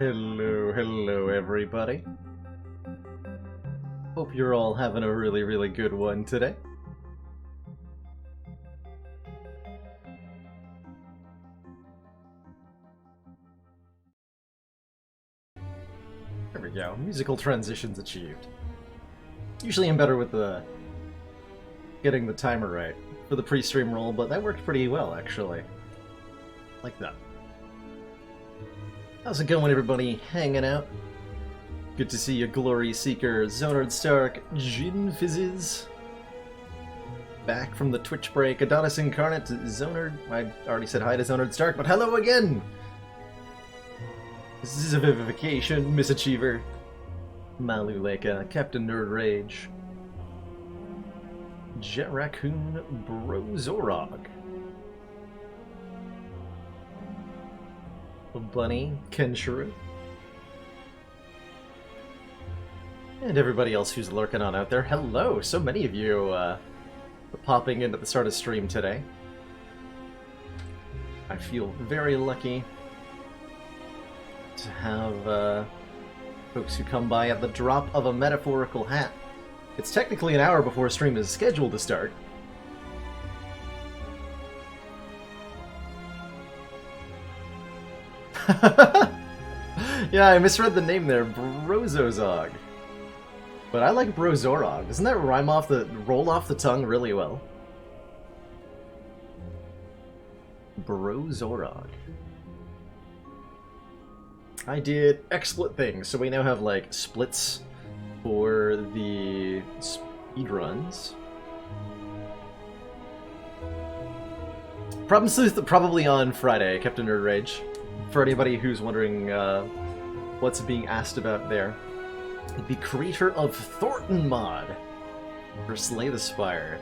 Hello everybody. Hope you're all having a really good one today. There we go, musical transitions achieved. Usually I'm better with getting the timer right for the pre-stream roll, but that worked pretty well actually. Like that. How's it going, everybody? Hanging out? Good to see you, Glory Seeker, Zonard Stark, Jin Fizzes. Back from the Twitch break, Adonis Incarnate, Zonard. I already said hi to Zonard Stark, but hello again! This is a Vivification, Miss Achiever, Malu Leka, Captain Nerd Rage, Jet Raccoon, Brozorog. Bunny, Kenshiro, and everybody else who's lurking on out there. Hello! So many of you popping in at the start of stream today. I feel very lucky to have folks who come by at the drop of a metaphorical hat. It's technically an hour before stream is scheduled to start. Yeah, I misread the name there. Brozozog. But I like Brozorog. Doesn't that roll off the tongue really well? Brozorog. I did XSplit things, so we now have like splits for the speedruns. Problem Sleuth probably on Friday, Captain Nerd Rage. For anybody who's wondering what's being asked about there. The creator of Thornton mod for Slay the Spire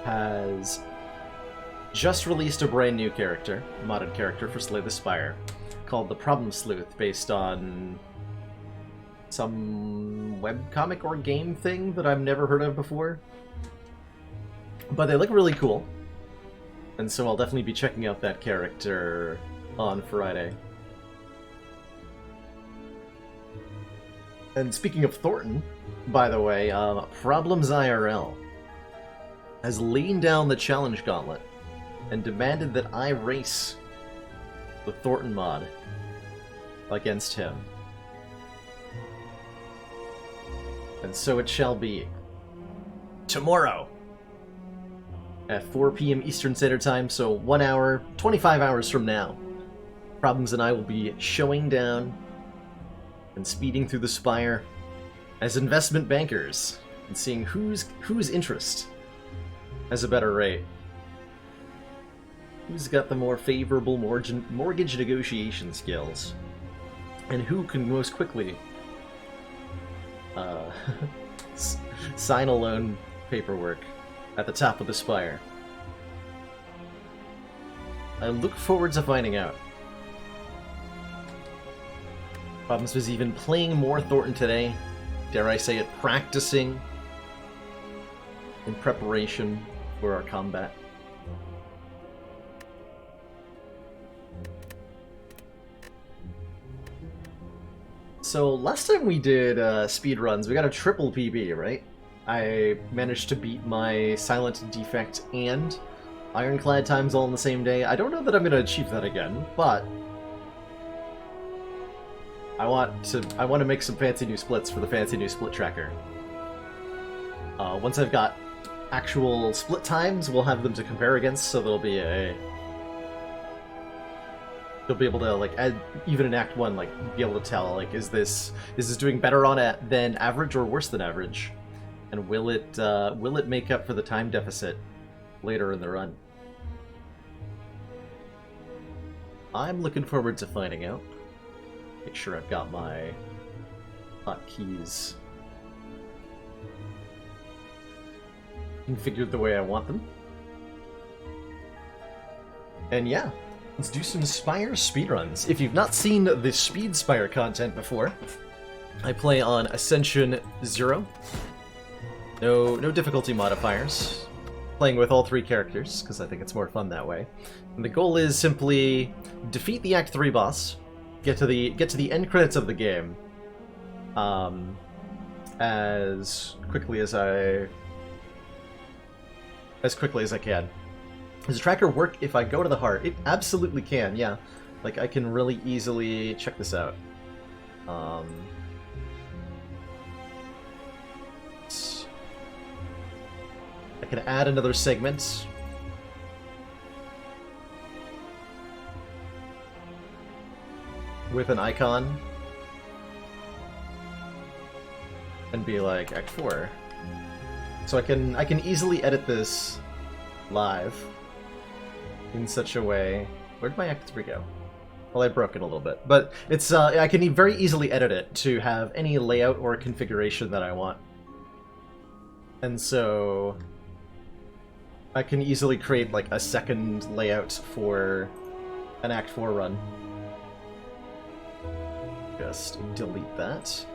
has just released a brand new character, modded character for Slay the Spire, called the Problem Sleuth, based on some webcomic or game thing that I've never heard of before. But they look really cool, and so I'll definitely be checking out that character on Friday. And speaking of Thornton, by the way, Problems IRL has leaned down the challenge gauntlet and demanded that I race the Thornton mod against him. And so it shall be. Tomorrow at 4 p.m. Eastern Standard Time, so 1 hour, 25 hours from now, Problems and I will be showing down and speeding through the Spire as investment bankers and seeing whose interest has a better rate. Who's got the more favorable mortgage negotiation skills, and who can most quickly sign a loan paperwork at the top of the Spire. I look forward to finding out. Problems was even playing more Thornton today, dare I say it, practicing in preparation for our combat. So last time we did speedruns, we got a triple PB, right? I managed to beat my Silent Defect and Ironclad times all in the same day. I don't know that I'm going to achieve that again, but I want to make some fancy new splits for the fancy new split tracker. Once I've got actual split times, we'll have them to compare against, so they'll be able to like even in Act 1, like be able to tell like is this doing better on it than average or worse than average, and will it make up for the time deficit later in the run? I'm looking forward to finding out. Make sure I've got my hotkeys configured the way I want them. And yeah, let's do some Spire speedruns. If you've not seen the Speed Spire content before, I play on Ascension 0. No difficulty modifiers. Playing with all 3 characters, because I think it's more fun that way. And the goal is simply defeat the Act 3 boss, get to the end credits of the game as quickly as I can. Does the tracker work if I go to the heart? It absolutely can, yeah. Like, I can really easily check this out. I can add another segment. With an icon. And be like, Act 4. So I can easily edit this live in such a way. Where'd my Act 3 go? Well, I broke it a little bit, but it's I can very easily edit it to have any layout or configuration that I want. And so I can easily create like a second layout for an Act 4 run. Just delete that.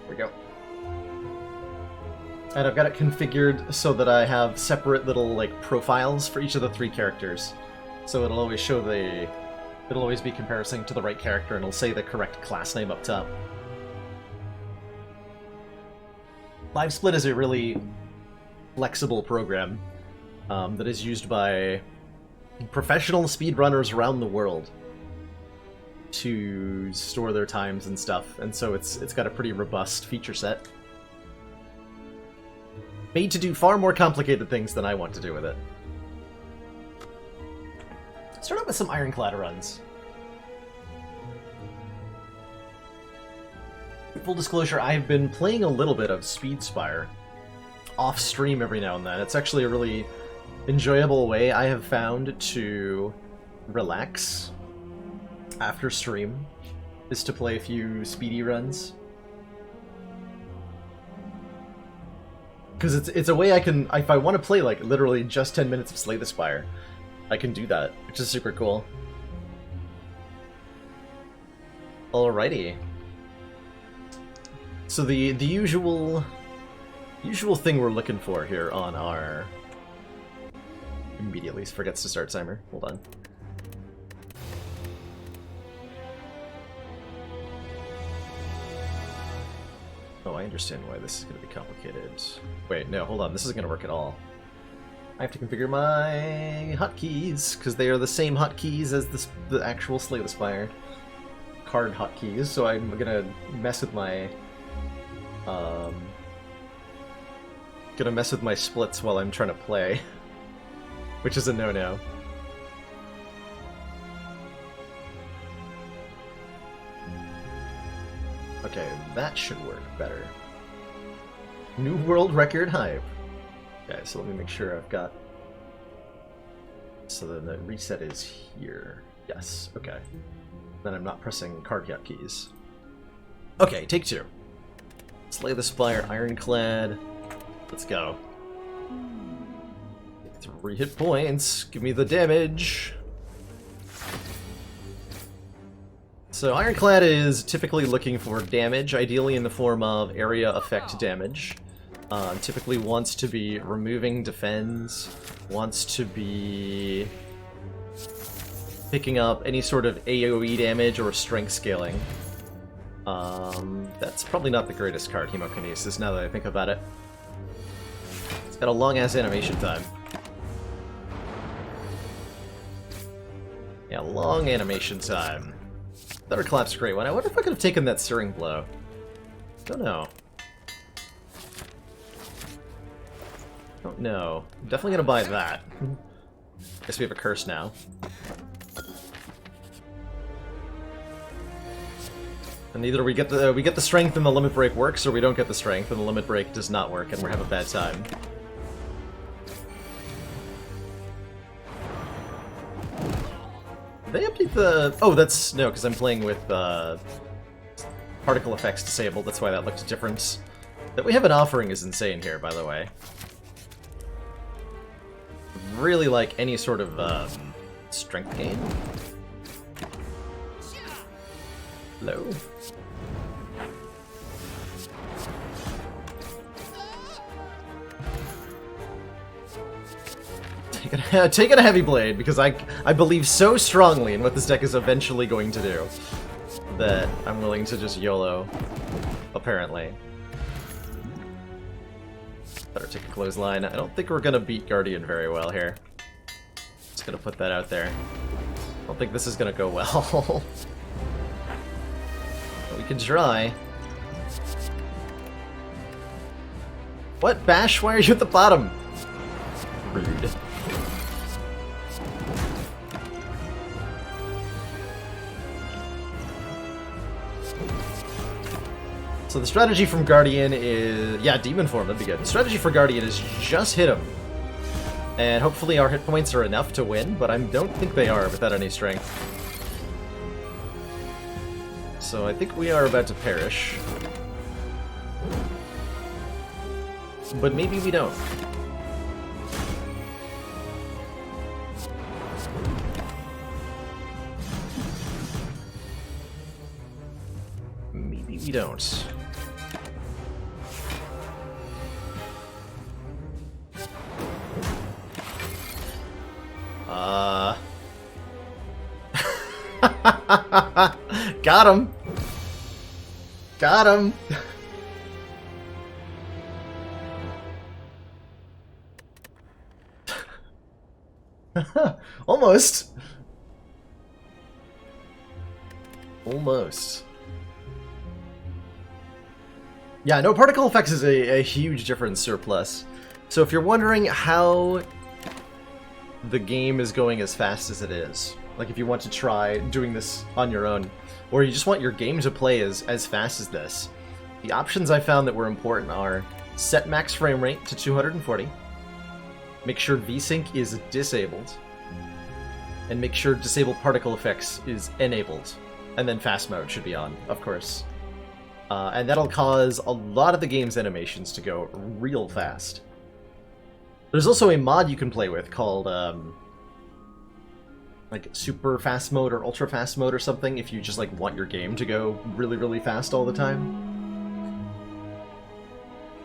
There we go. And I've got it configured so that I have separate little like profiles for each of the 3 characters. So it'll always show it'll always be comparing to the right character, and it'll say the correct class name up top. LiveSplit is a really flexible program that is used by professional speedrunners around the world to store their times and stuff, and so it's got a pretty robust feature set. Made to do far more complicated things than I want to do with it. Start out with some Ironclad runs. Full disclosure, I've been playing a little bit of Spire off stream every now and then. It's actually a really enjoyable way I have found to relax after stream, is to play a few speedy runs. Because it's a way I can, if I want to play like literally just 10 minutes of Slay the Spire, I can do that, which is super cool. Alrighty. So the usual thing we're looking for here on our... Immediately forgets to start timer. Hold on. Oh, I understand why this is going to be complicated. Wait, no, hold on. This isn't going to work at all. I have to configure my hotkeys, because they are the same hotkeys as the actual Slay the Spire card hotkeys, so I'm going to mess with my... splits while I'm trying to play, which is a no-no. Okay, that should work better. New world record hype. Okay, so let me make sure I've got... So then the reset is here. Yes, okay. Then I'm not pressing card hotkeys. Okay, take 2. Slay the Spire, Ironclad. Let's go. 3 hit points. Give me the damage. So Ironclad is typically looking for damage, ideally in the form of area effect damage. Typically wants to be removing defends, wants to be picking up any sort of AoE damage or strength scaling. That's probably not the greatest card, Hemokinesis, now that I think about it. It's got a long-ass animation time. Yeah, long animation time. Thunderclap's a great one. I wonder if I could have taken that Searing Blow. Don't know. Don't know. I'm definitely gonna buy that. Guess we have a curse now. And either we get the strength and the limit break works, or we don't get the strength and the limit break does not work, and we have a bad time. Did they update the... Oh, that's... No, because I'm playing with particle effects disabled, that's why that looked different. That we have an offering is insane here, by the way. Really like any sort of strength gain. Hello. taking a heavy blade because I believe so strongly in what this deck is eventually going to do that I'm willing to just YOLO, apparently. Better take a clothesline. I don't think we're gonna beat Guardian very well here. Just gonna put that out there. I don't think this is gonna go well. But we can try. What? Bash? Why are you at the bottom? Rude. So the strategy from Guardian is... Yeah, Demon Form, that'd be good. The strategy for Guardian is just hit him. And hopefully our hit points are enough to win, but I don't think they are without any strength. So I think we are about to perish. But maybe we don't. Maybe we don't. Got him! Got him! Almost! Almost. Yeah, no, particle effects is a huge difference, Surplus. So if you're wondering how the game is going as fast as it is, like if you want to try doing this on your own, or you just want your game to play as fast as this, the options I found that were important are set max frame rate to 240, make sure VSync is disabled, and make sure disable particle effects is enabled, and then fast mode should be on, of course. And that'll cause a lot of the game's animations to go real fast. There's also a mod you can play with called like super fast mode or ultra fast mode or something if you just like want your game to go really, really fast all the time.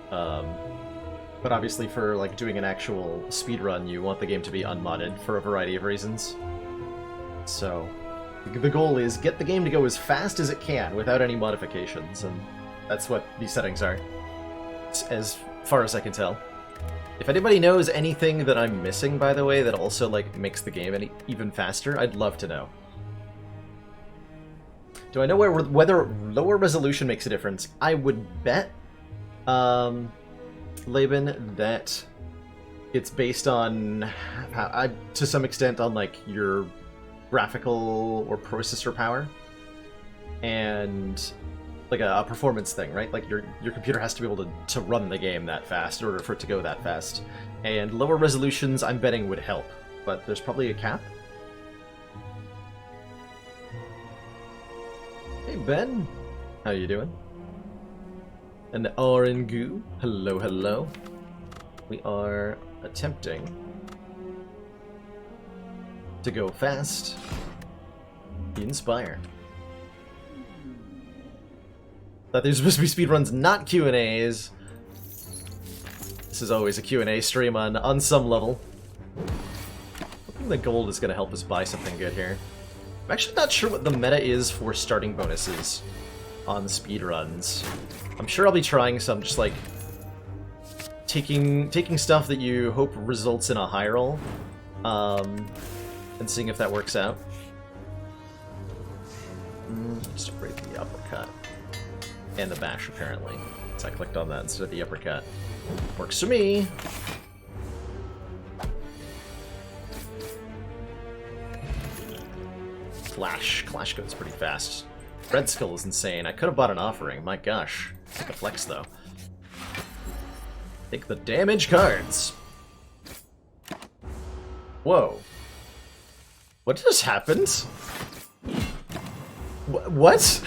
But obviously for like doing an actual speedrun, you want the game to be unmodded for a variety of reasons. So the goal is get the game to go as fast as it can without any modifications, and that's what these settings are, as far as I can tell. If anybody knows anything that I'm missing, by the way, that also like makes the game even faster, I'd love to know. Do I know whether lower resolution makes a difference? I would bet, Laban, that it's based on, to some extent, on like your graphical or processor power, and like a performance thing, right? Like your computer has to be able to run the game that fast in order for it to go that fast. And lower resolutions, I'm betting, would help, but there's probably a cap. Hey Ben, how you doing? And Orangu, hello, hello. We are attempting to go fast in Spire. Thought these were supposed to be speedruns, not Q&As. This is always a Q&A stream on some level. I think the gold is going to help us buy something good here. I'm actually not sure what the meta is for starting bonuses on speedruns. I'm sure I'll be trying some, just like taking stuff that you hope results in a high roll, and seeing if that works out. Just break the uppercut. And the bash, apparently. So I clicked on that instead of the uppercut. Works for me! Clash. Clash goes pretty fast. Red Skull is insane. I could have bought an offering. My gosh. Take a flex, though. Take the damage cards. Whoa. What just happened? What?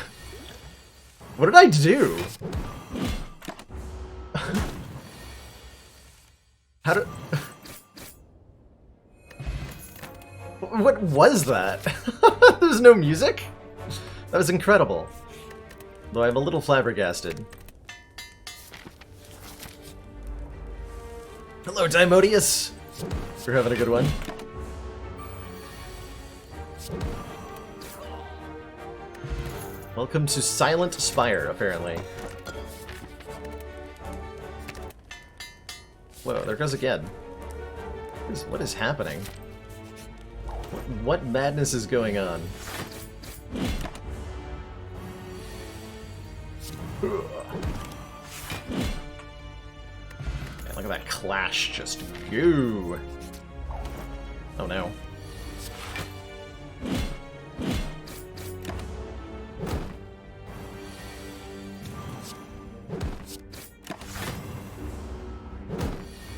What did I do? How did... What was that? There's no music? That was incredible. Though I'm a little flabbergasted. Hello, Dimodius! You're having a good one. Welcome to Silent Spire, apparently. Whoa, there goes again. What is happening? What madness is going on? Man, look at that clash just go. Oh no.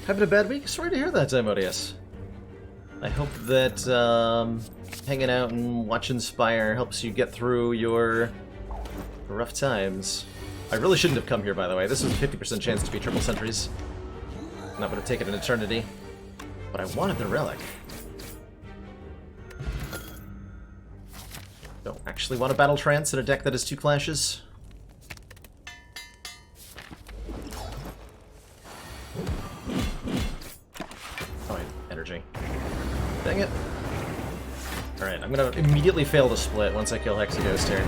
Having a bad week? Sorry to hear that, Timodius. I hope that hanging out and watching Spire helps you get through your rough times. I really shouldn't have come here, by the way. This was a 50% chance to be triple sentries. And that would have taken an eternity. But I wanted the relic. Don't actually want a battle trance in a deck that has 2 clashes. Oh, energy. Dang it. Alright, I'm gonna immediately fail to split once I kill Hexaghost here.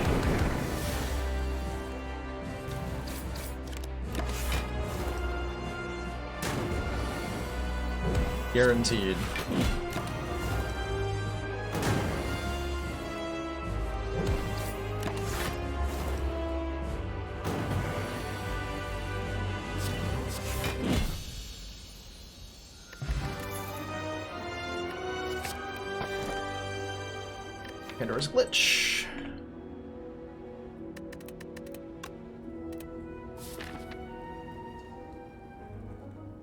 Guaranteed. Pandora's Glitch.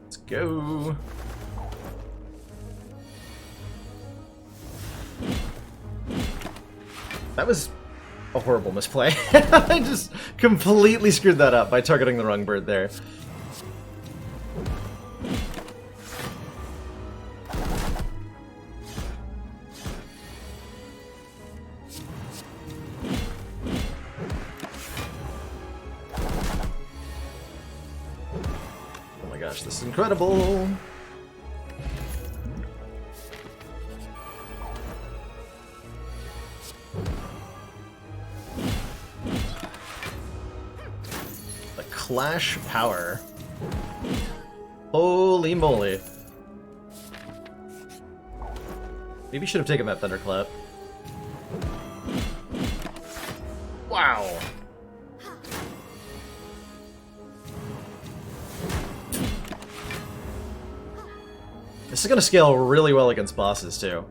Let's go. That was a horrible misplay. I just completely screwed that up by targeting the wrong bird there. Oh my gosh, this is incredible! Clash power. Holy moly. Maybe should have taken that thunderclap. Wow. This is gonna scale really well against bosses too.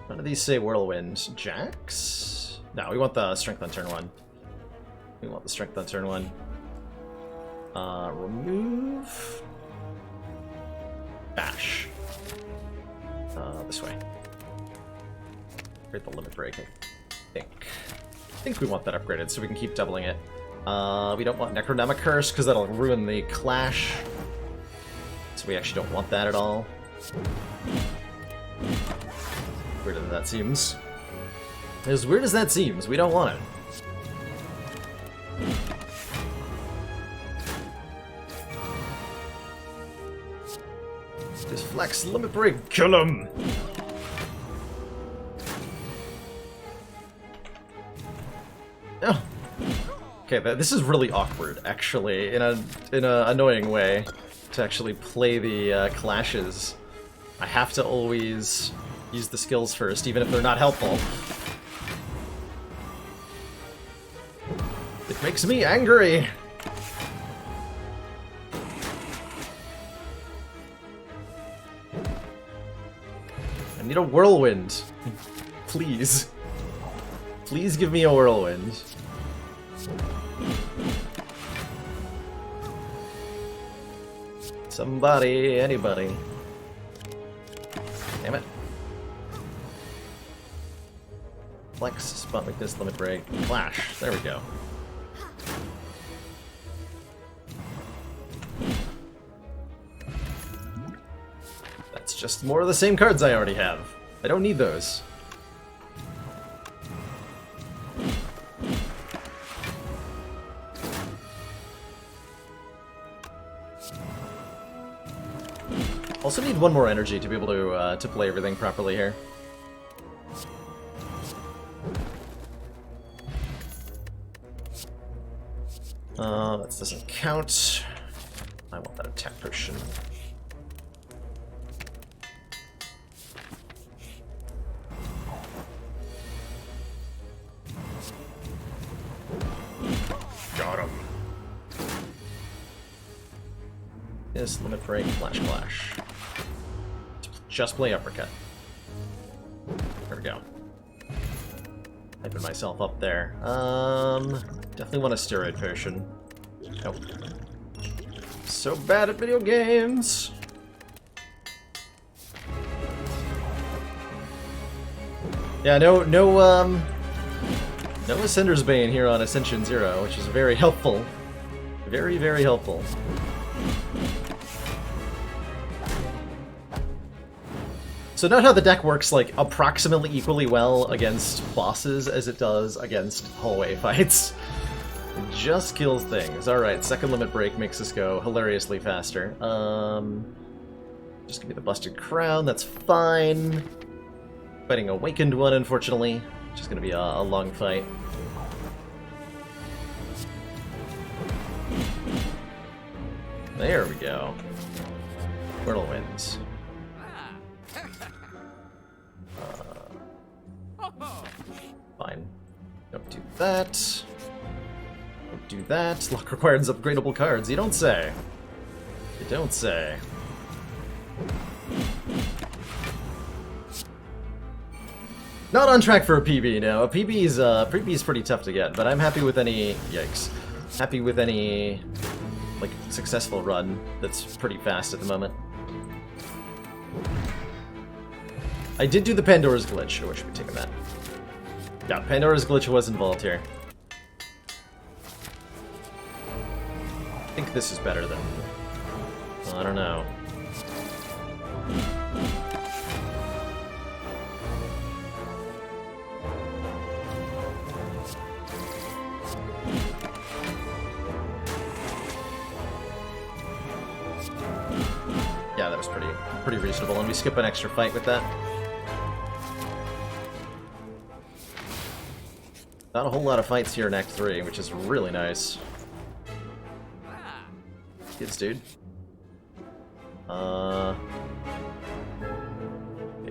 None of these say Whirlwind. Jax? No, we want the Strength on turn 1. We want the Strength on turn 1. Remove. Bash. This way. Create the Limit Break, I think we want that upgraded so we can keep doubling it. We don't want Necronemic Curse because that'll ruin the Clash. So we actually don't want that at all. Weird as that seems. As weird as that seems, we don't want it. Just flex, limit break, kill him! Oh. Okay, this is really awkward, actually, in a annoying way, to actually play the clashes. I have to always use the skills first, even if they're not helpful. It makes me angry! I need a whirlwind. Please. Please give me a whirlwind. Somebody, anybody. Damn it. Flex, spot weakness, limit break, clash. There we go. That's just more of the same cards I already have. I don't need those. Also need one more energy to be able to play everything properly here. That doesn't count. I want that attack potion. Got him. Yes, limit break, flash clash. Just play uppercut. There we go. Hyping myself up there. Definitely want a steroid potion. Nope. So bad at video games. Yeah, no Ascender's Bane here on Ascension 0, which is very helpful. Very, very helpful. So note how the deck works like approximately equally well against bosses as it does against hallway fights. It just kills things. Alright, second limit break makes us go hilariously faster. Just give me the busted crown, that's fine. Fighting Awakened one, unfortunately. Which is gonna be a long fight. There we go. Whirlwinds. Fine. Don't do that. Don't do that. Luck requires upgradable cards. You don't say. You don't say. Not on track for a PB, no. A PB's pretty tough to get, but I'm happy with any... Yikes. Happy with any, like, successful run that's pretty fast at the moment. I did do the Pandora's Glitch. Oh, I should be taking that. Yeah, Pandora's Glitch was involved here. I think this is better than... Well, I don't know. Yeah, that was pretty reasonable, and we skip an extra fight with that. Not a whole lot of fights here in Act 3, which is really nice. Kids, dude.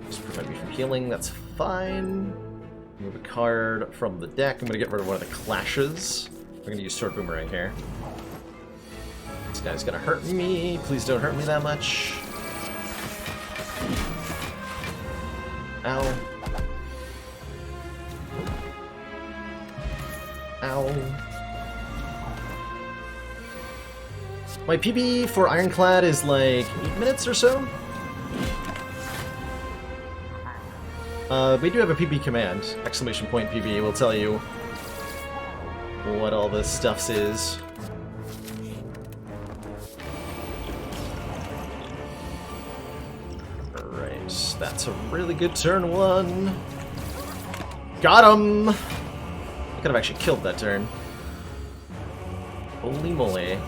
Just prevent me from healing, that's fine. Move a card from the deck. I'm gonna get rid of one of the clashes. I'm gonna use Sword Boomerang here. This guy's gonna hurt me. Please don't hurt me that much. Ow. Ow. My PB for Ironclad is like 8 minutes or so. We do have a PB command. Exclamation point PB will tell you what all this stuffs is. Alright, that's a really good turn one. Got him! I could have actually killed that turn. Holy moly.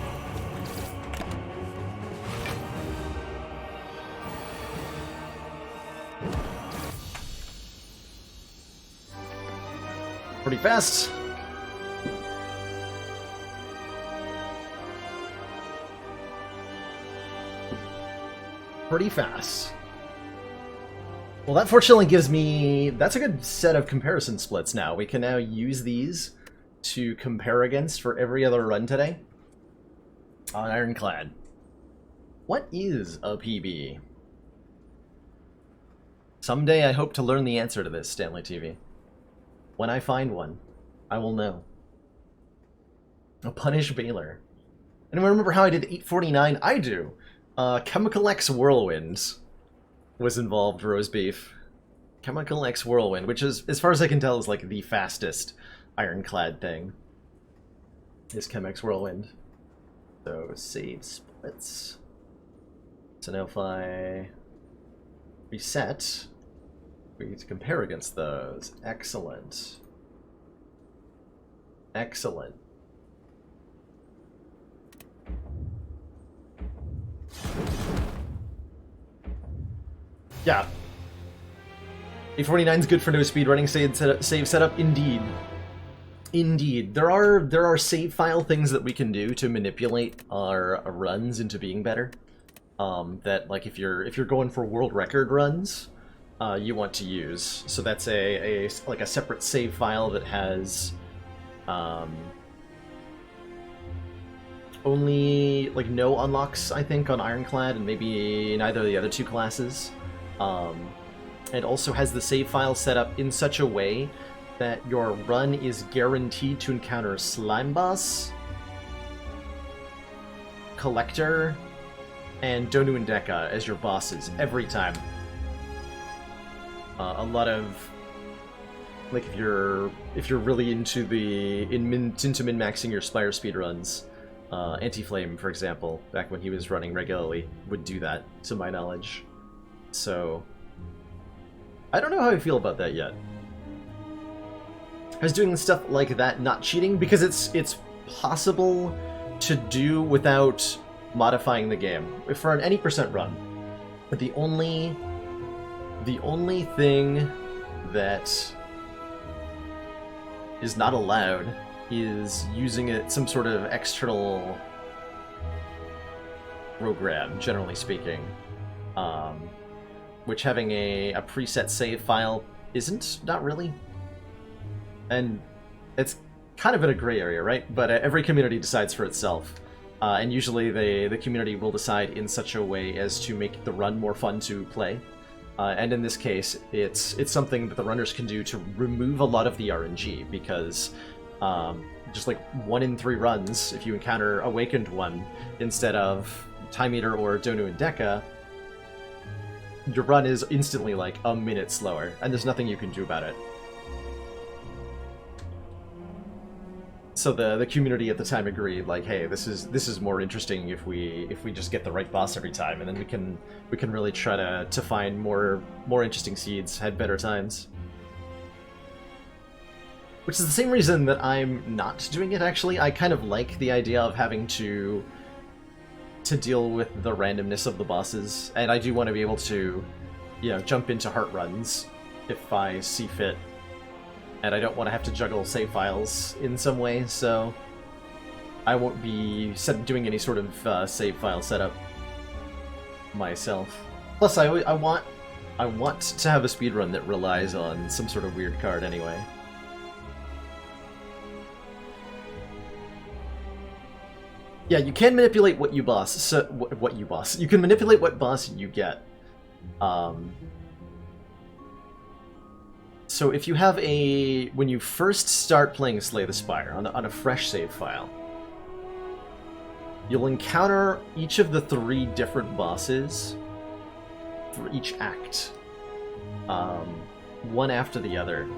Pretty fast. Pretty fast. Well, that fortunately gives me... That's a good set of comparison splits now. We can now use these to compare against for every other run today on Ironclad. What is a PB? Someday I hope to learn the answer to this, Stanley TV. When I find one, I will know. A Punish Baylor. Anyone remember how I did 849? I do. Chemical X Whirlwind was involved, roast beef. Chemical X Whirlwind, which is, as far as I can tell, is like the fastest Ironclad thing. Is Chem X Whirlwind. So save splits. So now if I reset, we get to compare against those. Excellent. Excellent. Yeah. 849 is good for no speedrunning save setup, indeed. Indeed. There are save file things that we can do to manipulate our runs into being better. That, like, if you're going for world record runs, you want to use. So that's a separate save file that has only, like, no unlocks, I think, on Ironclad, and maybe neither of the other two classes. It also has the save file set up in such a way that your run is guaranteed to encounter Slime Boss, Collector, and Donu and Deka as your bosses every time. A lot of, like, if you're really into min-maxing your Spire speedruns, Anti-Flame, for example, back when he was running regularly, would do that, to my knowledge. So I don't know how I feel about that yet. I was doing stuff like that not cheating because it's possible to do without modifying the game. For an any percent run, the only thing that is not allowed is using some sort of external program, generally speaking. Which having a preset save file isn't, not really. And it's kind of in a gray area, right? But every community decides for itself. And usually the community will decide in such a way as to make the run more fun to play. And in this case, it's something that the runners can do to remove a lot of the RNG, because just like 1 in 3 runs, if you encounter Awakened one instead of Time Eater or Donu and Deka, your run is instantly like a minute slower, and there's nothing you can do about it. So the community at the time agreed, like, hey, this is more interesting if we just get the right boss every time, and then we can really try to find more interesting seeds, had better times. Which is the same reason that I'm not doing it, actually. I kind of like the idea of having to deal with the randomness of the bosses, and I do want to be able to, jump into heart runs if I see fit. And I don't want to have to juggle save files in some way, so I won't be doing any sort of save file setup myself. Plus, I want to have a speedrun that relies on some sort of weird card anyway. Yeah, you can manipulate what you boss. So what you boss. You can manipulate what boss you get. So if you have when you first start playing Slay the Spire on a fresh save file, you'll encounter each of the 3 different bosses for each act, one after the other.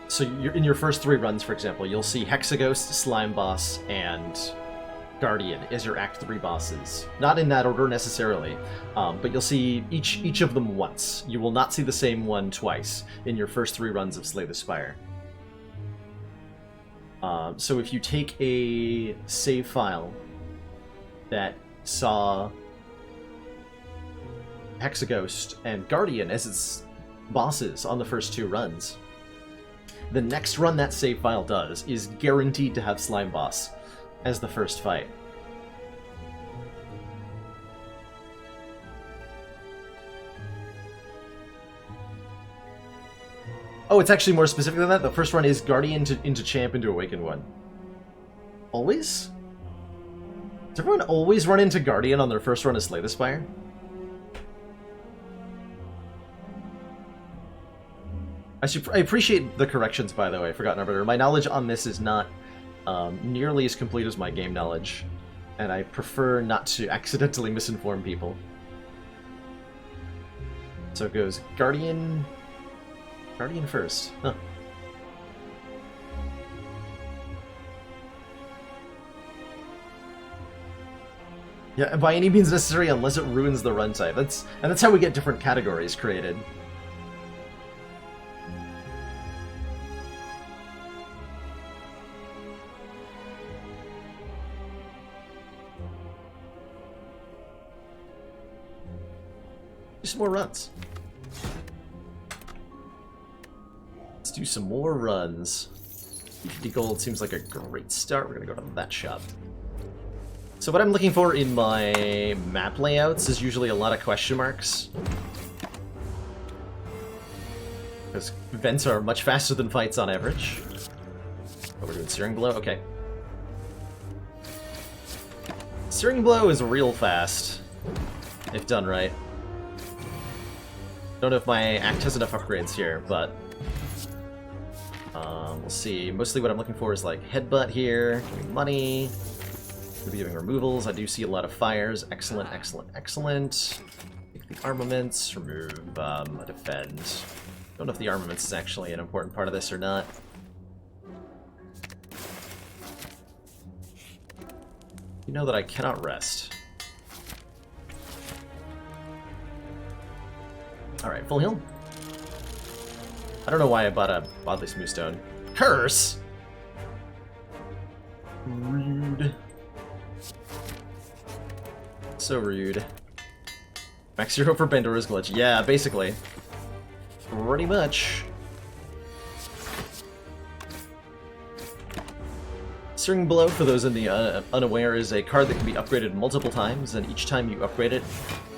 So in your first 3 runs, for example, you'll see Hexaghost, Slime Boss, and Guardian as your Act 3 bosses. Not in that order necessarily, but you'll see each of them once. You will not see the same one twice in your first 3 runs of Slay the Spire. So if you take a save file that saw Hexaghost and Guardian as its bosses on the first 2 runs, the next run that save file does is guaranteed to have Slime Boss as the first fight. Oh, it's actually more specific than that. The first run is Guardian into Champ into Awakened one. Always? Does everyone always run into Guardian on their first run of Slay the Spire? I appreciate the corrections, by the way, Forgotten Arbiter. My knowledge on this is not nearly as complete as my game knowledge, and I prefer not to accidentally misinform people. So it goes Guardian first. Huh. Yeah, by any means necessary unless it ruins the runtime. That's how we get different categories created. some more runs. Let's do some more runs. 50 gold seems like a great start. We're gonna go to that shop. So what I'm looking for in my map layouts is usually a lot of question marks. Because events are much faster than fights on average. Oh, we're doing Searing Blow? Okay. Searing Blow is real fast, if done right. Don't know if my act has enough upgrades here, but we'll see. Mostly what I'm looking for is like Headbutt here, giving money, maybe giving removals. I do see a lot of fires. Excellent, excellent, excellent. Take the armaments, remove defend. Don't know if the armaments is actually an important part of this or not. You know that I cannot rest. Alright, full heal. I don't know why I bought a Bodily Smooth Stone. Curse! Rude. So rude. Max 0 for Pandora's Glitch. Yeah, basically. Pretty much. Searing Blow, for those in the unaware, is a card that can be upgraded multiple times, and each time you upgrade it,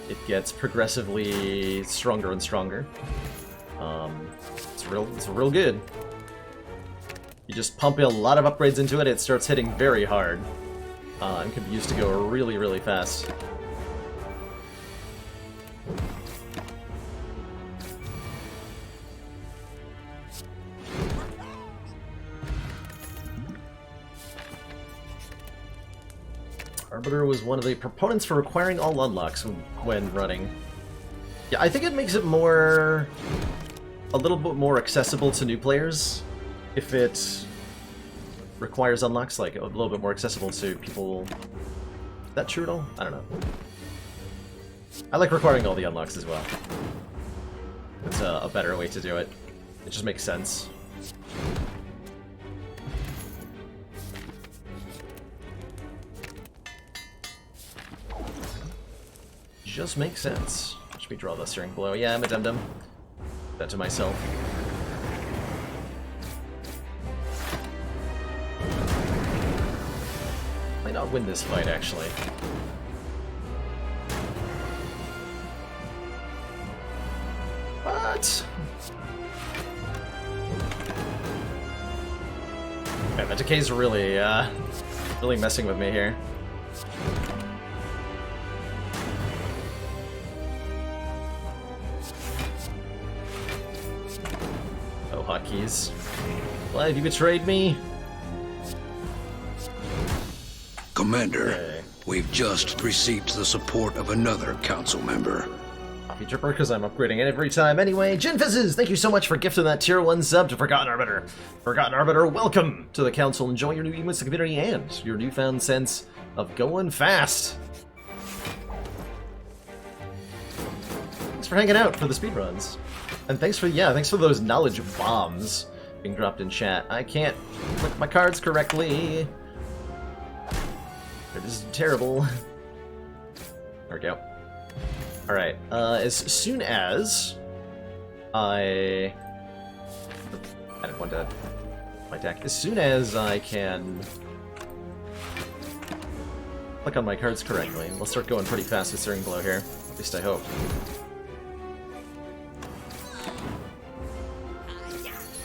it gets progressively stronger and stronger. It's real good. You just pump a lot of upgrades into it, it starts hitting very hard, and can be used to go really, really fast. Arbiter was one of the proponents for requiring all unlocks when running. Yeah, I think it makes it a little bit more accessible to new players if it requires unlocks, like a little bit more accessible to people. Is that true at all? I don't know. I like requiring all the unlocks as well. It's a better way to do it. It just makes sense. Just makes sense. Should we draw the Searing Blow? Yeah, I'm a dum-dum. That to myself. Might not win this fight, actually. What? Okay, the decay's really, really messing with me here. Hotkeys. Why have you betrayed me? Commander, Okay. we've just received the support of another council member. Coffee Tripper, because I'm upgrading it every time anyway. Jin Fizzes, thank you so much for gifting that tier 1 sub to Forgotten Arbiter. Forgotten Arbiter, welcome to the council. Enjoy your new emotes to the community and your newfound sense of going fast. Thanks for hanging out for the speedruns. And thanks for those knowledge bombs being dropped in chat. I can't click my cards correctly. They're just terrible. There we go. Alright, as soon as I didn't want to my deck. As soon as I can click on my cards correctly, we'll start going pretty fast with Searing Blow here. At least I hope.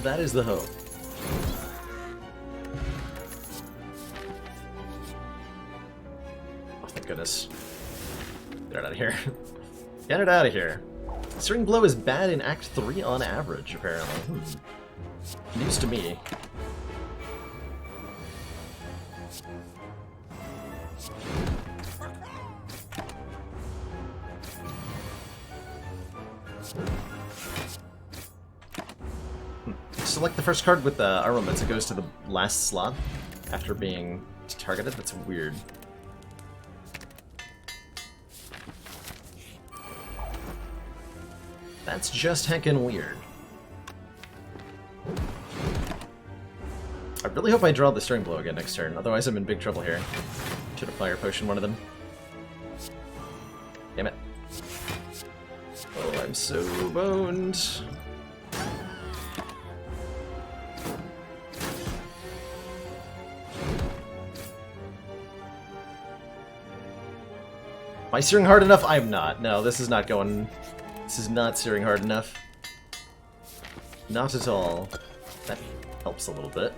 That is the hope. Oh, thank goodness. Get it out of here. Get it out of here. Searing Blow is bad in Act 3 on average, apparently. News to me. Select the first card with the armaments. It goes to the last slot after being targeted. That's weird. That's just heckin' weird. I really hope I draw the Searing Blow again next turn, otherwise I'm in big trouble here. Should have Fire Potion one of them. Damn it. I'm so boned. Am I searing hard enough? I'm not. No, this is not going... This is not searing hard enough. Not at all. That helps a little bit.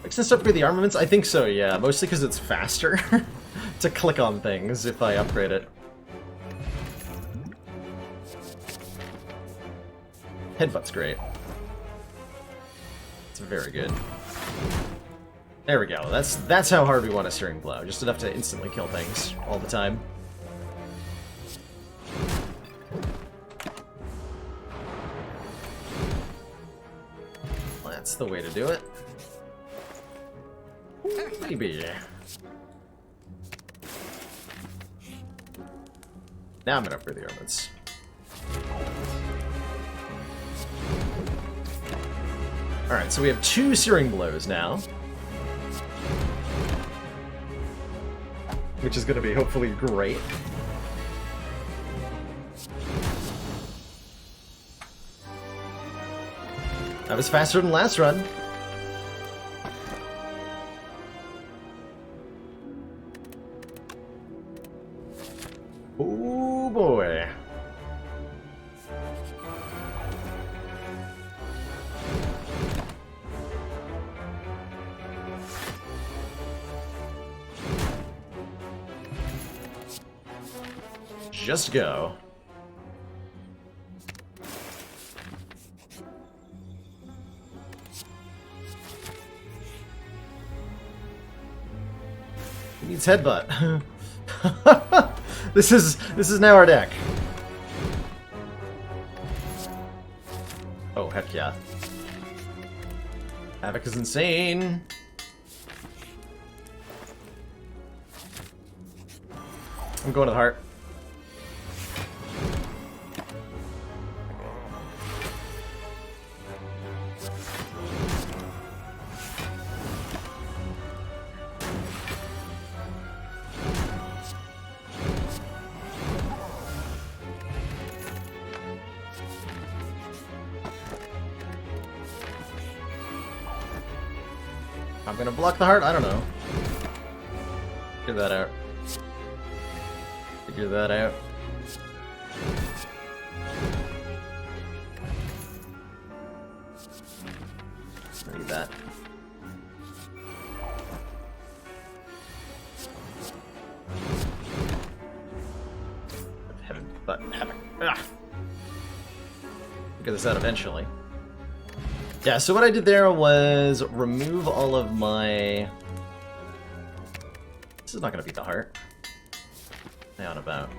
Makes sense to upgrade the armaments? I think so, yeah. Mostly because it's faster to click on things if I upgrade it. Headbutt's great. It's very good. There we go. That's how hard we want a searing blow. Just enough to instantly kill things all the time. That's the way to do it. Maybe. Now I'm gonna upgrade the armaments. Alright, so we have 2 searing blows now. Which is gonna be hopefully great. That was faster than last run. Oh boy. Just go. He needs headbutt. This is now our deck. Oh heck yeah. Havoc is insane. I'm going to the heart. I'm gonna block the heart? I don't know. Figure that out. Figure that out. I need that. Heaven, but heaven. Ah. Figure this out eventually. Yeah, so what I did there was remove all of my... This is not going to beat the heart. Hang on about.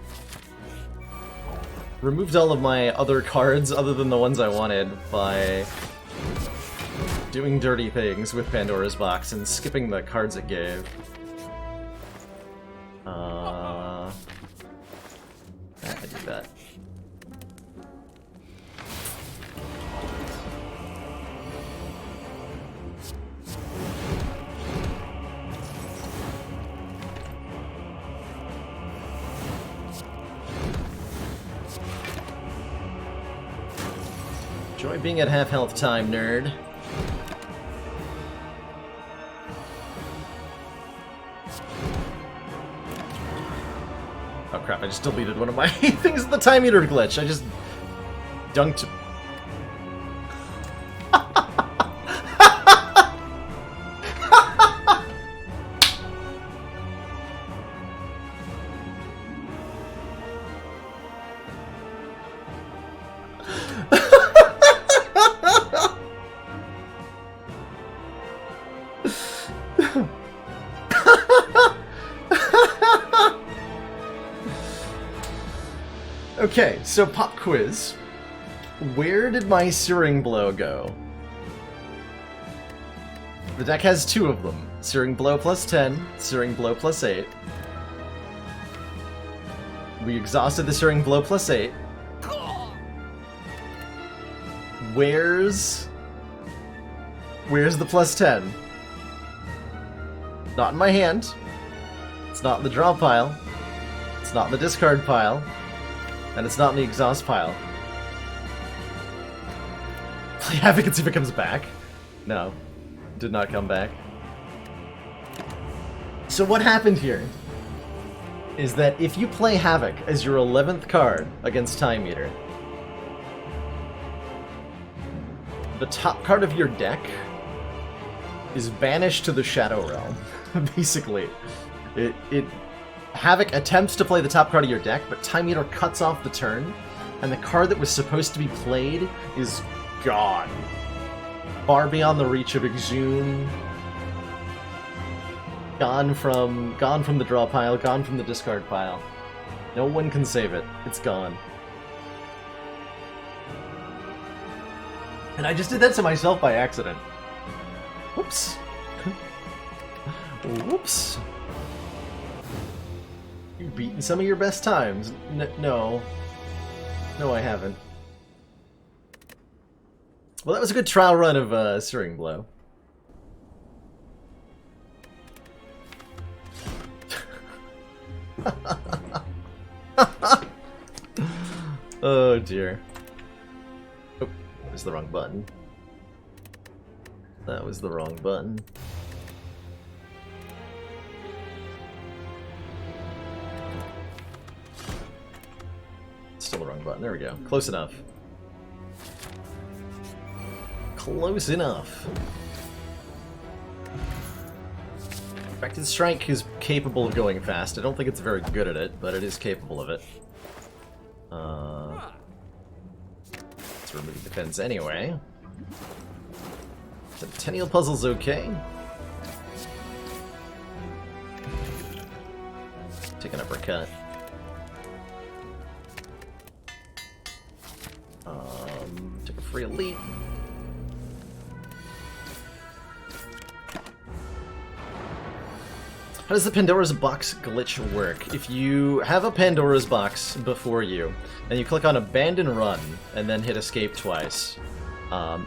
Removed all of my other cards other than the ones I wanted by doing dirty things with Pandora's Box and skipping the cards it gave. I did that. Enjoy being at half health time, nerd. Oh crap, I just deleted one of my things with the time meter glitch. I just dunked... Okay, so pop quiz. Where did my Searing Blow go? The deck has 2 of them. Searing Blow plus 10, Searing Blow plus 8. We exhausted the Searing Blow plus 8. Where's Where's the plus 10? Not in my hand. It's not in the draw pile. It's not in the discard pile. And it's not in the exhaust pile. Play Havoc and see if it comes back. No. Did not come back. So what happened here is that if you play Havoc as your 11th card against Time Eater, the top card of your deck is banished to the Shadow Realm. Basically. Havoc attempts to play the top card of your deck, but Time Eater cuts off the turn, and the card that was supposed to be played is gone. Far beyond the reach of Exhume. Gone from the draw pile, gone from the discard pile. No one can save it. It's gone. And I just did that to myself by accident. Whoops. Whoops. You've beaten some of your best times. No. No, I haven't. Well, that was a good trial run of Searing Blow. Oh dear. Oh, that was the wrong button. That was the wrong button. Still the wrong button. There we go. Close enough. Close enough. Effective Strike is capable of going fast. I don't think it's very good at it, but it is capable of it. Let's remove defense anyway. Centennial Puzzle's okay. Take an uppercut. Took a free elite. How does the Pandora's Box glitch work? If you have a Pandora's Box before you, and you click on Abandon Run, and then hit Escape twice,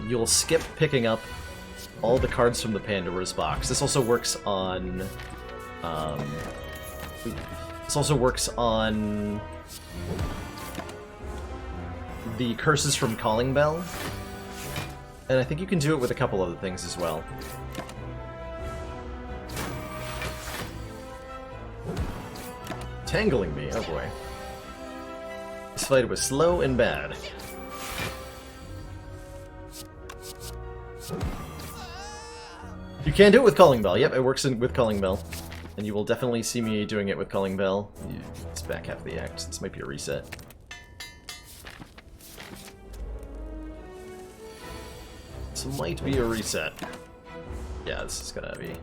you'll skip picking up all the cards from the Pandora's Box. This also works on... the Curses from Calling Bell. And I think you can do it with a couple other things as well. Tangling me, oh boy. This fight was slow and bad. You can do it with Calling Bell. Yep, it works with Calling Bell. And you will definitely see me doing it with Calling Bell. It's back half of the act. This might be a reset. This might be a reset. Yeah, this is gonna be...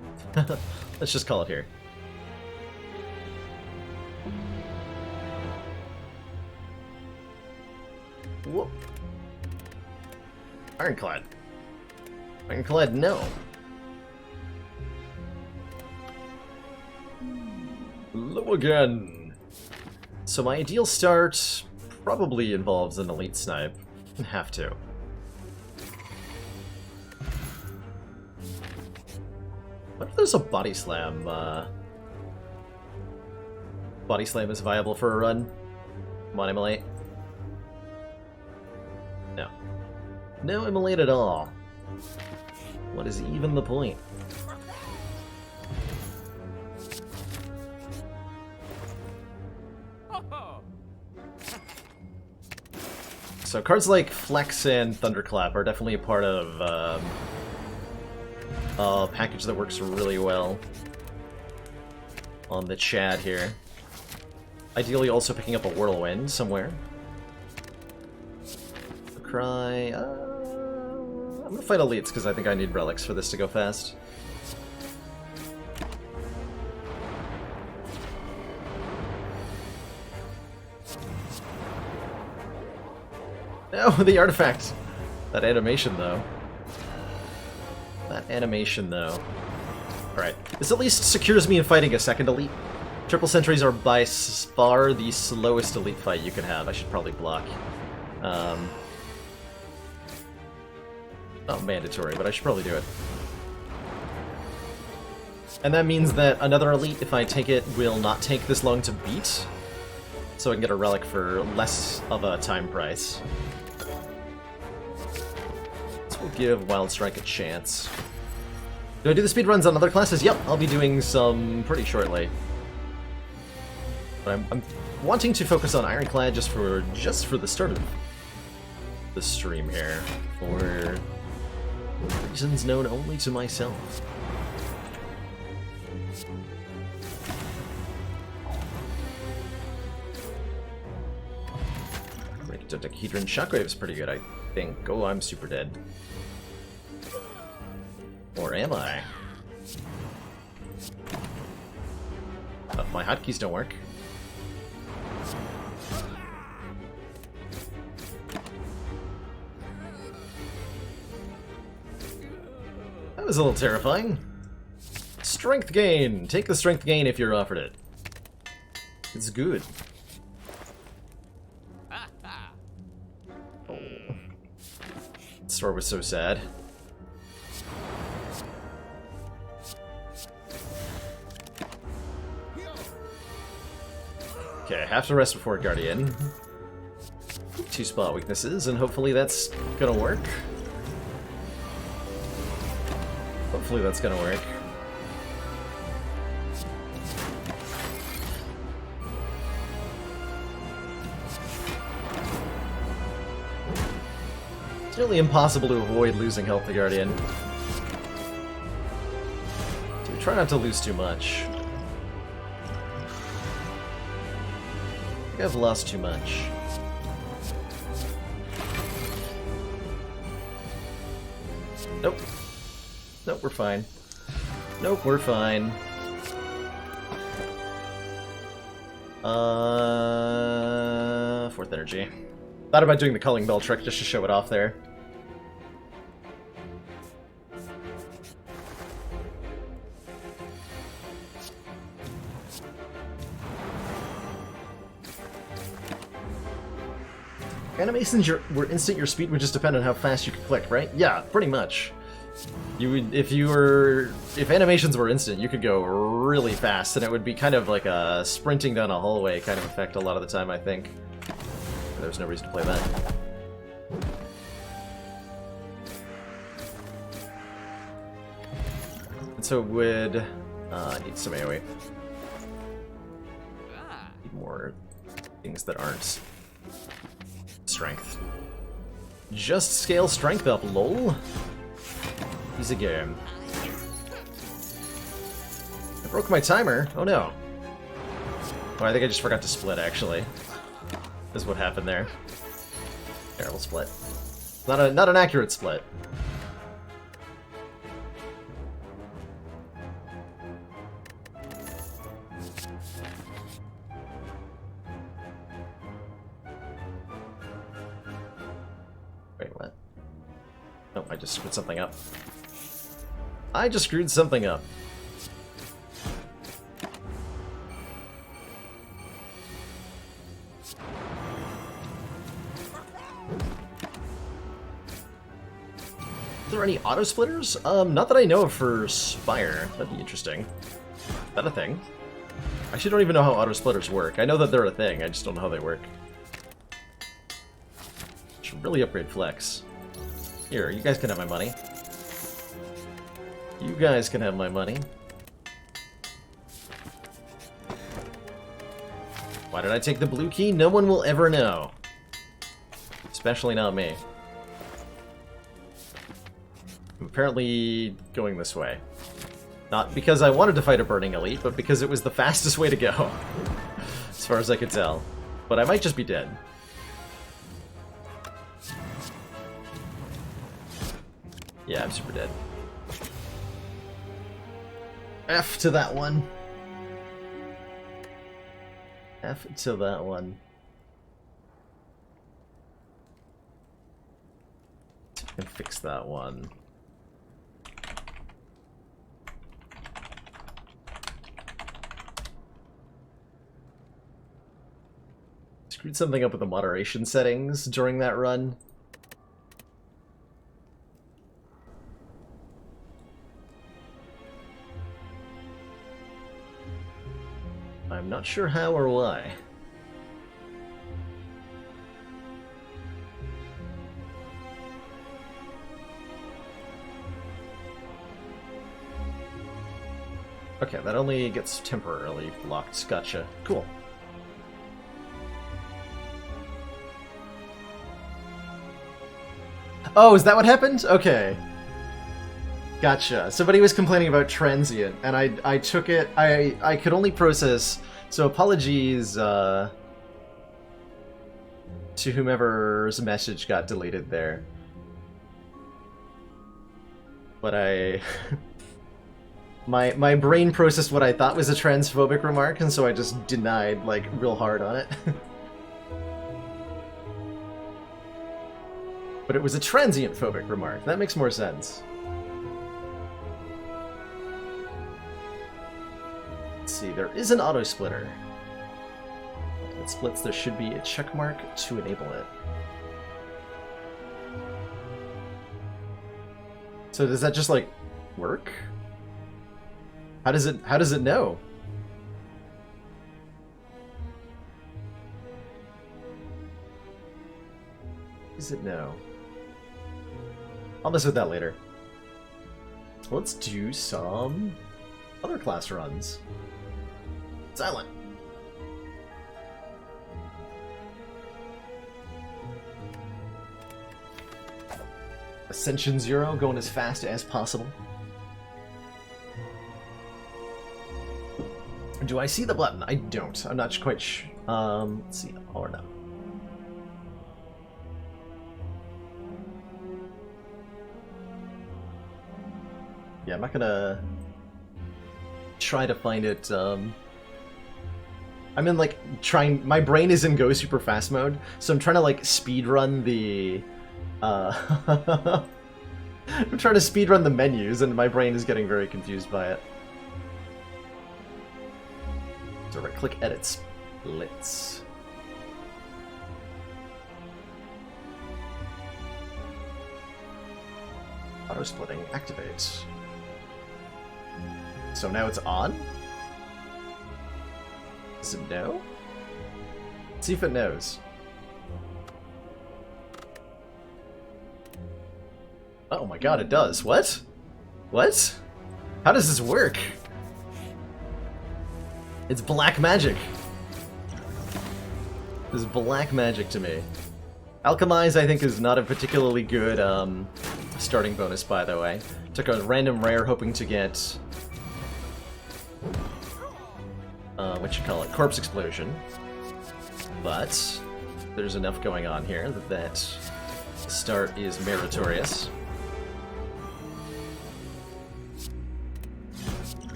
Let's just call it here. Whoop. Ironclad. Ironclad, no. Low again. So my ideal start probably involves an elite snipe. Have to. What if there's a body slam? Body slam is viable for a run. Come on, Immolate. No. No Immolate at all. What is even the point? So cards like Flex and Thunderclap are definitely a part of a package that works really well on the Chad here. Ideally also picking up a Whirlwind somewhere. Cry. I'm gonna fight elites because I think I need relics for this to go fast. No, the artifact! That animation, though. That animation, though. Alright. This at least secures me in fighting a second elite. Triple Sentries are by far the slowest elite fight you can have. I should probably block. Not mandatory, but I should probably do it. And that means that another elite, if I take it, will not take this long to beat. So I can get a relic for less of a time price. So we'll give Wild Strike a chance. Do I do the speedruns on other classes? Yep, I'll be doing some pretty shortly. But I'm wanting to focus on Ironclad just for the start of the stream here, for reasons known only to myself. Dodecahedron Shockwave is pretty good, I think. Oh, I'm super dead. Or am I? Oh, my hotkeys don't work. That was a little terrifying. Strength gain! Take the strength gain if you're offered it. It's good. Oh. The store was so sad. Okay, I have to rest before Guardian. 2 spot weaknesses, and hopefully that's gonna work. Hopefully that's gonna work. It's nearly impossible to avoid losing health to Guardian. So we try not to lose too much. I think I've lost too much. Nope. Nope, we're fine. Nope, we're fine. Fourth energy. Thought about doing the calling bell trick just to show it off there. Animations were instant, your speed would just depend on how fast you could click, right? Yeah, pretty much. You would, if animations were instant, you could go really fast, and it would be kind of like a sprinting down a hallway kind of effect a lot of the time, I think. There's no reason to play that. And so it would need some AoE. Need more things that aren't strength. Just scale strength up, lol. Easy game. I broke my timer. Oh no. Oh, I think I just forgot to split, actually. Is what happened there. Terrible split. Not an accurate split. Wait, what? Oh, I just screwed something up. I just screwed something up. Are there any auto splitters? Not that I know of for Spire. That'd be interesting. Is that a thing? I actually don't even know how auto splitters work. I know that they're a thing, I just don't know how they work. Should really upgrade Flex. Here, you guys can have my money. You guys can have my money. Why did I take the blue key? No one will ever know. Especially not me. I'm apparently going this way. Not because I wanted to fight a burning elite, but because it was the fastest way to go. As far as I could tell. But I might just be dead. Yeah, I'm super dead. F to that one. F to that one. And fix that one. Screwed something up with the moderation settings during that run. I'm not sure how or why. Okay, that only gets temporarily blocked. Gotcha. Cool. Oh, is that what happened? Okay. Gotcha. Somebody was complaining about transient, and I took it... I could only process... So apologies to whomever's message got deleted there. But I... My brain processed what I thought was a transphobic remark, and so I just denied, like, real hard on it. But it was a transient phobic remark. That makes more sense. Let's see, there is an auto splitter. When it splits, there should be a check mark to enable it. So does that just, like, work? How does it know? Does it know? I'll mess with that later. Let's do some other class runs. Silent. Ascension 0, going as fast as possible. Do I see the button? I don't. I'm not quite sure. Let's see. Or no. Yeah, I'm not gonna try to find it. I'm in like trying. My brain is in go super fast mode, so I'm trying to like speed run the. I'm trying to speed run the menus, and my brain is getting very confused by it. So right-click edit splits. Auto splitting activates. So now it's on? Does it know? Let's see if it knows. Oh my god, it does. What? What? How does this work? It's black magic. This is black magic to me. Alchemize, I think, is not a particularly good starting bonus, by the way. Took a random rare hoping to get... what you call it? Corpse Explosion. But there's enough going on here that start is meritorious.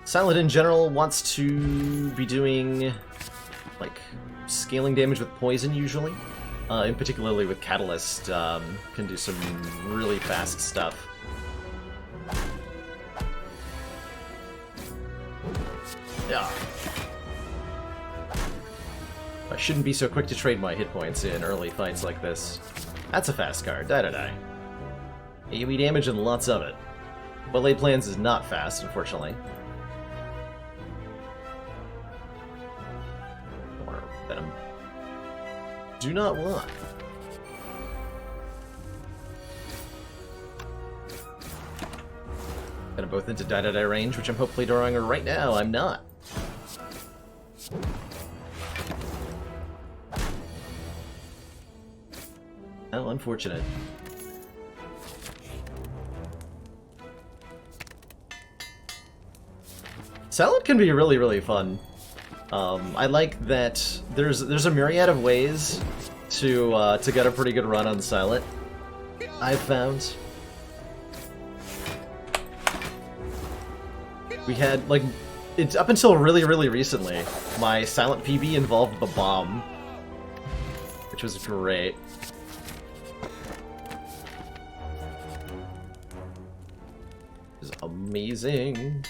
Silent in general wants to be doing, like, scaling damage with poison, usually. In particularly with Catalyst, can do some really fast stuff. Yeah. I shouldn't be so quick to trade my hit points in early fights like this. That's a fast card, die. AoE damage and lots of it. But Laid Plans is not fast, unfortunately. Venom. Do not want. Gonna both into die range, which I'm hopefully drawing right now. I'm not. Oh, unfortunate. Salad can be really, really fun. I like that there's a myriad of ways to get a pretty good run on Silent, I've found. We had, like, it's up until really, really recently, my Silent PB involved the bomb, which was great. It was amazing.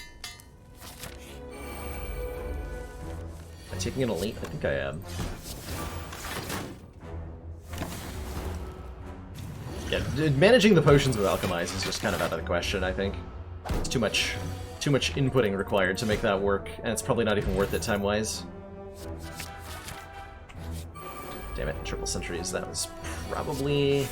Am I taking an elite? I think I am. Yeah, managing the potions with Alchemize is just kind of out of the question, I think. It's too much inputting required to make that work, and it's probably not even worth it time-wise. Damn it, triple sentries. That was probably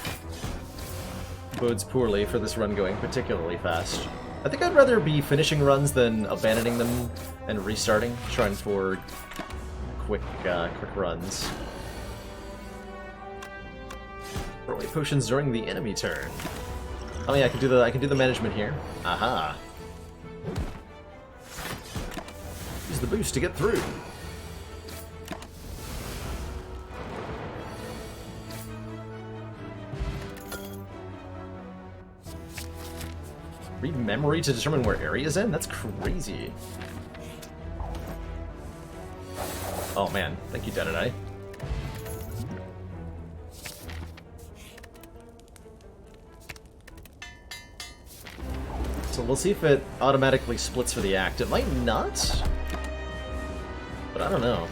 bodes poorly for this run going particularly fast. I think I'd rather be finishing runs than abandoning them and restarting, trying for quick runs. Throwaway potions during the enemy turn. Oh yeah, I can do the management here. Aha. Use the boost to get through. Read memory to determine where area's in? That's crazy. Oh man, thank you, Deadeye. So we'll see if it automatically splits for the act. It might not, but I don't know.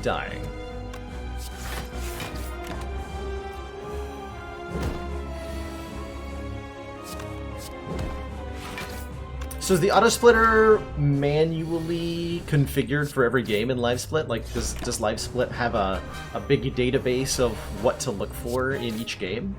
Dying. So is the auto splitter manually configured for every game in Live Split? Like, does Live Split have a big database of what to look for in each game?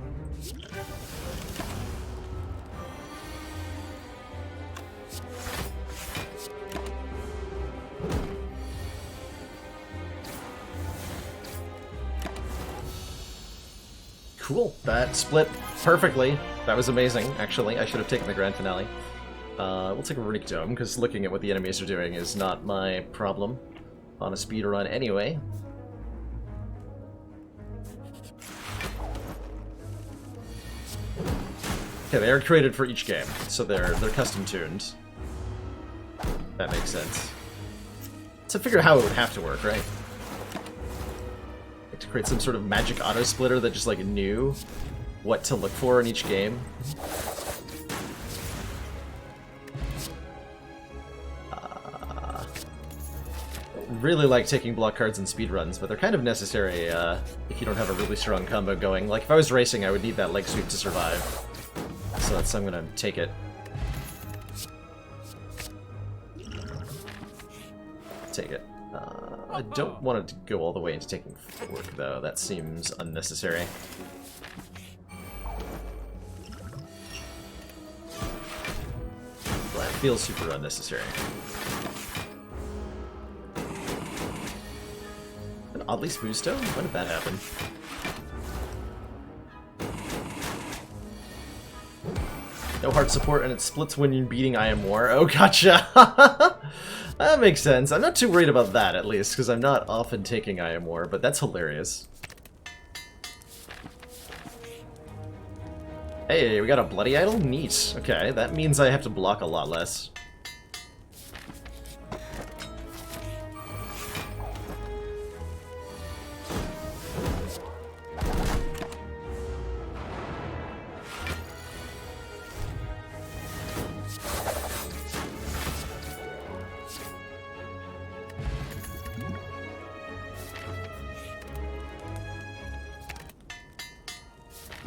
Cool. That split perfectly. That was amazing, actually. I should have taken the grand finale. We'll take a Runic Dome, because looking at what the enemies are doing is not my problem on a speedrun anyway. Okay, they are created for each game, so they're custom tuned. That makes sense. To figure out how it would have to work, right? To create some sort of magic auto splitter that just like knew what to look for in each game. Really like taking block cards in speedruns, but they're kind of necessary if you don't have a really strong combo going. Like if I was racing, I would need that leg sweep to survive. So that's I'm gonna take it. Take it. I don't want it to go all the way into taking fork, though. That seems unnecessary. Well, that feels super unnecessary. An oddly smooth stone? When did that happen? No heart support, and it splits when you're beating I Am War. Oh, gotcha! That makes sense. I'm not too worried about that, at least, because I'm not often taking I Am War, but that's hilarious. Hey, we got a bloody idol? Neat. Okay, that means I have to block a lot less.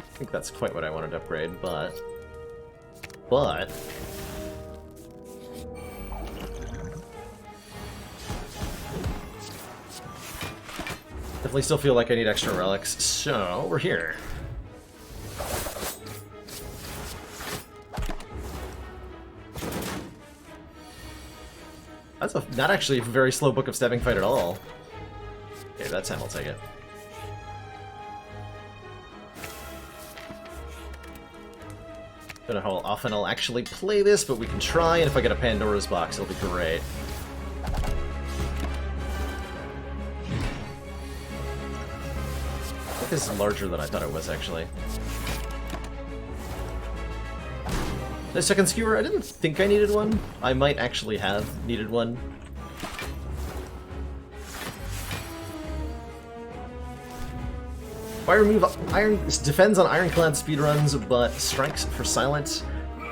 I think that's quite what I wanted to upgrade, but... Definitely still feel like I need extra relics, so we're here. That's not actually a very slow Book of Stabbing fight at all. Okay, that time I'll take it. Don't know how often I'll actually play this, but we can try, and if I get a Pandora's box, it'll be great. I think this is larger than I thought it was, actually. The second skewer, I didn't think I needed one. I might actually have needed one. Fire move defends on ironclad speedruns, but strikes for silent.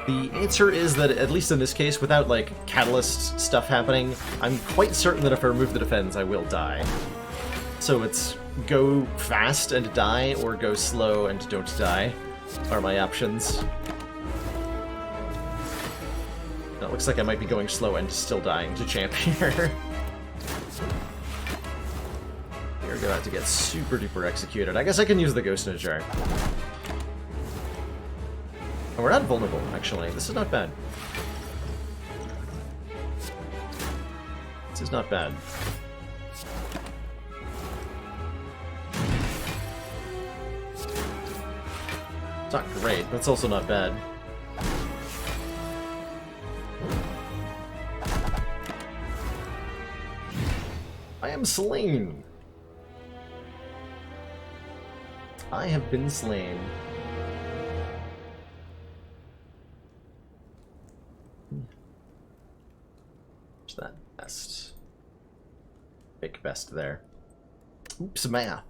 The answer is that, at least in this case, without, like, catalyst stuff happening, I'm quite certain that if I remove the defense, I will die. So it's go fast and die, or go slow and don't die, are my options. It looks like I might be going slow and still dying to champ here. We're about to get super duper executed. I guess I can use the Ghost in a Jar. Oh, we're not vulnerable, actually. This is not bad. This is not bad. It's not great, but it's also not bad. I am slain! I have been slain. Where's that best? Fake best there. Oops, math.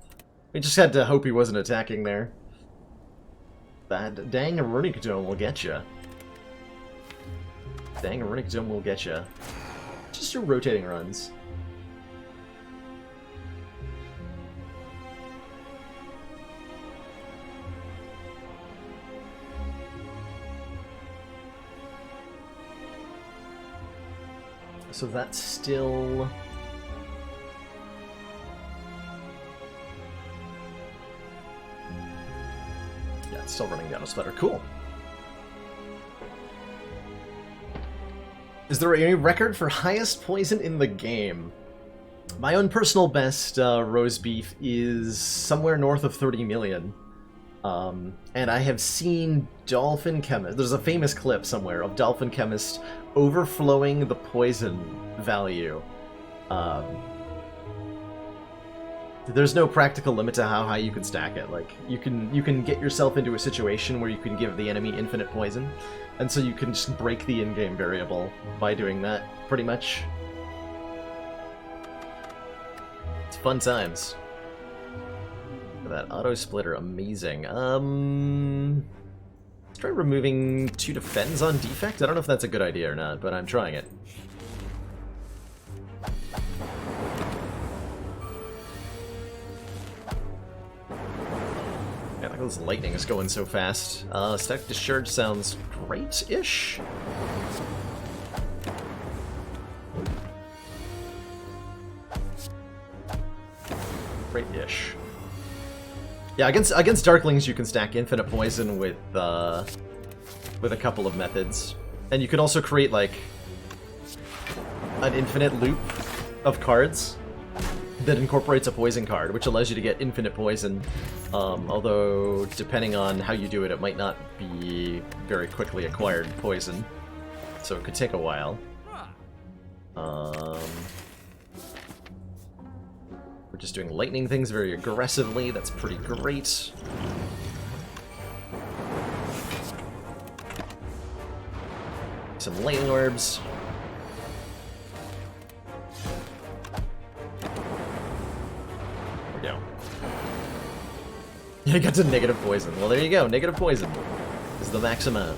We just had to hope he wasn't attacking there. That dang runic dome will get you. Dang runic dome will get you. Just your rotating runs. So that's still... Yeah, it's still running down a splitter. Cool. Is there any record for highest poison in the game? My own personal best roast beef is somewhere north of 30 million. And I have seen Dolphin Chemist... There's a famous clip somewhere of Dolphin Chemist overflowing the poison value. There's no practical limit to how high you can stack it. Like, you can get yourself into a situation where you can give the enemy infinite poison, and so you can just break the in-game variable by doing that, pretty much. It's fun times. That auto splitter, amazing. Let's try removing 2 defends on defect. I don't know if that's a good idea or not, but I'm trying it. Yeah, look at this lightning is going so fast. Static Discharge sounds great-ish. Great-ish. Yeah, against Darklings you can stack infinite poison with a couple of methods. And you can also create, like, an infinite loop of cards that incorporates a poison card, which allows you to get infinite poison. Although, depending on how you do it, it might not be very quickly acquired poison. So it could take a while. We're just doing lightning things very aggressively. That's pretty great. Some lightning orbs. There we go. Yeah, I got to negative poison. Well, there you go. Negative poison is the maximum.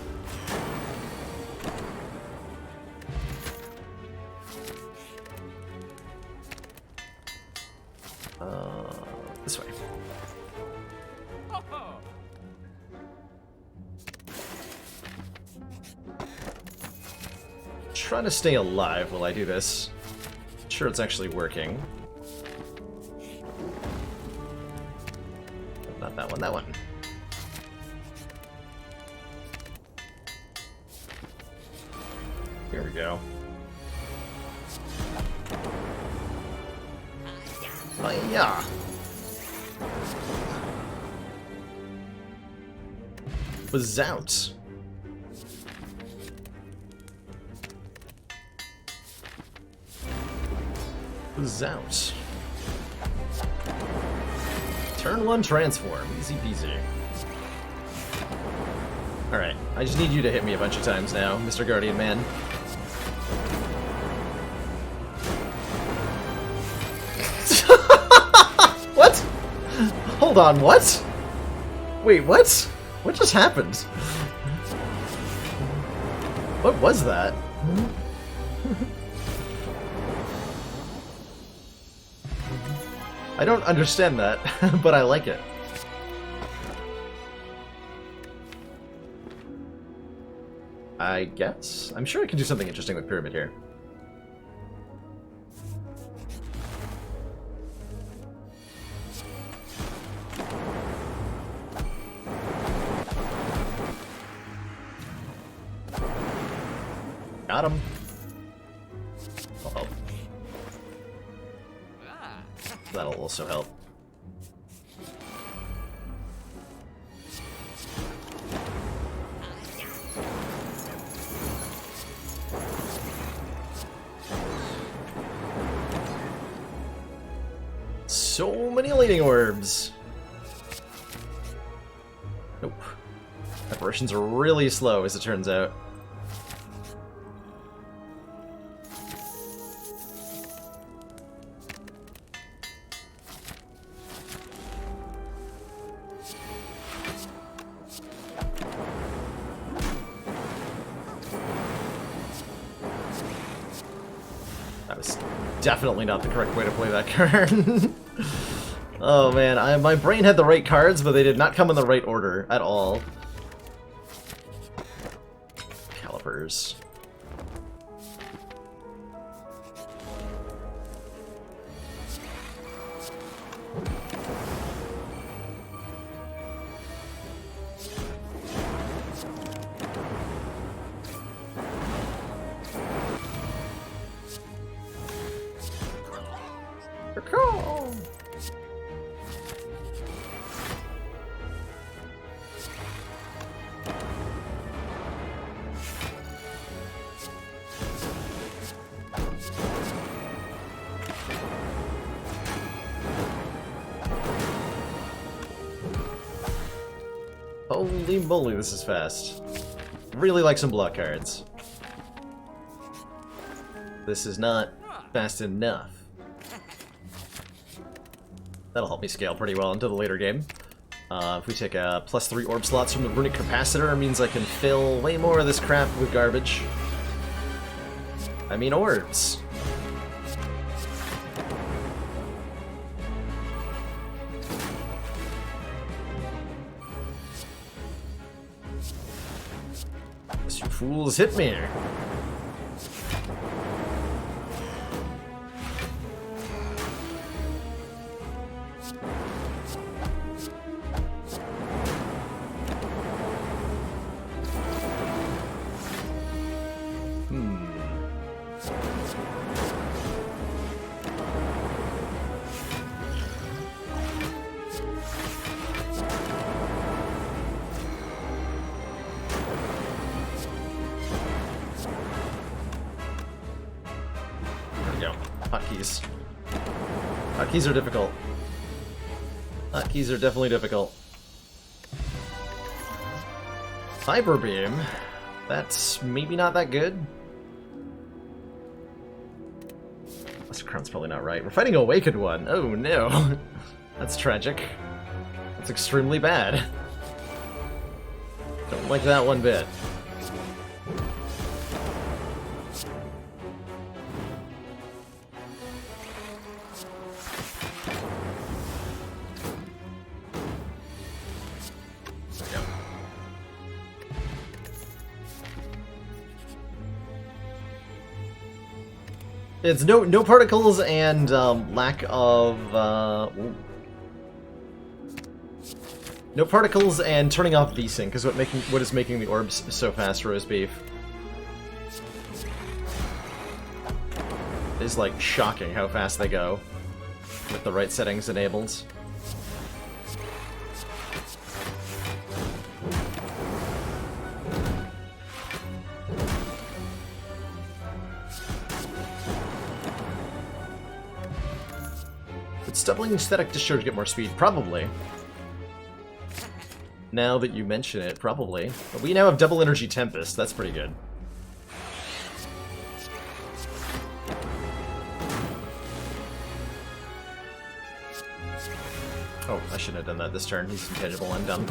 This way. Trying to stay alive while I do this. Sure, it's actually working. Not that one, that one. Here we go. Yeah. Was out. Was out. Turn 1 transform. Easy peasy. Alright, I just need you to hit me a bunch of times now, Mr. Guardian Man. What? Hold on, what? Wait, what? What just happened? What was that? I don't understand that, but I like it. I guess? I'm sure I can do something interesting with Pyramid here. Got him. I'll help. That'll also help. So many lighting orbs. Nope. Apparitions are really slow, as it turns out. That was definitely not the correct way to play that card. Oh man, my brain had the right cards, but they did not come in the right order at all. Calipers. Holy moly, this is fast. Really like some block cards. This is not fast enough. That'll help me scale pretty well into the later game. If we take a +3 orb slots from the runic capacitor, it means I can fill way more of this crap with garbage. I mean orbs. You fools hit me. Hotkeys. Hotkeys are difficult. Hotkeys are definitely difficult. Hyper Beam. That's maybe not that good. Lesser Crown's probably not right. We're fighting Awakened One. Oh no. That's tragic. That's extremely bad. Don't like that one bit. It's no particles and lack of no particles and turning off V-Sync is what is making the orbs so fast, Roast Beef. It's like shocking how fast they go with the right settings enabled. Doubling Static Discharge get more speed? Probably. Now that you mention it, probably. But we now have double energy Tempest. That's pretty good. Oh, I shouldn't have done that this turn. He's intangible. I'm dumb.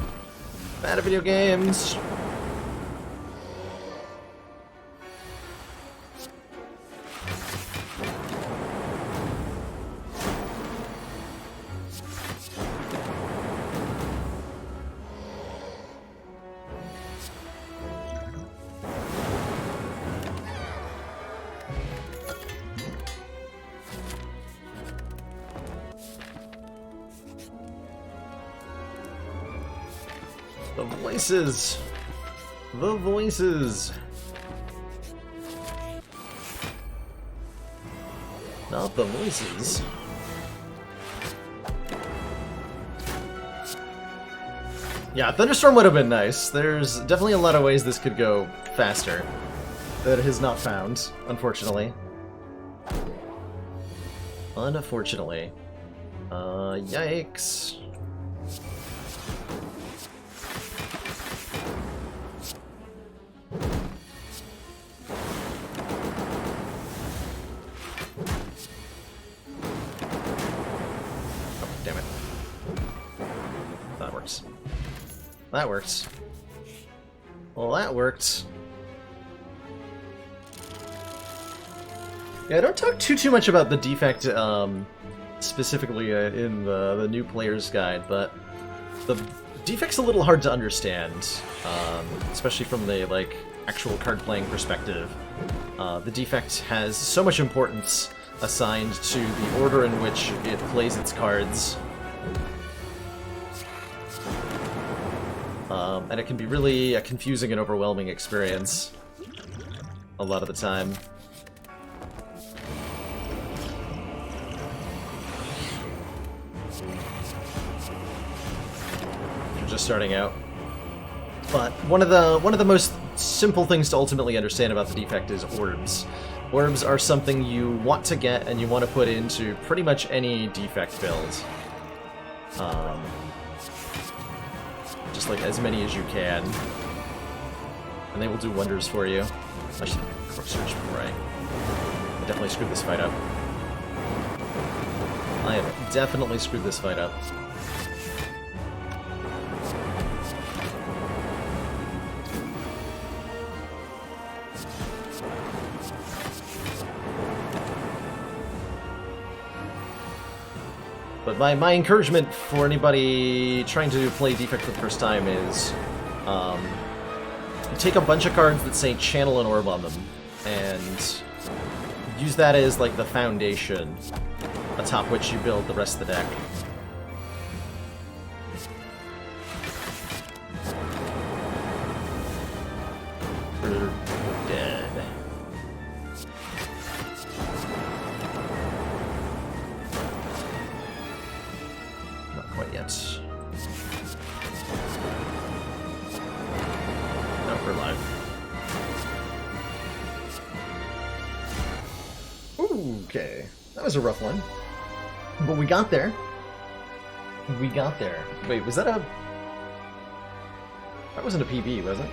Bad at video games. The voices! The voices! Not the voices. Yeah, Thunderstorm would have been nice. There's definitely a lot of ways this could go faster that it has not found, unfortunately. Unfortunately. Yikes. Damn it. That works. That works. Well, that worked. Yeah, I don't talk too much about the defect specifically in the new player's guide, but the defect's a little hard to understand, especially from the like actual card playing perspective. The defect has so much importance assigned to the order in which it plays its cards. And it can be really a confusing and overwhelming experience a lot of the time. If you're just starting out. But one of the most simple things to ultimately understand about the defect is orbs. Orbs are something you want to get and you want to put into pretty much any defect build. Just like as many as you can. And they will do wonders for you. I should quick search before I definitely screwed this fight up. I have definitely screwed this fight up. But my encouragement for anybody trying to play Defect for the first time is take a bunch of cards that say Channel an Orb on them, and use that as like the foundation atop which you build the rest of the deck. We're dead. Not quite yet. No, we're live. Okay, that was a rough one. But we got there. We got there. Wait, was that a... That wasn't a PB, was it?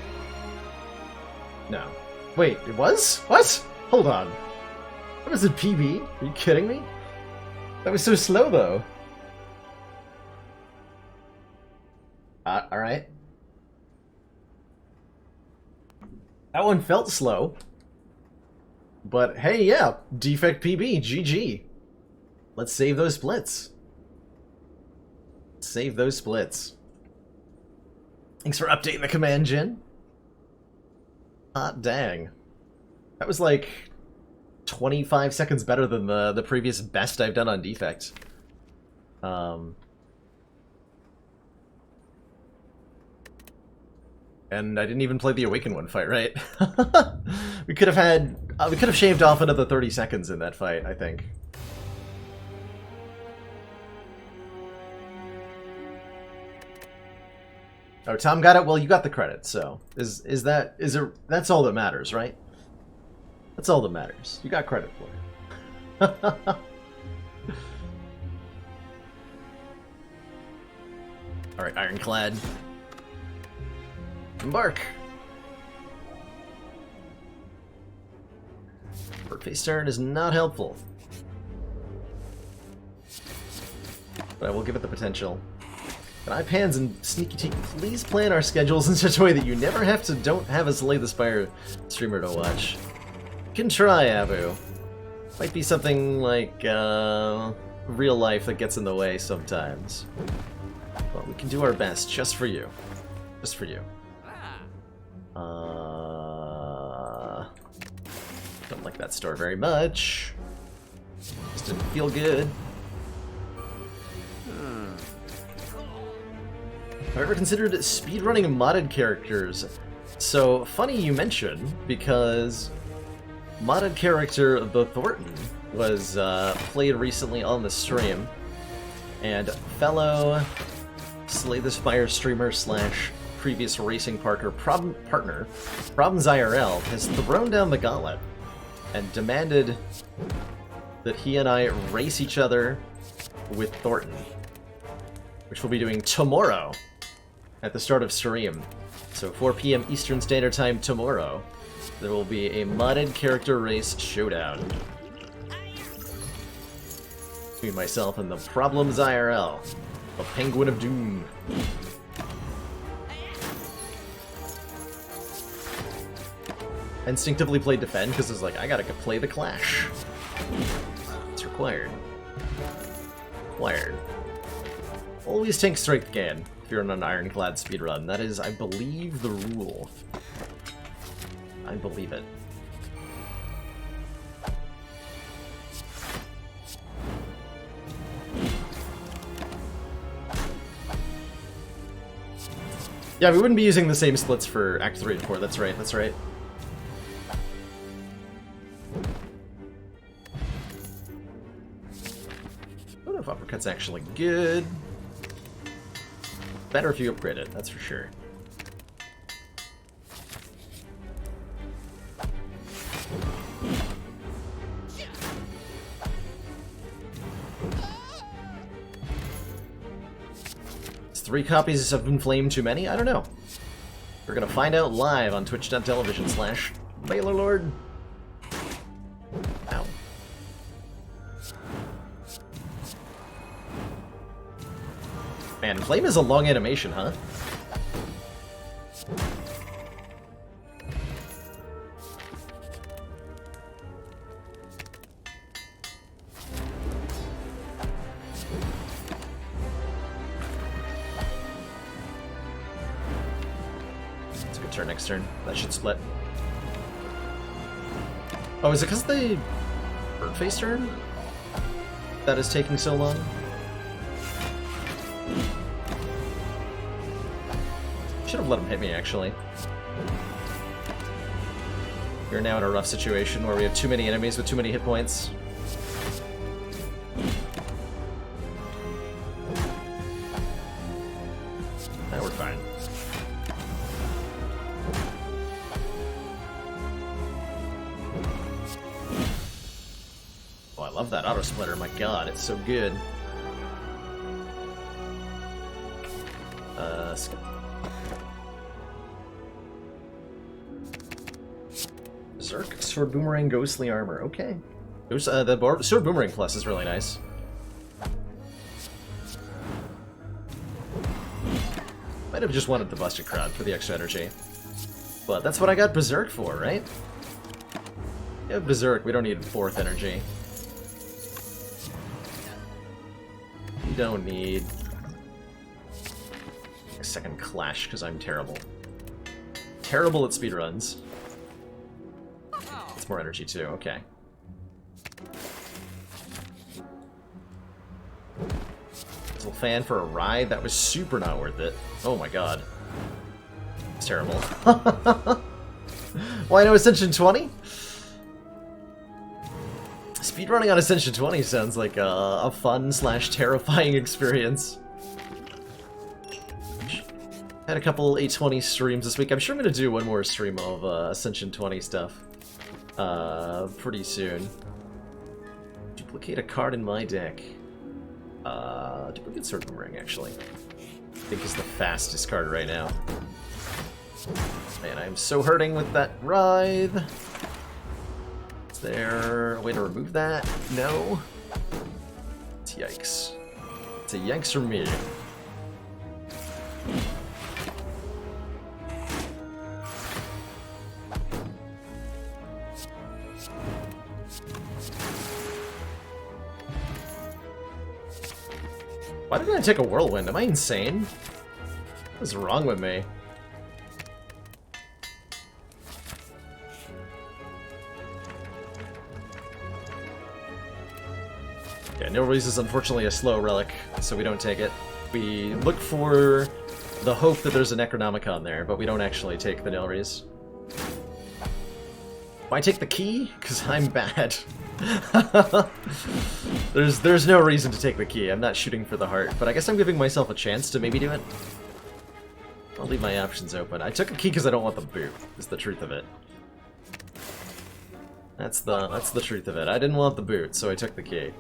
No. Wait, it was? What? Hold on. That was a PB? Are you kidding me? That was so slow, though. Alright. That one felt slow. But hey, yeah, Defect PB, GG. Let's save those splits. Save those splits. Thanks for updating the command, Jin. Hot dang. That was like 25 seconds better than the previous best I've done on Defect. And I didn't even play the Awaken one fight, right? we could have shaved off another 30 seconds in that fight, I think. Oh, Tom got it? Well, you got the credit, so that's all that matters, right? That's all that matters. You got credit for it. Alright, Ironclad. Embark! Face turn is not helpful. But I will give it the potential. But iPads and Sneaky Teak, please plan our schedules in such a way that you never don't have a Slay the Spire streamer to watch. You can try, Abu. Might be something like real life that gets in the way sometimes. But we can do our best, just for you. Just for you. Don't like that store very much. Just didn't feel good. Have I ever considered speedrunning modded characters? So, funny you mention, because modded character The Thornton was played recently on the stream, and fellow Slay the Spire streamer slash previous racing partner, Problems IRL, has thrown down the gauntlet and demanded that he and I race each other with Thornton, which we'll be doing tomorrow at the start of stream. So 4 p.m. Eastern Standard Time tomorrow, there will be a modded character race showdown between myself and the Problems IRL, the Penguin of Doom. Instinctively played defend because it's like, I gotta play the clash. It's required. Required. Always tank strength gain if you're on an ironclad speedrun. That is, I believe, the rule. I believe it. Yeah, we wouldn't be using the same splits for Act 3 and 4. That's right, that's right. I don't know if Uppercut's actually good. Better if you upgrade it, that's for sure. Is 3 copies of Inflame too many? I don't know. We're gonna find out live on twitch.tv/MailerLord. Ow. Man, Flame is a long animation, huh? It's a good turn next turn. That should split. Oh, is it because they bird face turn that is taking so long? Should have let him hit me, actually. We're now in a rough situation where we have too many enemies with too many hit points. Now we're fine. Oh, I love that auto splitter, my god, it's so good. Skip. Berserk, Sword Boomerang, Ghostly Armor. Okay. The Sword Boomerang Plus is really nice. Might have just wanted the Busted Crowd for the extra energy. But that's what I got Berserk for, right? We have Berserk, we don't need 4th energy. We don't need a second Clash, because I'm terrible. Terrible at speedruns. It's more energy too, okay. Little fan for a ride? That was super not worth it. Oh my god. It's terrible. Why no Ascension 20? Speedrunning on Ascension 20 sounds like a fun / terrifying experience. Had a couple 820 streams this week. I'm sure I'm going to do one more stream of Ascension 20 stuff pretty soon. Duplicate a card in my deck. Duplicate Sword Boomerang, actually. I think is the fastest card right now. Man, I'm so hurting with that writhe. Is there a way to remove that? No. It's yikes. It's a yikes for me. Why didn't I take a whirlwind? Am I insane? What's wrong with me? Yeah, Nilrees is unfortunately a slow relic, so we don't take it. We look for the hope that there's a Necronomicon there, but we don't actually take the Nilrees. Why take the key? Because I'm bad. There's no reason to take the key. I'm not shooting for the heart, but I guess I'm giving myself a chance to maybe do it. I'll leave my options open. I took a key because I don't want the boot, is the truth of it. That's the truth of it. I didn't want the boot, so I took the key.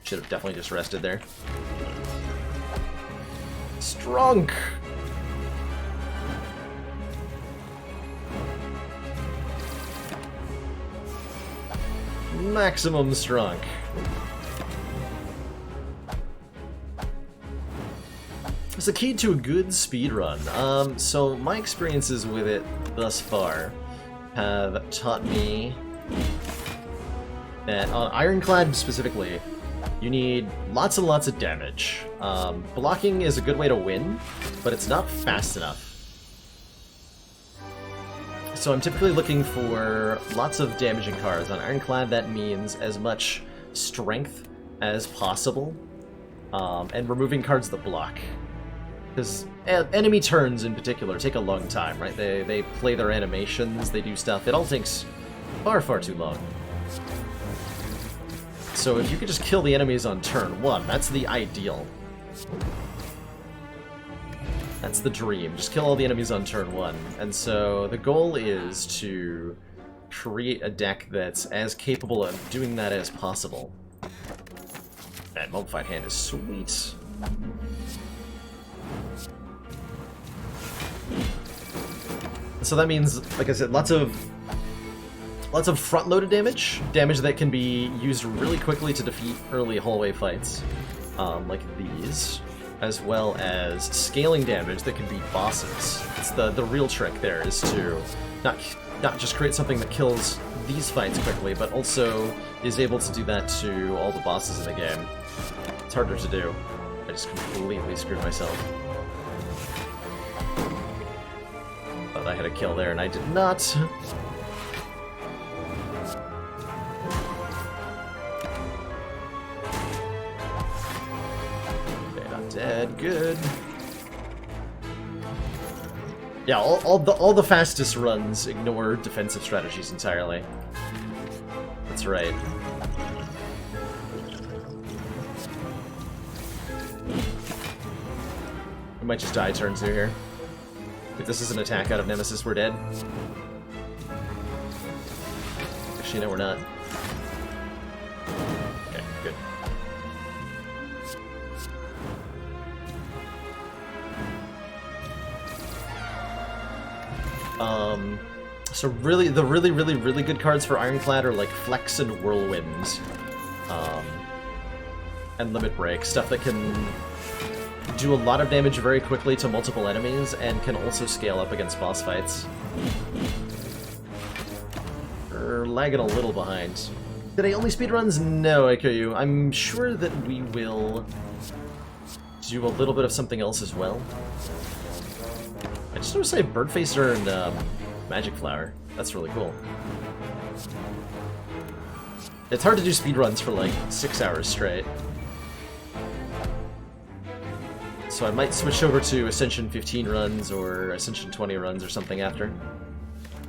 Should have definitely just rested there. Strunk! Maximum strunk. It's the key to a good speedrun. So my experiences with it thus far have taught me that on Ironclad specifically, you need lots and lots of damage. Blocking is a good way to win, but it's not fast enough. So I'm typically looking for lots of damaging cards. On Ironclad, that means as much strength as possible, and removing cards that block. Because enemy turns, in particular, take a long time, right? They play their animations, they do stuff. It all takes far, far too long. So if you could just kill the enemies on turn 1, that's the ideal. That's the dream. Just kill all the enemies on turn 1. And so the goal is to create a deck that's as capable of doing that as possible. That Mummified Hand is sweet. So that means, like I said, lots of front-loaded damage that can be used really quickly to defeat early hallway fights, like these, as well as scaling damage that can beat bosses. It's the real trick there is to not just create something that kills these fights quickly, but also is able to do that to all the bosses in the game. It's harder to do. I just completely screwed myself. Thought I had a kill there, and I did not. Dead, good. Yeah, all the fastest runs ignore defensive strategies entirely. That's right. We might just die turn 2 here. If this is an attack out of Nemesis, we're dead. Actually, no, we're not. Okay, good. So really, the really good cards for Ironclad are like Flex and Whirlwind, and Limit Break, stuff that can do a lot of damage very quickly to multiple enemies, and can also scale up against boss fights. We're lagging a little behind. Did I only speedruns? No, IKU. I'm sure that we will do a little bit of something else as well. I just noticed I have Birdfacer and Magic Flower. That's really cool. It's hard to do speedruns for like 6 hours straight. So I might switch over to Ascension 15 runs or Ascension 20 runs or something after.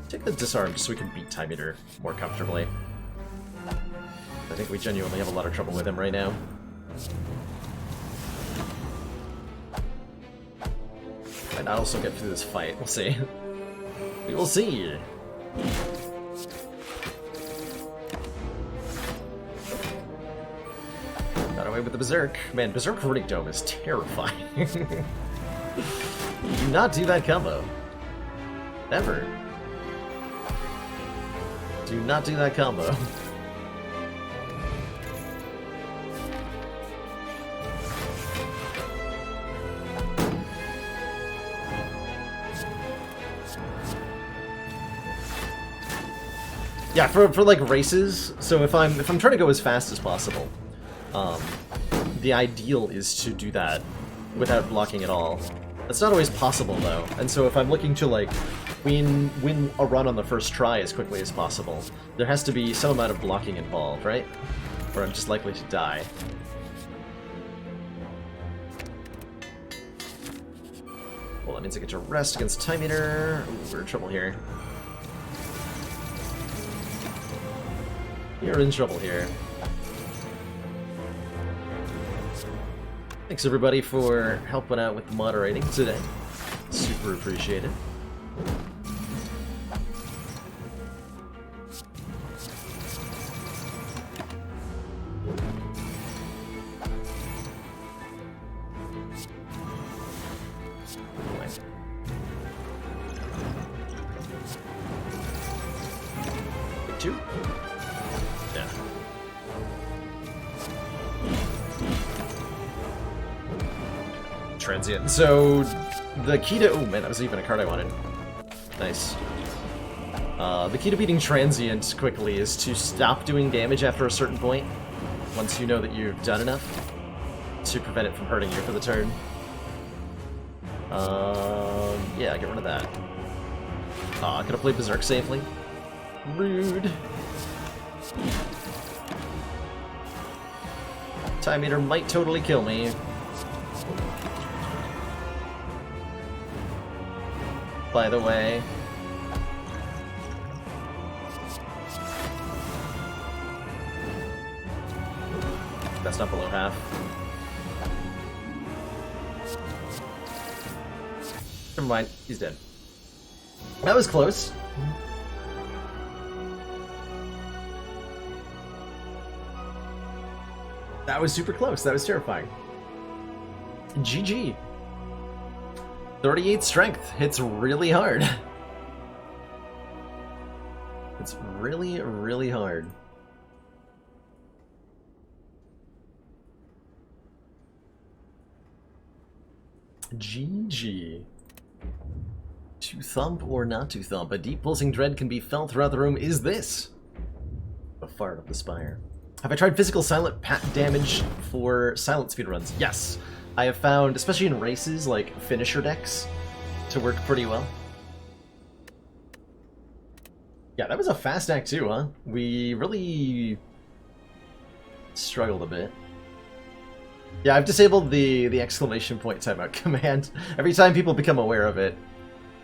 Take the Disarm just so we can beat Time Eater more comfortably. I think we genuinely have a lot of trouble with him right now. Might not also get through this fight. We'll see. We will see. Got away with the Berserk. Man, Berserk Verdict Dome is terrifying. Do not do that combo. Ever. Do not do that combo. Yeah, for like races, so if I'm trying to go as fast as possible, the ideal is to do that without blocking at all. That's not always possible though, and so if I'm looking to like win a run on the first try as quickly as possible, there has to be some amount of blocking involved, right? Or I'm just likely to die. Well, that means I get to rest against Time Eater. Ooh, we're in trouble here. You're in trouble here. Thanks everybody for helping out with moderating today. Super appreciated. Two? Yeah. Transient. So, the key to... Oh man, that was even a card I wanted. Nice. The key to beating Transient quickly is to stop doing damage after a certain point, once you know that you've done enough, to prevent it from hurting you for the turn. Yeah, get rid of that. Aw, could have played Berserk safely. Rude. Time Eater might totally kill me. By the way. That's not below half. Never mind, he's dead. That was close. That was super close. That was terrifying. GG. 38 strength. Hits really hard. It's really, really hard. GG. To thump or not to thump, a deep pulsing dread can be felt throughout the room. Is this a fart of the Spire? Have I tried physical silent pat damage for silent speedruns? Yes. I have found, especially in races, like finisher decks, to work pretty well. Yeah, that was a fast act too, huh? We really struggled a bit. Yeah, I've disabled the exclamation point timeout command. Every time people become aware of it,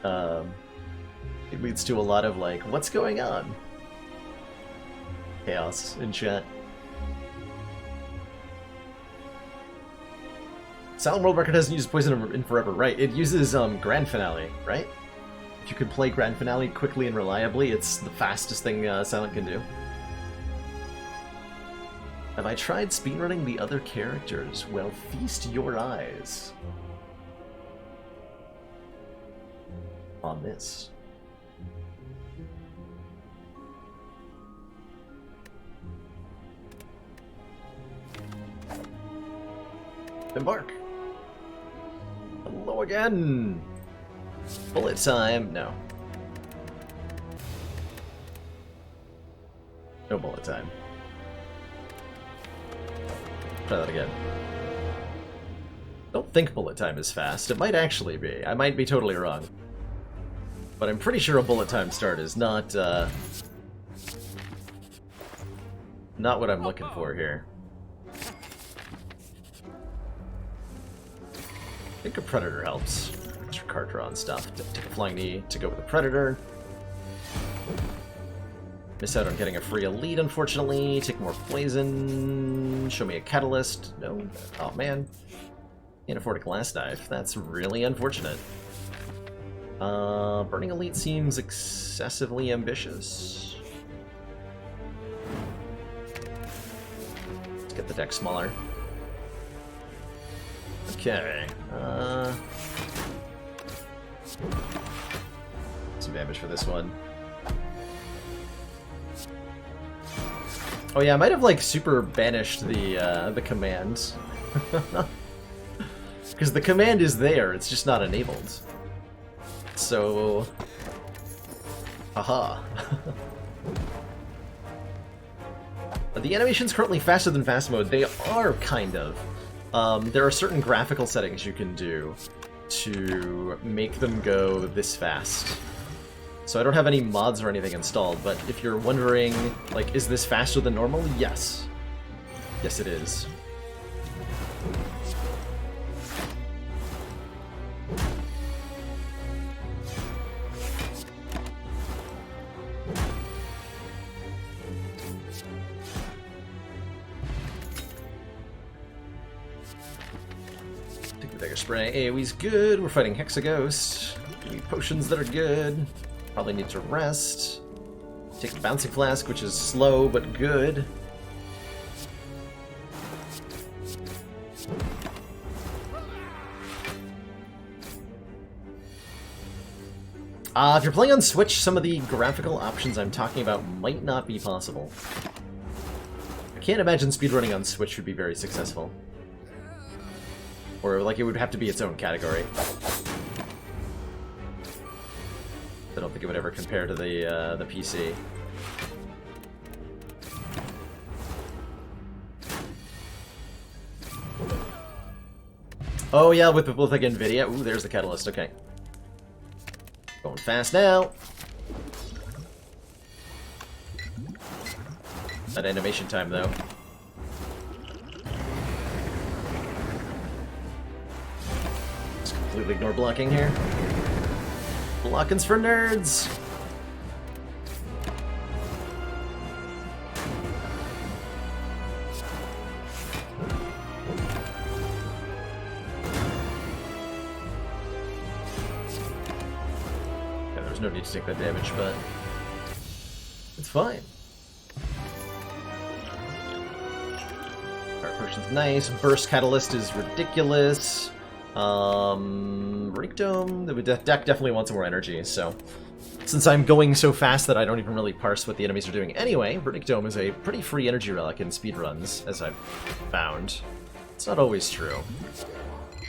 it leads to a lot of like, what's going on? Chaos in chat. Silent World Record hasn't used Poison in forever, right? It uses Grand Finale, right? If you could play Grand Finale quickly and reliably, it's the fastest thing Silent can do. Have I tried speedrunning the other characters? Well, feast your eyes on this. Embark. Hello again. Bullet time. No. No bullet time. Try that again. Don't think bullet time is fast. It might actually be. I might be totally wrong. But I'm pretty sure a bullet time start is not what I'm looking for here. I think a Predator helps. Extra card draw and stuff. Take a Flying Knee to go with a Predator. Miss out on getting a free elite, unfortunately. Take more poison. Show me a catalyst. No. Oh, man. Can't afford a glass dive. That's really unfortunate. Burning elite seems excessively ambitious. Let's get the deck smaller. some damage for this one. Oh yeah, I might have like super banished the command. Because the command is there, it's just not enabled. So... Haha. The animation's currently faster than fast mode. They are, kind of. There are certain graphical settings you can do to make them go this fast. So I don't have any mods or anything installed, but if you're wondering, like, is this faster than normal? Yes. Yes, it is. Take the dagger spray. AoE's good. We're fighting Hexaghost. We need potions that are good. Probably need to rest. Take the bouncing flask, which is slow but good. If you're playing on Switch, some of the graphical options I'm talking about might not be possible. I can't imagine speedrunning on Switch would be very successful. Or, like, it would have to be its own category. I don't think it would ever compare to the PC. Oh yeah, with like NVIDIA. Ooh, there's the catalyst. Okay, going fast now. That animation time though. Just completely ignore blocking here. Blocking's for nerds! Yeah, there's no need to take that damage, but it's fine. Fire potion's nice. Burst catalyst is ridiculous. Break Dome, the deck definitely wants more energy, so... Since I'm going so fast that I don't even really parse what the enemies are doing anyway, Break Dome is a pretty free energy relic in speedruns, as I've found. It's not always true.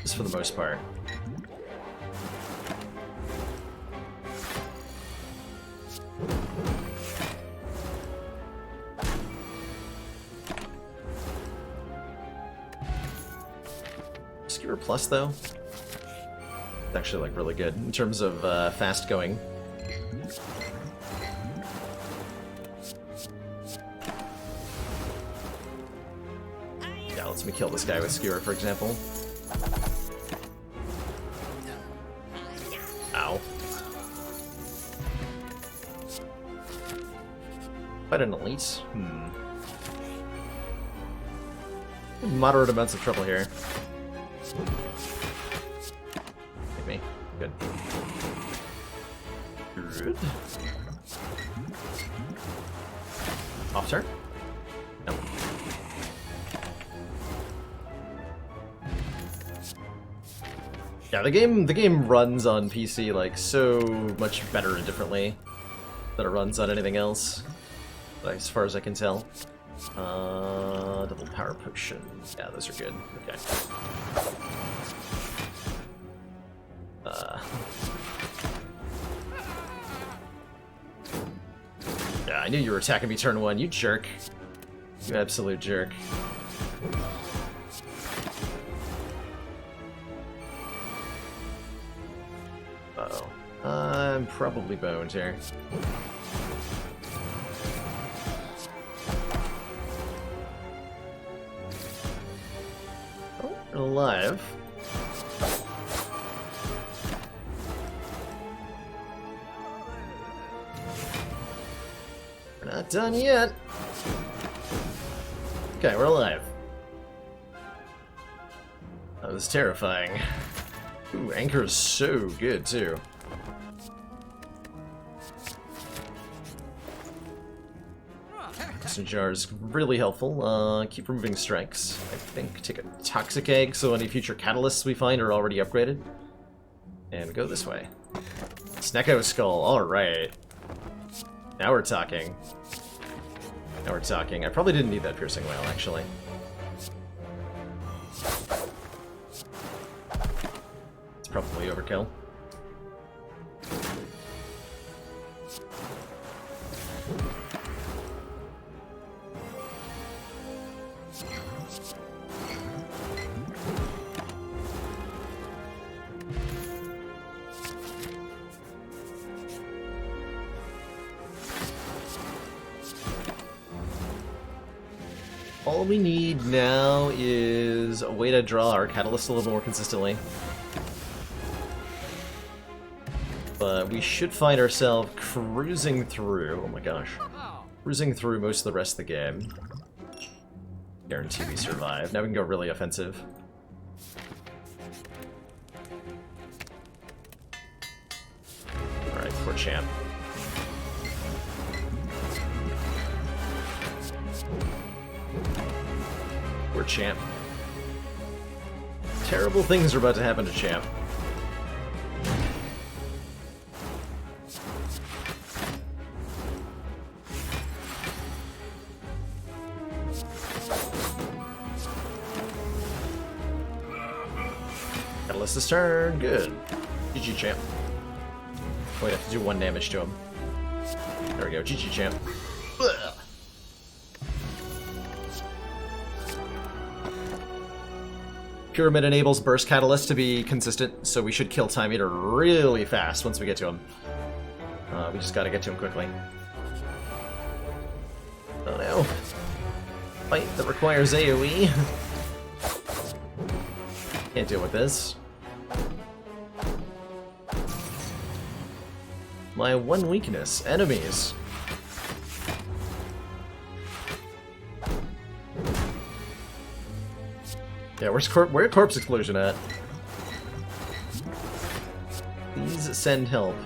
Just for the most part. Skewer Plus, though, it's actually like really good in terms of fast going. Yeah, lets me kill this guy with Skewer, for example. Ow. Fight an elite? Moderate amounts of trouble here. Hit me. Good. Good. Off turn? No. Yeah, the game runs on PC like so much better and differently than it runs on anything else, like, as far as I can tell. Double power potion. Yeah, those are good. Okay. Yeah, I knew you were attacking me turn one, you jerk. You absolute jerk. Uh-oh. I'm probably boned here. Oh, we're alive. We're not done yet. Okay, we're alive. That was terrifying. Ooh, Anchor is so good, too. Medicine jar is really helpful. Keep removing strikes. I think take a toxic egg so any future catalysts we find are already upgraded. And go this way. Snecko Skull, alright. Now we're talking. Now we're talking. I probably didn't need that piercing whale, actually. It's probably overkill. All we need now is a way to draw our catalyst a little more consistently. But we should find ourselves cruising through, oh my gosh, cruising through most of the rest of the game. Guarantee we survive. Now we can go really offensive. Alright, poor champ. Poor champ. Terrible things are about to happen to champ. Catalyst's turn. Good. GG champ. Wait, I have to do 1 damage to him. There we go. GG champ. Ugh. Pyramid enables burst catalyst to be consistent, so we should kill Time Eater really fast once we get to him. We just gotta get to him quickly. Oh no. Fight that requires AoE. Can't deal with this. My one weakness, enemies. Yeah, where's where corpse explosion at? Please send help.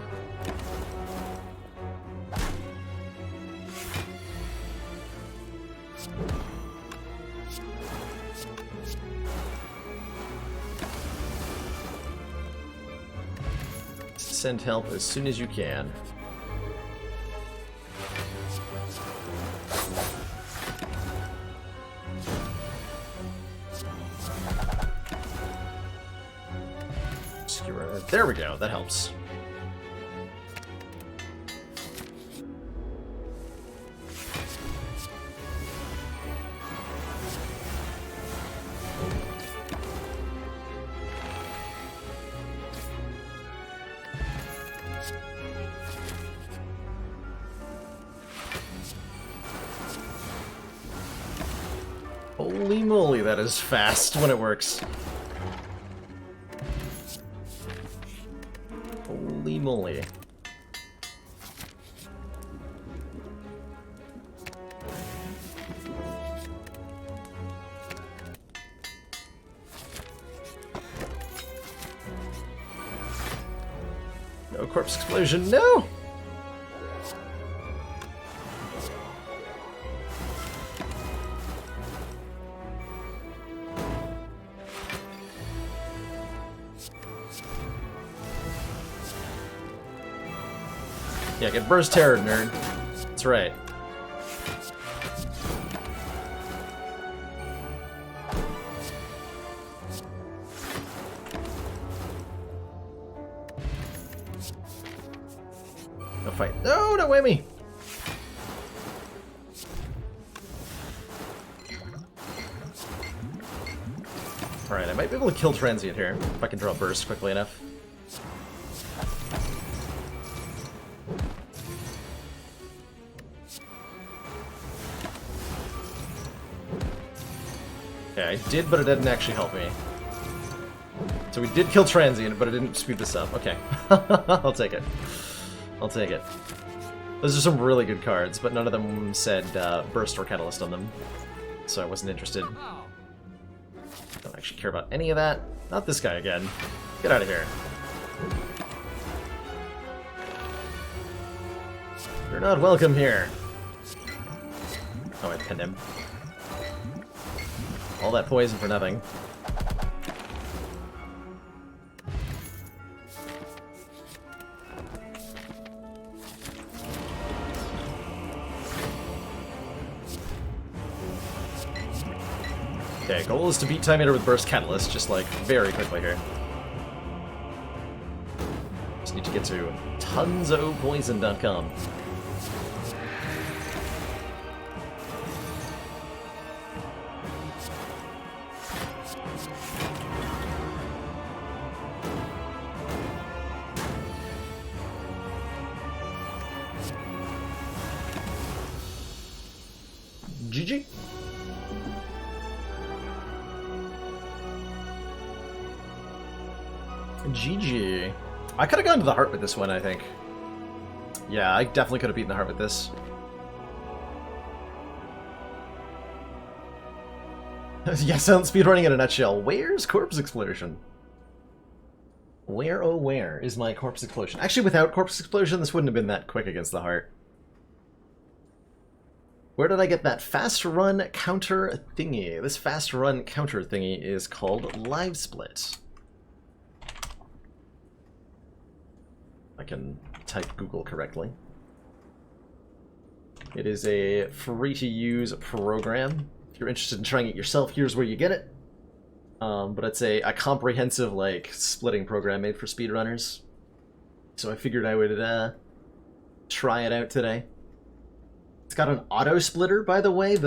Send help as soon as you can. There we go, that helps. Holy moly, that is fast when it works. Holy moly. No corpse explosion, no! Yeah, get burst terror, nerd. That's right. No fight. No, don't wait me. Alright, I might be able to kill Transient here if I can draw burst quickly enough. I did, but it didn't actually help me. So we did kill Transient, but it didn't speed this up. Okay. I'll take it. I'll take it. Those are some really good cards, but none of them said Burst or Catalyst on them. So I wasn't interested. Don't actually care about any of that. Not this guy again. Get out of here. You're not welcome here. Oh, I pinned him. All that poison for nothing. Okay, goal is to beat Time Eater with Burst Catalyst, just like very quickly here. Just need to get to tonsopoison.com. GG. GG. I could have gone to the heart with this one, I think. Yeah, I definitely could have beaten the heart with this. Yes, speedrunning in a nutshell. Where's Corpse Explosion? Where, oh where, is my Corpse Explosion? Actually, without Corpse Explosion, this wouldn't have been that quick against the heart. Where did I get that fast run counter thingy? This fast run counter thingy is called Live Split. I can type Google correctly. It is a free-to-use program. If you're interested in trying it yourself, here's where you get it. But it's a comprehensive, like, splitting program made for speedrunners. So I figured I would try it out today. It's got an auto splitter, by the way.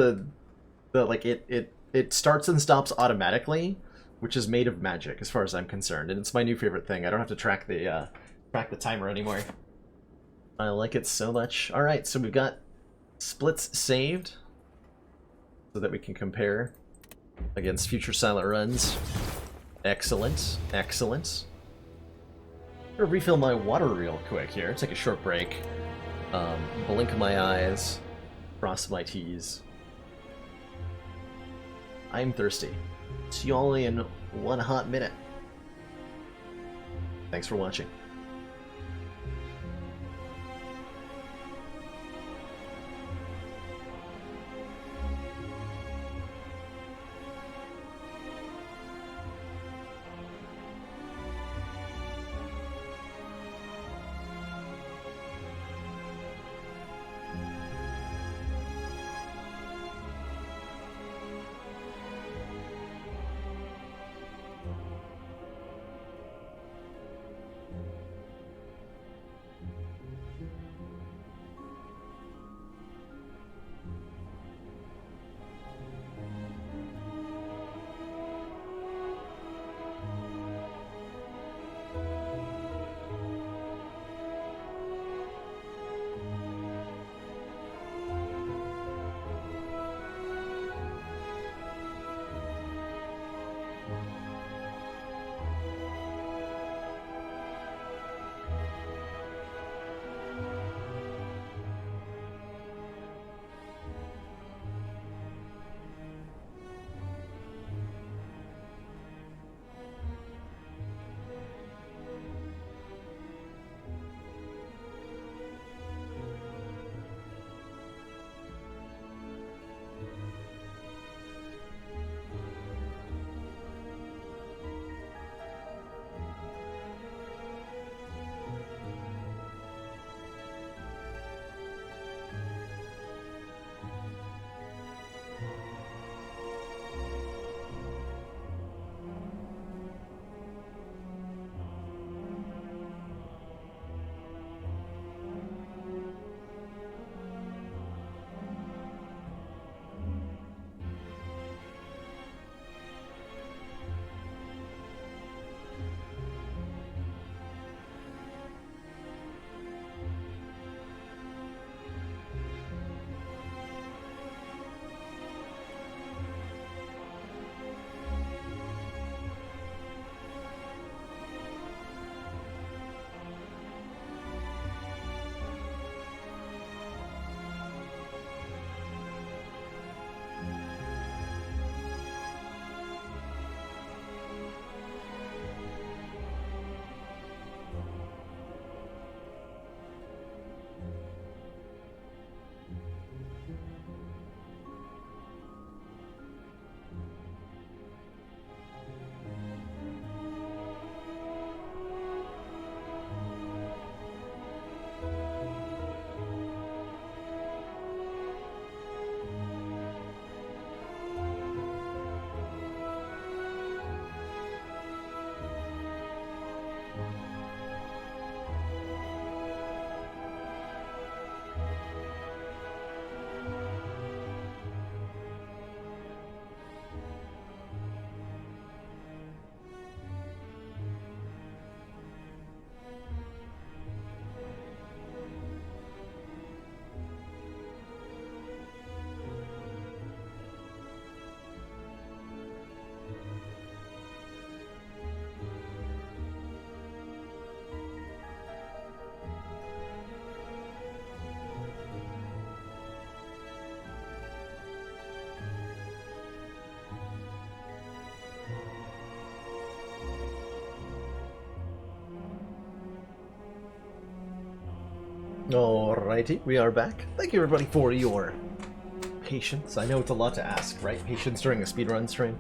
It starts and stops automatically, which is made of magic, as far as I'm concerned, and it's my new favorite thing. I don't have to track the timer anymore. I like it so much. All right, so we've got splits saved, so that we can compare against future silent runs. Excellent, excellent. I'm gonna refill my water real quick here. Take a short break. Blink my eyes. Cross my T's. I'm thirsty. See y'all in one hot minute. Thanks for watching. Alrighty, we are back. Thank you everybody for your patience. I know it's a lot to ask, right? Patience during a speedrun stream.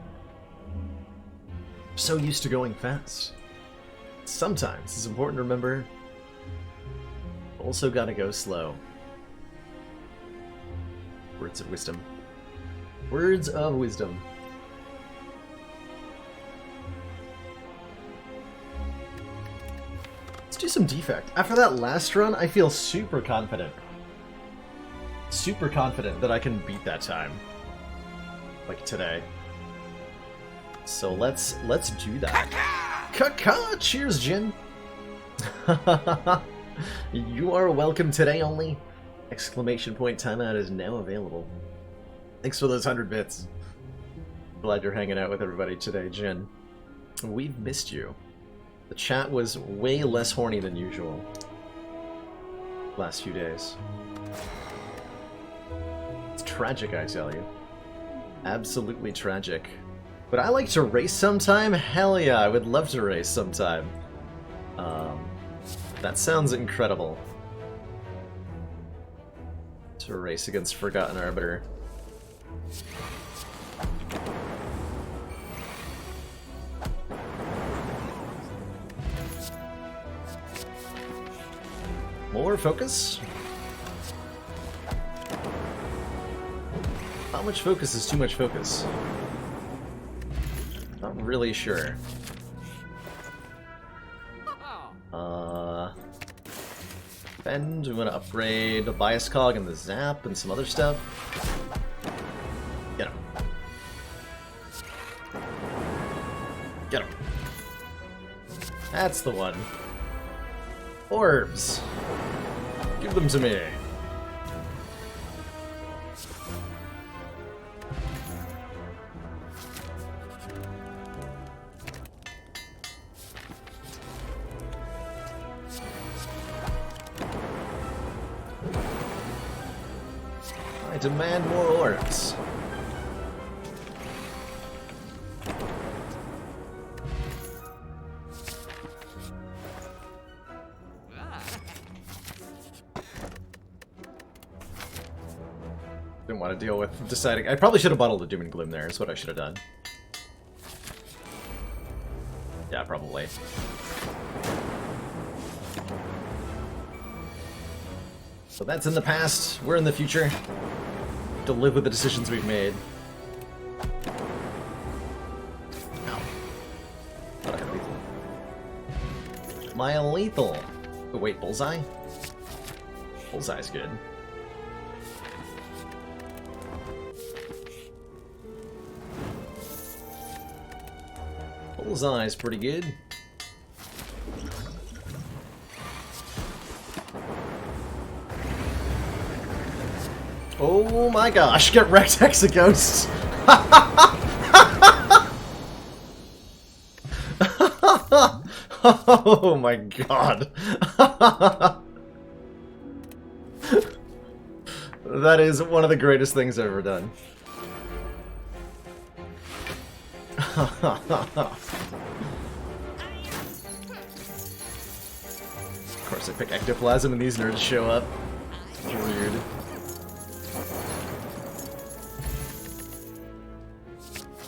So used to going fast. Sometimes it's important to remember, also gotta go slow. Words of wisdom. Words of wisdom. Let's do some defect. After that last run, I feel super confident. Super confident that I can beat that time. Like today. So let's do that. Caca! Cheers, Jin! You are welcome today only. Exclamation point timeout is now available. Thanks for those 100 bits. Glad you're hanging out with everybody today, Jin. We've missed you. The chat was way less horny than usual last few days. It's tragic, I tell you. Absolutely tragic. Would I like to race sometime? Hell yeah, I would love to race sometime. That sounds incredible. To race against Forgotten Arbiter. More focus? How much focus is too much focus? Not really sure. Bend, we want to upgrade the bias cog and the zap and some other stuff. Get him. Get him. That's the one. Orbs. Give them to me. I demand more orbs. Didn't want to deal with deciding. I probably should have bottled the Doom and Gloom there, is what I should have done. Yeah, probably. So that's in the past, we're in the future. To live with the decisions we've made. Ow. Thought I had lethal. My lethal. Oh, wait, bullseye? Bullseye's good. Bullseye's pretty good. Oh my gosh, get wrecked, Hexaghost! Oh my god. That is one of the greatest things I've ever done. Of course I pick Ectoplasm and these nerds show up. Weird.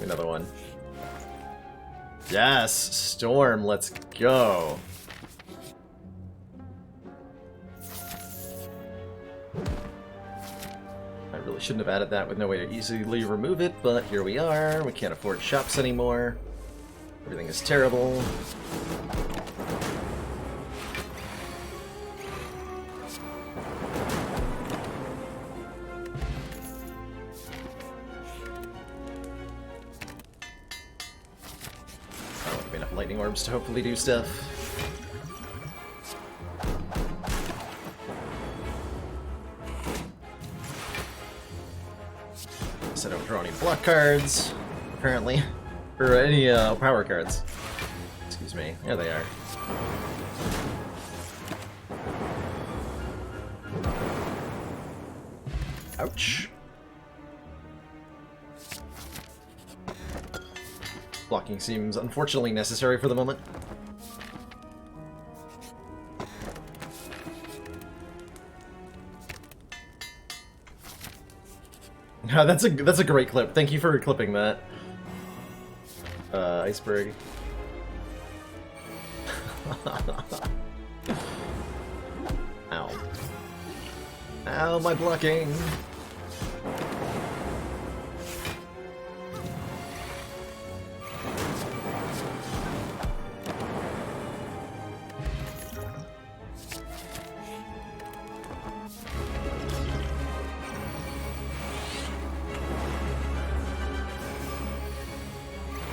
Another one. Yes! Storm, let's go! I really shouldn't have added that with no way to easily remove it, but here we are. We can't afford shops anymore. Everything is terrible. Lightning orbs to hopefully do stuff. So I don't draw any block cards, apparently. Or any power cards. Excuse me. There they are. Ouch. Blocking seems unfortunately necessary for the moment. That's a great clip. Thank you for clipping that. Iceberg. Ow. Ow, my blocking!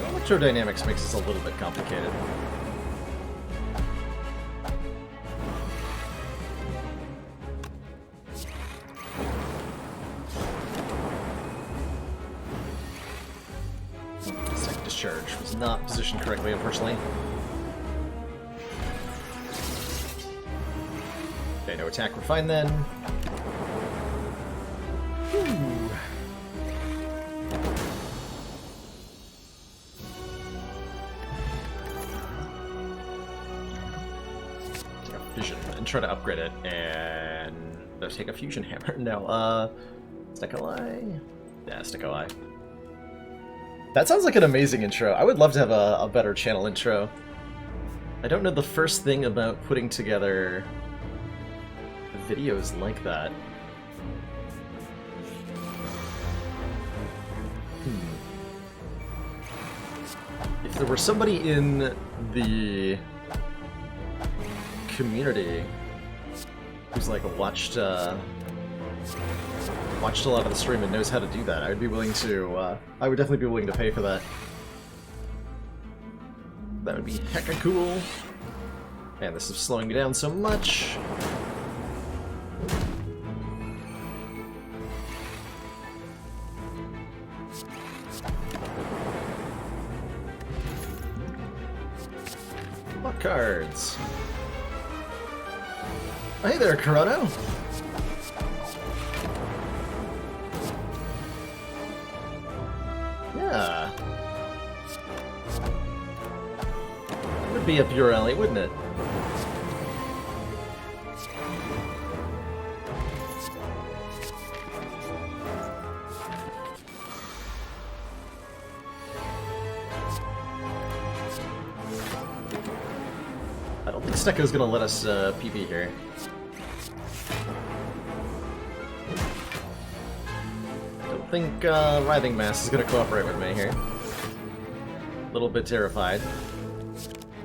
Electrodynamics makes this a little bit complicated. Second discharge was not positioned correctly, unfortunately. Okay, no attack, we're fine then. Whew. Vision and try to upgrade it, and let's take a fusion hammer. No, Stecco Eye? Yeah, Stecco Eye. That sounds like an amazing intro. I would love to have a better channel intro. I don't know the first thing about putting together videos like that. If there were somebody in the community who's like watched a lot of the stream and knows how to do that, I would be willing to. I would definitely be willing to pay for that. That would be hecka cool. Man, this is slowing me down so much. What cards? Oh, hey there, Corrado. Yeah. It would be up your alley, wouldn't it? I don't think Stecco's gonna let us PB here. I think Writhing Mass is going to cooperate with me here. A little bit terrified.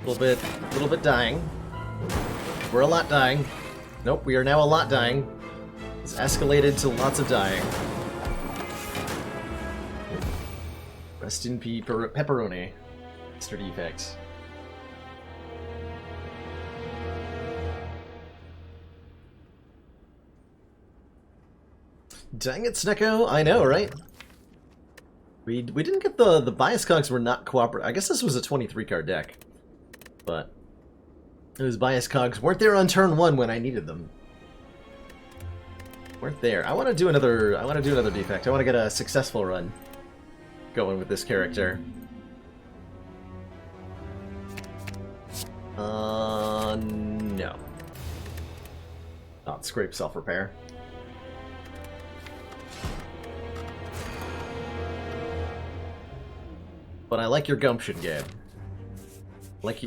A little bit dying. We're a lot dying. Nope, we are now a lot dying. It's escalated to lots of dying. Rest in peace, pepperoni. Mr. Defects. Dang it, Snecko! I know, right? We didn't get the bias cogs were not cooperative. I guess this was a 23 card deck, but those bias cogs weren't there on turn 1 when I needed them. Weren't there. I want to do another. I want to do another defect. I want to get a successful run going with this character. No. Not scrape self-repair. But I like your gumption, Gabe.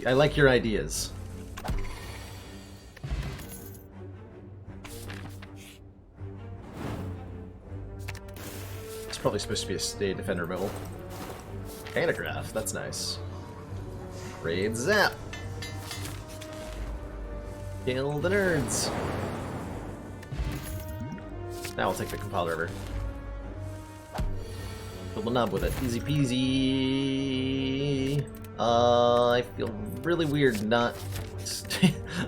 I like your ideas. It's probably supposed to be a Stay Defender removal. Pantograph, that's nice. Raid Zap. Kill the nerds. Now I'll take the Compile River. Fill the knob with it. Easy peasy. I feel really weird not...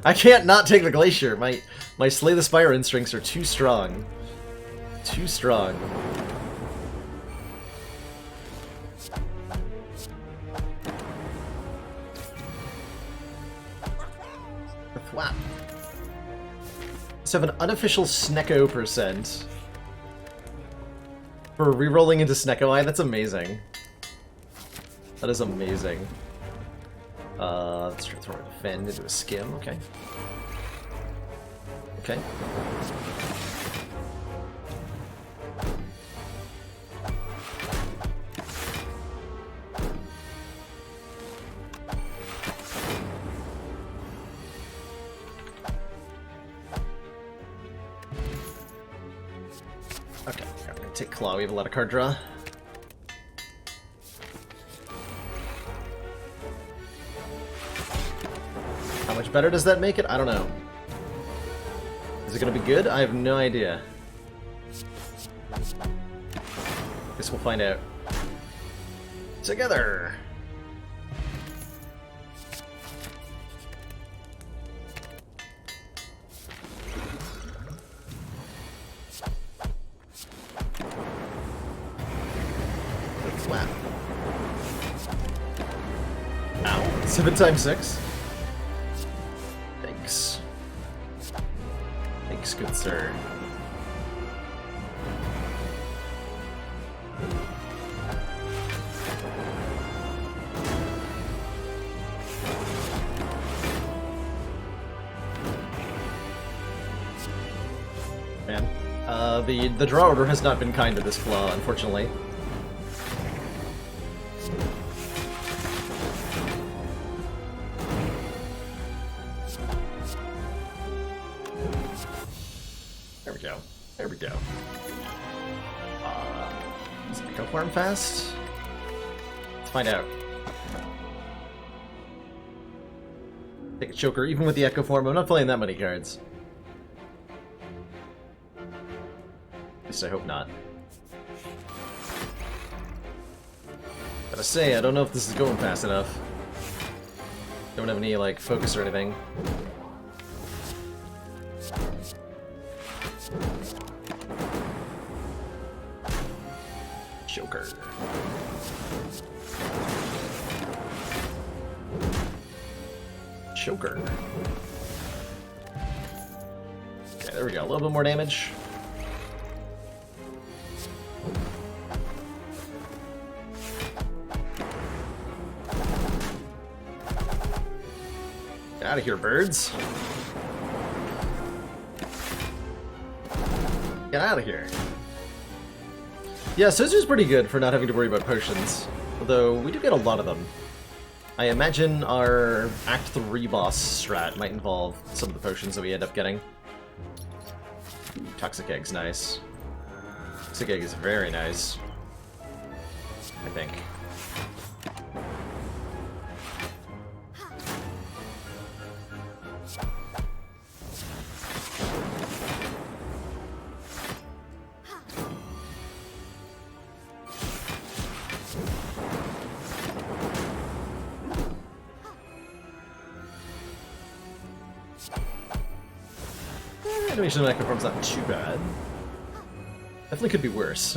I can't not take the Glacier. My Slay the Spire instincts are too strong. Too strong. The thwap. So I have an unofficial Snecko %. For rerolling into Snecko Eye, that's amazing. That is amazing. Let's transform a Defend into a Skim, okay. Okay. Okay, I'm gonna take Claw. We have a lot of card draw. How much better does that make it? I don't know. Is it gonna be good? I have no idea. Guess we'll find out. Together! Flat. Ow. 7 times 6. Thanks. Thanks, good sir. Man. The draw order has not been kind to this Claw, unfortunately. There we go. There we go. Does it go farm fast? Let's find out. Take a choker, even with the Echo Form. I'm not playing that many cards. At least I hope not. Gotta say, I don't know if this is going fast enough. Don't have any, like, focus or anything. Joker. Joker. Okay, there we go. A little bit more damage. Get out of here, birds. Get out of here. Yeah, Scissor's pretty good for not having to worry about potions, although we do get a lot of them. I imagine our Act 3 boss strat might involve some of the potions that we end up getting. Ooh, Toxic Egg's nice. Toxic Egg is very nice, I think. Animation on Echoform's not too bad. Definitely could be worse.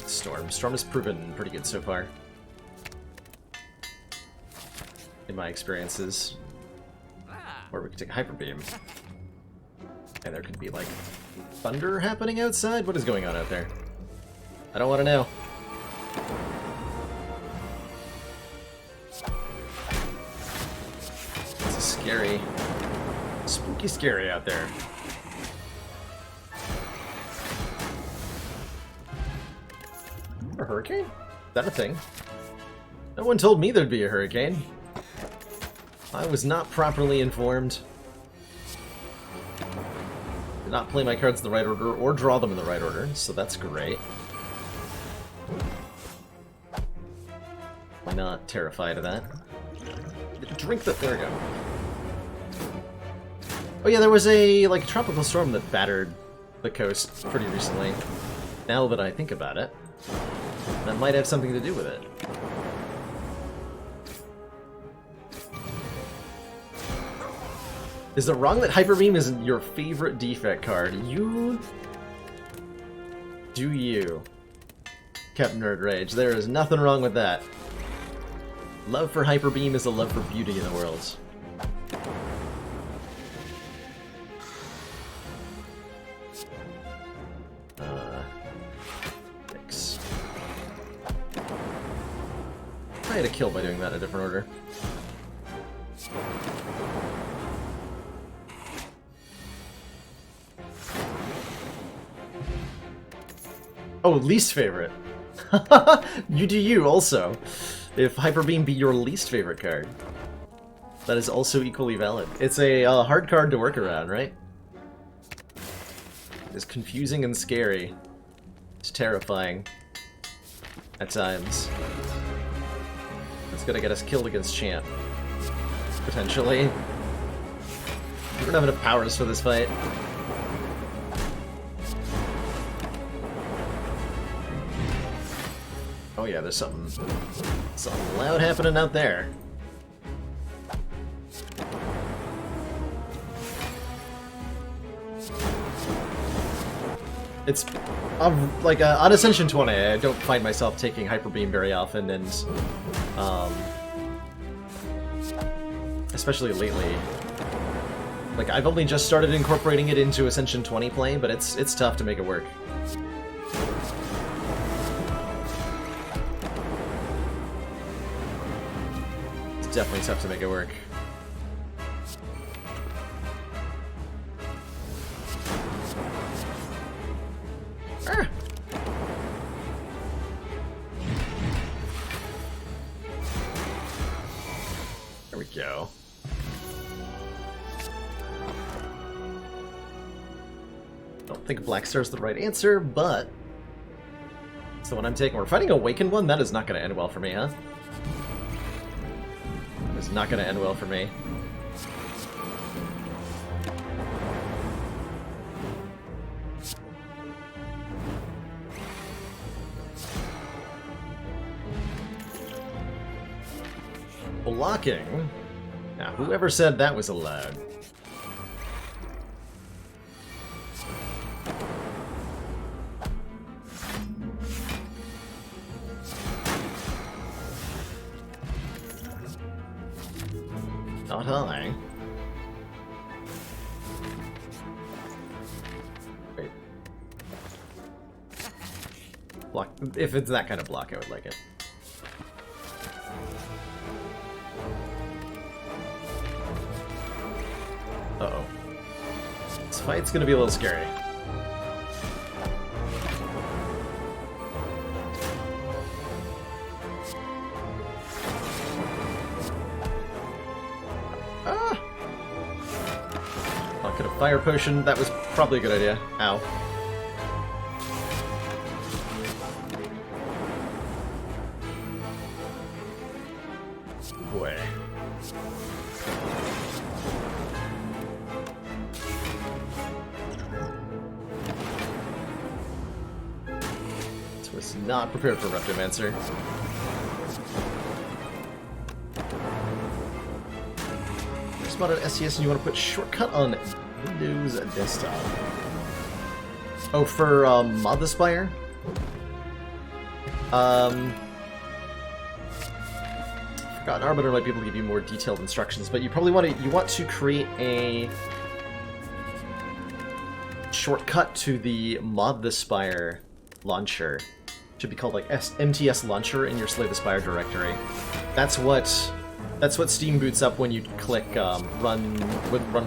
Storm. Storm has proven pretty good so far. In my experiences. Or we could take a Hyper Beam. And there could be, like, thunder happening outside? What is going on out there? I don't want to know. Scary. Spooky scary out there. A hurricane? Is that a thing? No one told me there'd be a hurricane. I was not properly informed. Did not play my cards in the right order or draw them in the right order, so that's great. I'm not terrified of that. Drink the... there we go. Oh yeah, there was a, like, tropical storm that battered the coast pretty recently. Now that I think about it, that might have something to do with it. Is it wrong that Hyper Beam is your favorite defect card? You... do you, Captain Nerd Rage. There is nothing wrong with that. Love for Hyper Beam is a love for beauty in the world. Thanks. I had a kill by doing that in a different order. Oh, least favorite. You do you also. If Hyper Beam be your least favorite card. That is also equally valid. It's a hard card to work around, right? It's confusing and scary. It's terrifying. At times. It's gonna get us killed against Champ. Potentially. We don't have enough powers for this fight. Oh yeah, there's something loud happening out there. It's like on Ascension 20, I don't find myself taking Hyper Beam very often, and especially lately. Like I've only just started incorporating it into Ascension 20 play, but it's tough to make it work. It's definitely tough to make it work. Ah. There we go. I don't think Black Star's the right answer, but it's the one I'm taking. We're fighting Awakened one? That is not going to end well for me, huh? That is not going to end well for me. Blocking? Now, whoever said that was allowed? Not I. Wait. Block. If it's that kind of block, I would like it. Uh-oh. This fight's gonna be a little scary. Ah! I could have fire potion. That was probably a good idea. Ow. Boy. Was not prepared for Reptomancer. Just bought an SES and you want to put shortcut on Windows desktop. Oh, for Mod the Spire? Forgotten Arbiter might be able to give you more detailed instructions, but you probably want to create a shortcut to the Mod the Spire launcher. Should be called like MTS launcher in your Slay the Spire directory. That's what Steam boots up when you click run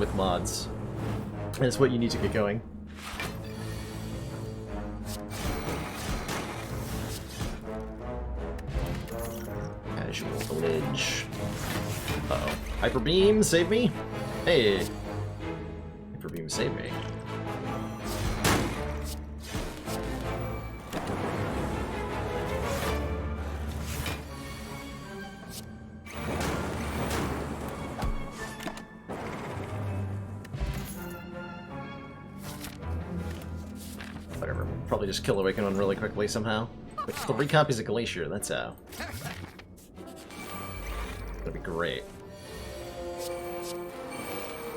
with mods. And it's what you need to get going. Casual village. Uh-oh. Hyper Beam, save me? Hey. Hyper Beam, save me. Whatever. Probably just kill Awaken one really quickly somehow. With 3 copies of Glacier, that's how. That'd be great.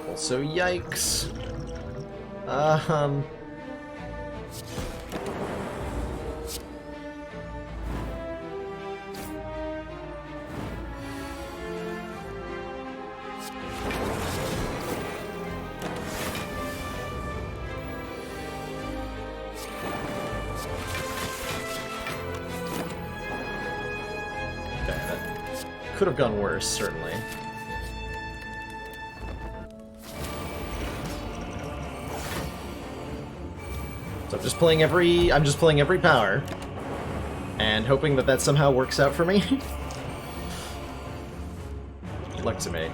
Also, yikes. Could have gone worse, certainly. So I'm just playing every power, and hoping that somehow works out for me. Good luck to me.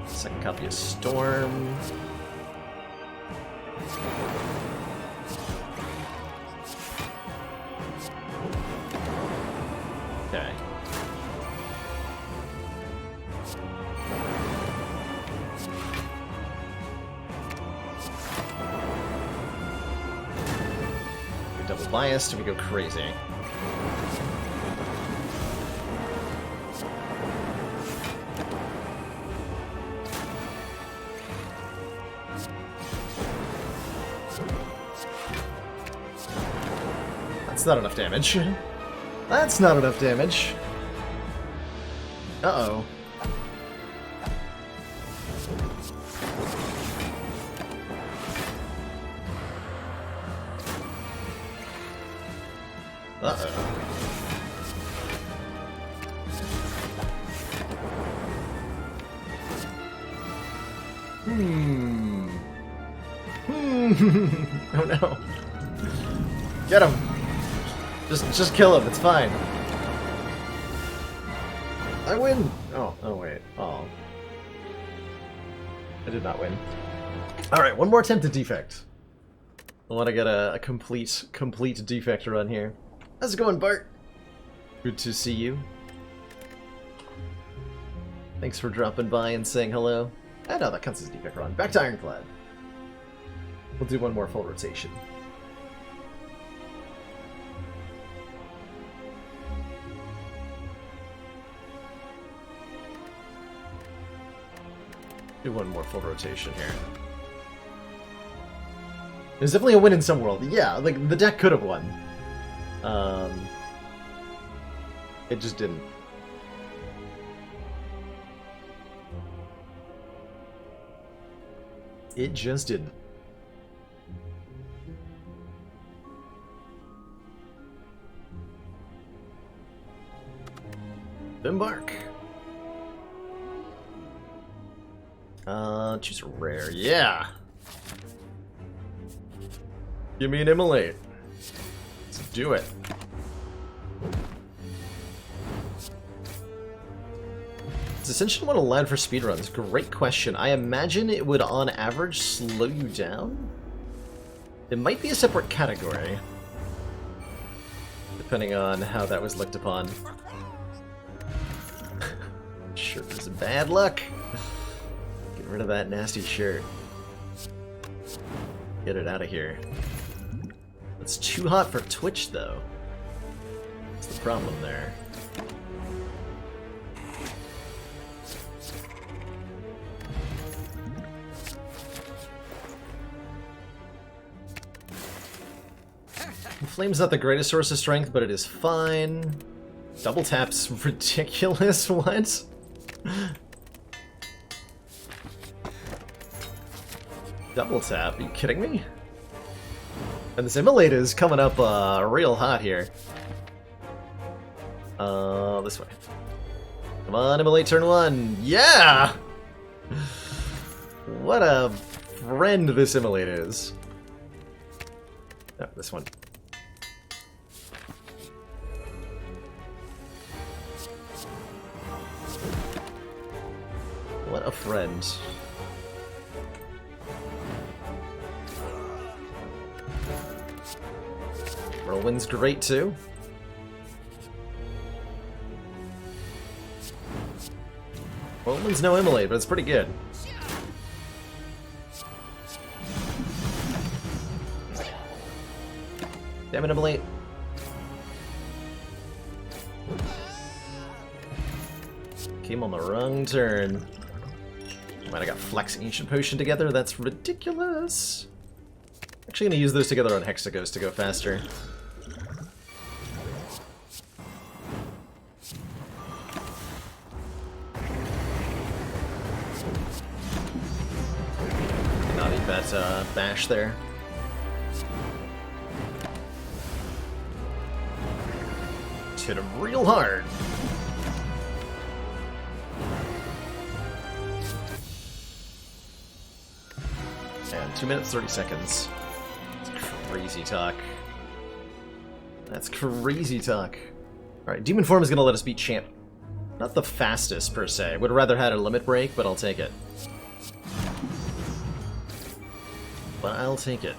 Second copy of Storm. Okay. We double biased, we go crazy. That's not enough damage. That's not enough damage. Uh-oh. Uh-oh. Oh no. Get him. Just kill him, it's fine. I win! Oh wait. Oh. I did not win. Alright, one more attempt at defect. I want to get a complete defect run here. How's it going, Bart? Good to see you. Thanks for dropping by and saying hello. I know that counts as a defect run. Back to Ironclad. We'll do one more full rotation. Do one more full rotation here. There's definitely a win in some world. Yeah, like, the deck could have won. It just didn't. It just didn't. Embark. Choose a rare. Yeah. Give me an immolate. Let's do it. Does Ascension 1 allowed for speedruns? Great question. I imagine it would, on average, slow you down? It might be a separate category, depending on how that was looked upon. Shirt is bad luck. Get rid of that nasty shirt. Get it out of here. It's too hot for Twitch, though. What's the problem there? Flame's not the greatest source of strength, but it is fine. Double tap's ridiculous. What? Double tap? Are you kidding me? And this immolate is coming up real hot here. This way. Come on, immolate turn 1. Yeah! What a friend this immolate is. Oh, this one. What a friend. Whirlwind's great too. Whirlwind's no immolate, but it's pretty good. Damn it, immolate. Came on the wrong turn. Might have got Flex Ancient Potion together, that's ridiculous. Actually gonna use those together on Hexagos to go faster. Not eat that bash there. Just hit him real hard. And 2 minutes 30 seconds. That's crazy talk. That's crazy talk. Alright, Demon Form is gonna let us beat Champ. Not the fastest, per se. Would have rather had a limit break, but I'll take it. But I'll take it.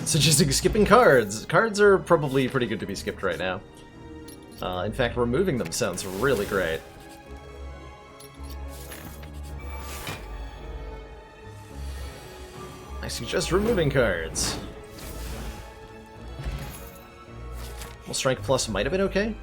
Suggesting skipping cards. Cards are probably pretty good to be skipped right now. In fact, removing them sounds really great. I suggest removing cards. Well, Strike Plus might have been okay.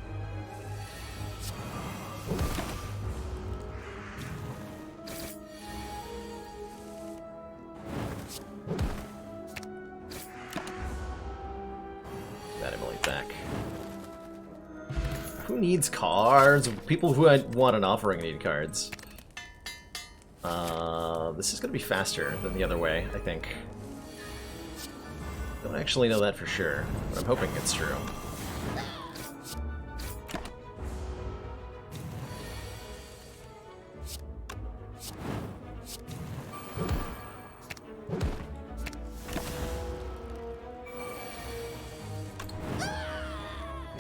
That Emily back. Who needs cards? People who want an offering need cards. This is going to be faster than the other way, I think. Don't actually know that for sure, but I'm hoping it's true.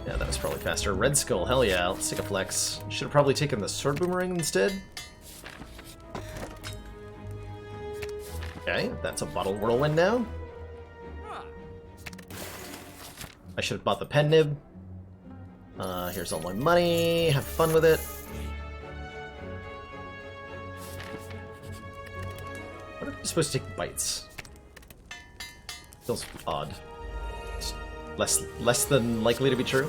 Yeah, that was probably faster. Red Skull, hell yeah, let's take a flex. Should have probably taken the Sword Boomerang instead. Okay, that's a Bottle Whirlwind now. I should have bought the Pen Nib. Here's all my money. Have fun with it. What are you supposed to take bites? Feels odd. It's less than likely to be true.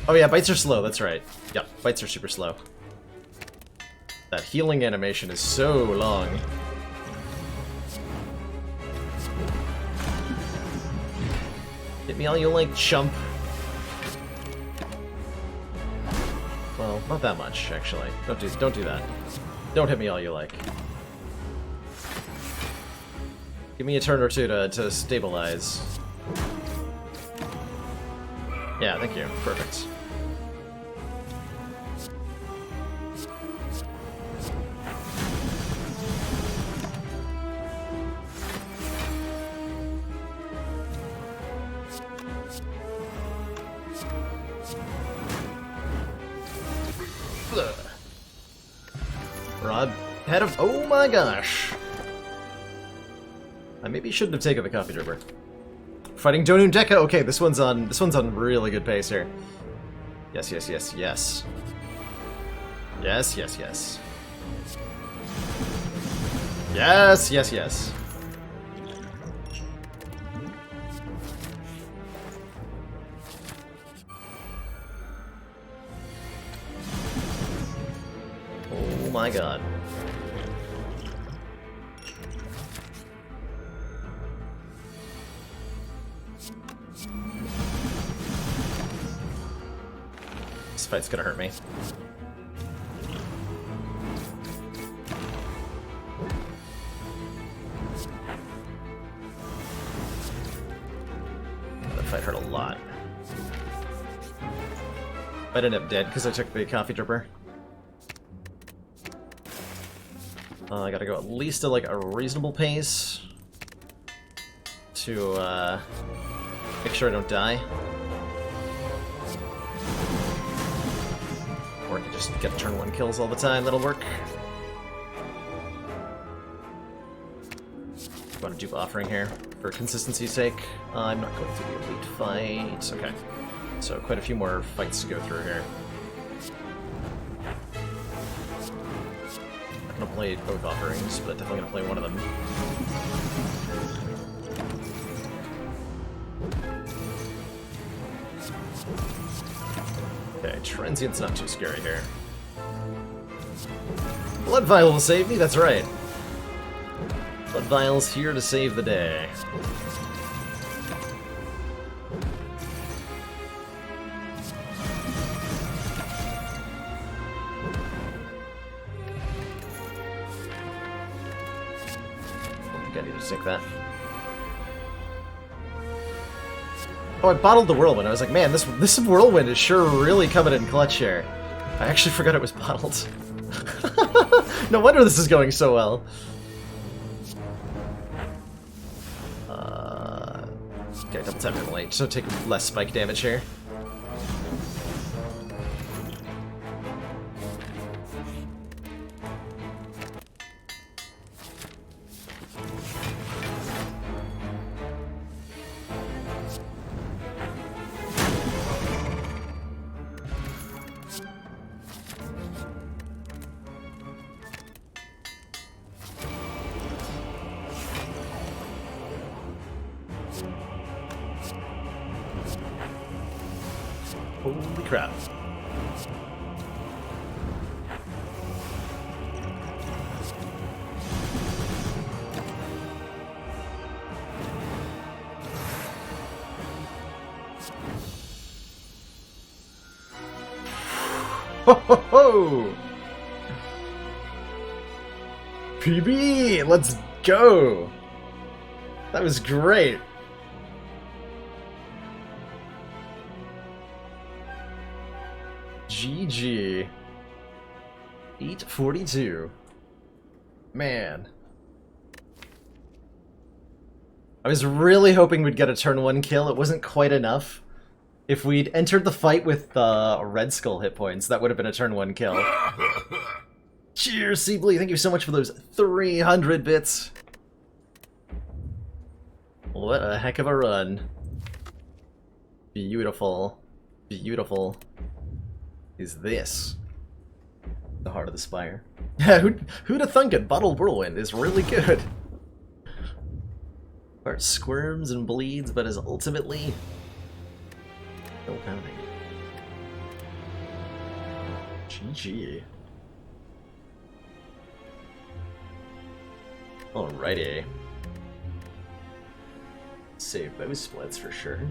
Oh yeah, bites are slow, that's right. Yep, bites are super slow. That healing animation is so long. Hit me all you like, chump. Well, not that much, actually. Don't do that. Don't hit me all you like. Give me a turn or two to stabilize. Yeah, thank you. Perfect. Rod, head of. Oh my gosh! I maybe shouldn't have taken the coffee dripper. Fighting Donun Deka. Okay, this one's on really good pace here. Yes, yes, yes, yes. Yes, yes, yes. Yes, yes, yes. Oh my god. This fight's gonna hurt me. That fight hurt a lot. I'd end up dead because I took the coffee dripper. I gotta go at least at like a reasonable pace to make sure I don't die. Or I can just get turn 1 kills all the time, that'll work. Want to dupe offering here for consistency's sake. I'm not going to the elite fight. Okay, so quite a few more fights to go through here. I'm gonna play both offerings, but definitely gonna play one of them. Okay, Transient's not too scary here. Blood Vial will save me, that's right. Blood Vial's here to save the day. I need to sink that. Oh, I bottled the whirlwind. I was like, man, this whirlwind is sure really coming in clutch here. I actually forgot it was bottled. No wonder this is going so well. Okay, double tap in late, so take less spike damage here. Holy crap. Ho ho ho! PB! Let's go! That was great! GG. 842. Man. I was really hoping we'd get a turn 1 kill. It wasn't quite enough. If we'd entered the fight with Red Skull hit points, that would have been a turn 1 kill. Cheers, Seably. Thank you so much for those 300 bits. What a heck of a run. Beautiful. Beautiful. Is this the heart of the Spire? Who'd have thunk it? Bottled Whirlwind is really good. Heart squirms and bleeds, but is ultimately still pounding. GG. Alrighty. Save those splits for sure.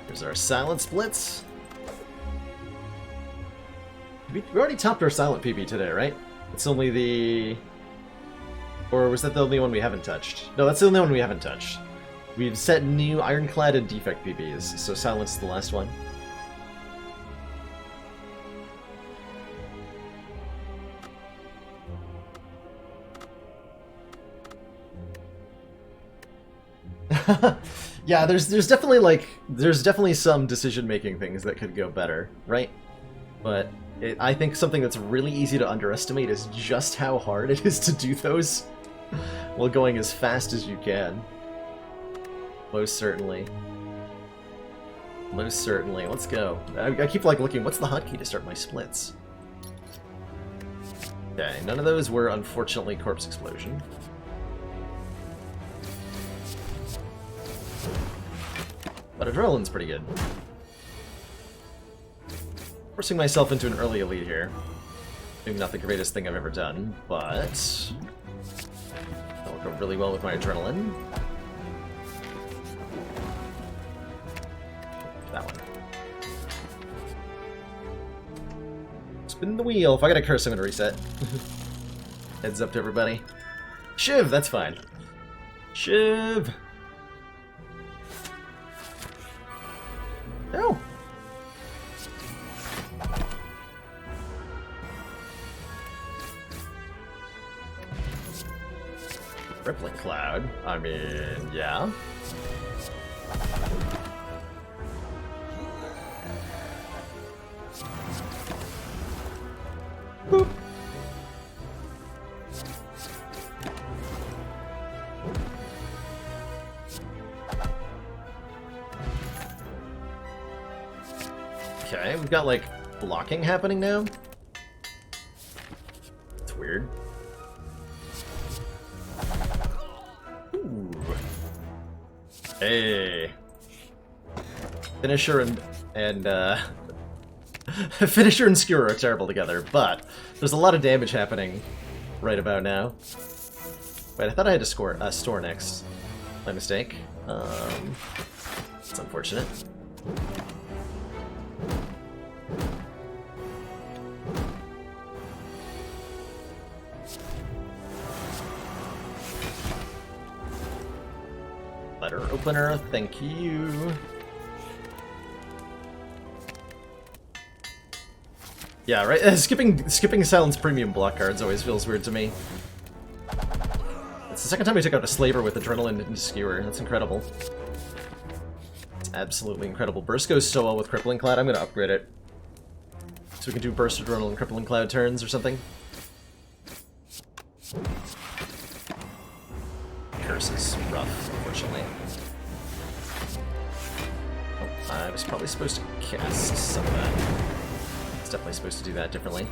Here's our silent splits. We already topped our silent PB today, right? It's only the... Or was that the only one we haven't touched? No, that's the only one we haven't touched. We've set new Ironclad and Defect PBs, so silence is the last one. Yeah, there's definitely some decision-making things that could go better, right? But I think something that's really easy to underestimate is just how hard it is to do those while going as fast as you can. Most certainly. Most certainly. Let's go. I keep looking, what's the hotkey to start my splits? Okay, none of those were unfortunately Corpse Explosion. But Adrenaline's pretty good. Forcing myself into an early elite here. Maybe not the greatest thing I've ever done, but that'll go really well with my Adrenaline. That one. Spin the wheel. If I got a curse, I'm gonna reset. Heads up to everybody. Shiv, that's fine. Shiv! No! Rippling Cloud. I mean, yeah. Boop. Okay, we've got, blocking happening now. It's weird. Ooh. Hey. Finisher and Finisher and Skewer are terrible together, but there's a lot of damage happening right about now. Wait, I thought I had to store next. My mistake. It's unfortunate. Letter opener, thank you. Yeah, right. Skipping Silence Premium block cards always feels weird to me. It's the second time we took out a Slaver with Adrenaline and Skewer. That's incredible. It's absolutely incredible. Burst goes so well with Crippling Cloud. I'm going to upgrade it. So we can do Burst, Adrenaline, Crippling Cloud turns or something. Curse is rough, unfortunately. Oh, I was probably supposed to cast some of that. It's definitely supposed to do that differently.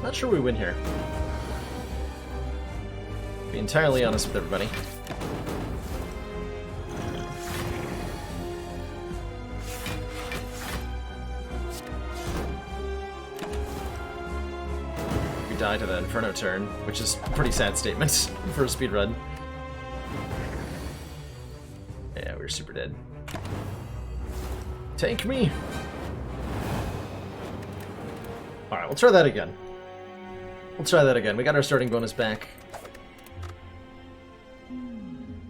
Not sure we win here. To be entirely honest with everybody. We die to the Inferno turn, which is a pretty sad statement for a speedrun. Yeah, we're super dead. Tank me! Alright, we'll try that again. We'll try that again. We got our starting bonus back.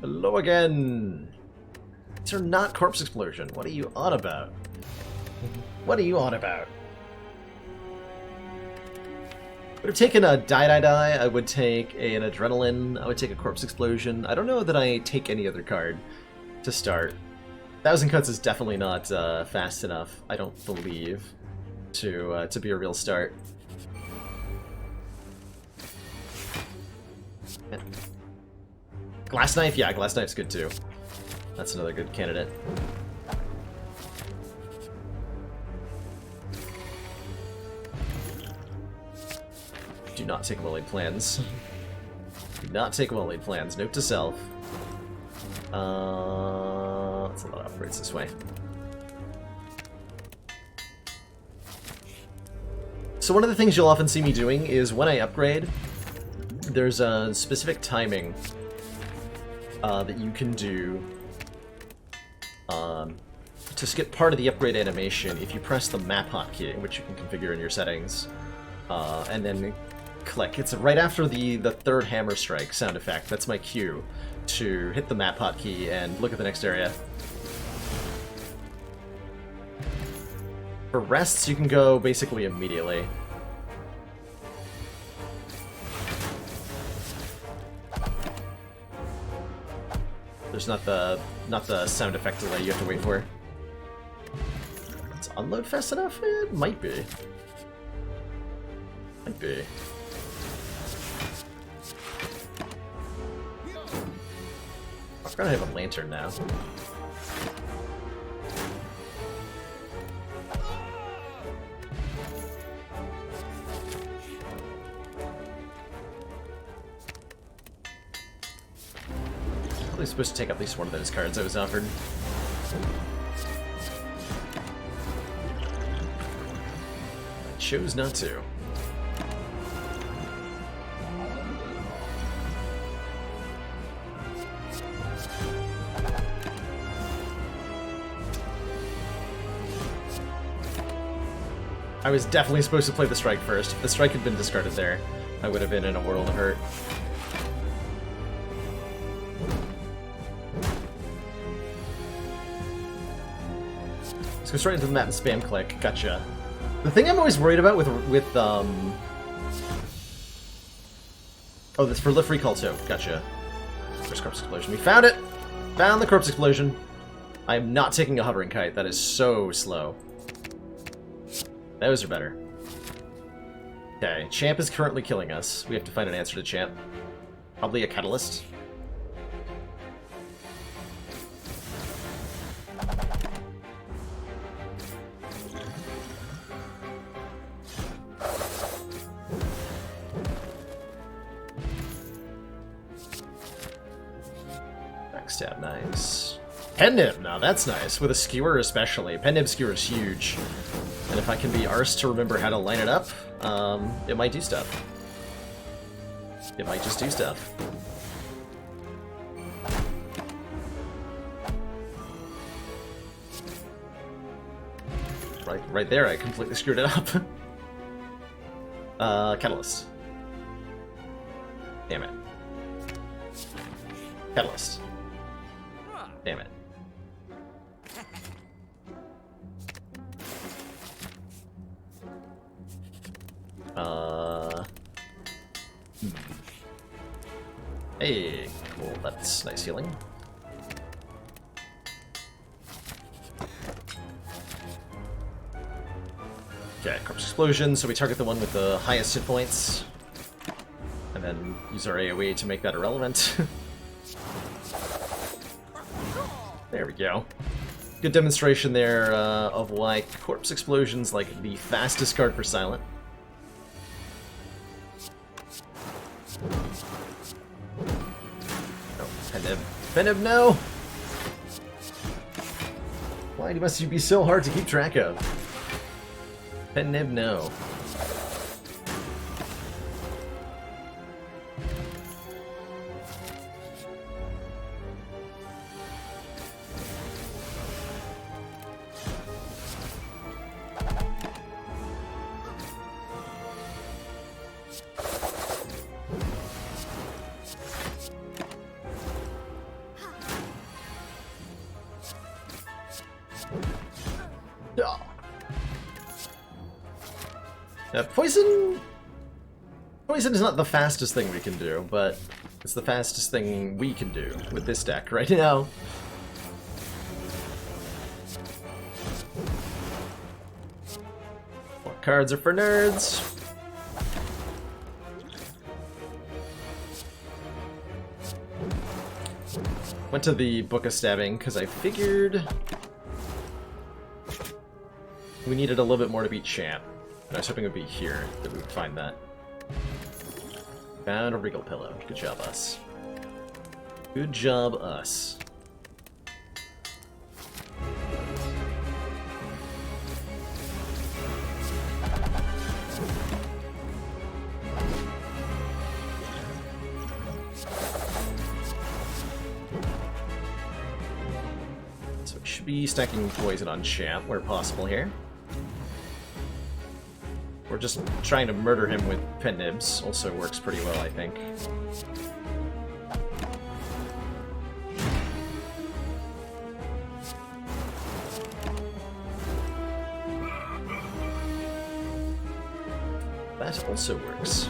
Hello again! These are not Corpse Explosion. What are you on about? What are you on about? Would have taken a Die. I would take an Adrenaline. I would take a Corpse Explosion. I don't know that I take any other card to start. 1,000 Cuts is definitely not fast enough, I don't believe, to be a real start. Glass Knife? Yeah, Glass Knife's good too. That's another good candidate. Do not take well-laid plans. Do not take well-laid plans. Note to self. That's a lot of upgrades this way. So one of the things you'll often see me doing is when I upgrade, there's a specific timing that you can do to skip part of the upgrade animation if you press the map hotkey, which you can configure in your settings, and then click. It's right after the third hammer strike sound effect. That's my cue to hit the map hotkey and look at the next area. For rests, you can go basically immediately. There's not the sound effect delay you have to wait for. Is unload fast enough? It might be. Might be. I'm gonna have a lantern now. I'm supposed to take at least one of those cards I was offered. I chose not to. I was definitely supposed to play the strike first. If the strike had been discarded there, I would have been in a world of hurt. Go straight into the map and spam click. Gotcha. The thing I'm always worried about with oh, that's for lift recall too. Gotcha. First Corpse Explosion. We found it! Found the Corpse Explosion. I am not taking a hovering kite. That is so slow. Those are better. Okay, Champ is currently killing us. We have to find an answer to Champ. Probably a Catalyst. Backstab, nice. Pen Nib, now that's nice. With a Skewer especially. Pen Nib Skewer is huge. And if I can be arsed to remember how to line it up, it might do stuff. It might just do stuff. right there, I completely screwed it up. Catalyst. Damn it. Catalyst. Damn it. Hey, cool, that's nice healing. Okay, corpse explosion, so we target the one with the highest hit points. And then use our AoE to make that irrelevant. There we go. Good demonstration there of why corpse explosion's like the fastest card for silent. Oh, Penib. Penib, no! Why must you be so hard to keep track of? Penib, no. Poison is not the fastest thing we can do, but it's the fastest thing we can do with this deck right now. What cards are for nerds? Went to the Book of Stabbing because I figured we needed a little bit more to beat Champ. I was hoping it would be here that we would find that. Found a Regal Pillow. Good job, us. Good job, us. So we should be stacking poison on Champ where possible here. We're just trying to murder him with pen nibs. Also works pretty well, I think. That also works.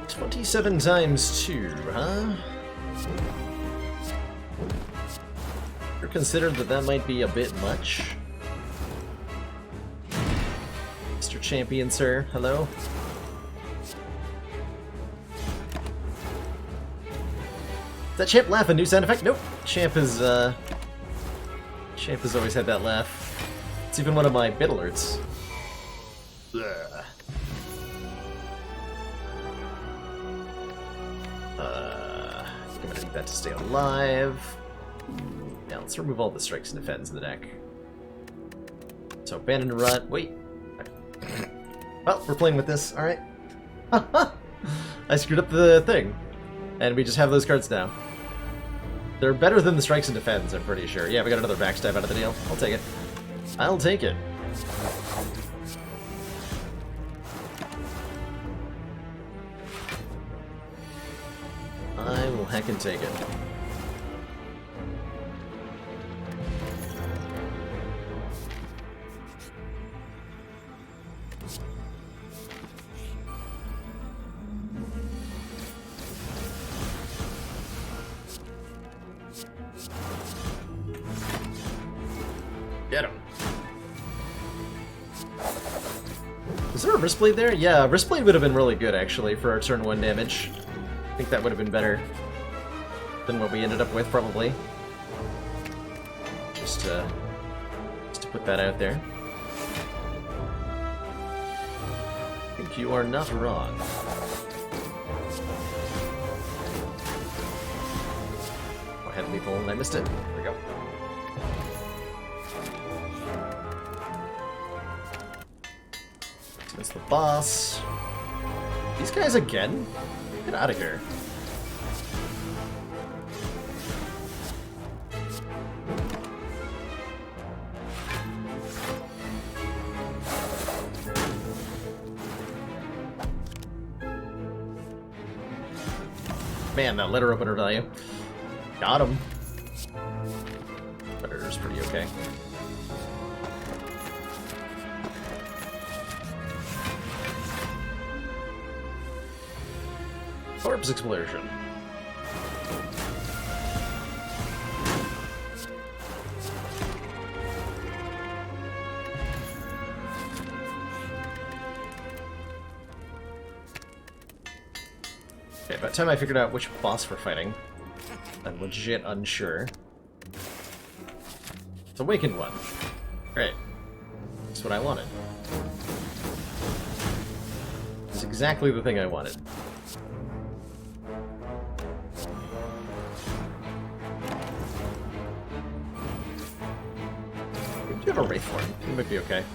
$27 times 2, huh? Considered that might be a bit much. Mr. Champion, sir, hello? Does that Champ laugh a new sound effect? Nope. Champ has always had that laugh. It's even one of my bit alerts. Ugh. I'm gonna need that to stay alive. Now let's remove all the strikes and defends in the deck. So abandon and rut. Wait. Well, we're playing with this. All right. I screwed up the thing, and we just have those cards now. They're better than the strikes and defends, I'm pretty sure. Yeah, we got another backstab out of the deal. I'll take it. I'll take it. I will heckin' take it. Get him. Is there a Wristblade there? Yeah, Wristblade would have been really good, actually, for our turn 1 damage. I think that would have been better than what we ended up with, probably. Just to put that out there. I think you are not wrong. Oh, I had lethal and I missed it. There we go. It's the boss. These guys again? Get out of here. Man, that letter opener value. Got him. Letter's pretty okay. Corpse explosion. Okay, by the time I figured out which boss we're fighting, I'm legit unsure. It's Awakened one. Great. That's what I wanted. It's exactly the thing I wanted. Do you have a Wraith form? It might be okay.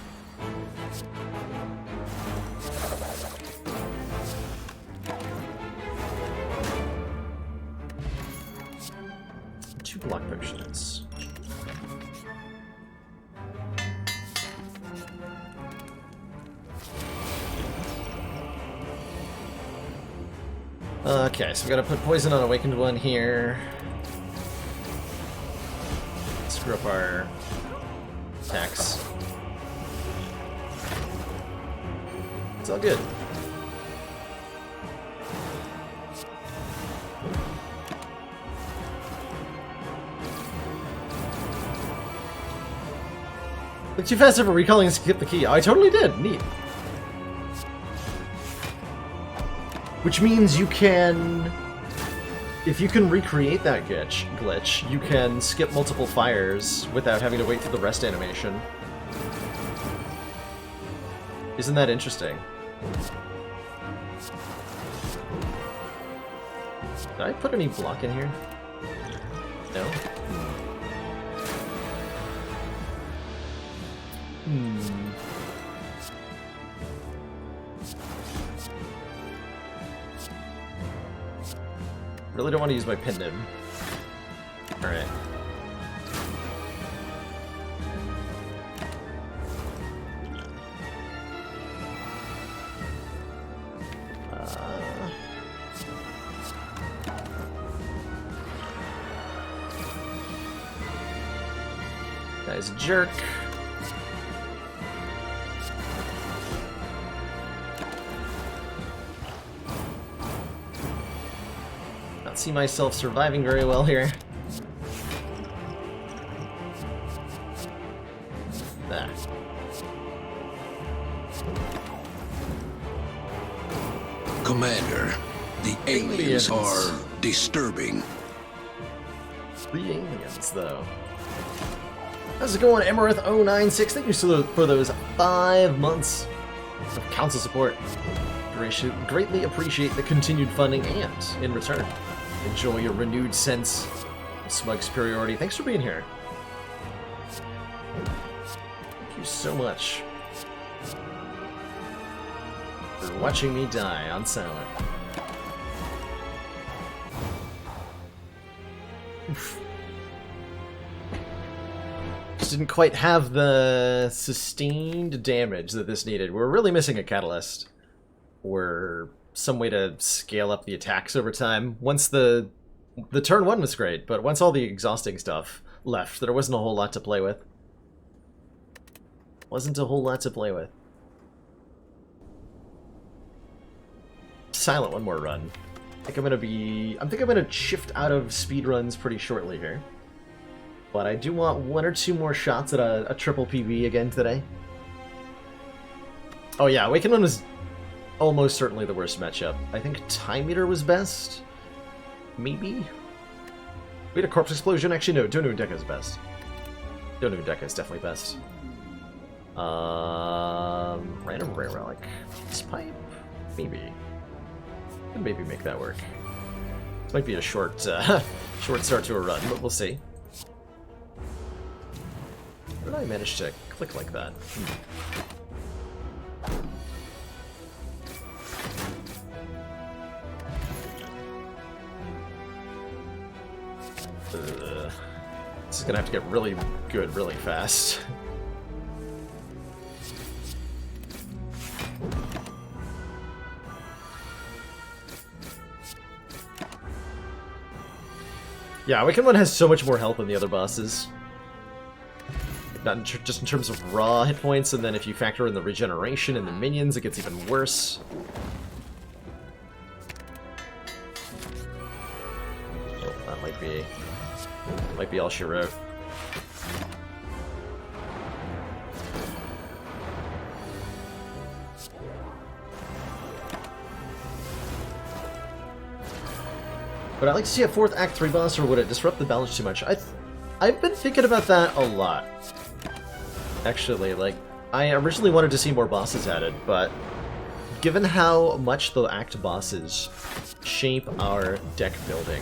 Two block potions. Okay, so we gotta put poison on Awakened one here. Screw up our attacks. It's all good. Look too fast for recalling and skip the key. I totally did. Neat. Which means you can... If you can recreate that glitch, you can skip multiple fires without having to wait for the rest animation. Isn't that interesting? Did I put any block in here? No? Really don't want to use my Pendant. Alright. Guy's a jerk. See myself surviving very well here. Ah. Commander, the aliens are disturbing. The aliens, though. How's it going, Emerith096? Thank you for those 5 months of council support. Greatly appreciate the continued funding and, in return, enjoy your renewed sense of smug superiority. Thanks for being here. Thank you so much for watching me die on silent. Oof. Just didn't quite have the sustained damage that this needed. We're really missing a catalyst. Or some way to scale up the attacks over time. Once the turn 1 was great, but once all the exhausting stuff left, there wasn't a whole lot to play with. Wasn't a whole lot to play with. Silent one more run. I think I'm gonna shift out of speedruns pretty shortly here. But I do want 1 or 2 more shots at a triple PB again today. Oh yeah, Awakened one was almost certainly the worst matchup. I think Time Meter was best? Maybe? We had a Corpse Explosion? Actually, no, Donu Deca is best. Donu Deca is definitely best. Random Rare Relic. Pipe? Maybe. Could maybe make that work. This might be a short, short start to a run, but we'll see. How did I manage to click like that? This is gonna have to get really good really fast. Yeah, Awakened One has so much more health than the other bosses. Not just in terms of raw hit points, and then if you factor in the regeneration and the minions, it gets even worse. Oh, that might be all she wrote. Would I like to see a 4th Act 3 boss, or would it disrupt the balance too much? I've been thinking about that a lot. Actually, like, I originally wanted to see more bosses added, but given how much the Act bosses shape our deck building,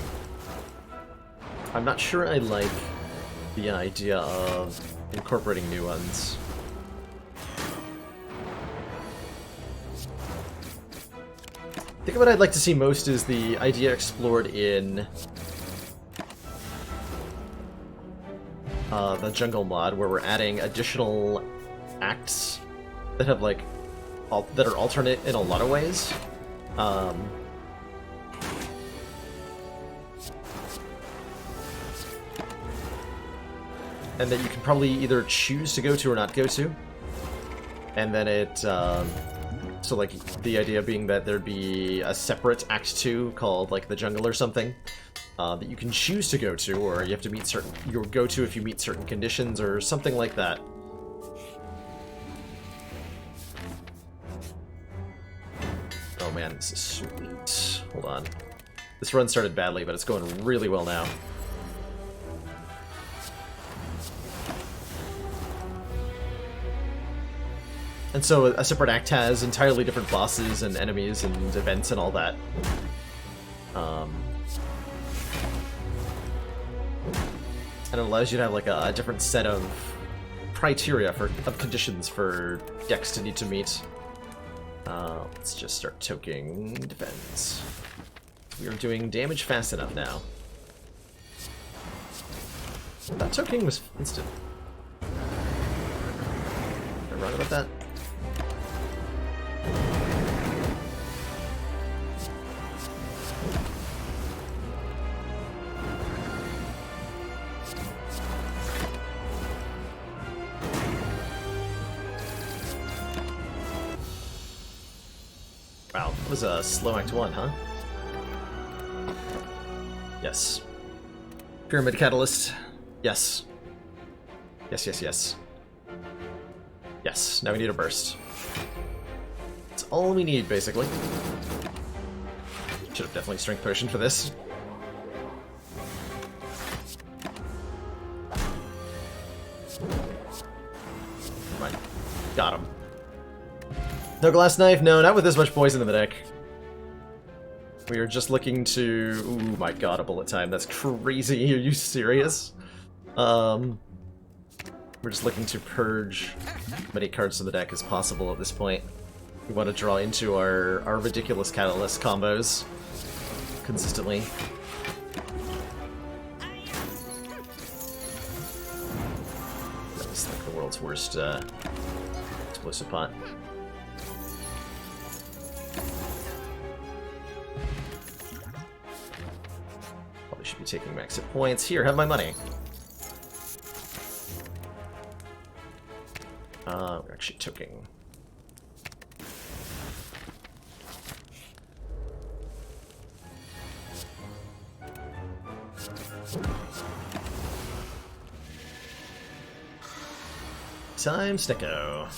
I'm not sure I like the idea of incorporating new ones. I think what I'd like to see most is the idea explored in the jungle mod, where we're adding additional acts that have like that are alternate in a lot of ways. And that you can probably either choose to go to or not go to. And then it so, like, the idea being that there'd be a separate Act 2 called, like, the Jungle or something, that you can choose to go to, or you have to meet certain... you'll go to if you meet certain conditions, or something like that. Oh man, this is sweet. Hold on. This run started badly, but it's going really well now. And so a separate act has entirely different bosses and enemies and events and all that. And it allows you to have like a different set of criteria of conditions for decks to need to meet. Let's just start toking defense. We are doing damage fast enough now. That toking was instant. Am I wrong about that? Wow, that was a slow Act 1, huh? Yes. Pyramid Catalyst. Yes. Yes, yes, yes. Yes, now we need a burst. That's all we need, basically. Should have definitely Strength Potion for this. Right. Got him. No glass knife? No, not with this much poison in the deck. We are just looking to... Ooh, my god, a bullet time. That's crazy. Are you serious? We're just looking to purge as many cards in the deck as possible at this point. We want to draw into our ridiculous catalyst combos consistently. That's like the world's worst explosive pot. Probably should be taking max hit points. Here, have my money. We're actually toking. Time Snicko.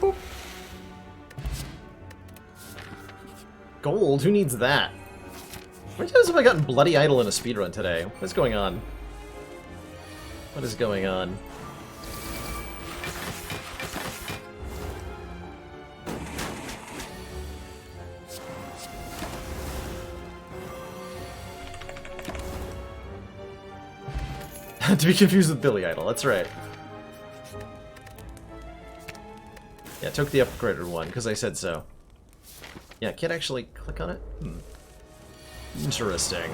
Boop. Gold? Who needs that? How many times have I gotten bloody idle in a speedrun today? What is going on? What is going on? To be confused with Billy Idol, that's right. Yeah, took the upgraded one, because I said so. Yeah, can't actually click on it? Interesting.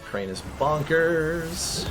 Crane is bonkers.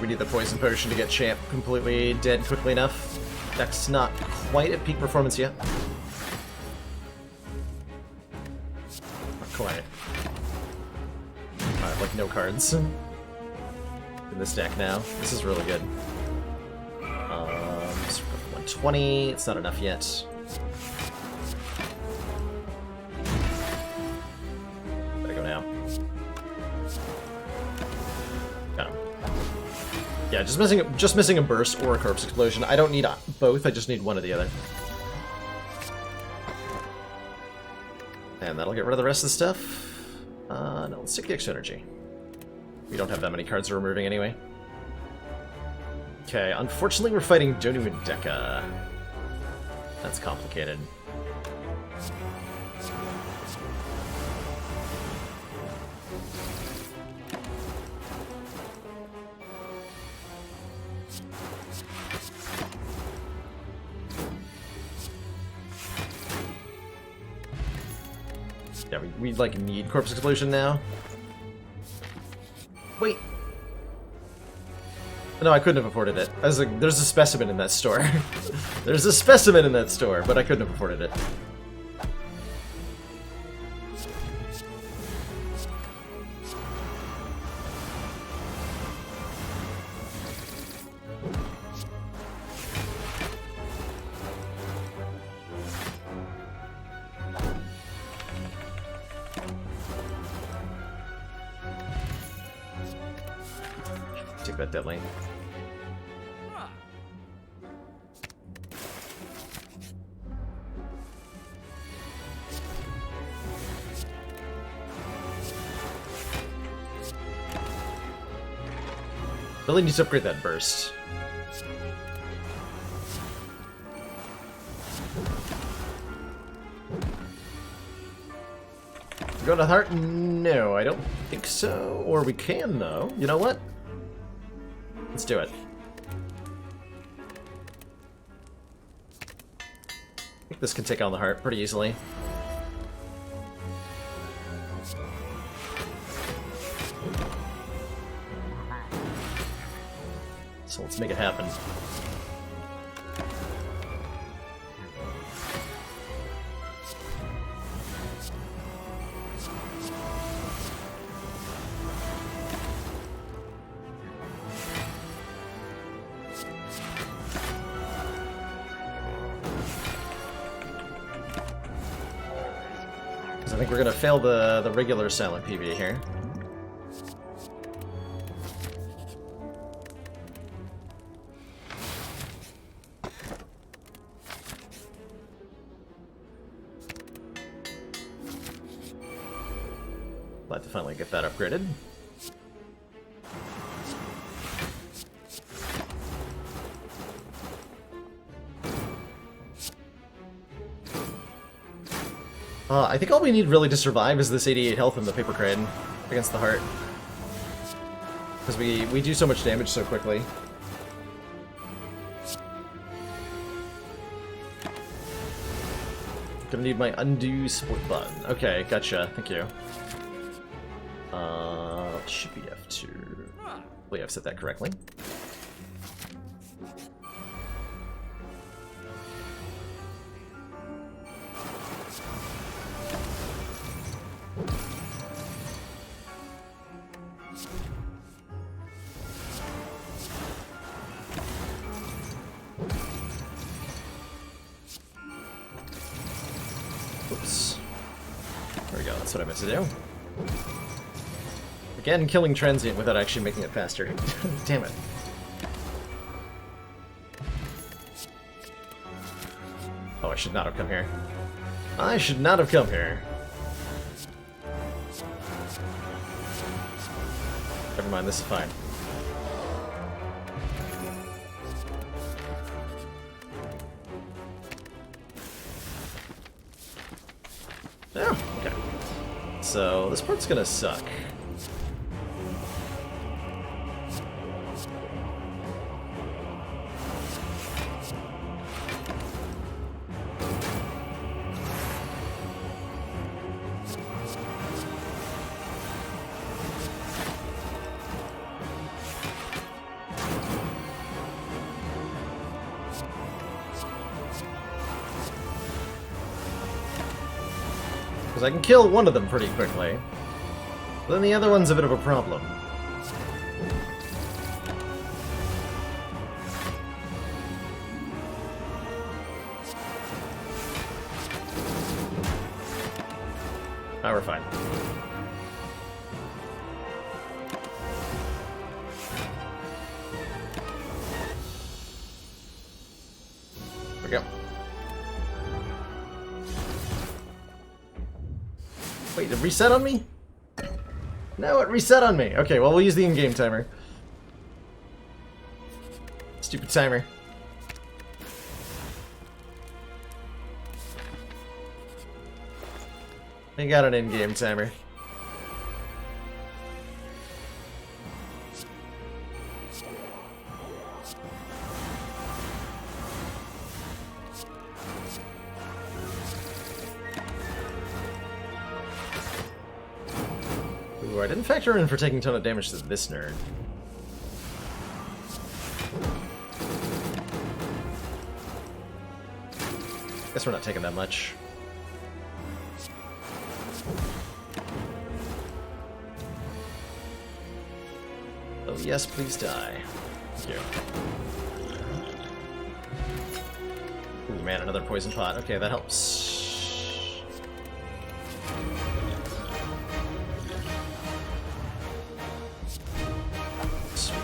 We need the poison potion to get Champ completely dead quickly enough. Deck's not quite at peak performance yet. Not quite. I have like no cards in this deck now. This is really good. 120. It's not enough yet. Gotta go now. Got him. Yeah, just missing a burst or a corpse explosion. I don't need both. I just need one or the other. And that'll get rid of the rest of the stuff. No, let's take the extra energy. We don't have that many cards we're removing anyway. Okay, unfortunately we're fighting Donu and Deka. That's complicated. Yeah, we like need corpse explosion now. Wait. No, I couldn't have afforded it. I was like, there's a specimen in that store. There's a specimen in that store, but I couldn't have afforded it. Take that dead lane. Really needs to upgrade that burst. Go to the heart? No, I don't think so. Or we can, though. You know what? Let's do it. I think this can take on the heart pretty easily. So let's make it happen. I think we're gonna fail the regular silent PV here. Glad to finally get that upgraded. I think all we need really to survive is this 88 health in the paper crane against the heart. Because we do so much damage so quickly. Gonna need my undo split button. Okay, gotcha. Thank you. Should be F2. Hopefully I've set that correctly. Oops. There we go, that's what I meant to do. Again, killing transient without actually making it faster. Damn it. Oh, I should not have come here. I should not have come here. Never mind, this is fine. Oh, okay. So, this part's gonna suck. Because I can kill one of them pretty quickly. But then the other one's a bit of a problem. Oh, we're fine. There we go. Wait, did it reset on me? No, it reset on me. Okay, well, we'll use the in-game timer. Stupid timer. I got an in-game timer. Ooh, I didn't factor in for taking a ton of damage to this nerd. Guess we're not taking that much. Oh yes, please die. Thank you. Ooh, man, another poison pot. Okay, that helps.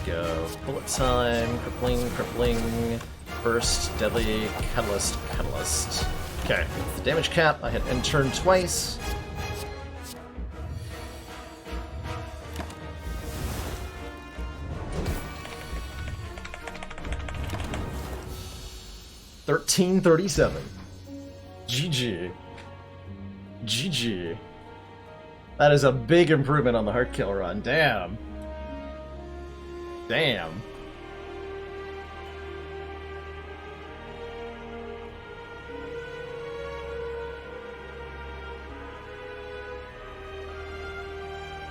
Go. Bullet time, crippling, burst, deadly, catalyst. Okay, the damage cap, I hit end turn twice. $13.37. GG. GG. That is a big improvement on the heart kill run. Damn. Damn.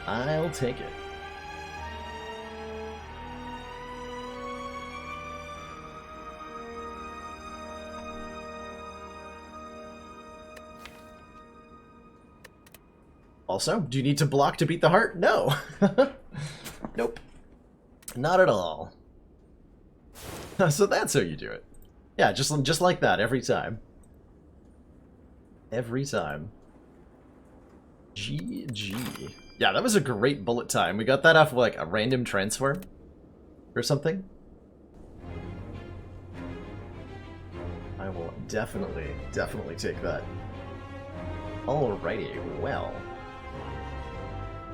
I'll take it. Also, do you need to block to beat the heart? No. Nope. Not at all. So that's how you do it. Yeah, just like that every time. Every time. GG. Yeah, that was a great bullet time. We got that off of like a random transform or something. I will definitely take that. Alrighty, well.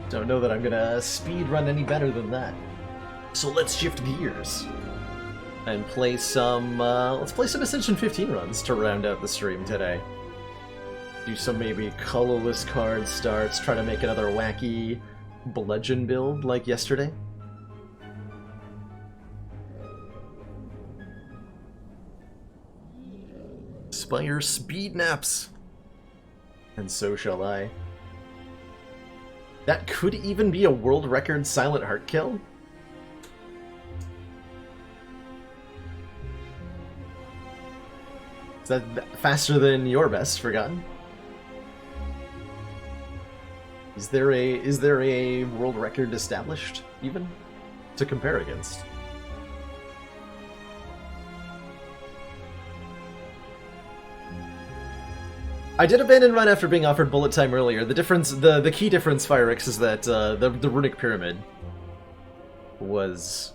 Don't know that I'm gonna speed run any better than that. So let's shift gears and play some, let's play some Ascension 15 runs to round out the stream today. Do some maybe colorless card starts, try to make another wacky bludgeon build like yesterday. Spire speed naps. And so shall I. That could even be a world record silent heart kill? Is that faster than your best, Forgotten? Is there a world record established, even, to compare against? I did abandon run after being offered bullet time earlier. The difference, the key difference, Firix, is that the runic pyramid was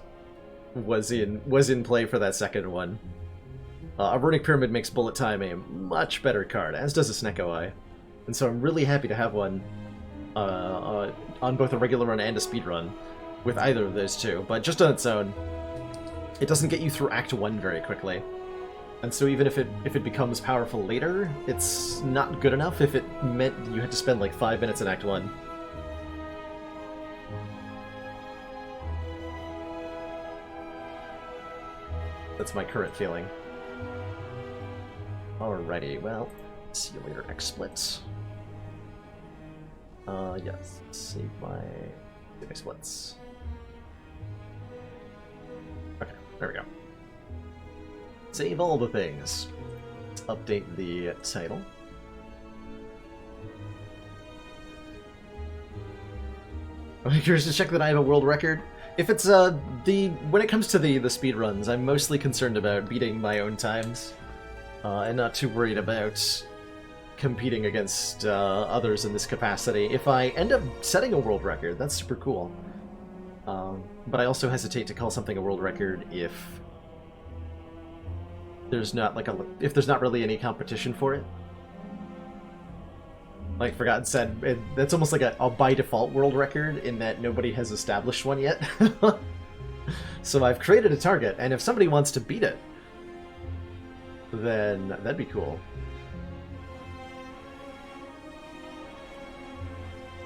in play for that second one. A runic pyramid makes bullet time a much better card, as does a Snecko Eye, and so I'm really happy to have one on both a regular run and a speed run with either of those two. But just on its own, it doesn't get you through Act 1 very quickly. And so even if it becomes powerful later, it's not good enough if it meant you had to spend like 5 minutes in Act 1. That's my current feeling. Alrighty, well, see you later, X-Splits. Yes, save my splits. Okay, there we go. Save all the things. Let's update the title. I'm curious to check that I have a world record. If it's when it comes to the speedruns, I'm mostly concerned about beating my own times, and not too worried about competing against others in this capacity. If I end up setting a world record, that's super cool. But I also hesitate to call something a world record if there's not really any competition for it. Like, for God's sake, that's almost like a by default world record in that nobody has established one yet. So I've created a target, and if somebody wants to beat it, then that'd be cool.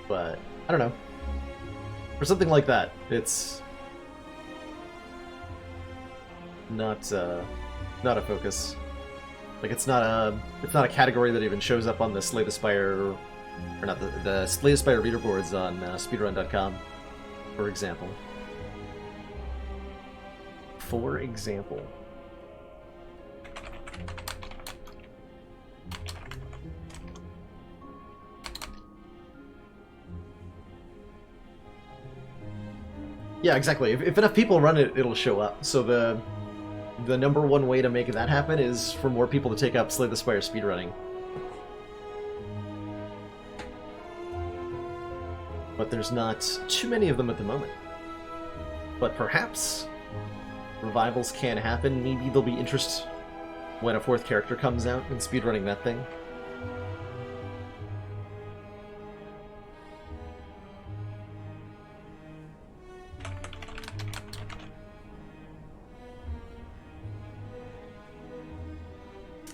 But I don't know. For something like that, it's not a focus. Like, it's not a category that even shows up on the Slay the Spire, or not the Slay the Spire leaderboards on speedrun.com, for example. For example. Yeah, exactly. If enough people run it, it'll show up. So the number one way to make that happen is for more people to take up Slay the Spire speedrunning. But there's not too many of them at the moment. But perhaps revivals can happen. Maybe there'll be interest when a fourth character comes out in speedrunning that thing.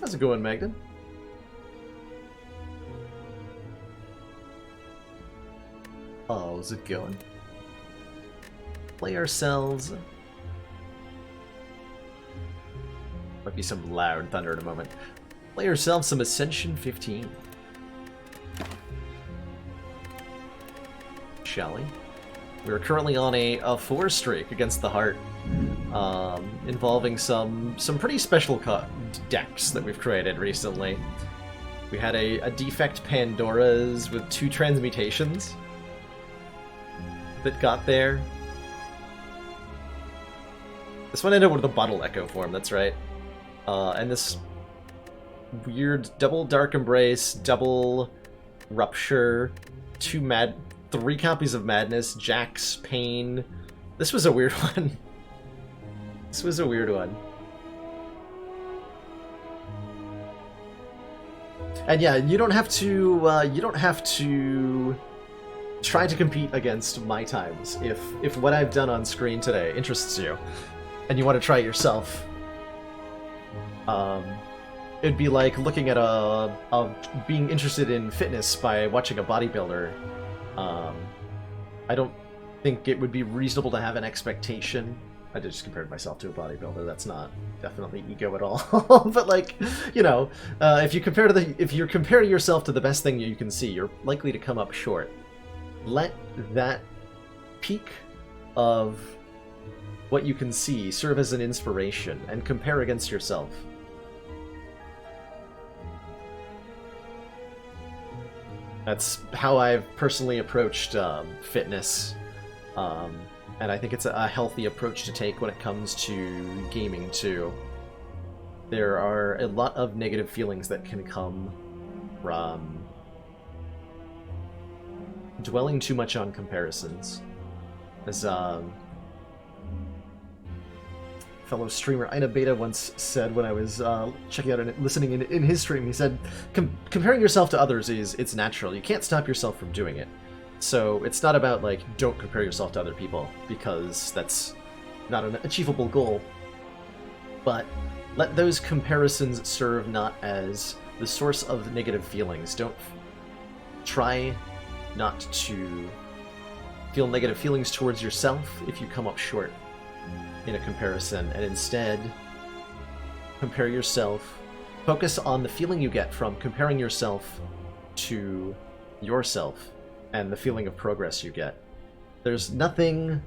How's it going, Magden? How's it going? Play ourselves. Might be some loud thunder in a moment. Play ourselves some Ascension 15. Shall we? We're currently on a 4 streak against the Heart. Involving some pretty special decks that we've created recently. We had a Defect Pandora's with 2 transmutations that got there. This one ended up with a Bottle Echo form, that's right. And this weird double Dark Embrace, double Rupture, 3 copies of Madness, Jax, Pain. This was a weird one. This was a weird one. And yeah, you don't have to try to compete against my times if what I've done on screen today interests you and you want to try it yourself. It'd be like looking at being interested in fitness by watching a bodybuilder. I don't think it would be reasonable to have an expectation. I just compared myself to a bodybuilder. That's not definitely ego at all. But like, you know, if you compare yourself to the best thing you can see, you're likely to come up short. Let that peak of what you can see serve as an inspiration and compare against yourself. That's how I've personally approached fitness. And I think it's a healthy approach to take when it comes to gaming, too. There are a lot of negative feelings that can come from dwelling too much on comparisons. As fellow streamer Ina Beta once said when I was checking out and listening in his stream, he said, comparing yourself to others it's natural. You can't stop yourself from doing it. So it's not about, like, don't compare yourself to other people, because that's not an achievable goal. But let those comparisons serve not as the source of negative feelings. Don't try not to feel negative feelings towards yourself if you come up short in a comparison, and instead compare yourself. Focus on the feeling you get from comparing yourself to yourself and the feeling of progress you get. There's nothing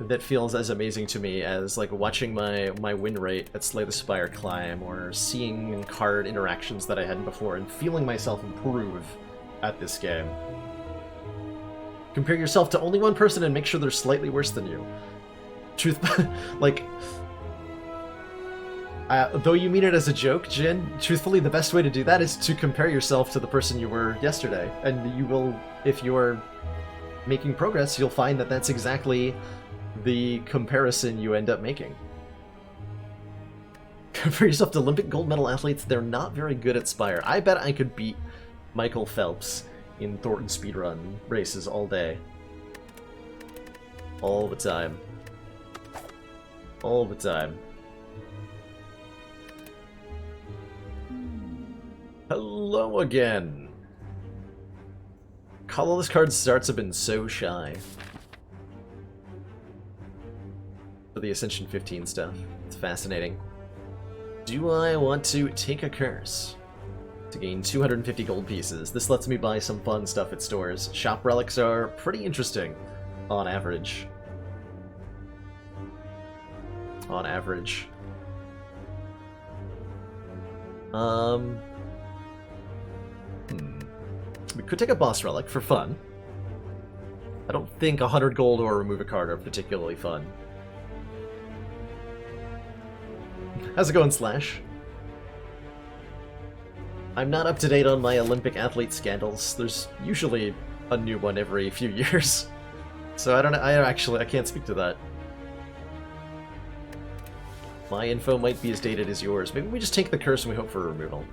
that feels as amazing to me as, like, watching my win rate at Slay the Spire climb, or seeing card interactions that I hadn't before and feeling myself improve at this game. Compare yourself to only one person and make sure they're slightly worse than you. Truth, like, though you mean it as a joke, Jin, truthfully, the best way to do that is to compare yourself to the person you were yesterday. And you will, if you're making progress, you'll find that that's exactly the comparison you end up making. Compare yourself to Olympic gold medal athletes. They're not very good at Spire. I bet I could beat Michael Phelps in Thornton speedrun races all day. All the time. All the time. Hello again! Colorless card starts have been so shy. For the Ascension 15 stuff. It's fascinating. Do I want to take a curse? To gain 250 gold pieces. This lets me buy some fun stuff at stores. Shop relics are pretty interesting, on average. On average. We could take a boss relic for fun. I don't think 100 gold or remove a card are particularly fun. How's it going, Slash? I'm not up to date on my Olympic athlete scandals. There's usually a new one every few years. So I can't speak to that. My info might be as dated as yours. Maybe we just take the curse and we hope for removal.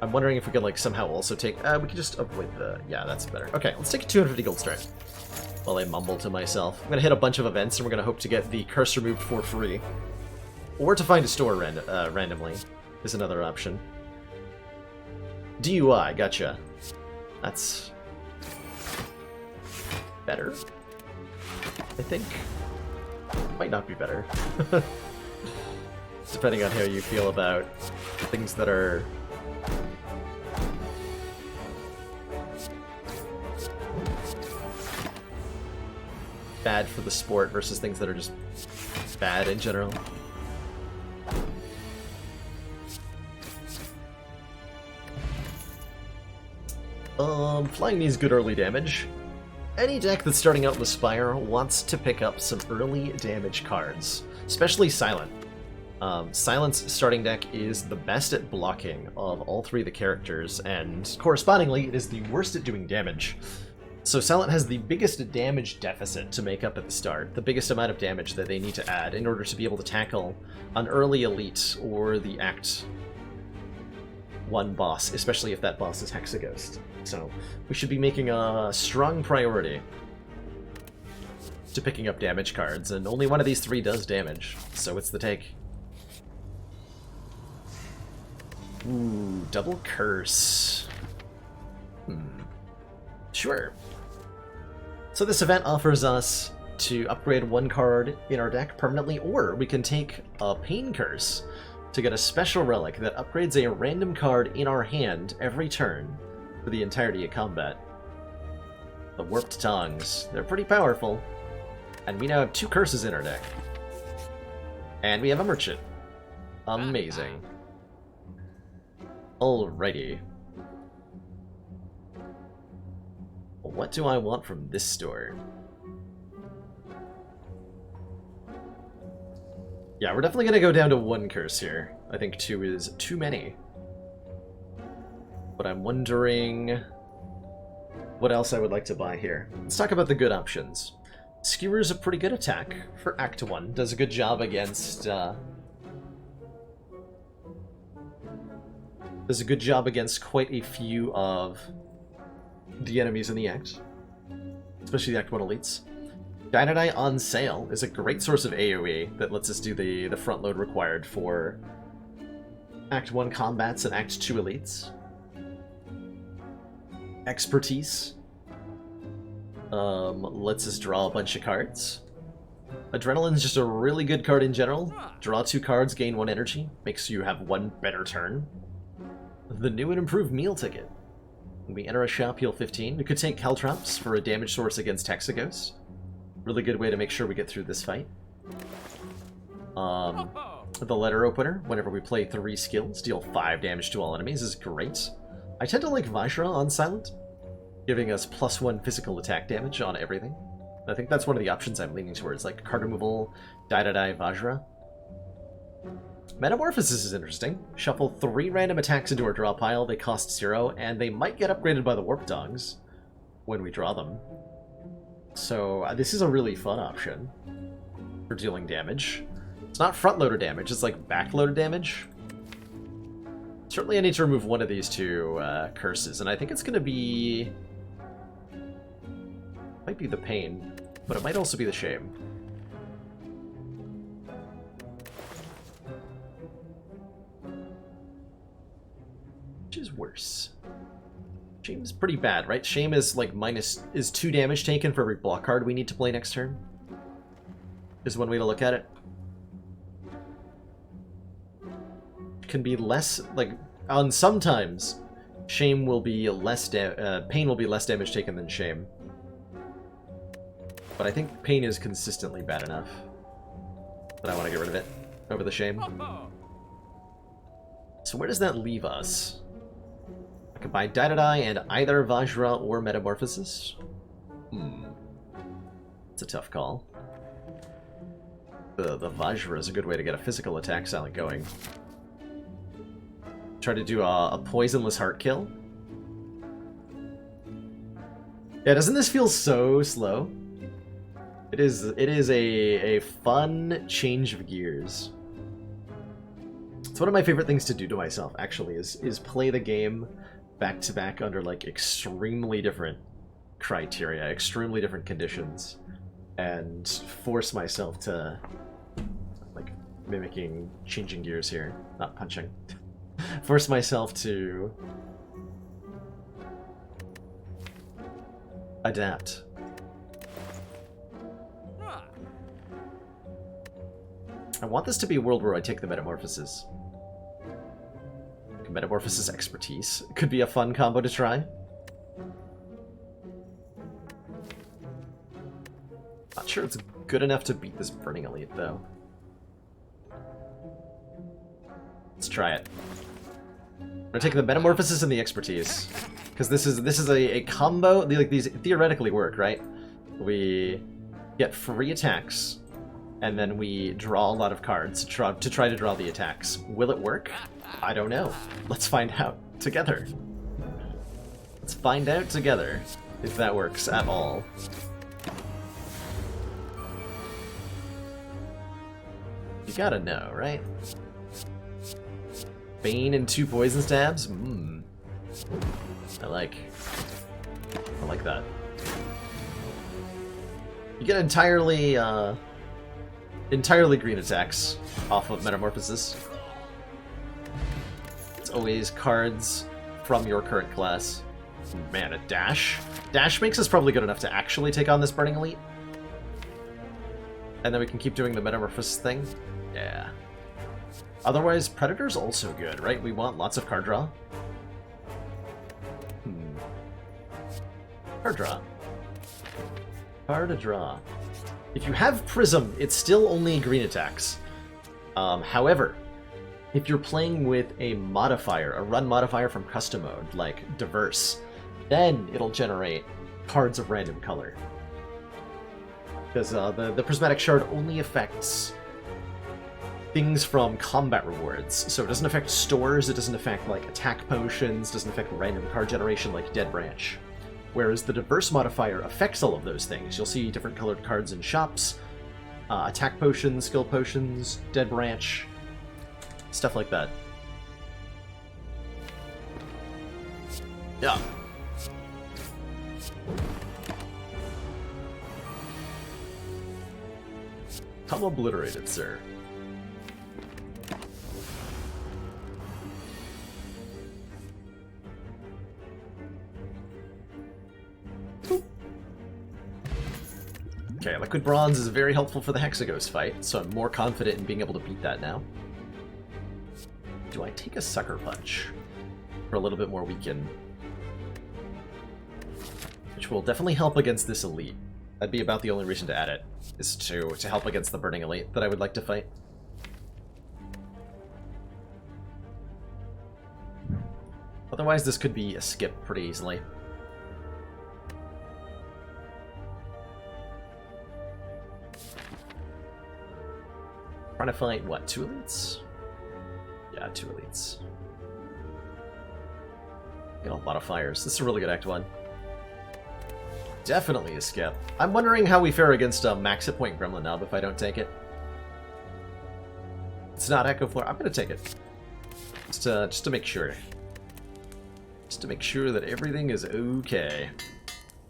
I'm wondering if we could, like, somehow also take... we could just avoid the... Yeah, that's better. Okay, let's take a 250 gold strike. While I mumble to myself. I'm gonna hit a bunch of events and we're gonna hope to get the curse removed for free. Or to find a store randomly is another option. DUI, gotcha. That's... better? I think. Might not be better. Depending on how you feel about things that are... bad for the sport versus things that are just bad in general. Flying means good early damage. Any deck that's starting out with Spire wants to pick up some early damage cards, especially Silent. Silent's starting deck is the best at blocking of all three of the characters, and correspondingly, it is the worst at doing damage. So Silent has the biggest damage deficit to make up at the start, the biggest amount of damage that they need to add in order to be able to tackle an early elite or the Act 1 boss, especially if that boss is Hexaghost. So we should be making a strong priority to picking up damage cards, and only one of these three does damage, so it's the take. Ooh, double curse. Sure. So this event offers us to upgrade one card in our deck permanently, or we can take a Pain Curse to get a special relic that upgrades a random card in our hand every turn for the entirety of combat. The Warped Tongues. They're pretty powerful. And we now have 2 curses in our deck. And we have a merchant. Amazing. Alrighty. What do I want from this store? Yeah, we're definitely gonna go down to 1 curse here. I think 2 is too many. But I'm wondering what else I would like to buy here. Let's talk about the good options. Skewer's a pretty good attack for Act 1. Does a good job against... does a good job against quite a few of the enemies in the Act. Especially the Act 1 elites. Dynamite on Sale is a great source of AoE that lets us do the front load required for Act 1 combats and Act 2 elites. Expertise lets us draw a bunch of cards. Adrenaline's just a really good card in general. Draw 2 cards, gain 1 energy. Makes you have 1 better turn. The new and improved meal ticket. When we enter a shop, heal 15. We could take Caltrops for a damage source against Hexagos. Really good way to make sure we get through this fight. The letter opener, whenever we play 3 skills, deal 5 damage to all enemies, is great. I tend to like Vajra on Silent, giving us +1 physical attack damage on everything. I think that's one of the options I'm leaning towards, like card removal, die Vajra. Metamorphosis is interesting. Shuffle 3 random attacks into our draw pile, they cost 0, and they might get upgraded by the Warp Dogs when we draw them. So this is a really fun option for dealing damage. It's not front-loader damage, it's like back-loader damage. Certainly I need to remove one of these 2 curses, and I think it's going to be... might be the Pain, but it might also be the Shame. Which is worse? Shame's pretty bad, right? Shame is like is 2 damage taken for every block card we need to play next turn. Is one way to look at it. Can be less, like, on sometimes Shame will be less Pain will be less damage taken than Shame. But I think Pain is consistently bad enough that I want to get rid of it over the Shame. So where does that leave us? I could buy Die and either Vajra or Metamorphosis. It's a tough call. The Vajra is a good way to get a physical attack silent going. Try to do a poisonless heart kill. Yeah, doesn't this feel so slow? It is a fun change of gears. It's one of my favorite things to do to myself, actually, is play the game back to back under like extremely different criteria, extremely different conditions, and force myself to, like, mimicking changing gears here, not punching. Force myself to adapt. I want this to be a world where I take the Metamorphosis. Metamorphosis Expertise could be a fun combo to try. Not sure it's good enough to beat this Burning Elite, though. Let's try it. I'm gonna take the Metamorphosis and the Expertise, because this is a combo. Like, these theoretically work, right? We get free attacks, and then we draw a lot of cards to try to draw the attacks. Will it work? I don't know. Let's find out together. Let's find out together if that works at all. You gotta know, right? Bane and 2 poison stabs? I like that. You get entirely green attacks off of Metamorphosis. It's always cards from your current class. Man, a dash? Dash makes us probably good enough to actually take on this Burning Elite. And then we can keep doing the Metamorphosis thing. Yeah. Otherwise, Predator's also good, right? We want lots of card draw. Card draw. Card to draw. If you have Prism, it's still only green attacks. However, if you're playing with a modifier, a run modifier from custom mode, like Diverse, then it'll generate cards of random color. Because the Prismatic Shard only affects things from combat rewards. So it doesn't affect stores, it doesn't affect like attack potions, doesn't affect random card generation like Dead Branch. Whereas the diverse modifier affects all of those things. You'll see different colored cards in shops, attack potions, skill potions, Dead Branch, stuff like that. Yeah. Come obliterated, sir. Okay, Liquid Bronze is very helpful for the Hexaghost fight, so I'm more confident in being able to beat that now. Do I take a Sucker Punch for a little bit more weaken? Which will definitely help against this elite. That'd be about the only reason to add it, is to help against the Burning Elite that I would like to fight. Otherwise, this could be a skip pretty easily. Trying to fight, what, 2 elites? Yeah, 2 elites. Got a lot of fires. This is a really good Act 1. Definitely a skip. I'm wondering how we fare against a max hit point Gremlin Nub if I don't take it. It's not Echo Flare. I'm gonna take it. Just to make sure. Just to make sure that everything is okay.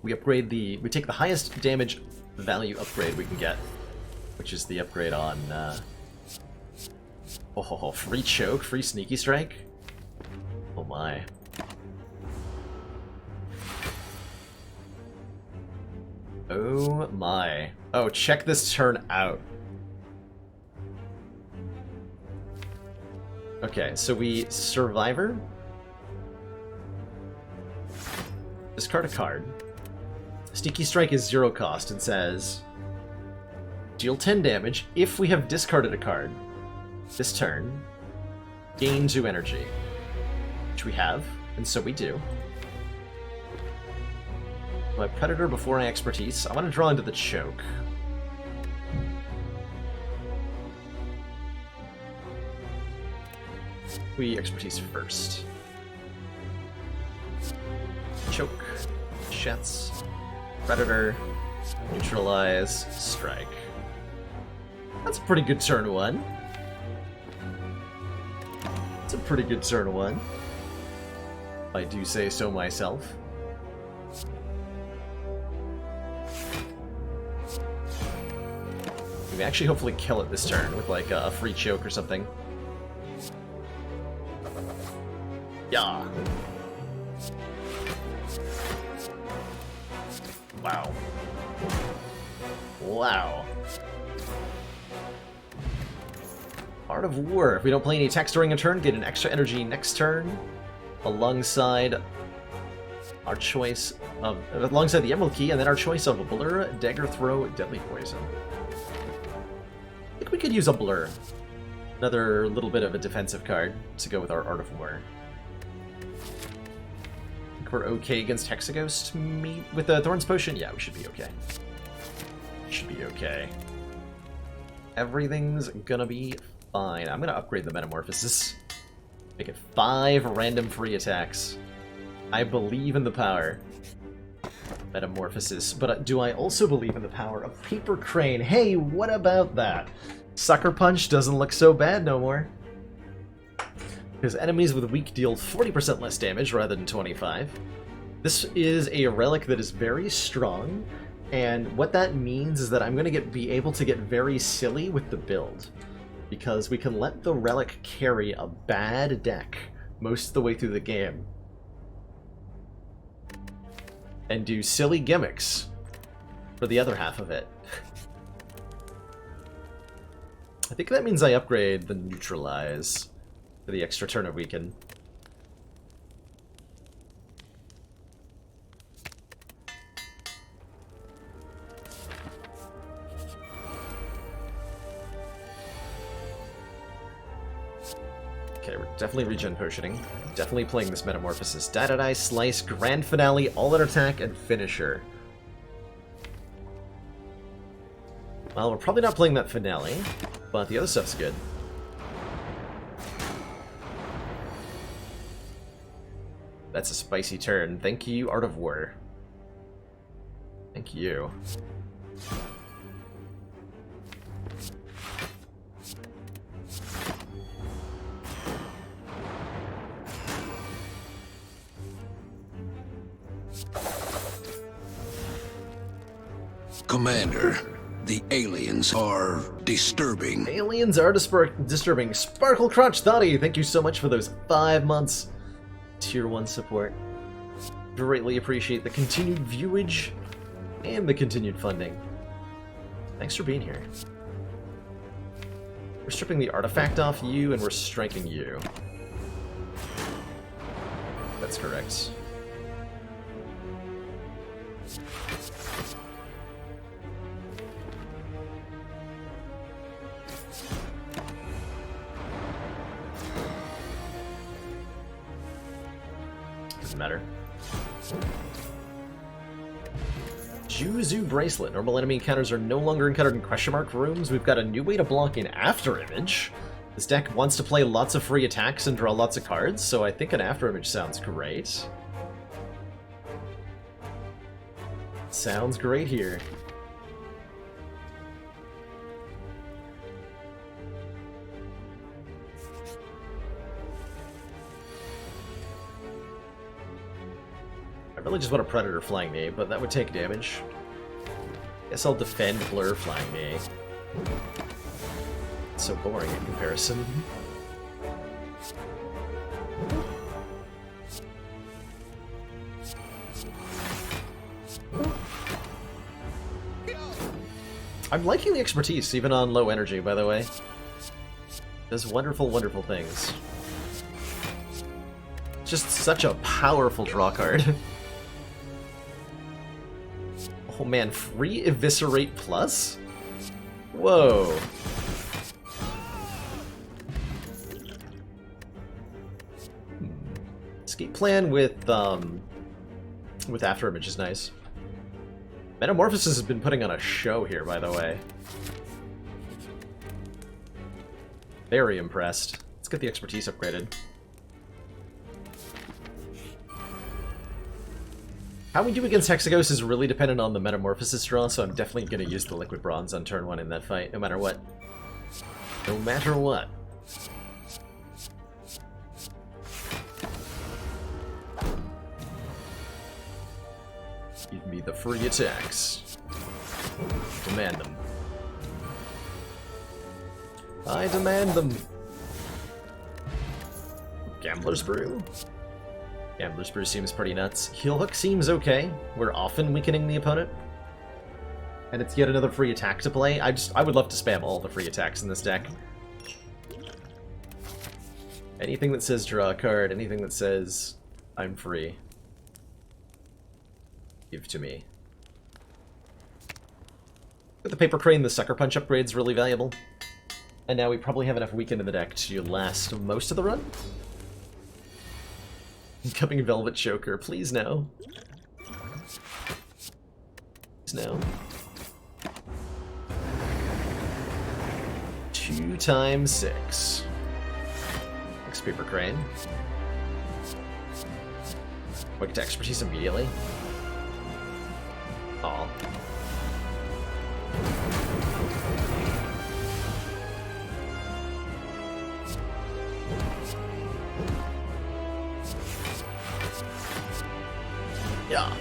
We take the highest damage value upgrade we can get, which is the upgrade on, free choke, free sneaky strike. Oh my. Oh my. Oh, check this turn out. Okay, so we Survivor. Discard a card. Sneaky Strike is 0 cost and says deal 10 damage if we have discarded a card this turn. Gain 2 energy. Which we have, and so we do. My Predator before I Expertise. I want to draw into the choke. We Expertise first. Choke. Shets. Predator. Neutralize. Strike. That's a pretty good turn 1. It's a pretty good turn 1. If I do say so myself. We may actually hopefully kill it this turn with like a free choke or something. Yeah. Wow. Wow. Art of War. If we don't play any attacks during a turn, get an extra energy next turn, alongside our choice of alongside the Emerald Key, and then our choice of a Blur, Dagger Throw, Deadly Poison. I think we could use a Blur. Another little bit of a defensive card to go with our Art of War. I think we're okay against Hexaghost with the Thorns Potion? Yeah, we should be okay. Should be okay. Everything's gonna be fine. I'm gonna upgrade the Metamorphosis. Make it 5 random free attacks. I believe in the power. Metamorphosis. But do I also believe in the power of Paper Crane? Hey, what about that? Sucker Punch doesn't look so bad no more. Because enemies with weak deal 40% less damage rather than 25. This is a relic that is very strong, and what that means is that I'm going to be able to get very silly with the build. Because we can let the relic carry a bad deck most of the way through the game. And do silly gimmicks for the other half of it. I think that means I upgrade the Neutralize for the extra turn of Weaken. Okay, we're definitely regen potioning. Definitely playing this Metamorphosis. Die, Slice, Grand Finale, All-Out Attack, and Finisher. Well, we're probably not playing that Finale, but the other stuff's good. That's a spicy turn. Thank you, Art of War. Thank you. Commander, the aliens are disturbing. Aliens are disturbing. Sparkle Crotch Thoughty, thank you so much for those 5 months. Tier 1 support. Greatly appreciate the continued viewage and the continued funding. Thanks for being here. We're stripping the artifact off you and we're striking you. That's correct. Doesn't matter. Juzu Bracelet. Normal enemy encounters are no longer encountered in question mark rooms. We've got a new way to block in After Image. This deck wants to play lots of free attacks and draw lots of cards, so I think an After Image sounds great. Sounds great here. I really just want a Predator flying me, but that would take damage. Guess I'll defend Blur flying me. It's so boring in comparison. I'm liking the expertise, even on low energy, by the way. Does wonderful, wonderful things. Just such a powerful draw card. Oh man, free Eviscerate Plus? Whoa. Escape Plan with After Image is nice. Metamorphosis has been putting on a show here, by the way. Very impressed. Let's get the expertise upgraded. How we do against Hexagos is really dependent on the Metamorphosis draw, so I'm definitely going to use the Liquid Bronze on turn 1 in that fight, no matter what. No matter what. Give me the free attacks. Demand them. I demand them. Gambler's Brew. Gambler's Brew seems pretty nuts. Heel Hook seems okay. We're often weakening the opponent. And it's yet another free attack to play. I would love to spam all the free attacks in this deck. Anything that says draw a card, anything that says I'm free. Give to me. With the Paper Crane, the Sucker Punch upgrade's really valuable. And now we probably have enough weakened in the deck to last most of the run. Incoming Velvet Choker, please no. Please no. 2 times 6. Next Paper Crane. Quick to expertise immediately. Aw. Yeah.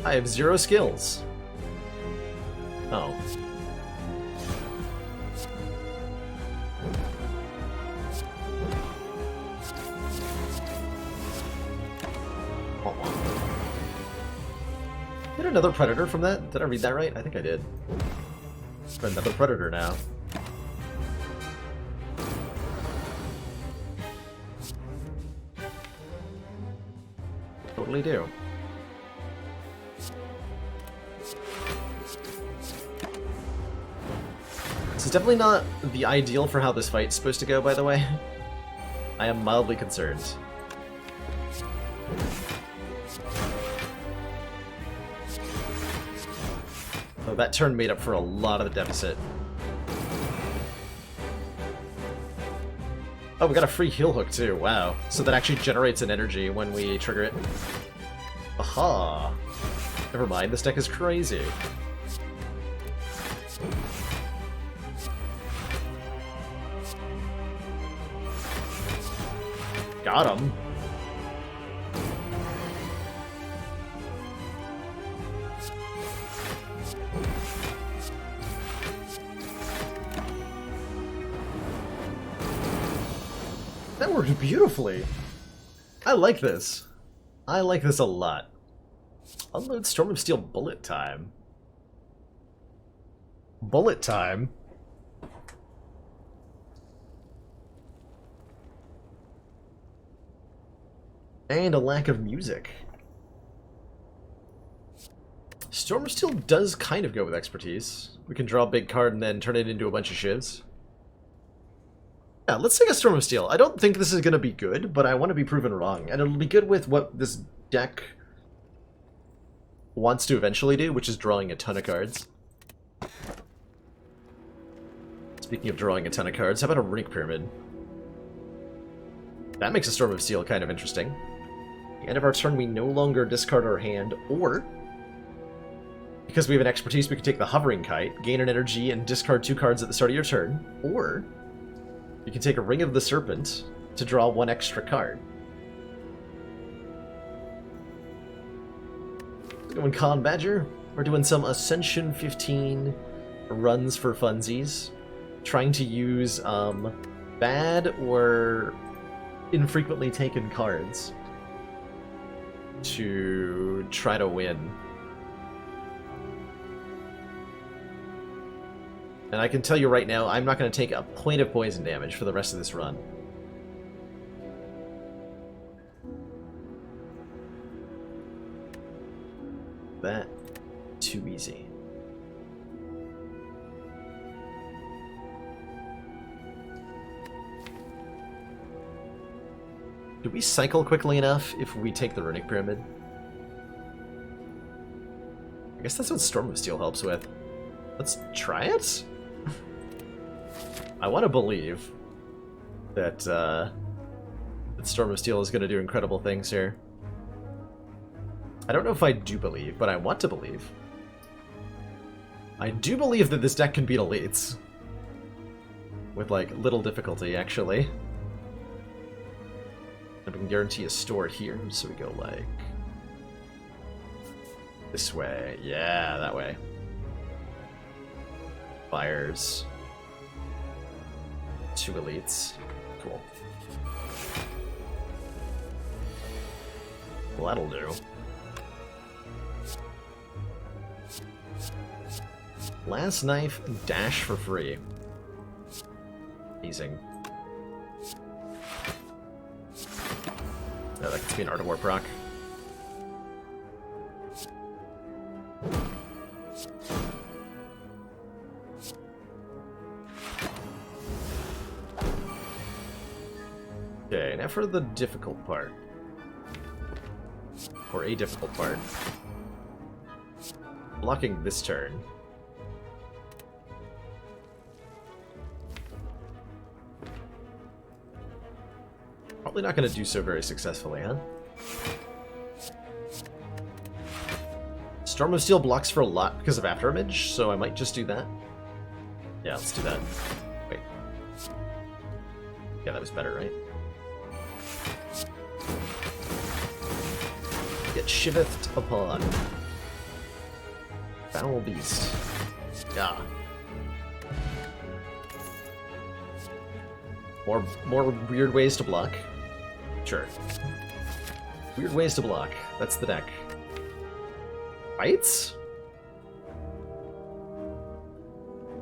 I have 0 skills. Oh. Did another Predator from that? Did I read that right? I think I did. Another Predator now. Totally do. This is definitely not the ideal for how this fight's supposed to go, by the way. I am mildly concerned. Oh, that turn made up for a lot of the deficit. Oh, we got a free heal hook too, wow. So that actually generates an energy when we trigger it. Aha! Never mind, this deck is crazy. Got him. That worked beautifully. I like this. I like this a lot. Unload Storm of Steel bullet time. Bullet time? And a lack of music. Storm of Steel does kind of go with expertise. We can draw a big card and then turn it into a bunch of shivs. Yeah, let's take a Storm of Steel. I don't think this is going to be good, but I want to be proven wrong. And it'll be good with what this deck wants to eventually do, which is drawing a ton of cards. Speaking of drawing a ton of cards, how about a Runic Pyramid? That makes a Storm of Steel kind of interesting. At the end of our turn, we no longer discard our hand, or, because we have an expertise, we can take the Hovering Kite, gain an energy, and discard 2 cards at the start of your turn, or you can take a Ring of the Serpent to draw 1 extra card. We're doing Con Badger. We're doing some Ascension 15 runs for funsies. Trying to use bad or infrequently taken cards to try to win. And I can tell you right now, I'm not going to take a point of poison damage for the rest of this run. That too easy. Do we cycle quickly enough if we take the Runic Pyramid? I guess that's what Storm of Steel helps with. Let's try it? I want to believe that, that Storm of Steel is going to do incredible things here. I don't know if I do believe, but I want to believe. I do believe that this deck can beat elites. With, like, little difficulty, actually. And we can guarantee a store here, so we go, like, this way. Yeah, that way. Fires. 2 elites. Cool. Well, that'll do. Last Knife, dash for free. Amazing. Oh, that could be an Art of War proc. Okay, now for the difficult part. Or a difficult part. Blocking this turn. Probably not going to do so very successfully, huh? Storm of Steel blocks for a lot because of Afterimage, so I might just do that. Yeah, let's do that. Wait. Yeah, that was better, right? Get shiveth upon. Foul Beast. Yeah. More weird ways to block. Sure. Weird ways to block. That's the deck. Bites?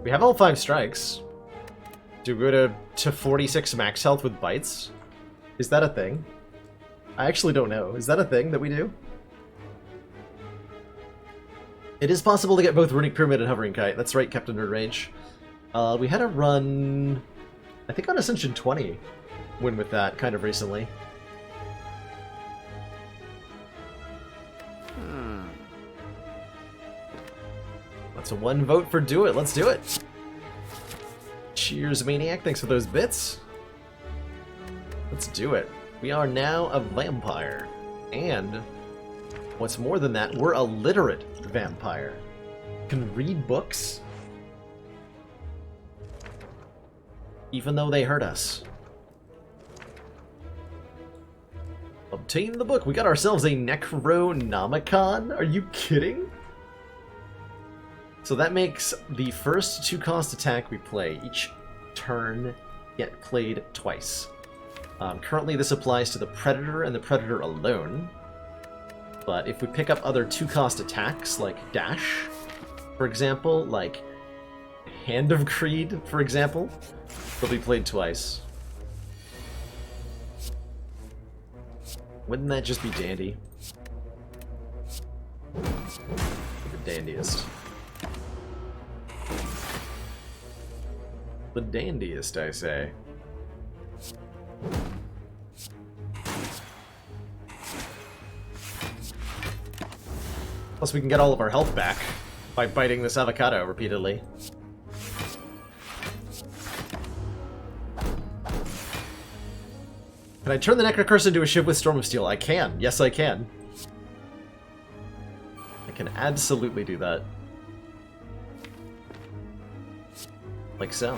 We have all 5 strikes. Do we go to 46 max health with bites? Is that a thing? I actually don't know. Is that a thing that we do? It is possible to get both Runic Pyramid and Hovering Kite. That's right, Captain Nerd Rage. We had a run, I think on Ascension 20, win with that kind of recently. That's a 1 vote for do it. Let's do it. Cheers, Maniac. Thanks for those bits. do it. We are now a vampire. And what's more than that, we're a literate vampire. Can read books. Even though they hurt us. Obtain the book. We got ourselves a Necronomicon. Are you kidding? So that makes the first 2-cost attack we play each turn get played twice. Currently this applies to the Predator and the Predator alone. But if we pick up other 2-cost attacks, like Dash, for example, like Hand of Creed, for example, they'll be played twice. Wouldn't that just be dandy? The dandiest. The dandiest, I say. Plus we can get all of our health back by biting this avocado repeatedly. Can I turn the Necrocurse into a ship with Storm of Steel? I can. Yes, I can. I can absolutely do that. Like so.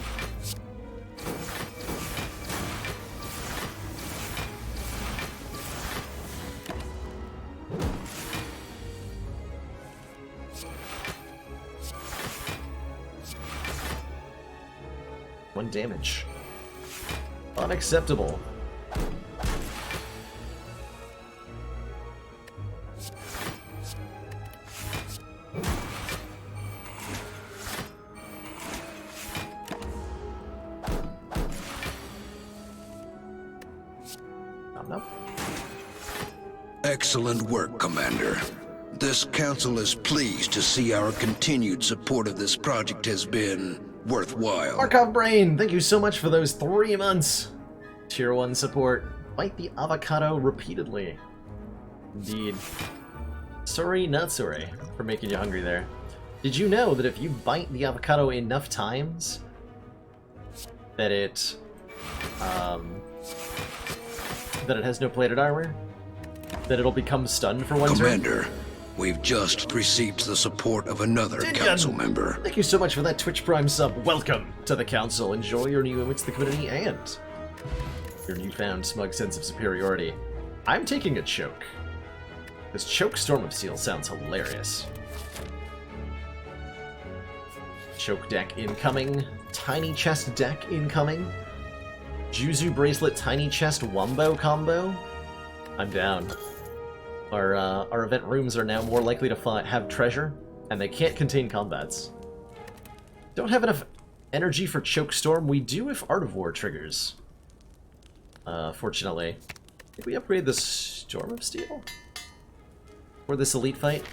One damage. Unacceptable. Excellent work, Commander. This council is pleased to see our continued support of this project has been worthwhile. Markov Brain, thank you so much for those 3 months. Tier 1 support. Bite the avocado repeatedly. Indeed. Sorry, not sorry, for making you hungry there. Did you know that if you bite the avocado enough times, that it has no plated armor? That it'll become stunned for one turn? Commander, we've just received the support of another council member. Thank you so much for that Twitch Prime sub. Welcome to the council. Enjoy your new image to the community and your newfound smug sense of superiority. I'm taking a choke. This choke Storm of Steel sounds hilarious. Choke deck incoming. Tiny chest deck incoming. Juzu Bracelet Tiny Chest Wombo combo. I'm down. Our event rooms are now more likely to have treasure, and they can't contain combats. Don't have enough energy for Choke Storm. We do if Art of War triggers. Fortunately. Did we upgrade the Storm of Steel? For this elite fight?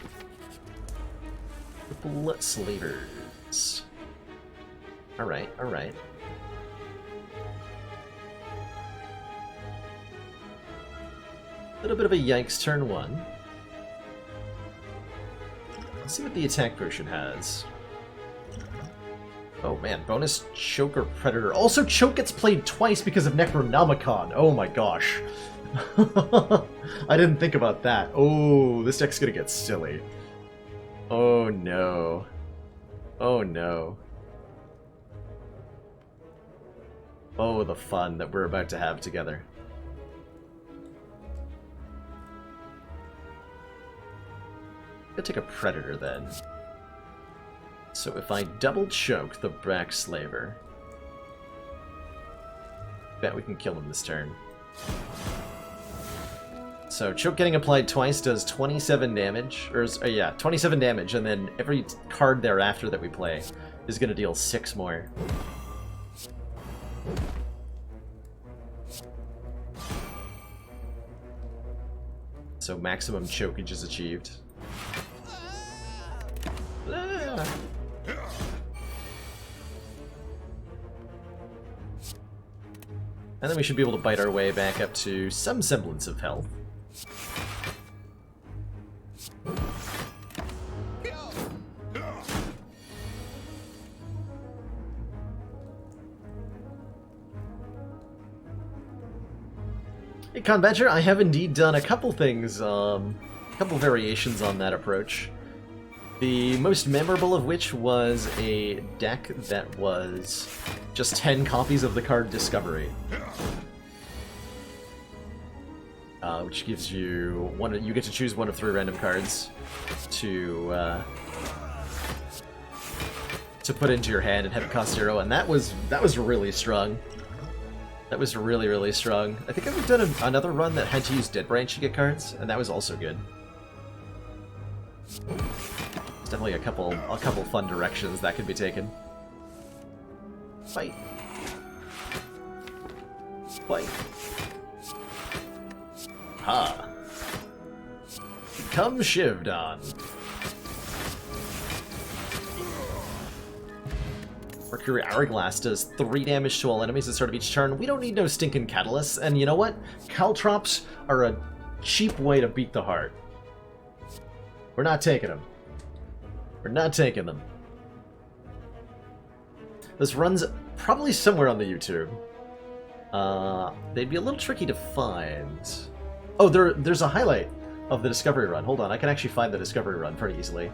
Triple Slavers. Alright, alright. Little bit of a yikes turn 1. Let's see what the attack potion has. Oh man, bonus Choke or Predator. Also, Choke gets played twice because of Necronomicon. Oh my gosh. I didn't think about that. Oh, this deck's gonna get silly. Oh no. Oh no. Oh, the fun that we're about to have together. I'll take a Predator then. So if I double choke the Brack Slaver, bet we can kill him this turn. So choke getting applied twice does 27 damage, or yeah, 27 damage, and then every card thereafter that we play is going to deal 6 more. So maximum chokeage is achieved. And then we should be able to bite our way back up to some semblance of health. Hey, Conbadger, I have indeed done a couple things, a couple variations on that approach. The most memorable of which was a deck that was just 10 copies of the card Discovery. Which gives you you get to choose one of 3 random cards to put into your hand and have it cost 0, and that was really strong. That was really, really strong. I think I've done another run that had to use Dead Branch to get cards, and that was also good. There's definitely a couple fun directions that could be taken. Fight. Fight. Ha. Come shivved on. Mercury Hourglass does 3 damage to all enemies at the start of each turn. We don't need no stinking catalysts, and you know what? Caltrops are a cheap way to beat the heart. We're not taking them. We're not taking them. This runs probably somewhere on the YouTube. They'd be a little tricky to find. Oh, there's a highlight of the Discovery run. Hold on, I can actually find the Discovery run pretty easily.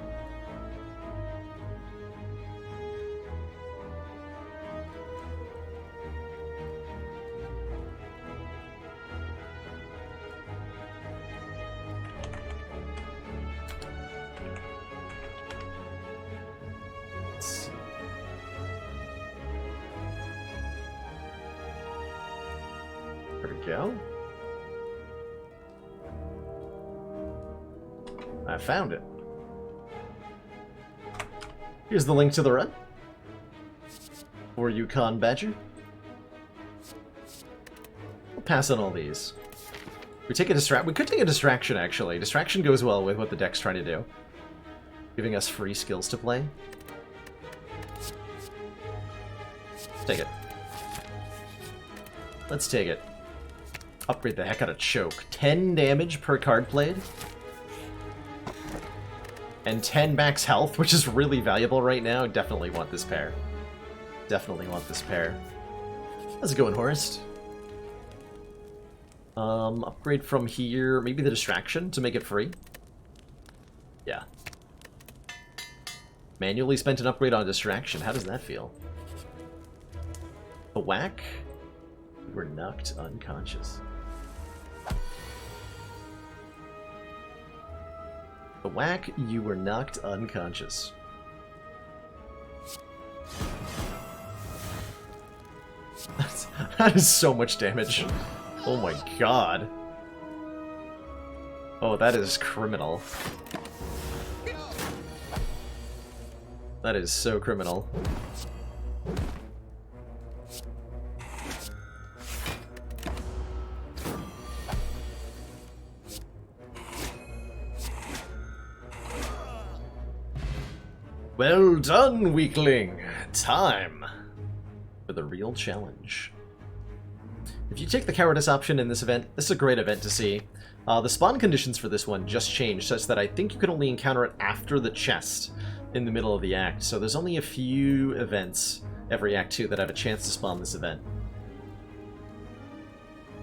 There we go. I found it. Here's the link to the run for you, Conbadger. We'll pass on all these. We could take a distraction, actually. Distraction goes well with what the deck's trying to do, giving us free skills to play. Let's take it. Let's take it. Upgrade the heck out of Choke. 10 damage per card played. And 10 max health, which is really valuable right now. Definitely want this pair. Definitely want this pair. How's it going, Horst? Upgrade from here. Maybe the Distraction to make it free? Yeah. Manually spent an upgrade on Distraction. How does that feel? The Whack? You were knocked unconscious. The Whack, you were knocked unconscious. That is so much damage. Oh my god. Oh, that is criminal. That is so criminal. Well done, weakling! Time for the real challenge. If you take the Cowardice option in this event, this is a great event to see. The spawn conditions for this one just changed, such that I think you can only encounter it after the chest in the middle of the act, so there's only a few events every Act 2 that have a chance to spawn this event.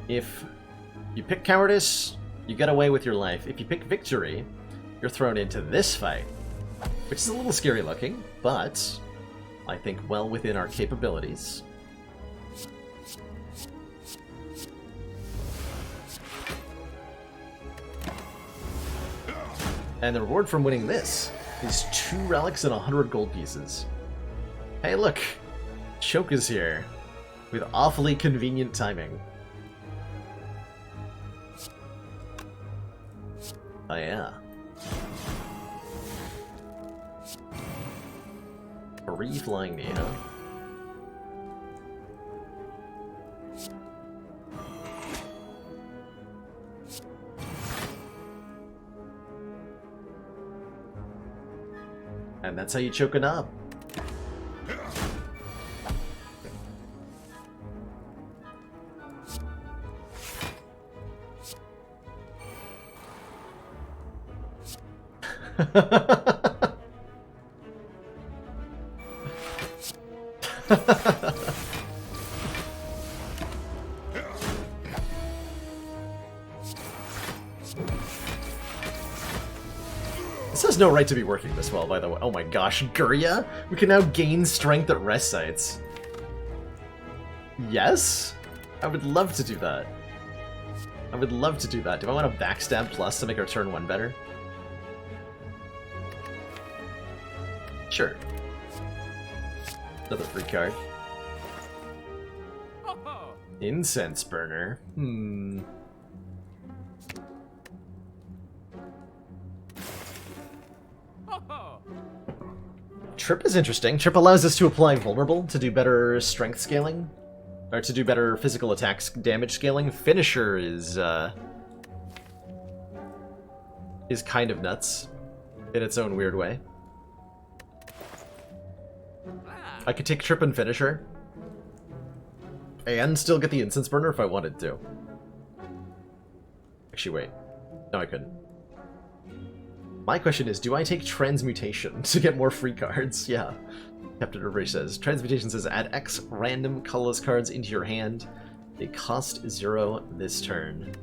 If you pick Cowardice, you get away with your life. If you pick Victory, you're thrown into this fight, which is a little scary looking, but I think well within our capabilities. And the reward from winning this is 2 relics and 100 gold pieces. Hey look! Choke is here, with awfully convenient timing. Oh yeah. Free flying knee, huh? And that's how you choke a knob. This has no right to be working this well, by the way. Oh my gosh, Gurya? We can now gain strength at rest sites. Yes? I would love to do that. I would love to do that. Do I want a backstab plus to make our turn 1 better? Sure. Another free card. Incense burner. Trip is interesting. Trip allows us to apply vulnerable to do better strength scaling. Or to do better physical attacks damage scaling. Finisher is kind of nuts in its own weird way. I could take Trip and Finisher and still get the Incense Burner if I wanted to. Actually, wait. No, I couldn't. My question is, do I take Transmutation to get more free cards? Yeah. Captain River says, Transmutation says add X random colorless cards into your hand. They cost 0 this turn.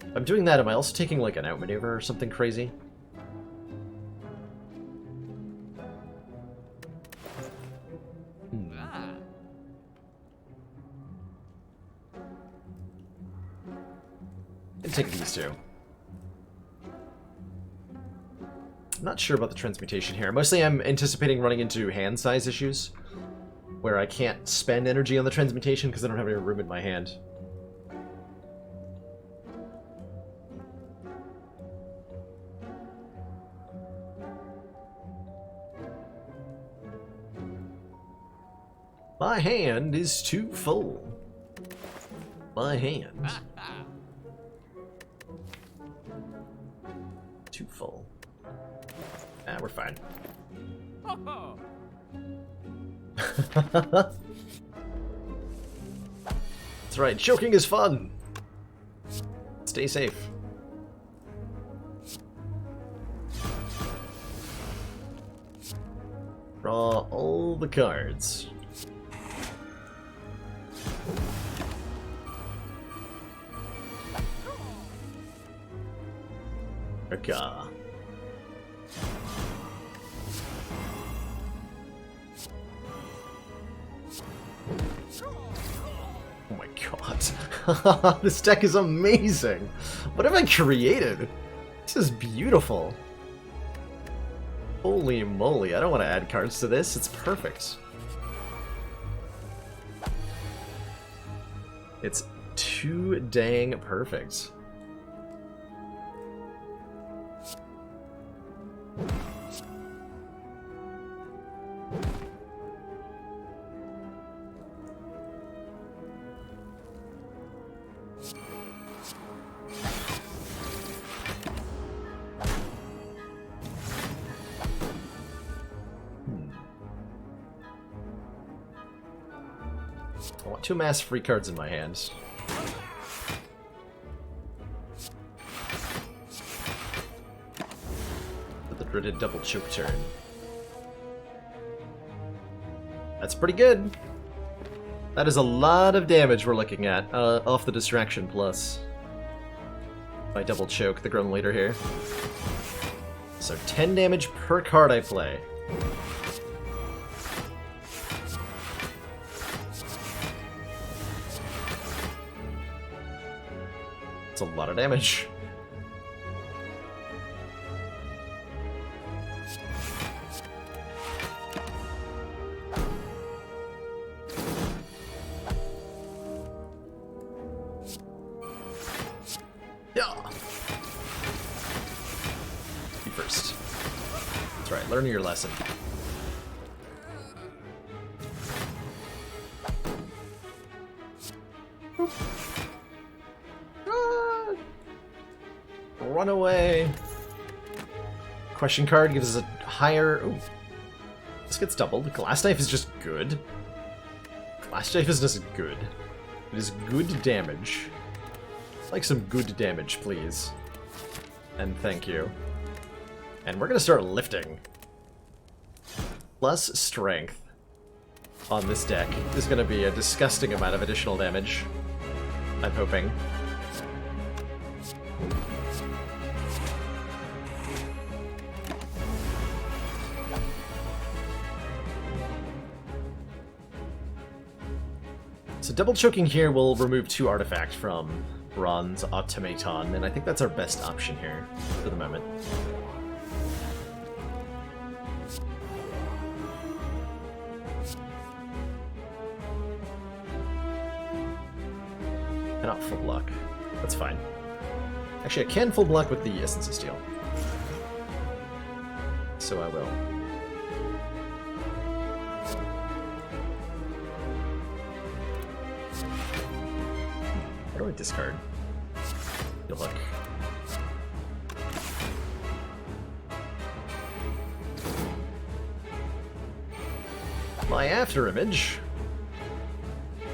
If I'm doing that, am I also taking like an outmaneuver or something crazy? And take these two. I'm not sure about the transmutation here. Mostly I'm anticipating running into hand size issues, where I can't spend energy on the transmutation because I don't have any room in my hand. My hand is too full. My hand. Too full. Ah, we're fine. That's right, choking is fun! Stay safe. Draw all the cards. Aka. Oh my god. This deck is amazing. What have I created? This is beautiful. Holy moly, I don't want to add cards to this. It's perfect. It's too dang perfect. I want 2 mass free cards in my hands. The dreaded double choke turn. That's pretty good. That is a lot of damage we're looking at, off the distraction plus. I double choke the Grim Leader here. So 10 damage per card I play. It's a lot of damage. Yeah. You first. That's right, learn your lesson. Run away. Question card gives us a higher... Ooh. This gets doubled. Glass Knife is just good. Glass Knife is just good. It is good damage. I'd like some good damage, please. And thank you. And we're gonna start lifting. Plus strength on this deck is gonna be a disgusting amount of additional damage. I'm hoping. So double choking here will remove 2 artifacts from Bronze Automaton, and I think that's our best option here for the moment. Cannot full block. That's fine. Actually, I can full block with the Essence of Steel. So I will. How do I discard? Good luck. My after image.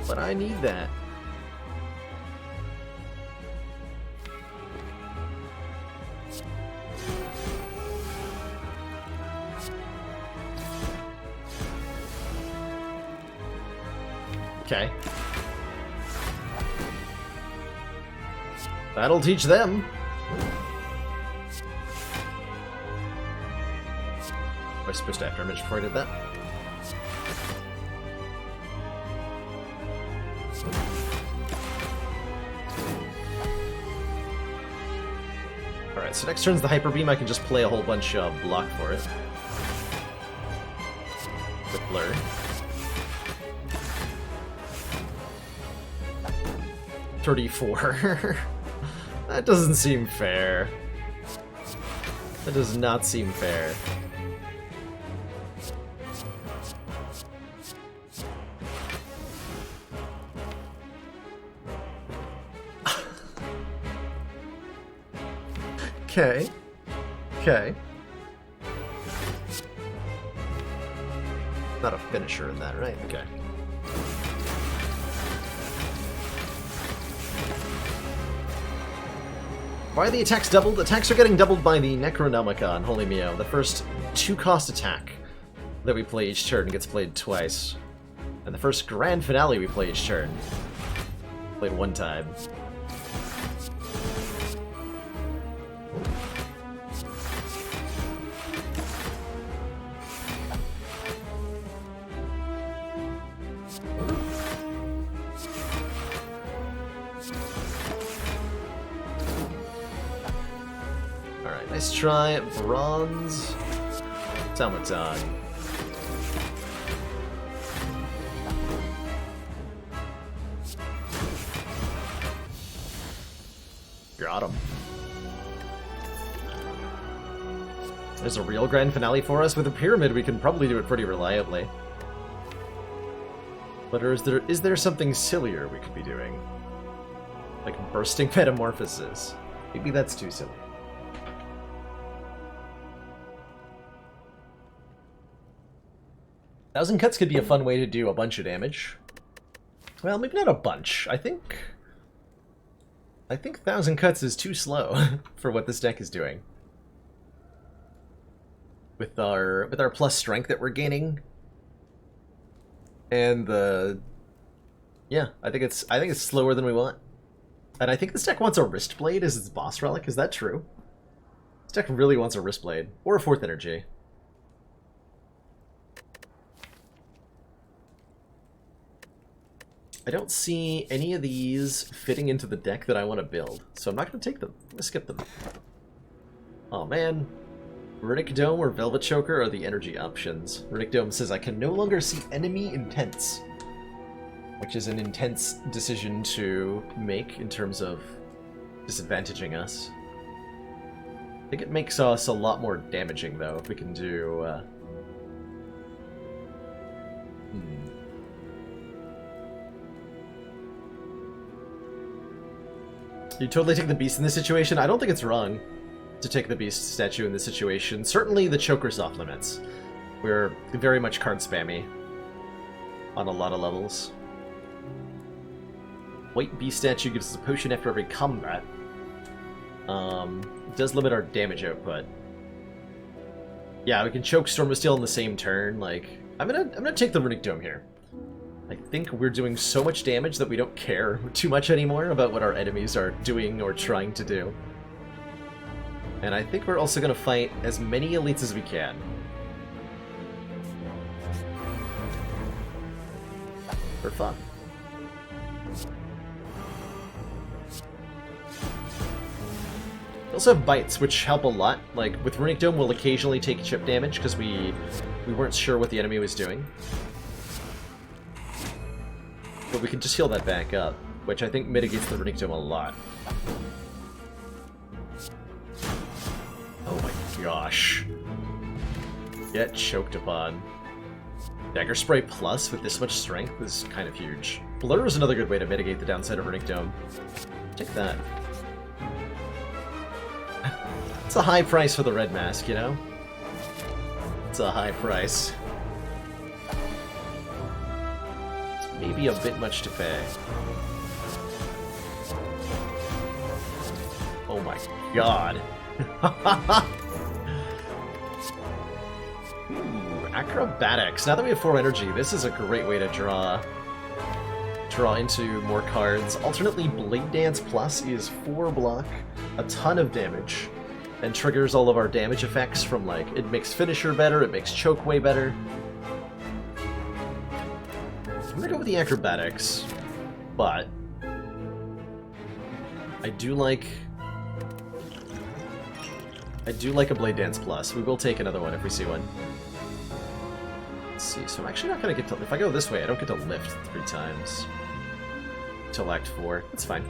But I need that. Okay. That'll teach them. Was I supposed to after image before I did that? Alright, so next turn's the Hyper Beam. I can just play a whole bunch of block for it. With Blur. $34. That doesn't seem fair. That does not seem fair. Okay. Okay. Not a finisher in that, right? Okay. Why are the attacks doubled? Attacks are getting doubled by the Necronomicon, Holy Mio. The first 2-cost attack that we play each turn gets played twice. And the first grand finale we play each turn played 1 time. Nice try, Bronze Automaton. Got him. There's a real grand finale for us. With a pyramid, we can probably do it pretty reliably. But is there something sillier we could be doing? Like bursting metamorphosis. Maybe that's too silly. Thousand Cuts could be a fun way to do a bunch of damage. Well, maybe not a bunch. I think 1000 Cuts is too slow for what this deck is doing. With our plus strength that we're gaining. And yeah, I think it's slower than we want. And I think this deck wants a Wrist Blade as its boss relic. Is that true? This deck really wants a Wrist Blade or a 4th energy. I don't see any of these fitting into the deck that I want to build, so I'm not going to take them. I'm going to skip them. Oh man. Runic Dome or Velvet Choker are the energy options. Runic Dome says I can no longer see enemy intents, which is an intense decision to make in terms of disadvantaging us. I think it makes us a lot more damaging, though, if we can do... You totally take the Beast in this situation? I don't think it's wrong to take the Beast statue in this situation. Certainly the Choker's off limits. We're very much card spammy on a lot of levels. White Beast statue gives us a potion after every combat. It does limit our damage output. Yeah, we can choke Storm of Steel in the same turn. Like, I'm gonna take the Runic Dome here. I think we're doing so much damage that we don't care too much anymore about what our enemies are doing or trying to do. And I think we're also going to fight as many elites as we can. For fun. We also have bites, which help a lot. Like, with Runic Dome, we'll occasionally take chip damage, because we weren't sure what the enemy was doing. But we can just heal that back up, which I think mitigates the Runic Dome a lot. Oh my gosh. Get choked upon. Dagger Spray Plus with this much strength is kind of huge. Blur is another good way to mitigate the downside of Runic Dome. Take that. It's a high price for the red mask, you know? It's a high price. It's maybe a bit much to pay. Oh my god. Ooh, acrobatics. Now that we have 4 energy, this is a great way to draw into more cards. Alternately, Blade Dance Plus is 4 block, a ton of damage, and triggers all of our damage effects from, like, it makes Finisher better, it makes Choke way better. I'm gonna go with the acrobatics, but I do like a Blade Dance Plus. We will take another one if we see one. Let's see, so I'm actually not gonna get to... If I go this way, I don't get to lift 3 times. Till Act 4. That's fine.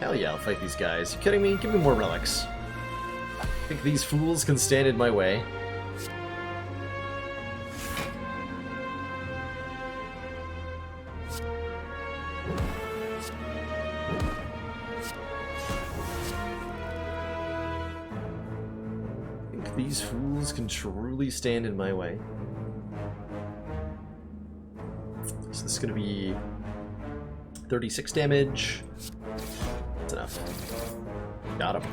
Hell yeah, I'll fight these guys. You kidding me? Give me more relics. Think these fools can stand in my way? Think these fools can truly stand in my way? So this is gonna be 36 damage. That's enough. Got him.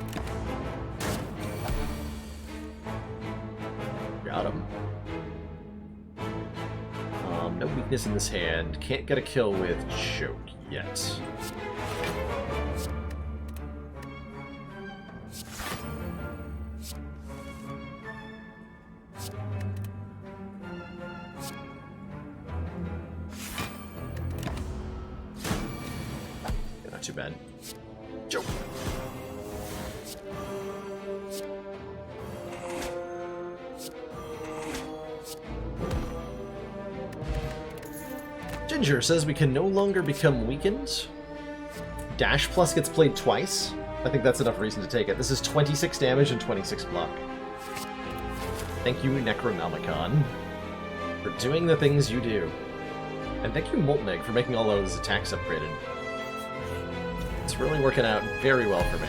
Got him. No weakness in this hand. Can't get a kill with Choke yet. Not too bad. Choke. Ginger says we can no longer become weakened. Dash Plus gets played twice. I think that's enough reason to take it. This is 26 damage and 26 block. Thank you, Necronomicon, for doing the things you do. And thank you, Molten Egg, for making all those attacks upgraded. It's really working out very well for me.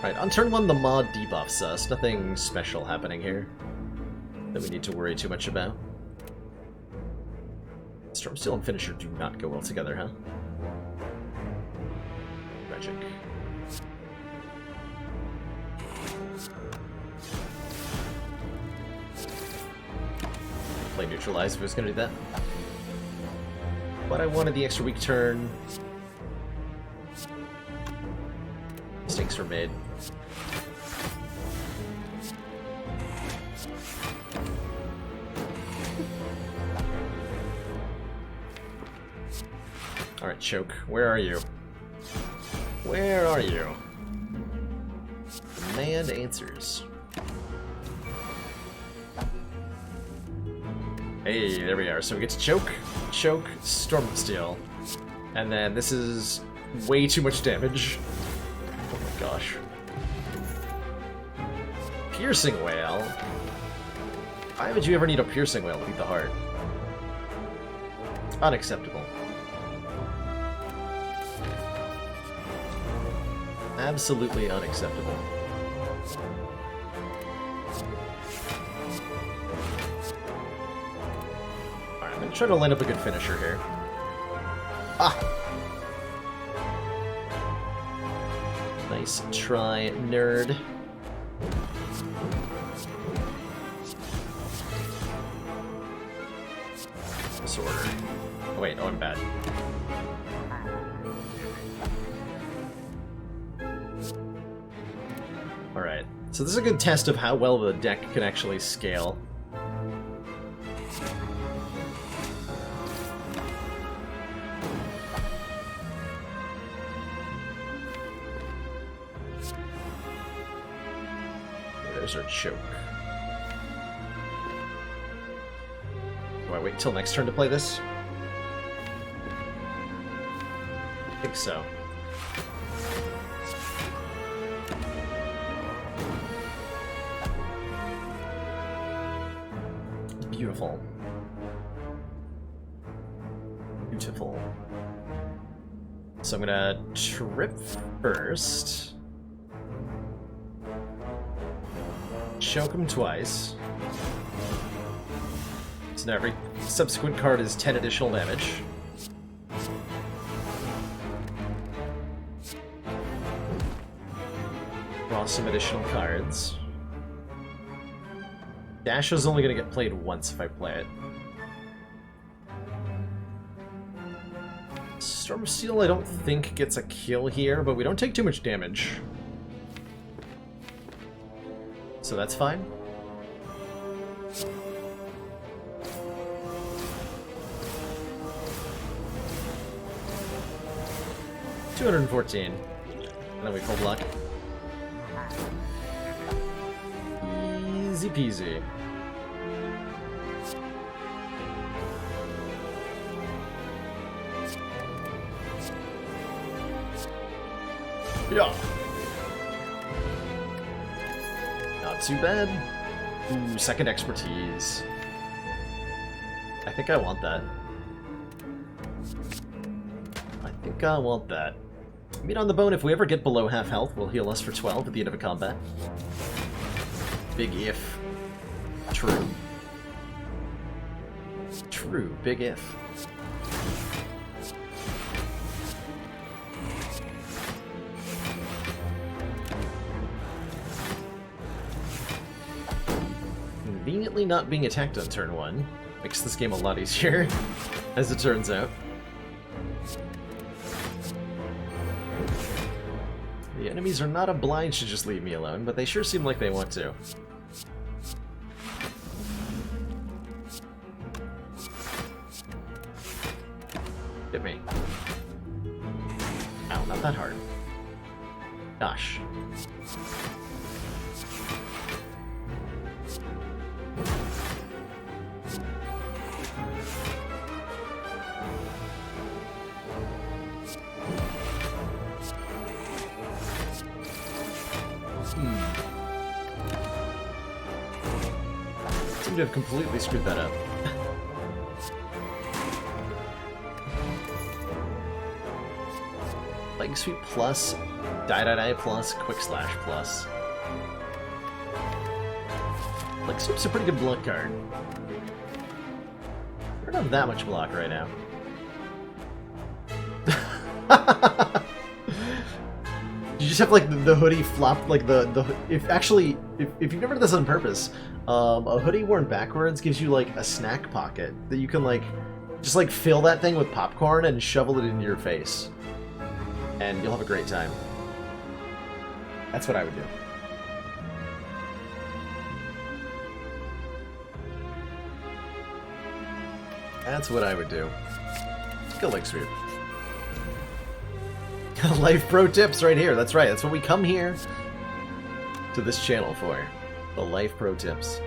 Right, on turn 1, the mod debuffs us. Nothing special happening here that we need to worry too much about. Stormsteel and Finisher do not go well together, huh? Tragic. Play Neutralize if I was going to do that. But I wanted the extra weak turn. Mistakes were made. Alright, Choke, where are you? Where are you? Demand answers. Hey, there we are. So we get to Choke, Stormsteel. And then this is way too much damage. Oh my gosh. Piercing Wail? Why would you ever need a Piercing Wail to beat the heart? Unacceptable. Absolutely unacceptable. Alright, I'm gonna try to line up a good finisher here. Ah! Nice try, nerd. Disorder. Oh wait, oh I'm bad. Alright, so this is a good test of how well the deck can actually scale. There's our choke. Do I wait until next turn to play this? I think so. Beautiful. Beautiful. So I'm gonna trip first. Choke him twice. So now every subsequent card is 10 additional damage. Draw some additional cards. Dash is only going to get played once if I play it. Storm Seal I don't think gets a kill here, but we don't take too much damage. So that's fine. $214. And then we full block. Easy peasy. Yeah. Not too bad. Ooh, second expertise. I think I want that. I think I want that. Meat on the bone, if we ever get below half health, will heal us for 12 at the end of a combat. Big if. True. True, big if. Conveniently not being attacked on turn 1 makes this game a lot easier, as it turns out. The enemies are not obliged to just leave me alone, but they sure seem like they want to. Hit me. Ow, not that hard. Gosh. Seem to have completely screwed that up. Leg sweep plus, die plus, quick slash plus. Leg sweep's a pretty good block card. I don't have that much block right now. You just have like the hoodie flop, like if you've never done this on purpose, a hoodie worn backwards gives you like a snack pocket that you can like just like fill that thing with popcorn and shovel it into your face, and you'll have a great time. That's what I would do. That's what I would do. Go leg sweep. Life pro tips right here. That's right. That's what we come here to this channel for. The life pro tips.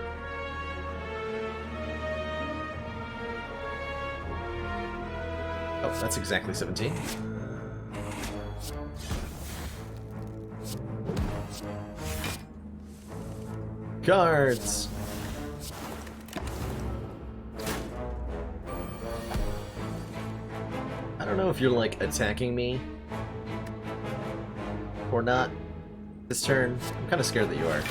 Oh, that's exactly 17. Cards. I don't know if you're like attacking me or not this turn. I'm kind of scared that you are.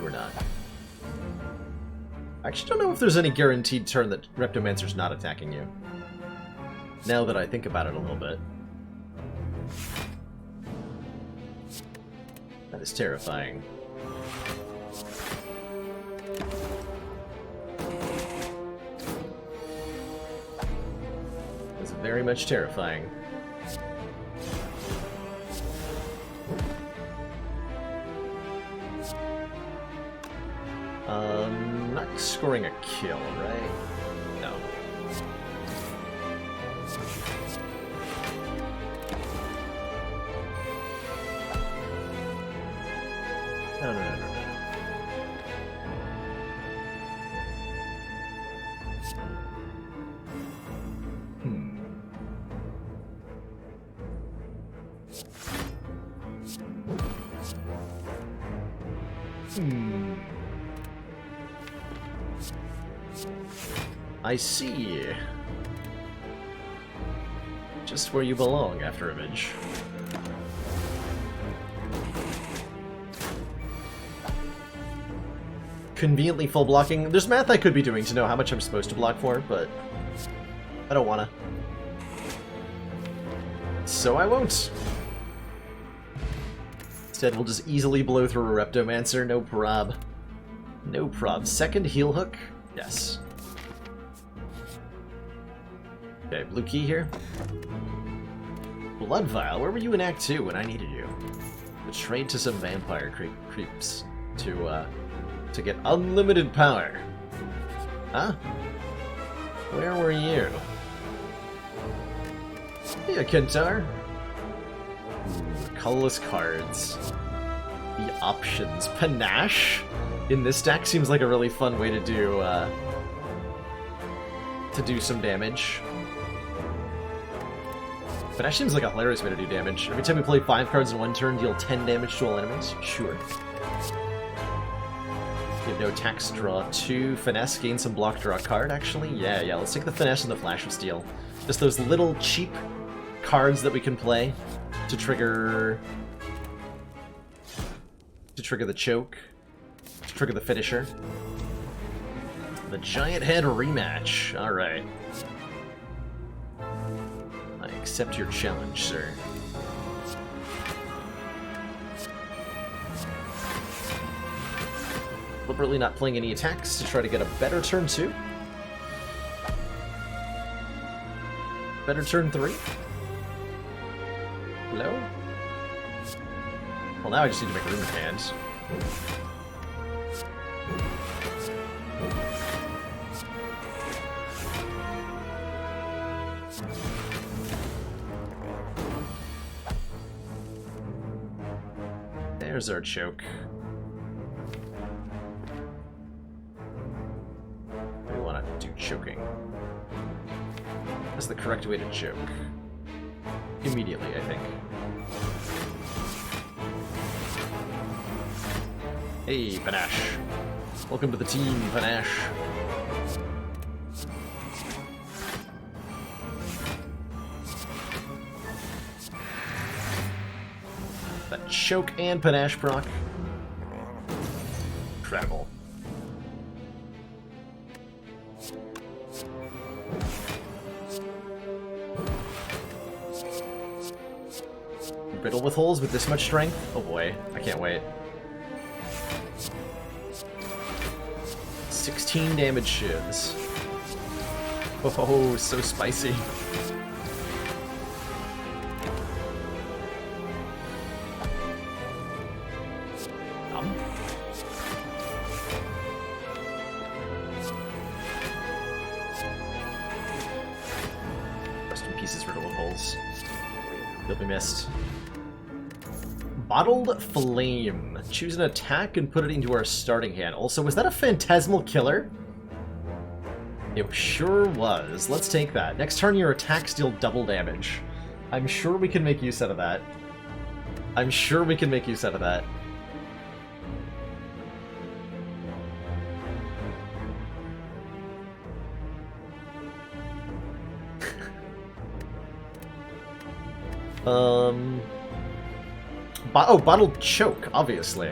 We're not. I actually don't know if there's any guaranteed turn that Reptomancer's not attacking you. Now that I think about it a little bit. That is terrifying. That's very much terrifying. Not scoring a kill, right? No. No, no, no, no, no. I see. Just where you belong, after image. Conveniently full blocking. There's math I could be doing to know how much I'm supposed to block for, but I don't wanna. So I won't. Instead, we'll just easily blow through a Reptomancer, no prob. No prob. Second heal hook? Yes. Okay, blue key here. Blood Vial, where were you in Act 2 when I needed you? Betrayed to some vampire creeps to get unlimited power. Huh? Where were you? Yeah, Kentaur. Ooh, colorless cards. The options. Panache? In this deck seems like a really fun way to do some damage. Panache seems like a hilarious way to do damage. Every time we play 5 cards in one turn, deal 10 damage to all enemies. Sure. You have no attacks, draw 2. Finesse, gain some block, draw a card, actually. Yeah, let's take the Finesse and the Flash of Steel. Just those little cheap cards that we can play to trigger the choke, to trigger the finisher. The Giant Head rematch. Alright. I accept your challenge, sir. Deliberately not playing any attacks to try to get a better turn 2. Better turn 3. Hello? Well, now I just need to make room in hand. There's our choke. We want to do choking. That's the correct way to choke. Immediately, I think. Hey, Panache. Welcome to the team, Panache. That choke and Panache proc. Travel. Riddle with holes with this much strength? Oh boy, I can't wait. 16 damage shivs. Oh, so spicy. Rest in pieces, Riddle with holes. You'll be missed. Bottled Flame. Choose an attack and put it into our starting hand. Also, was that a Phantasmal Killer? It sure was. Let's take that. Next turn, your attacks deal double damage. I'm sure we can make use out of that. I'm sure we can make use out of that. Oh, bottled choke, obviously.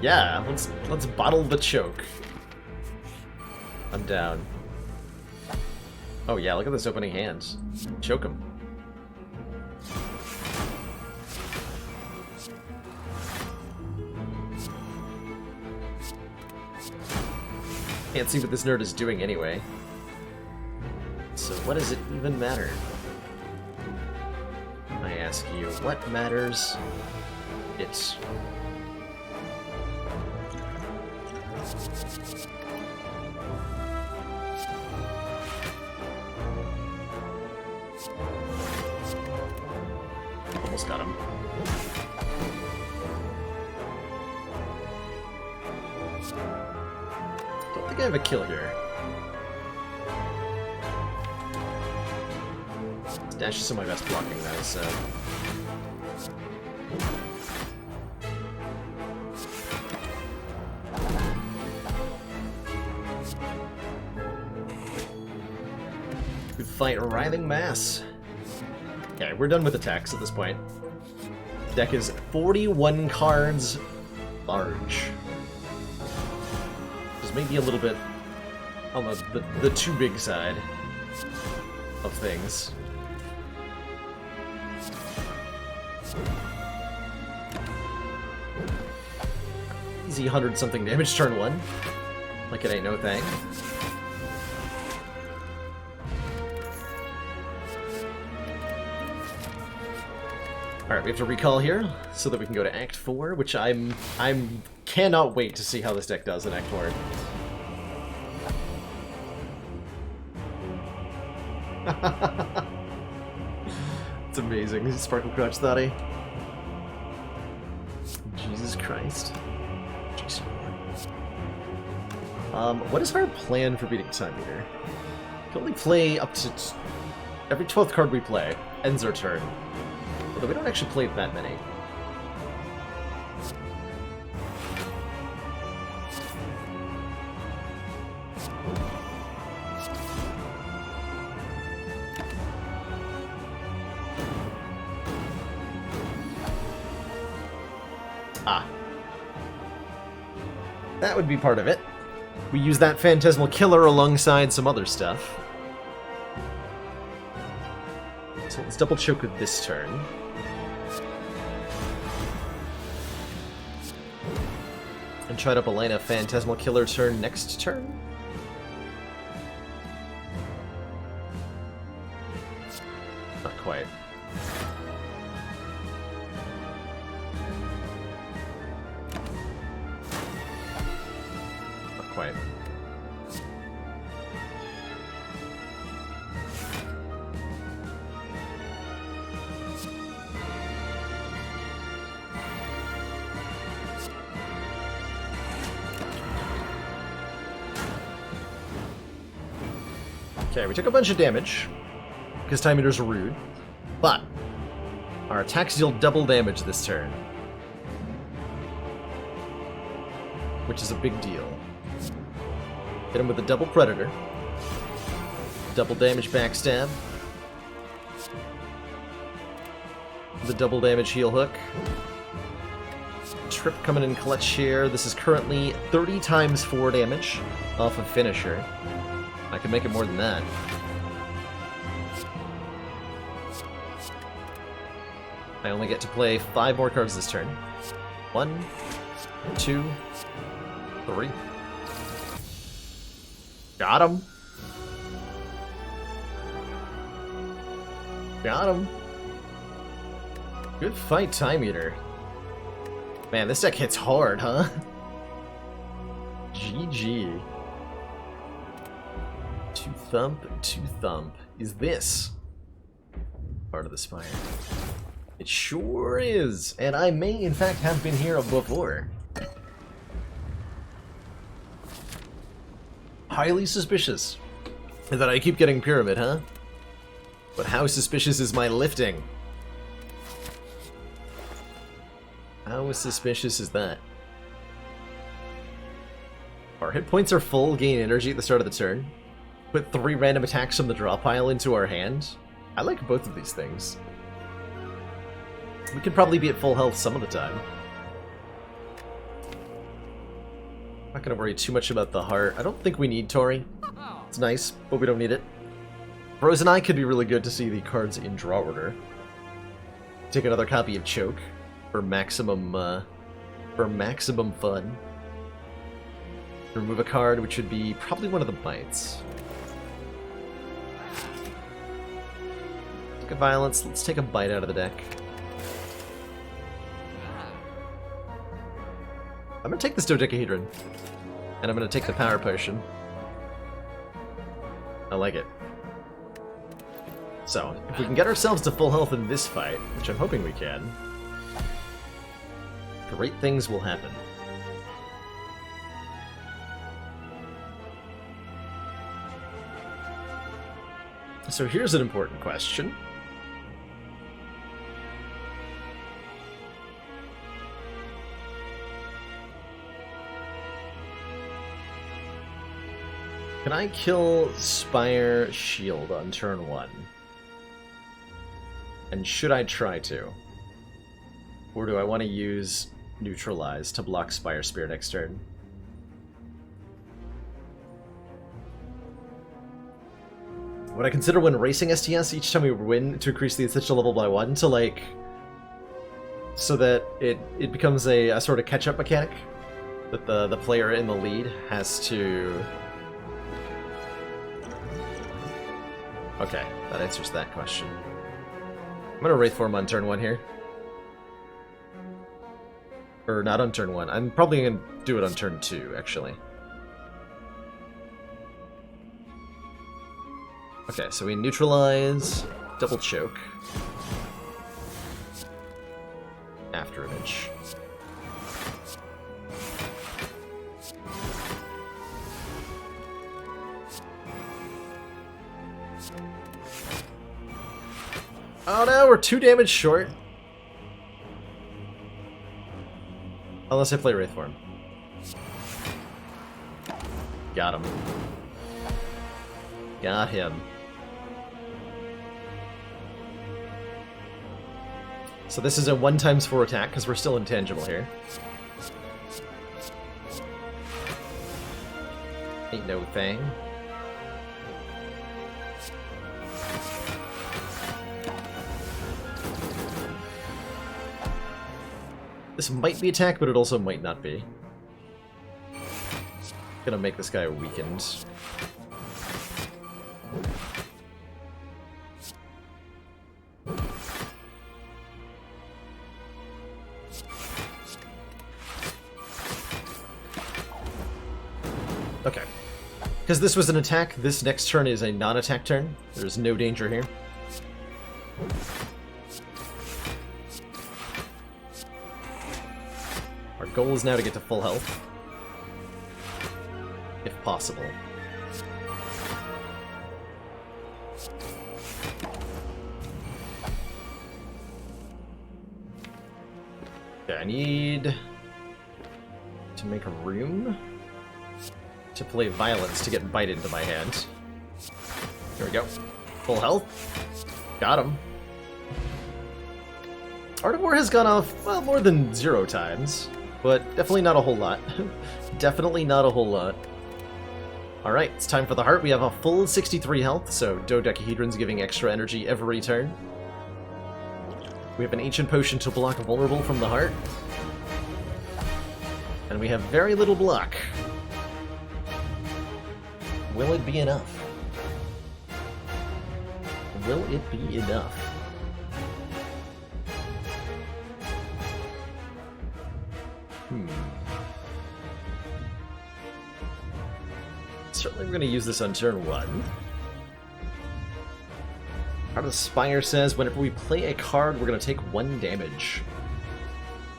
Yeah, let's bottle the choke. I'm down. Oh yeah, look at this opening hand. Choke him. Can't see what this nerd is doing anyway. So what does it even matter? I ask you, what matters? It's... Almost got him. Don't think I have a kill here. Dash is some of my best blocking though, so... Good fight, Writhing Mass. Okay, we're done with attacks at this point. Deck is 41 cards large. Just maybe a little bit on the too big side of things. Easy 100-something damage turn 1. Like it ain't no thing. Alright, we have to recall here, so that we can go to Act 4, which I'm cannot wait to see how this deck does in Act 4. It's amazing. Sparkle Crotch Thotty. Jesus Christ. Jeez. What is our plan for beating Time Eater? We can only play up to... Every 12th card we play ends our turn. Although we don't actually play that many. Ah. That would be part of it. We use that Phantasmal Killer alongside some other stuff. So let's double choke with this turn. And try to align a Phantasmal Killer turn next turn? Not quite. Not quite. Okay, we took a bunch of damage, because Time Eaters are rude, but our attacks deal double damage this turn, which is a big deal. Hit him with a double Predator, double damage Backstab, the double damage Heel Hook, Trip coming in clutch here. This is currently 30 times 4 damage off of Finisher. I can make it more than that. I only get to play 5 more cards this turn. 1, 2, 3. Got him! Got him! Good fight, Time Eater. Man, this deck hits hard, huh? GG. Two thump. Is this part of the Spire? It sure is, and I may in fact have been here before. Highly suspicious that I keep getting Pyramid, huh? But how suspicious is my lifting? How suspicious is that? Our hit points are full, gain energy at the start of the turn. Put 3 random attacks from the draw pile into our hand. I like both of these things. We could probably be at full health some of the time. Not gonna worry too much about the heart. I don't think we need Tori. It's nice, but we don't need it. Frozen Eye could be really good to see the cards in draw order. Take another copy of Choke for maximum fun. Remove a card, which would be probably one of the bites. Take a Violence. Let's take a bite out of the deck. I'm gonna take this Dodecahedron, and I'm gonna take the Power Potion. I like it. So, if we can get ourselves to full health in this fight, which I'm hoping we can, great things will happen. So here's an important question. Can I kill Spire Shield on turn 1? And should I try to? Or do I want to use Neutralize to block Spire Spear next turn? Would I consider when racing STS each time we win to increase the essential level by 1 to, like, so that it becomes a sort of catch-up mechanic that the player in the lead has to... Okay, that answers that question. I'm gonna Wraith Form on turn 1 here. Or not on turn 1. I'm probably gonna do it on turn 2, actually. Okay, so we neutralize, double choke, after image. Oh no, we're 2 damage short. Unless I play Wraith Form. Got him. Got him. So this is a 1x4 attack, because we're still intangible here. Ain't no thing. This might be attack, but it also might not be. Gonna make this guy weakened. Okay. Because this was an attack, this next turn is a non-attack turn. There's no danger here. Our goal is now to get to full health. If possible. Okay, I need to make a room to play Violence to get Bite into my hand. Here we go. Full health. Got him. Art of War has gone off, well, more than 0 times, but definitely not a whole lot. Definitely not a whole lot. Alright, it's time for the heart. We have a full 63 health, so dodecahedrons giving extra energy every turn. We have an ancient potion to block vulnerable from the heart. And we have very little block. Will it be enough? Will it be enough? Certainly we're going to use this on turn 1. Part of the Spire says, whenever we play a card, we're going to take 1 damage.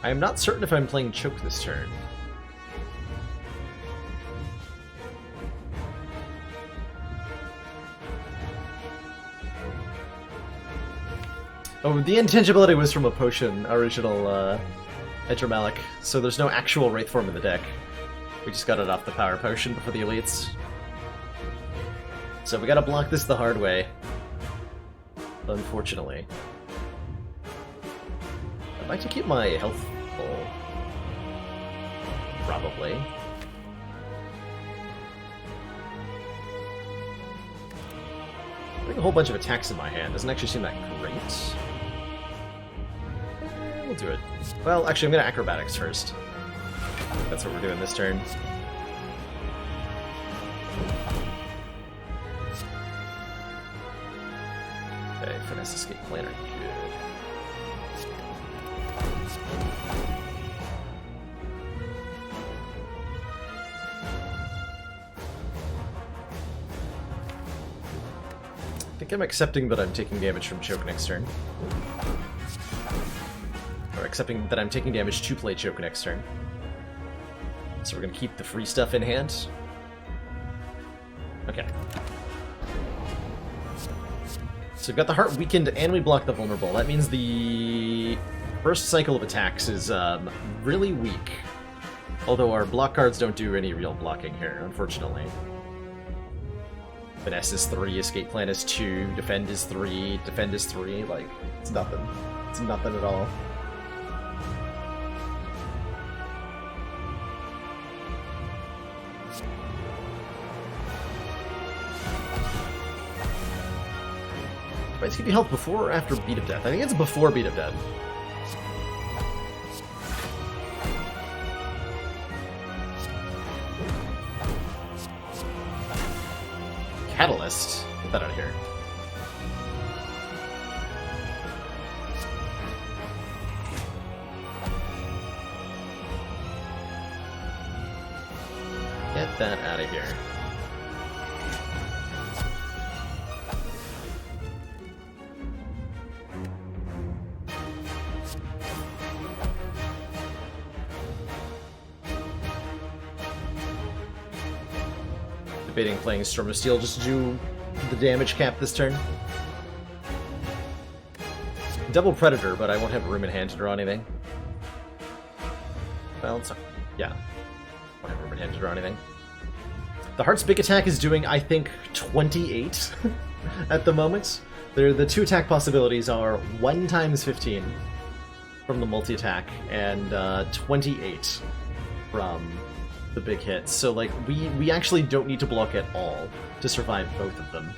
I am not certain if I'm playing Choke this turn. Oh, the intangibility was from a potion, original Edgermalic, so there's no actual Wraith Form in the deck. We just got it off the power potion before the elites. So we gotta block this the hard way. Unfortunately. I'd like to keep my health full. Probably. Having a whole bunch of attacks in my hand doesn't actually seem that great. We'll do it. Well, actually, I'm gonna acrobatics first. That's what we're doing this turn. Okay, finesse escape planner. Good. I think I'm accepting that I'm taking damage from Choke next turn. Or accepting that I'm taking damage to play Choke next turn. So we're going to keep the free stuff in hand. Okay. So we've got the heart weakened and we block the vulnerable. That means the first cycle of attacks is really weak. Although our block cards don't do any real blocking here, unfortunately. Finesse is 3, Escape Plan is 2, Defend is 3, Defend is 3, like, it's nothing. It's nothing at all. Wait, does it give you health before or after Beat of Death? I think it's before Beat of Death. Catalyst? Get that out of here. Get that out of here. Debating playing Storm of Steel just to do the damage cap this turn. Double Predator, but I won't have room in hand to draw anything. Well, it's... yeah. Won't have room in hand to draw anything. The Heart's big attack is doing, I think, 28 at the moment. The two attack possibilities are 1 times 15 from the multi-attack and 28 from the big hits. So, like, we actually don't need to block at all to survive both of them.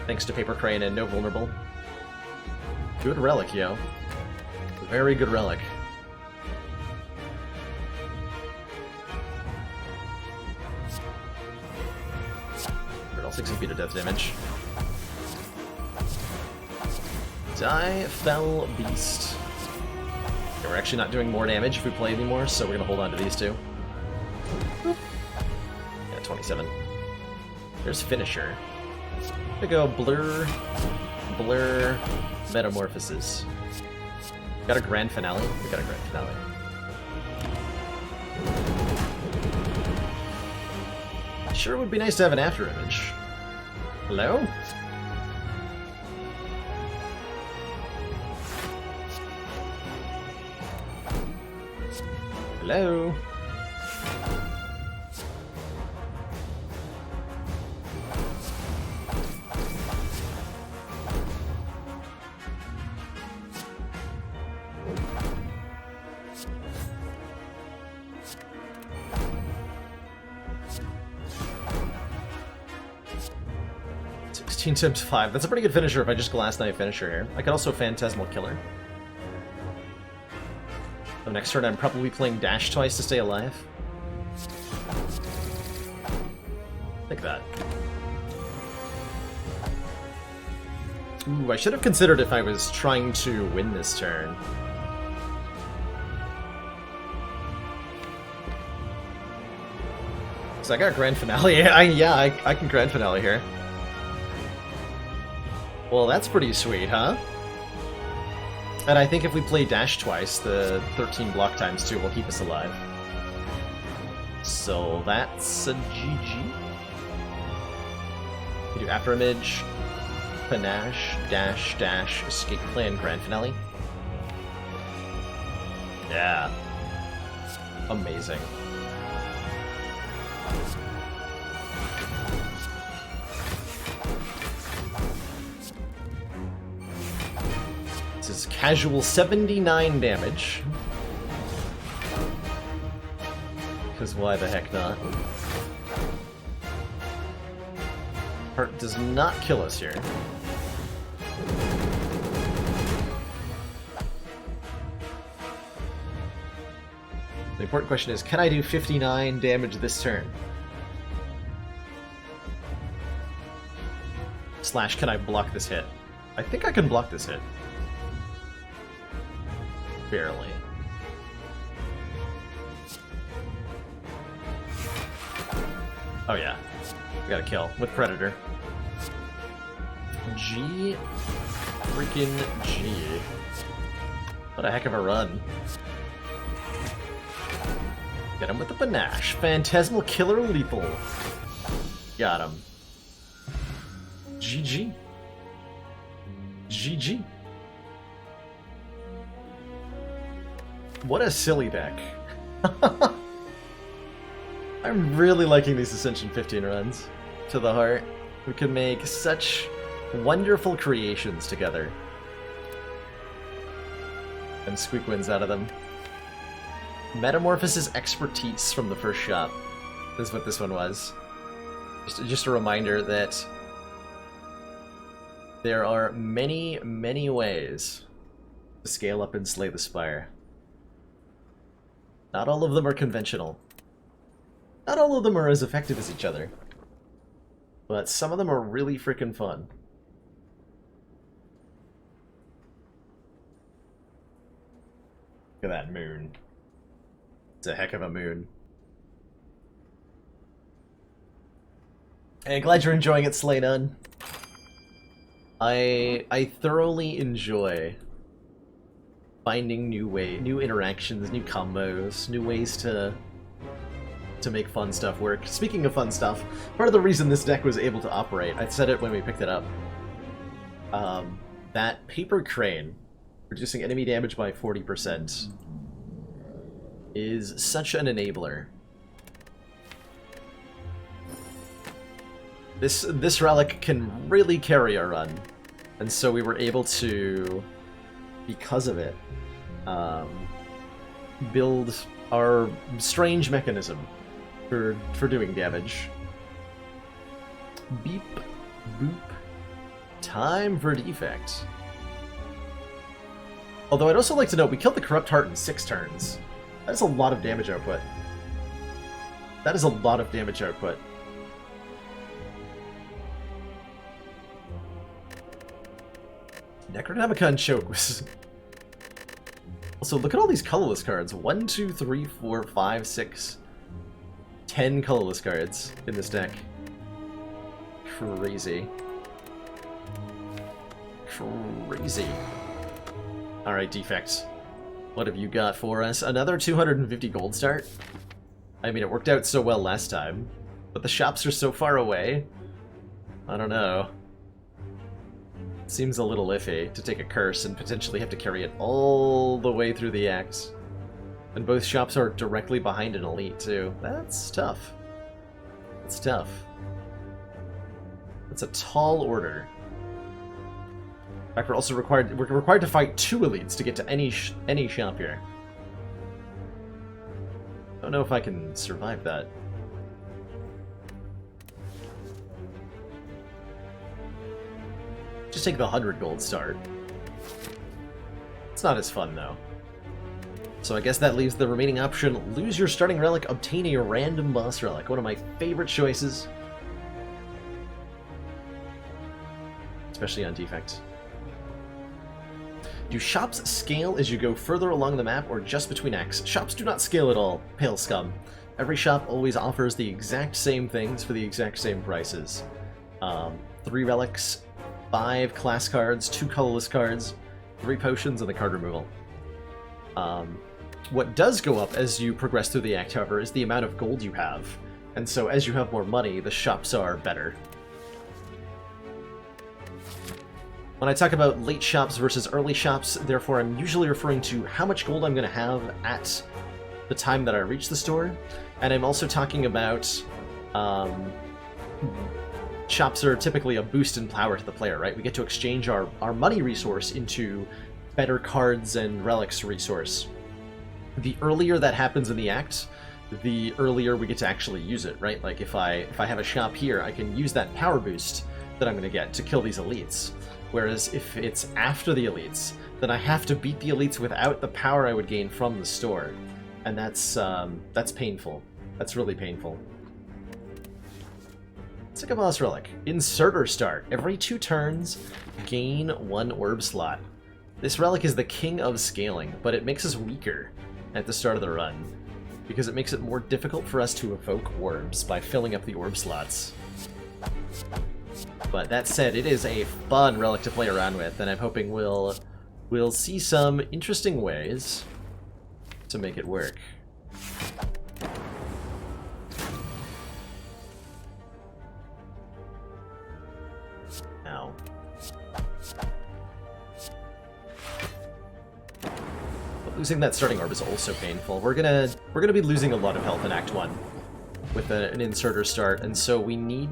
Thanks to Paper Crane and no vulnerable. Good relic, yo. Very good relic. All 6 feet of death damage. Die, Fell Beast. Okay, we're actually not doing more damage if we play anymore, so we're gonna hold on to these two. Yeah, 27. There's Finisher. We go Blur, Blur, Metamorphosis. Got a Grand Finale? We got a Grand Finale. Sure would be nice to have an after image. Hello? Hello? Times 5. That's a pretty good finisher if I just Glass Knight Finisher here. I could also Phantasmal Killer. So next turn I'm probably playing Dash twice to stay alive. Like that. Ooh, I should have considered if I was trying to win this turn. So I got Grand Finale. I can Grand Finale here. Well, that's pretty sweet, huh? And I think if we play Dash twice, the 13 block times 2 will keep us alive. So that's a GG. We do After Image, Panache, Dash, Dash, Escape Plan, Grand Finale. Yeah. Amazing. This is casual 79 damage. Because why the heck not? Heart does not kill us here. The important question is, can I do 59 damage this turn? Slash, can I block this hit? I think I can block this hit. Barely. Oh yeah. We got a kill with Predator. G freaking G. What a heck of a run. Get him with the Panache. Phantasmal Killer Lethal. Got him. GG. GG. What a silly deck. I'm really liking these Ascension 15 runs to the heart. We can make such wonderful creations together. And squeak wins out of them. Metamorphosis expertise from the first shop is what this one was. Just a reminder that there are many, many ways to scale up and slay the Spire. Not all of them are conventional. Not all of them are as effective as each other. But some of them are really freaking fun. Look at that moon. It's a heck of a moon. Hey, glad you're enjoying it, Slay Nun. I thoroughly enjoy finding new interactions, new combos, new ways to make fun stuff work. Speaking of fun stuff, part of the reason this deck was able to operate, I said it when we picked it up, that paper crane, reducing enemy damage by 40%, is such an enabler. This relic can really carry a run, and so we were able to, because of it, build our strange mechanism for doing damage. Beep, boop. Time for defect. Although I'd also like to note, we killed the Corrupt Heart in 6 turns. That's a lot of damage output. That is a lot of damage output. Necronomicon Choke was... Also, look at all these colorless cards. 1, 2, 3, 4, 5, 6, 10 colorless cards in this deck. Crazy. Crazy. Alright, Defect. What have you got for us? Another 250 gold start? I mean, it worked out so well last time, but the shops are so far away. I don't know. Seems a little iffy to take a curse and potentially have to carry it all the way through the axe. And both shops are directly behind an elite, too. That's tough. That's tough. That's a tall order. In fact, we're required to fight 2 elites to get to any shop here. Don't know if I can survive that. Just take the 100 gold start. It's not as fun, though. So I guess that leaves the remaining option: lose your starting relic, obtain a random boss relic. One of my favorite choices. Especially on Defect. Do shops scale as you go further along the map or just between acts? Shops do not scale at all, Pale Scum. Every shop always offers the exact same things for the exact same prices. 3 relics, 5 class cards, 2 colorless cards, 3 potions, and the card removal. What does go up as you progress through the act, however, is the amount of gold you have. And so as you have more money, the shops are better. When I talk about late shops versus early shops, therefore I'm usually referring to how much gold I'm going to have at the time that I reach the store. And I'm also talking about shops are typically a boost in power to the player, right? We get to exchange our money resource into better cards and relics resource. The earlier that happens in the act, the earlier we get to actually use it, right? Like if I have a shop here, I can use that power boost that I'm going to get to kill these elites. Whereas if it's after the elites, then I have to beat the elites without the power I would gain from the store. And that's painful. That's really painful. Let's take a boss relic. Inserter start. Every 2 turns, gain 1 orb slot. This relic is the king of scaling, but it makes us weaker at the start of the run, because it makes it more difficult for us to evoke orbs by filling up the orb slots. But that said, it is a fun relic to play around with, and I'm hoping we'll see some interesting ways to make it work. Ow. Losing that starting orb is also painful. We're gonna be losing a lot of health in Act 1 with an inserter start, and so we need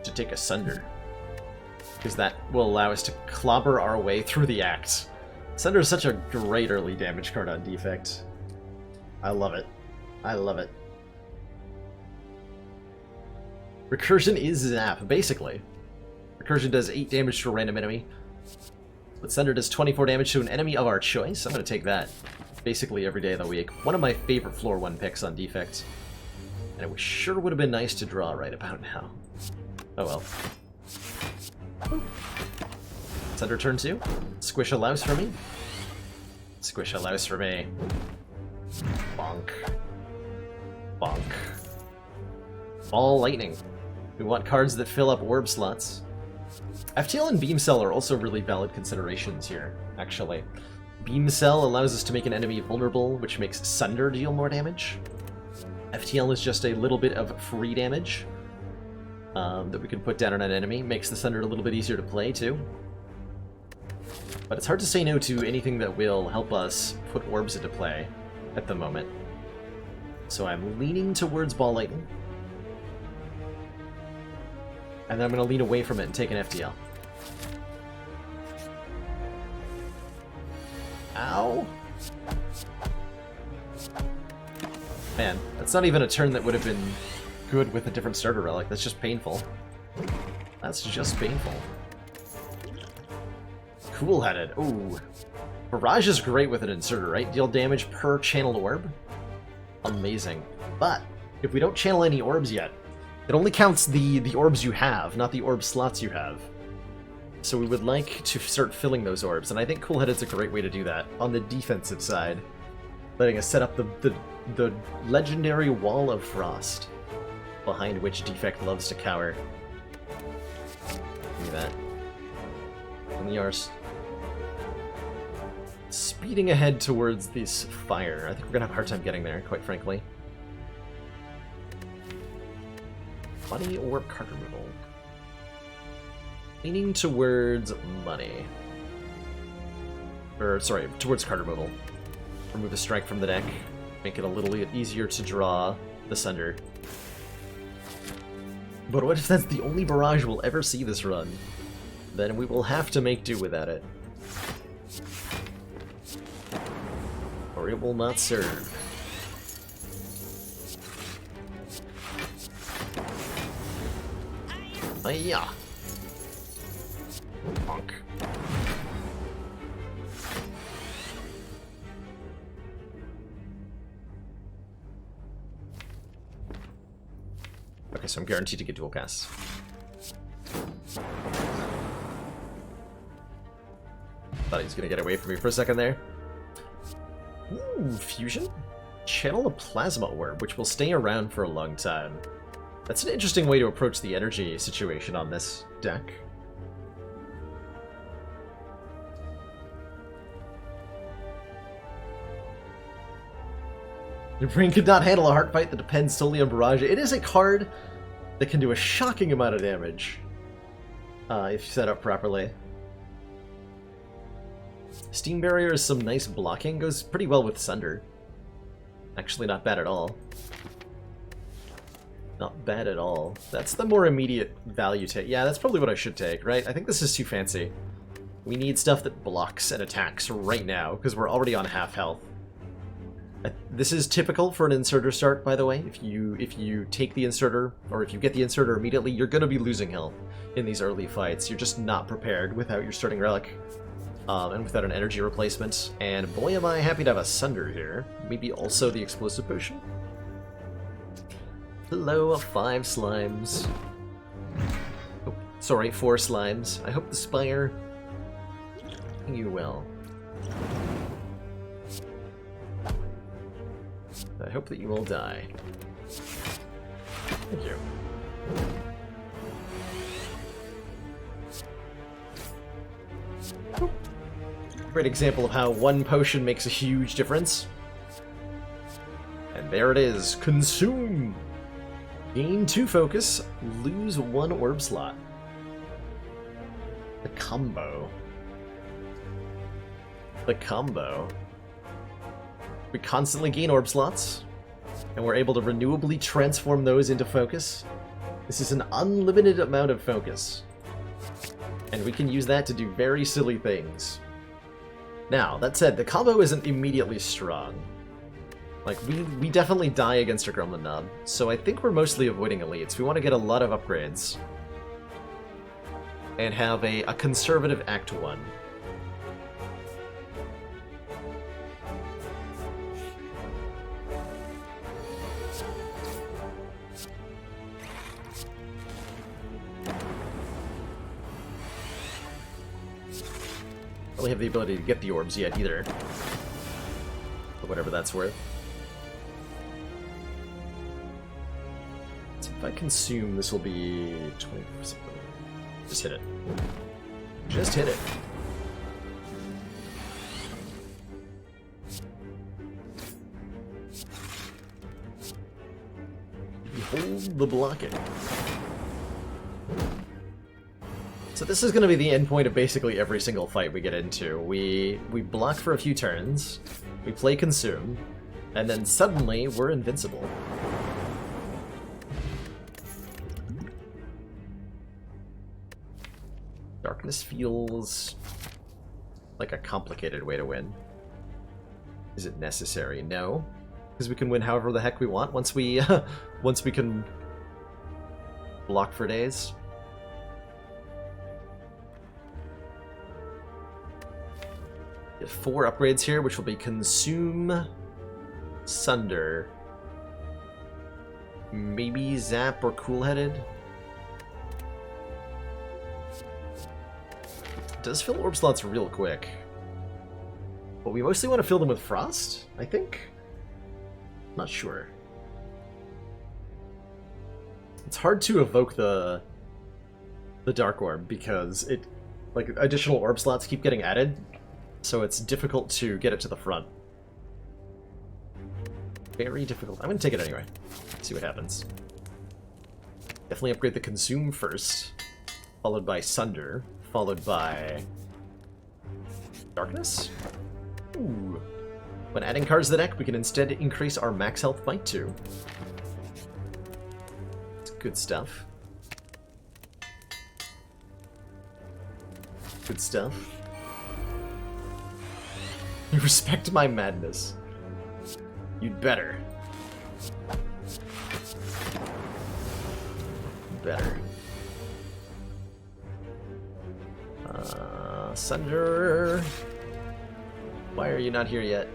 to take a Sunder, because that will allow us to clobber our way through the act. Sunder is such a great early damage card on Defect. I love it. I love it. Recursion is Zap, basically. Recursion does 8 damage to a random enemy, but Sunder does 24 damage to an enemy of our choice. I'm going to take that basically every day of the week. One of my favorite floor 1 picks on Defect. And it sure would have been nice to draw right about now. Oh well. Sunder turn 2. Squish a louse for me. Squish a louse for me. Bonk. Bonk. Ball lightning. We want cards that fill up orb slots. FTL and Beam Cell are also really valid considerations here, actually. Beam Cell allows us to make an enemy vulnerable, which makes Sunder deal more damage. FTL is just a little bit of free damage that we can put down on an enemy. Makes the Sunder a little bit easier to play, too. But it's hard to say no to anything that will help us put orbs into play at the moment. So I'm leaning towards Ball Lightning. And then I'm going to lean away from it and take an FTL. Ow! Man, that's not even a turn that would have been good with a different starter relic. That's just painful. That's just painful. Cool-headed. Ooh. Barrage is great with an inserter, right? Deal damage per channeled orb? Amazing. But, if we don't channel any orbs yet, it only counts the orbs you have, not the orb slots you have. So we would like to start filling those orbs, and I think Cool-Headed's a great way to do that, on the defensive side. Letting us set up the legendary Wall of Frost, behind which Defect loves to cower. Look at that. And we are speeding ahead towards this fire. I think we're gonna have a hard time getting there, quite frankly. Money or card removal? Leaning towards money. Or, sorry, towards card removal. Remove a strike from the deck. Make it a little bit easier to draw the Sunder. But what if that's the only barrage we'll ever see this run? Then we will have to make do without it. Or it will not serve. Hiya! Bonk. Okay, so I'm guaranteed to get dual casts. Thought he was gonna get away from me for a second there. Ooh, fusion? Channel a plasma orb, which will stay around for a long time. That's an interesting way to approach the energy situation on this deck. Your brain could not handle a heart fight that depends solely on barrage. It is a card that can do a shocking amount of damage if you set up properly. Steam Barrier is some nice blocking. Goes pretty well with Sunder. Actually not bad at all. Not bad at all. That's the more immediate value take. Yeah, that's probably what I should take, right? I think this is too fancy. We need stuff that blocks and attacks right now, because we're already on half health. This is typical for an inserter start, by the way. If you take the inserter, or if you get the inserter immediately, you're going to be losing health in these early fights. You're just not prepared without your starting relic, and without an energy replacement. And boy am I happy to have a Sunder here. Maybe also the explosive potion. Hello, 5 slimes. Oh, sorry, 4 slimes. I hope the Spire... you well. I hope that you all die. Thank you. Great example of how one potion makes a huge difference. And there it is. Consume! Gain 2 focus, lose 1 orb slot. The combo. the combo. We constantly gain orb slots, and we're able to renewably transform those into focus. This is an unlimited amount of focus, and we can use that to do very silly things. Now, that said, the combo isn't immediately strong. Like, we definitely die against a Gremlin Knob, so I think we're mostly avoiding elites. We want to get a lot of upgrades, and have a conservative Act 1. Don't really have the ability to get the orbs yet either, but whatever that's worth. So if I consume, this will be 20%. Just hit it. Just hit it. Behold the blocking. So this is going to be the end point of basically every single fight we get into. We block for a few turns, we play consume, and then suddenly we're invincible. Darkness feels like a complicated way to win. Is it necessary? No, because we can win however the heck we want once we once we can block for days. Get 4 upgrades here, which will be Consume, Sunder, maybe Zap or Cool-Headed. Does fill orb slots real quick, but we mostly want to fill them with Frost, I think? Not sure. It's hard to evoke the Dark Orb because it, like, additional orb slots keep getting added, so it's difficult to get it to the front. Very difficult. I'm going to take it anyway. See what happens. Definitely upgrade the Consume first, followed by Sunder, followed by Darkness. Ooh. When adding cards to the deck, we can instead increase our max health by 2. It's good stuff. Good stuff. You respect my madness. You'd better. Better. Sunder. Why are you not here yet?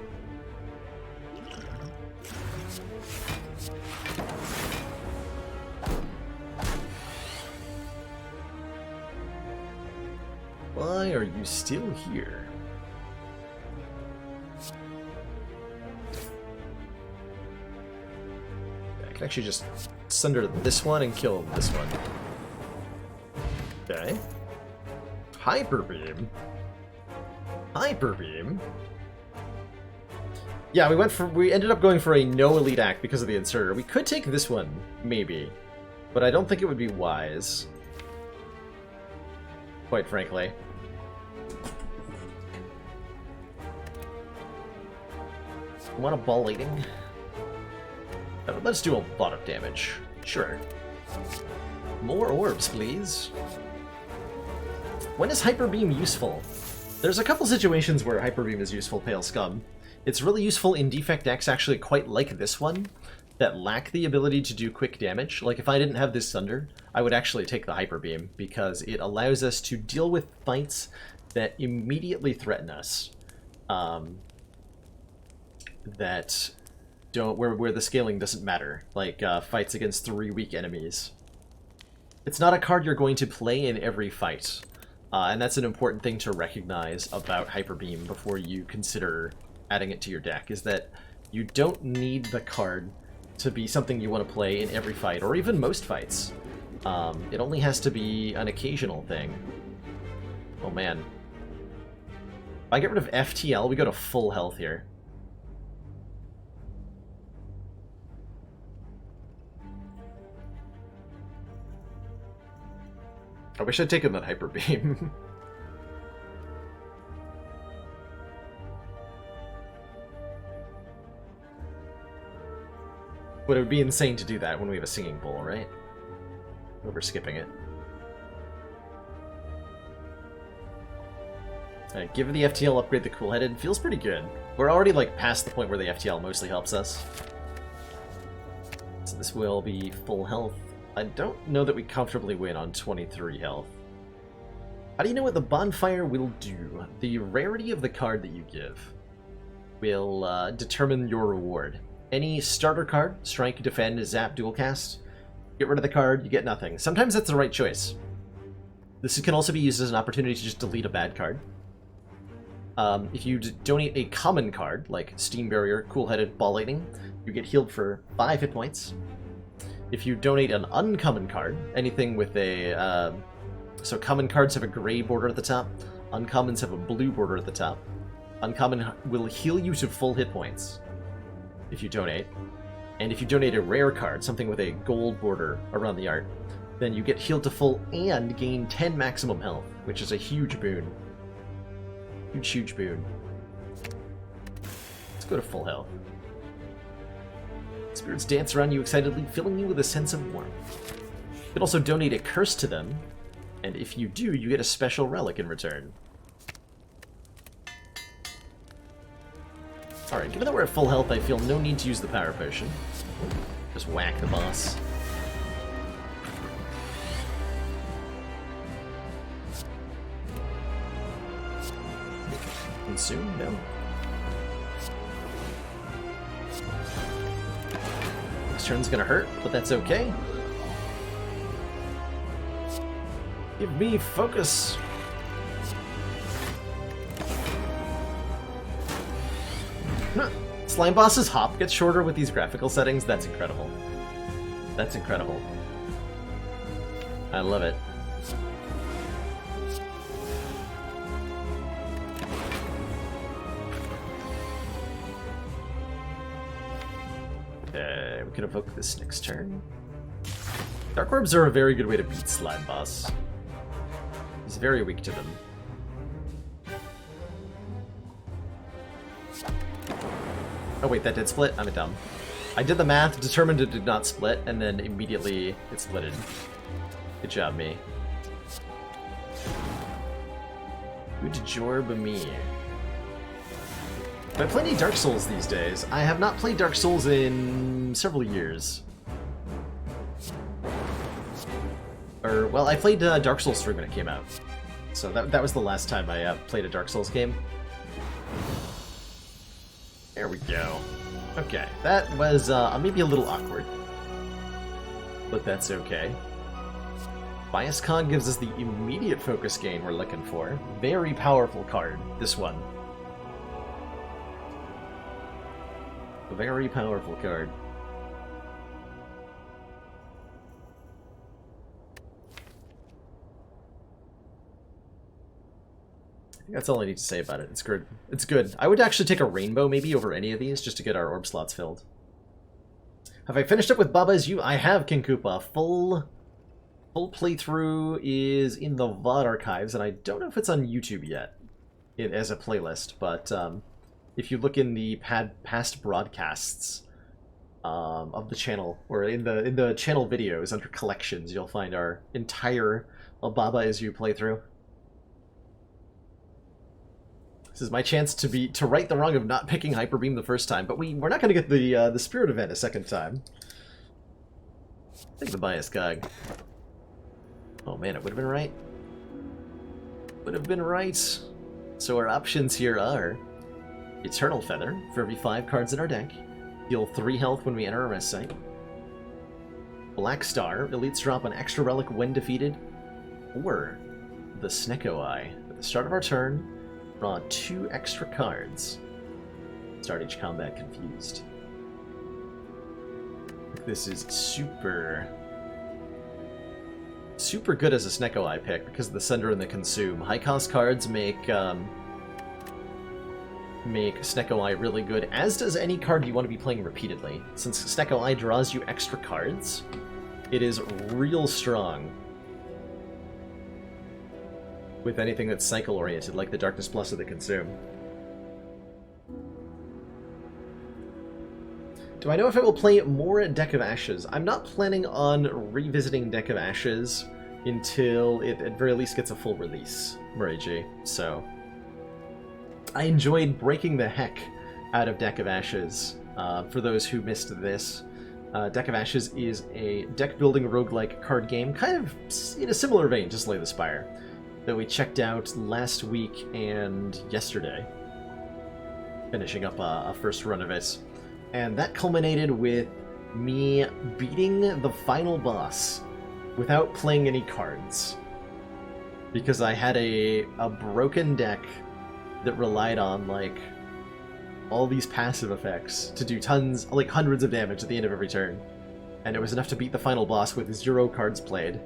Why are you still here? I can actually just sunder this one and kill this one. Okay. Hyper Beam. Hyper Beam. Yeah, we ended up going for a no elite act because of the inserter. We could take this one, maybe, but I don't think it would be wise. Quite frankly. Want a ball leading? Let's do a lot of damage. Sure. More orbs, please. When is Hyper Beam useful? There's a couple situations where Hyper Beam is useful, Pale Scum. It's really useful in defect decks actually quite like this one, that lack the ability to do quick damage. Like if I didn't have this Sunder, I would actually take the Hyper Beam, because it allows us to deal with fights that immediately threaten us. That don't where the scaling doesn't matter, like fights against 3 weak enemies. It's not a card you're going to play in every fight, and that's an important thing to recognize about Hyper Beam before you consider adding it to your deck, is that you don't need the card to be something you want to play in every fight, or even most fights. It only has to be an occasional thing. Oh man. If I get rid of FTL, we go to full health here. I wish I'd taken that Hyper Beam. But it would be insane to do that when we have a singing bowl, right? But we're skipping it. Alright, give the FTL upgrade the cool-headed. Feels pretty good. We're already, like, past the point where the FTL mostly helps us. So this will be full health. I don't know that we comfortably win on 23 health. How do you know what the bonfire will do? The rarity of the card that you give will determine your reward. Any starter card, strike, defend, zap, dual cast, get rid of the card, you get nothing. Sometimes that's the right choice. This can also be used as an opportunity to just delete a bad card. If you donate a common card, like Steam Barrier, Cool-Headed, Ball Lightning, you get healed for 5 hit points. If you donate an uncommon card, anything with a... so common cards have a gray border at the top, uncommons have a blue border at the top. Uncommon will heal you to full hit points if you donate. And if you donate a rare card, something with a gold border around the art, then you get healed to full and gain 10 maximum health, which is a huge boon. Huge, huge boon. Let's go to full health. Spirits dance around you excitedly, filling you with a sense of warmth. You can also donate a curse to them, and if you do, you get a special relic in return. Alright, given that we're at full health, I feel no need to use the power potion. Just whack the boss. Consume? No. This turn's gonna hurt, but that's okay. Give me focus. Slime boss's hop gets shorter with these graphical settings. That's incredible. That's incredible. I love it. We can evoke this next turn. Dark Orbs are a very good way to beat Slime Boss. He's very weak to them. Oh wait, that did split? I'm a dumb. I did the math, determined it did not split, and then immediately it splitted. Good job, me. Good job, me. Do I play any Dark Souls these days? I have not played Dark Souls in several years. Or, well, I played Dark Souls 3 when it came out. So that was the last time I played a Dark Souls game. There we go. Okay, that was maybe a little awkward. But that's okay. Bias Cog gives us the immediate focus gain we're looking for. Very powerful card, this one. A very powerful card. I think that's all I need to say about it. It's good. It's good. I would actually take a rainbow maybe over any of these just to get our orb slots filled. Have I finished up with Baba Is You? I have, King Koopa. Full playthrough is in the VOD archives, and I don't know if it's on YouTube yet as a playlist, but if you look in the past broadcasts of the channel, or in the channel videos under collections, you'll find our entire Baba Is You playthrough. This is my chance to right the wrong of not picking Hyper Beam the first time, but we're not going to get the Spirit event a second time. Take the Bias Cog. Oh man, it would have been right. Would have been right. So our options here are Eternal Feather for every 5 cards in our deck. Heal 3 health when we enter a rest site. Black Star, elites drop an extra relic when defeated. Or the Snecko Eye. At the start of our turn, draw 2 extra cards. Start each combat confused. This is super good as a Snecko Eye pick because of the Sender and the Consume. High cost cards make Snecko Eye really good, as does any card you want to be playing repeatedly. Since Snecko Eye draws you extra cards, it is real strong with anything that's cycle-oriented, like the Darkness Plus or the Consume. Do I know if I will play more at Deck of Ashes? I'm not planning on revisiting Deck of Ashes until it at very least gets a full release, Murray G. So I enjoyed breaking the heck out of Deck of Ashes. For those who missed this, Deck of Ashes is a deck-building roguelike card game, kind of in a similar vein to Slay the Spire, that we checked out last week and yesterday, finishing up a first run of it. And that culminated with me beating the final boss without playing any cards, because I had a broken deck that relied on, like, all these passive effects to do tons, like hundreds of damage at the end of every turn. And it was enough to beat the final boss with 0 cards played.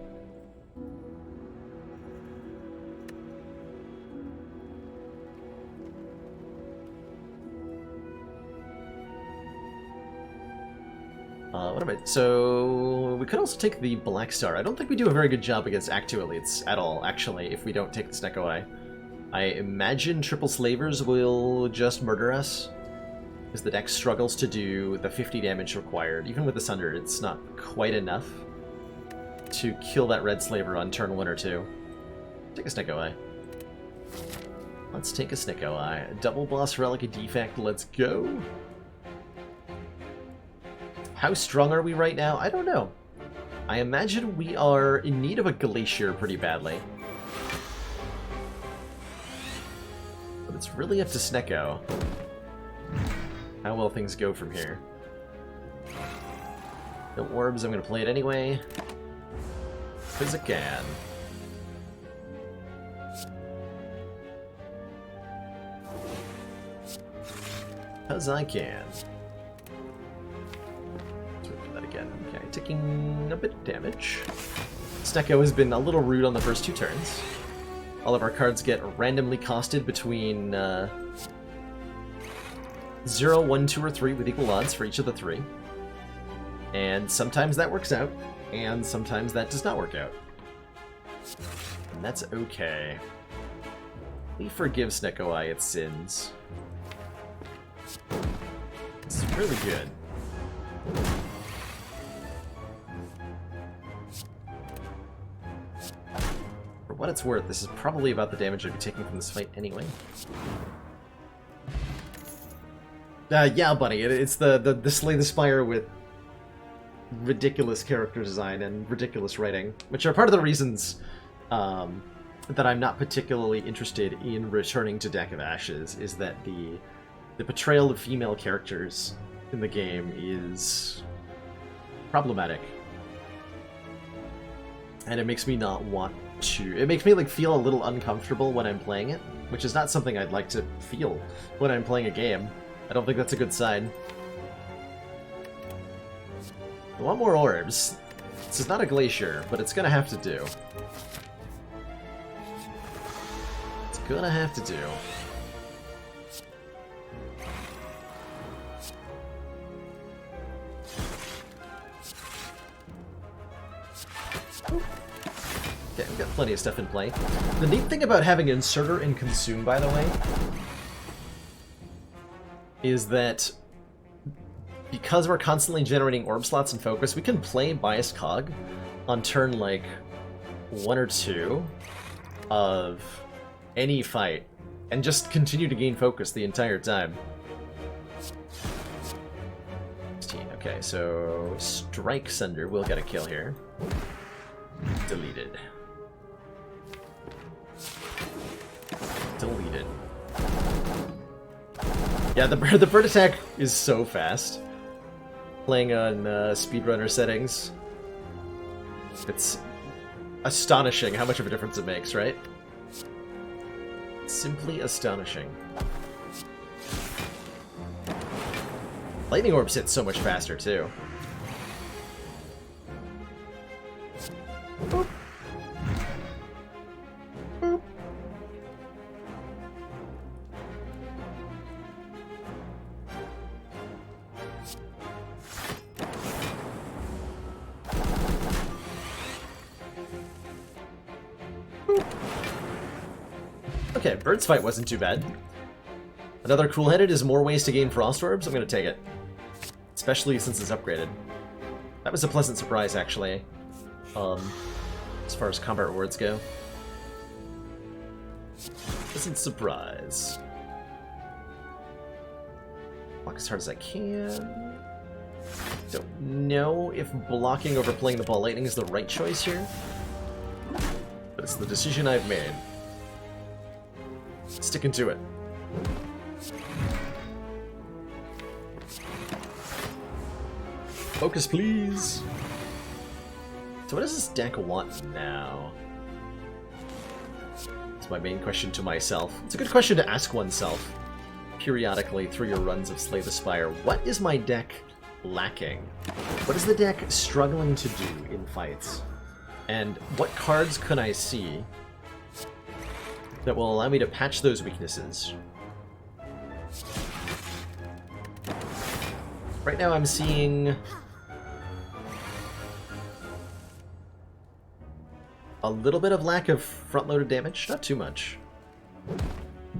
What am I... So, we could also take the Black Star. I don't think we do a very good job against Act 2 elites at all, actually, if we don't take the Snecko Eye. I imagine Triple Slavers will just murder us, because the deck struggles to do the 50 damage required. Even with the Sunder, it's not quite enough to kill that Red Slaver on turn 1 or 2. Take a Snecko Eye. Let's take a Snecko Eye. Double Boss Relic, a Defect, let's go! How strong are we right now? I don't know. I imagine we are in need of a Glacier pretty badly. But it's really up to Snecko how well things go from here. No orbs, I'm going to play it anyway, because I can. Because I can. Okay, taking a bit of damage. Snecko has been a little rude on the first 2 turns. All of our cards get randomly costed between 0, 1, 2, or 3 with equal odds for each of the 3. And sometimes that works out, and sometimes that does not work out. And that's okay. We forgive Snecko Eye its sins. It's really good. For what it's worth, this is probably about the damage I'd be taking from this fight anyway. Yeah, buddy, it's the Slay the Spire with ridiculous character design and ridiculous writing, which are part of the reasons that I'm not particularly interested in returning to Deck of Ashes, is that the portrayal of female characters in the game is problematic. And it makes me not want to... It makes me, like, feel a little uncomfortable when I'm playing it, which is not something I'd like to feel when I'm playing a game. I don't think that's a good sign. I want more orbs. This is not a Glacier, but it's gonna have to do. It's gonna have to do. Okay, we've got plenty of stuff in play. The neat thing about having Inserter and Consume, by the way, is that because we're constantly generating orb slots and focus, we can play Biased Cog on turn, like, 1 or 2 of any fight, and just continue to gain focus the entire time. 16, okay, so Strike Sunder will get a kill here. Deleted. Deleted. Yeah, the bird attack is so fast. Playing on speedrunner settings, it's astonishing how much of a difference it makes, right? Simply astonishing. Lightning orbs hit so much faster, too. Boop. Boop. Okay, Bird's Fight wasn't too bad. Another cool-headed is more ways to gain Frost Orbs. I'm gonna take it. especially since it's upgraded. That was a pleasant surprise, actually, as far as combat rewards go. Pleasant surprise. Block as hard as I can. Don't know if blocking over playing the ball lightning is the right choice here, but it's the decision I've made. Sticking to it. Focus, please. So what does this deck want now? That's my main question to myself. It's a good question to ask oneself periodically through your runs of Slay the Spire. What is my deck lacking? What is the deck struggling to do in fights? And what cards can I see that will allow me to patch those weaknesses? Right now I'm seeing a little bit of lack of front-loaded damage, not too much.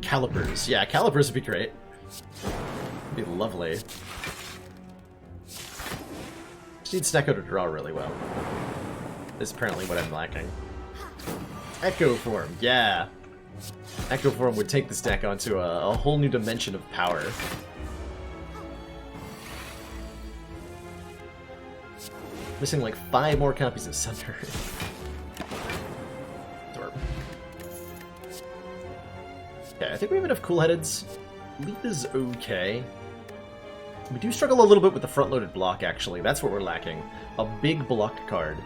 Calipers. Yeah, calipers would be great. It'd be lovely. Just need Snecko to draw really well. Is apparently what I'm lacking. Echo Form, yeah. Echo Form would take this deck onto a whole new dimension of power. Missing like 5 more copies of Sunder. Okay, I think we have enough cool-headeds. Leap is okay. We do struggle a little bit with the front-loaded block, actually. That's what we're lacking. A big block card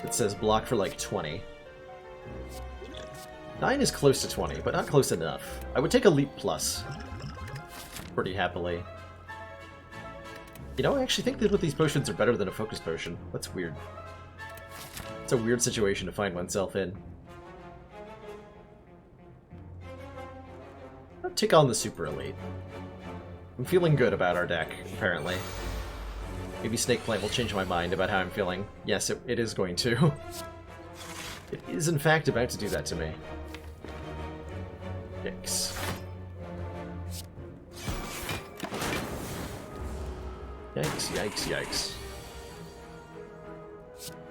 that says block for like 20. 9 is close to 20, but not close enough. I would take a Leap Plus pretty happily. You know, I actually think that these potions are better than a Focus Potion. That's weird. It's a weird situation to find oneself in. I'll take on the Super Elite. I'm feeling good about our deck, apparently. Maybe Snake Plant will change my mind about how I'm feeling. Yes, it is going to. It is, in fact, about to do that to me. Yikes. Yikes, yikes, yikes.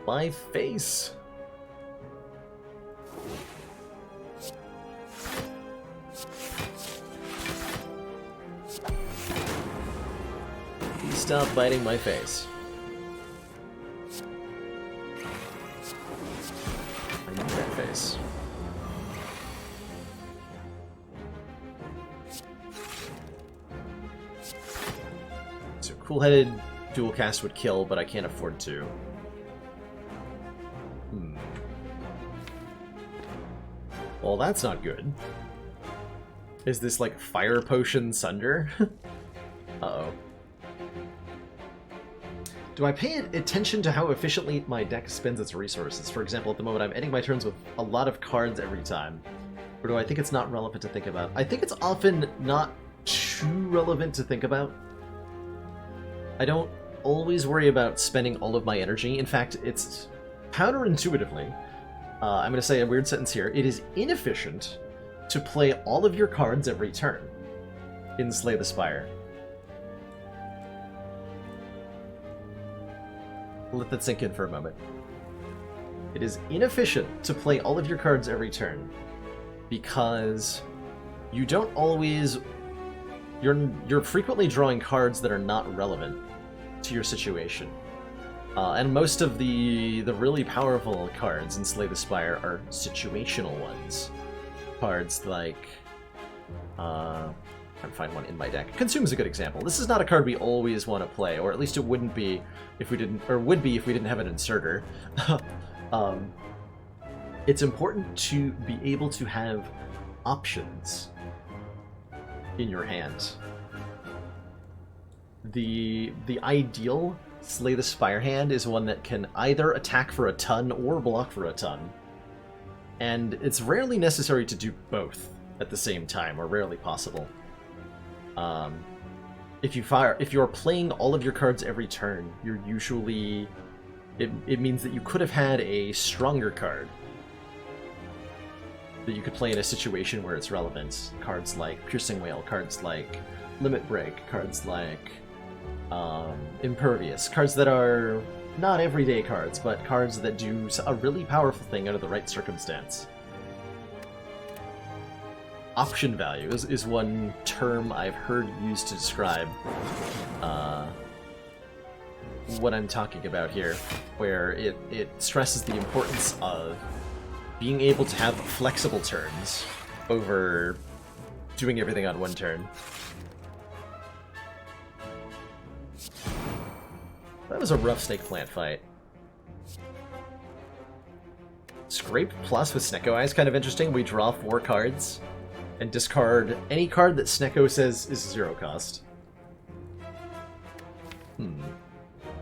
My face! Please stop biting my face. I need that face. So cool-headed dual cast would kill, but I can't afford to. Well, that's not good. Is this like Fire Potion Sunder? Uh-oh. Do I pay attention to how efficiently my deck spends its resources? For example, at the moment I'm ending my turns with a lot of cards every time. Or do I think it's not relevant to think about? I think it's often not too relevant to think about. I don't always worry about spending all of my energy. In fact, it's counterintuitively, I'm going to say a weird sentence here, it is inefficient to play all of your cards every turn in Slay the Spire. Let that sink in for a moment. It is inefficient to play all of your cards every turn because you don't always... You're frequently drawing cards that are not relevant to your situation. And most of the really powerful cards in Slay the Spire are situational ones. Cards like... I'm trying to find one in my deck. Consume is a good example. This is not a card we always want to play, or at least it wouldn't be if we didn't, or would be if we didn't have an inserter. It's important to be able to have options in your hand. The ideal Slay the Spire hand is one that can either attack for a ton or block for a ton. And it's rarely necessary to do both at the same time, or rarely possible. If you're playing all of your cards every turn, you're usually... It means that you could have had a stronger card that you could play in a situation where it's relevant. Cards like Piercing Wail, cards like Limit Break, cards like Impervious. Cards that are not everyday cards, but cards that do a really powerful thing under the right circumstance. Option value is one term I've heard used to describe what I'm talking about here, where it stresses the importance of being able to have flexible turns over doing everything on one turn. That was a rough Snake Plant fight. Scrape Plus with Snecko Eye is kind of interesting. We draw 4 cards and discard any card that Snecko says is 0 cost. I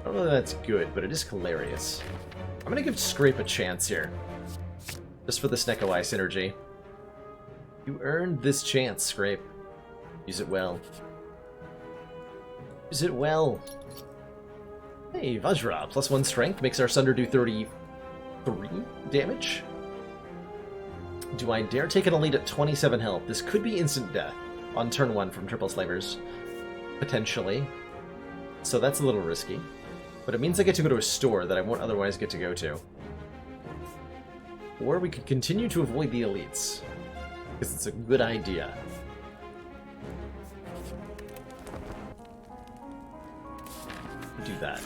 don't know that that's good, but it is hilarious. I'm gonna give Scrape a chance here. Just for the Snecko Eye synergy. You earned this chance, Scrape. Use it well. Use it well. Hey, Vajra, +1 strength, makes our Sunder do 33 damage. Do I dare take an elite at 27 health? This could be instant death on turn 1 from Triple Slavers. Potentially. So that's a little risky. But it means I get to go to a store that I won't otherwise get to go to. Or we could continue to avoid the elites. Because it's a good idea. Do that.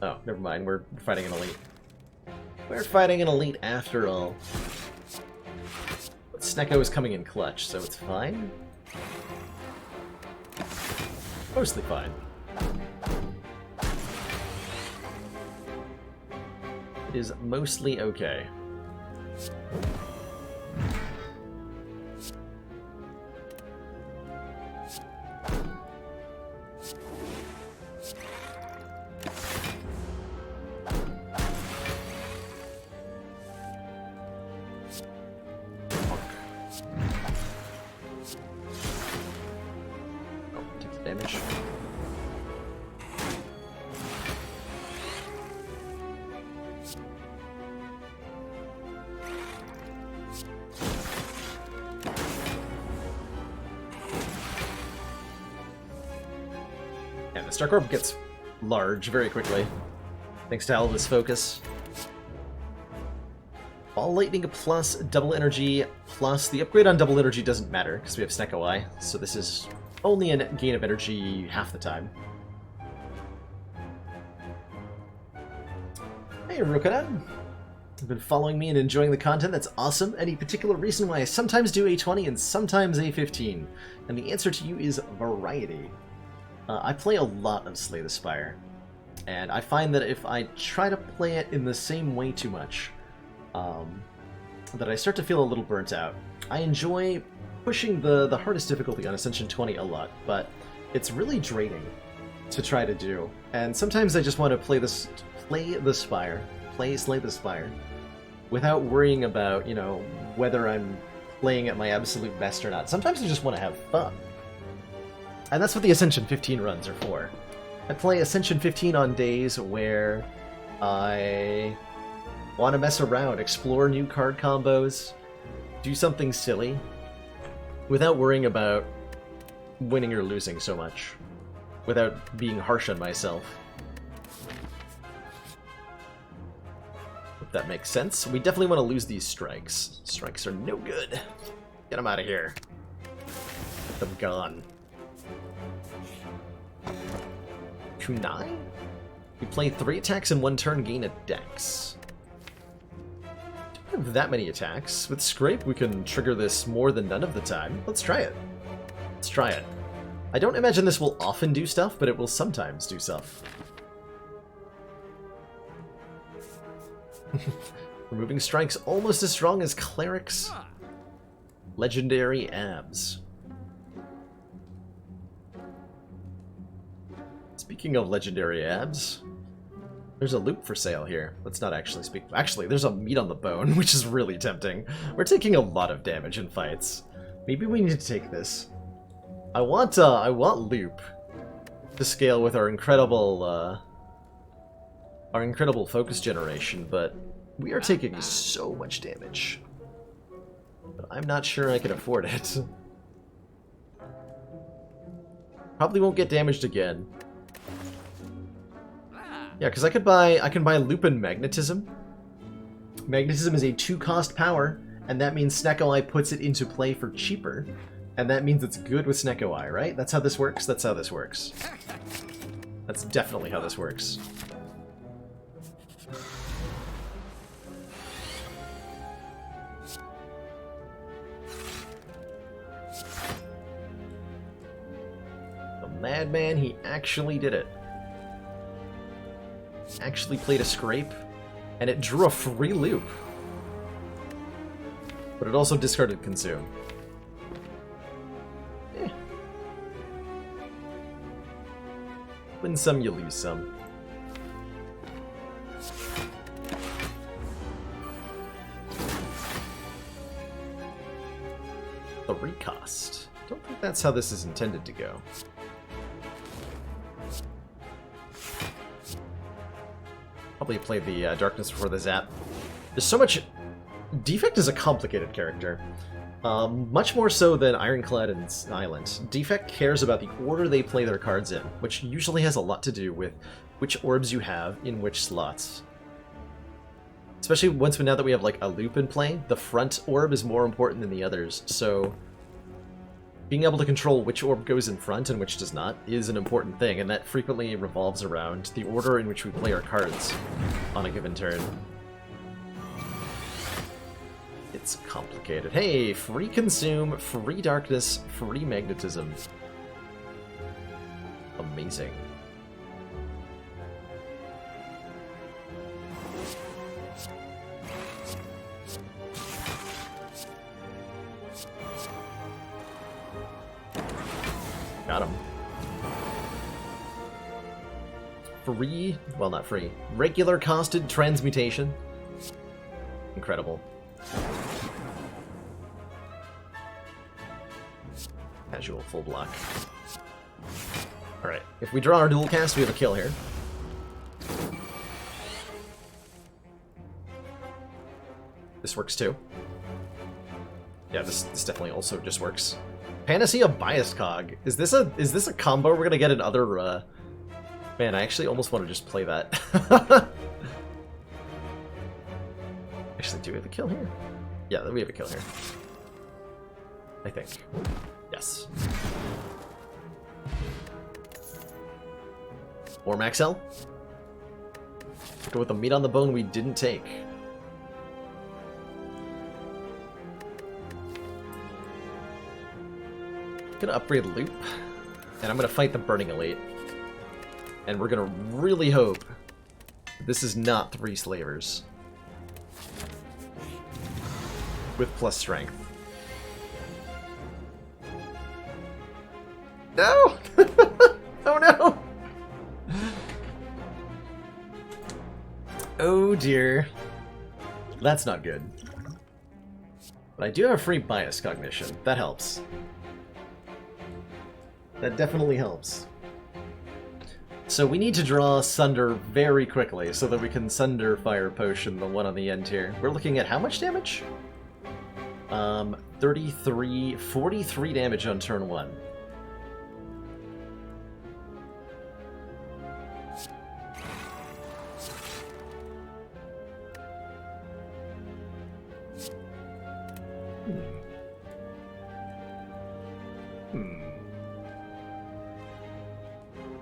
Oh, never mind. We're fighting an elite. We're fighting an elite after all. But Snecko is coming in clutch, so it's fine. Mostly fine. It is mostly okay. Damage. And the Stark Orb gets large very quickly, thanks to all this focus. Ball Lightning plus double energy plus the upgrade on double energy doesn't matter because we have Snecko Eye, so this is only a gain of energy half the time. Hey, Rukadan. You've been following me and enjoying the content. That's awesome. Any particular reason why I sometimes do A20 and sometimes A15? And the answer to you is variety. I play a lot of Slay the Spire, and I find that if I try to play it in the same way too much, that I start to feel a little burnt out. I enjoy pushing the hardest difficulty on Ascension 20 a lot, but it's really draining to try to do. And sometimes I just want to play Slay the Spire, without worrying about, you know, whether I'm playing at my absolute best or not. Sometimes I just want to have fun. And that's what the Ascension 15 runs are for. I play Ascension 15 on days where I want to mess around, explore new card combos, do something silly, without worrying about winning or losing so much, without being harsh on myself. If that makes sense. We definitely want to lose these strikes. Strikes are no good. Get them out of here. Get them gone. Kunai? We play 3 attacks in 1 turn, gain a dex. Don't have that many attacks. With Scrape, we can trigger this more than none of the time. Let's try it. Let's try it. I don't imagine this will often do stuff, but it will sometimes do stuff. Removing strikes almost as strong as Cleric's Legendary Abs. Speaking of Legendary Abs, there's a loop for sale here. Let's not actually speak. Actually, there's a meat on the bone, which is really tempting. We're taking a lot of damage in fights. Maybe we need to take this. I want loop to scale with our incredible focus generation, but we are taking so much damage. But I'm not sure I can afford it. Probably won't get damaged again. Yeah, because I can buy Lupin Magnetism. Magnetism is a 2-cost power, and that means Snecko Eye puts it into play for cheaper. And that means it's good with Snecko Eye, right? That's how this works? That's how this works. That's definitely how this works. The madman, he actually did it. Actually played a scrape, and it drew a free loop. But it also discarded consume. Win some, you lose some. The recost. Don't think that's how this is intended to go. Probably played the Darkness before the Zap. There's so much... Defect is a complicated character. Much more so than Ironclad and Island. Defect cares about the order they play their cards in, which usually has a lot to do with which orbs you have in which slots. Especially now that we have like a loop in play, the front orb is more important than the others, so being able to control which orb goes in front and which does not is an important thing, and that frequently revolves around the order in which we play our cards on a given turn. It's complicated. Hey, free consume, free darkness, free magnetism. Amazing. Got him. Free, well, not free. Regular costed transmutation. Incredible. Casual full block. Alright, if we draw our dual cast, we have a kill here. This works too. Yeah, this definitely also just works. Panacea Bias Cog. Is this a combo we're gonna get in other Man, I actually almost want to just play that. Actually, do we have a kill here? Yeah, we have a kill here. I think. Yes. Or Maxell? Go with the meat on the bone we didn't take. Gonna upgrade Loop, and I'm gonna fight the Burning Elite. And we're gonna really hope this is not 3 Slavers. With plus strength. No! Oh no! Oh dear. That's not good. But I do have a free bias cognition. That helps. That definitely helps. So we need to draw Sunder very quickly so that we can Sunder Fire Potion, the one on the end here. We're looking at how much damage? 43 damage on turn 1.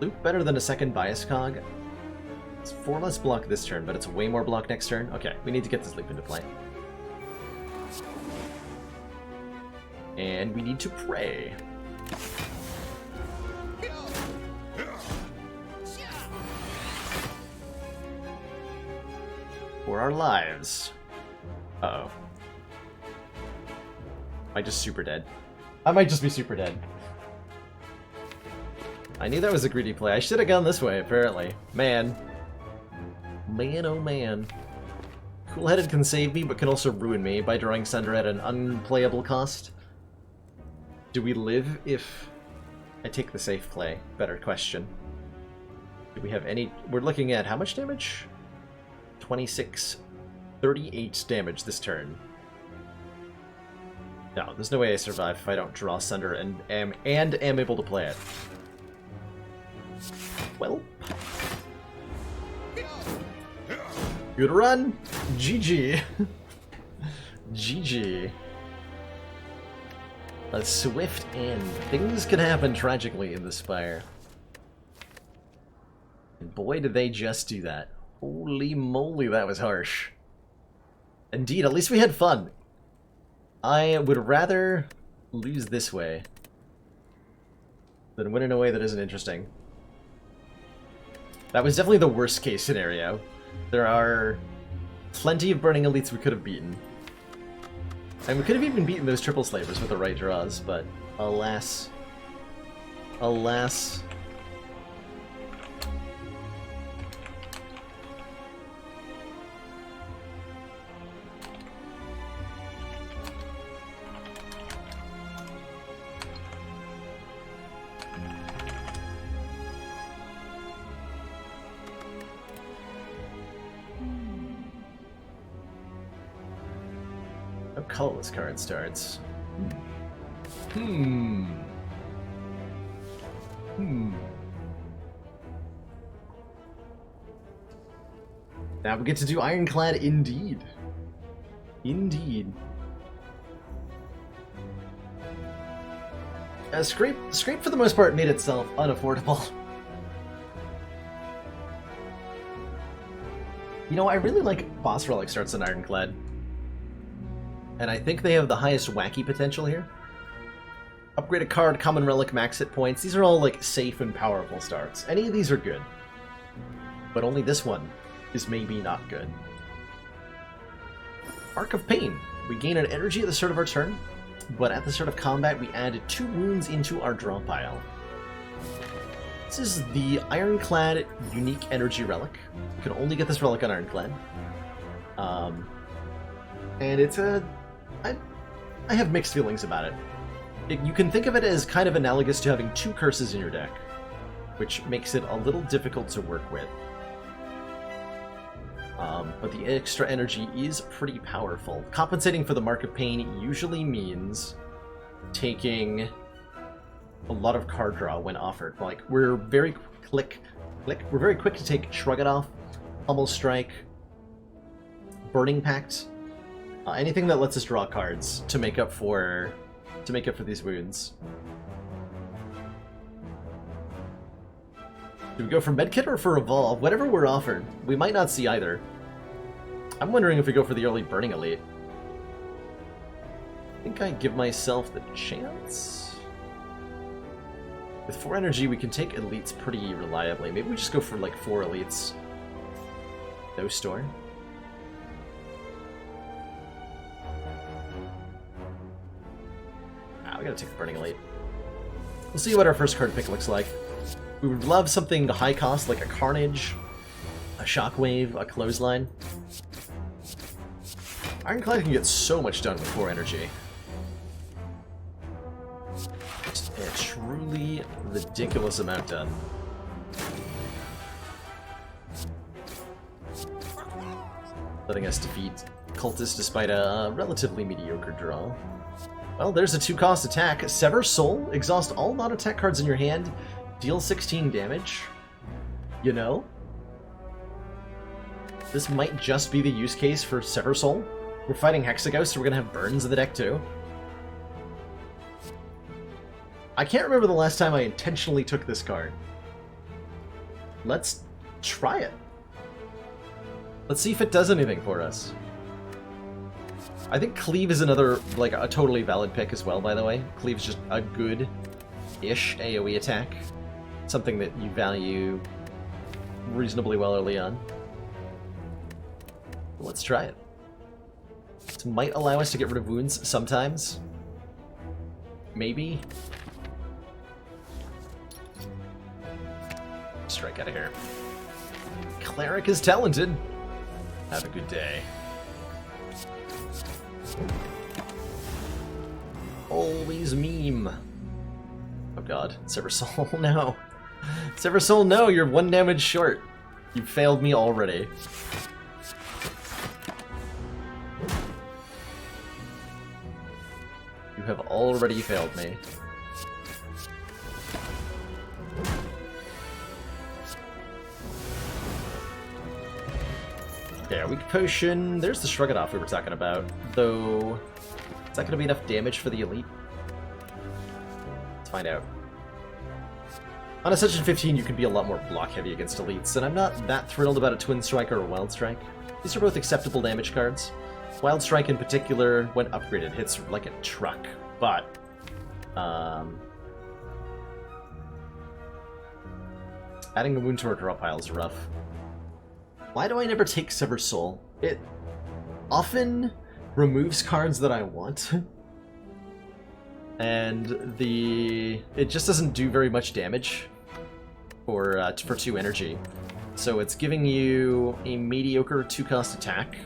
Loop better than a second bias cog. It's 4 less block this turn, but it's way more block next turn. Okay, we need to get this loop into play. And we need to pray. For our lives. Uh-oh. Am I just super dead? I might just be super dead. I knew that was a greedy play. I should have gone this way, apparently. Man. Man, oh man. Cool-Headed can save me, but can also ruin me by drawing Sunder at an unplayable cost. Do we live if I take the safe play? Better question. Do we have any... We're looking at how much damage? 26. 38 damage this turn. No, there's no way I survive if I don't draw Sunder and am able to play it. Well. Good run! GG. GG. A swift end. Things can happen tragically in the Spire. And boy, did they just do that. Holy moly, that was harsh. Indeed, at least we had fun. I would rather lose this way than win in a way that isn't interesting. That was definitely the worst case scenario. There are plenty of burning elites we could have beaten. And we could have even beaten those triple slavers with the right draws, but alas. Alas. No colorless card starts. Now we get to do Ironclad indeed. Indeed. Scrape for the most part made itself unaffordable. You know, I really like boss relic starts in Ironclad. And I think they have the highest wacky potential here. Upgrade a card, common relic, max hit points. These are all like safe and powerful starts. Any of these are good. But only this one is maybe not good. Arc of Pain. We gain an energy at the start of our turn, but at the start of combat we add 2 wounds into our draw pile. This is the Ironclad unique energy relic. You can only get this relic on Ironclad. And it's I have mixed feelings about it. You can think of it as kind of analogous to having 2 curses in your deck, which makes it a little difficult to work with. But the extra energy is pretty powerful. Compensating for the Mark of Pain usually means taking a lot of card draw when offered. Like, we're very quick to take Shrug It Off, Pummel Strike, Burning Pact, anything that lets us draw cards to make up for these wounds. Do we go for Medkit or for Evolve? Whatever we're offered. We might not see either. I'm wondering if we go for the early Burning Elite. I think I give myself the chance. With 4 energy, we can take elites pretty reliably. Maybe we just go for like 4 elites. No store. Ah, we gotta take the Burning Elite. We'll see what our first card pick looks like. We would love something high cost like a Carnage, a Shockwave, a Clothesline. Ironclad can get so much done with 4 energy. Just a truly ridiculous amount done. Letting us defeat Cultists despite a relatively mediocre draw. Well, there's a 2-cost attack. Sever Soul, exhaust all non-attack cards in your hand, deal 16 damage. You know? This might just be the use case for Sever Soul. We're fighting Hexaghost, so we're gonna have burns in the deck too. I can't remember the last time I intentionally took this card. Let's try it. Let's see if it does anything for us. I think Cleave is another, like, a totally valid pick as well, by the way. Cleave's just a good-ish AoE attack. Something that you value reasonably well early on. Let's try it. This might allow us to get rid of wounds sometimes. Maybe. Strike out of here. Cleric is talented. Have a good day. Always meme. Oh god. Sever Soul, no. Sever Soul, no! You're 1 damage short. You failed me already. You have already failed me. Okay, a weak potion. There's the Shrug It Off we were talking about. Though, is that going to be enough damage for the elite? Let's find out. On Ascension 15, you can be a lot more block heavy against elites, and I'm not that thrilled about a Twin Strike or a Wild Strike. These are both acceptable damage cards. Wild Strike in particular, when upgraded, hits like a truck, but adding a wound to our draw pile is rough. Why do I never take Sever Soul? It often removes cards that I want. And it just doesn't do very much damage for 2 energy. So it's giving you a mediocre 2-cost attack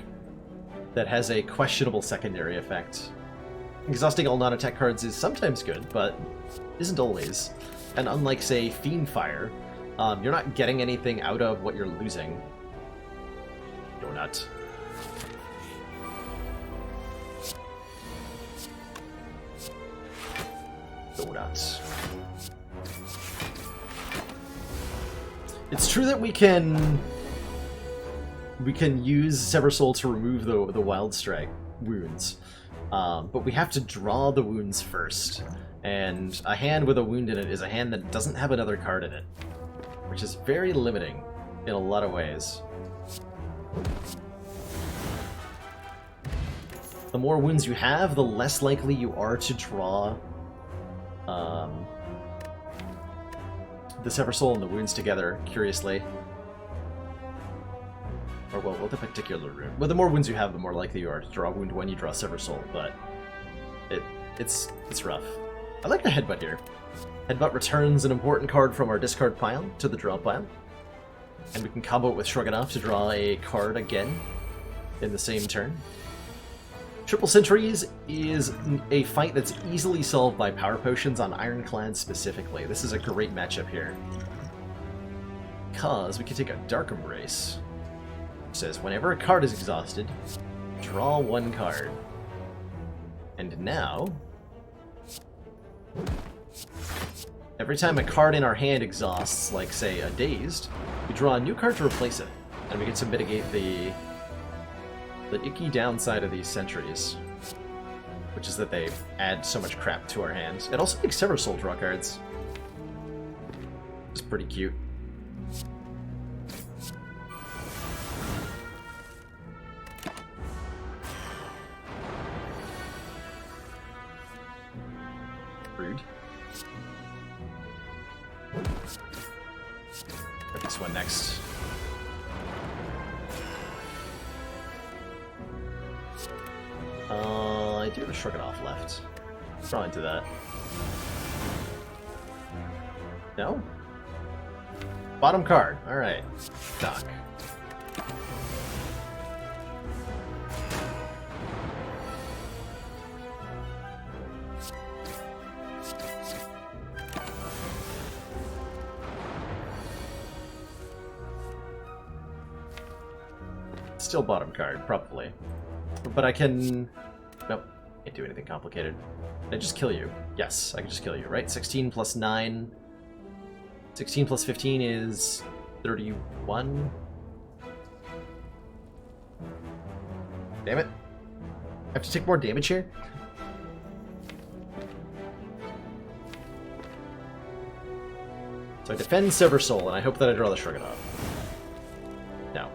that has a questionable secondary effect. Exhausting all non-attack cards is sometimes good, but isn't always. And unlike, say, Fiendfire, you're not getting anything out of what you're losing. Donut. Donuts. It's true that we can use Sever Soul to remove the Wild Strike wounds, but we have to draw the wounds first. And a hand with a wound in it is a hand that doesn't have another card in it, which is very limiting in a lot of ways. The more wounds you have, the less likely you are to draw the Sever Soul and the wounds together, curiously. Or, well, the particular rune. Well, the more wounds you have, the more likely you are to draw a wound when you draw Sever Soul, but it's rough. I like the Headbutt here. Headbutt returns an important card from our discard pile to the draw pile, and we can combo it with Shrug It Off to draw a card again in the same turn. Triple Sentries is a fight that's easily solved by Power Potions on Ironclad specifically. This is a great matchup here, because we can take a Dark Embrace, which says whenever a card is exhausted, draw 1 card. And now, every time a card in our hand exhausts, like say a Dazed, we draw a new card to replace it, and we get to mitigate the icky downside of these sentries, which is that they add so much crap to our hands. It also makes Sever Soul draw cards. It's pretty cute. Rude. Put this one next. I do have a Shrug It Off left. Draw into that. No? Bottom card. Alright. Doc. Still bottom card, probably. But I can... Nope, can't do anything complicated. Can I just kill you? Yes, I can just kill you, right? 16 plus 9... 16 plus 15 is 31? Damn it. I have to take more damage here? So I defend Sever Soul, and I hope that I draw the Shrug It Off. No.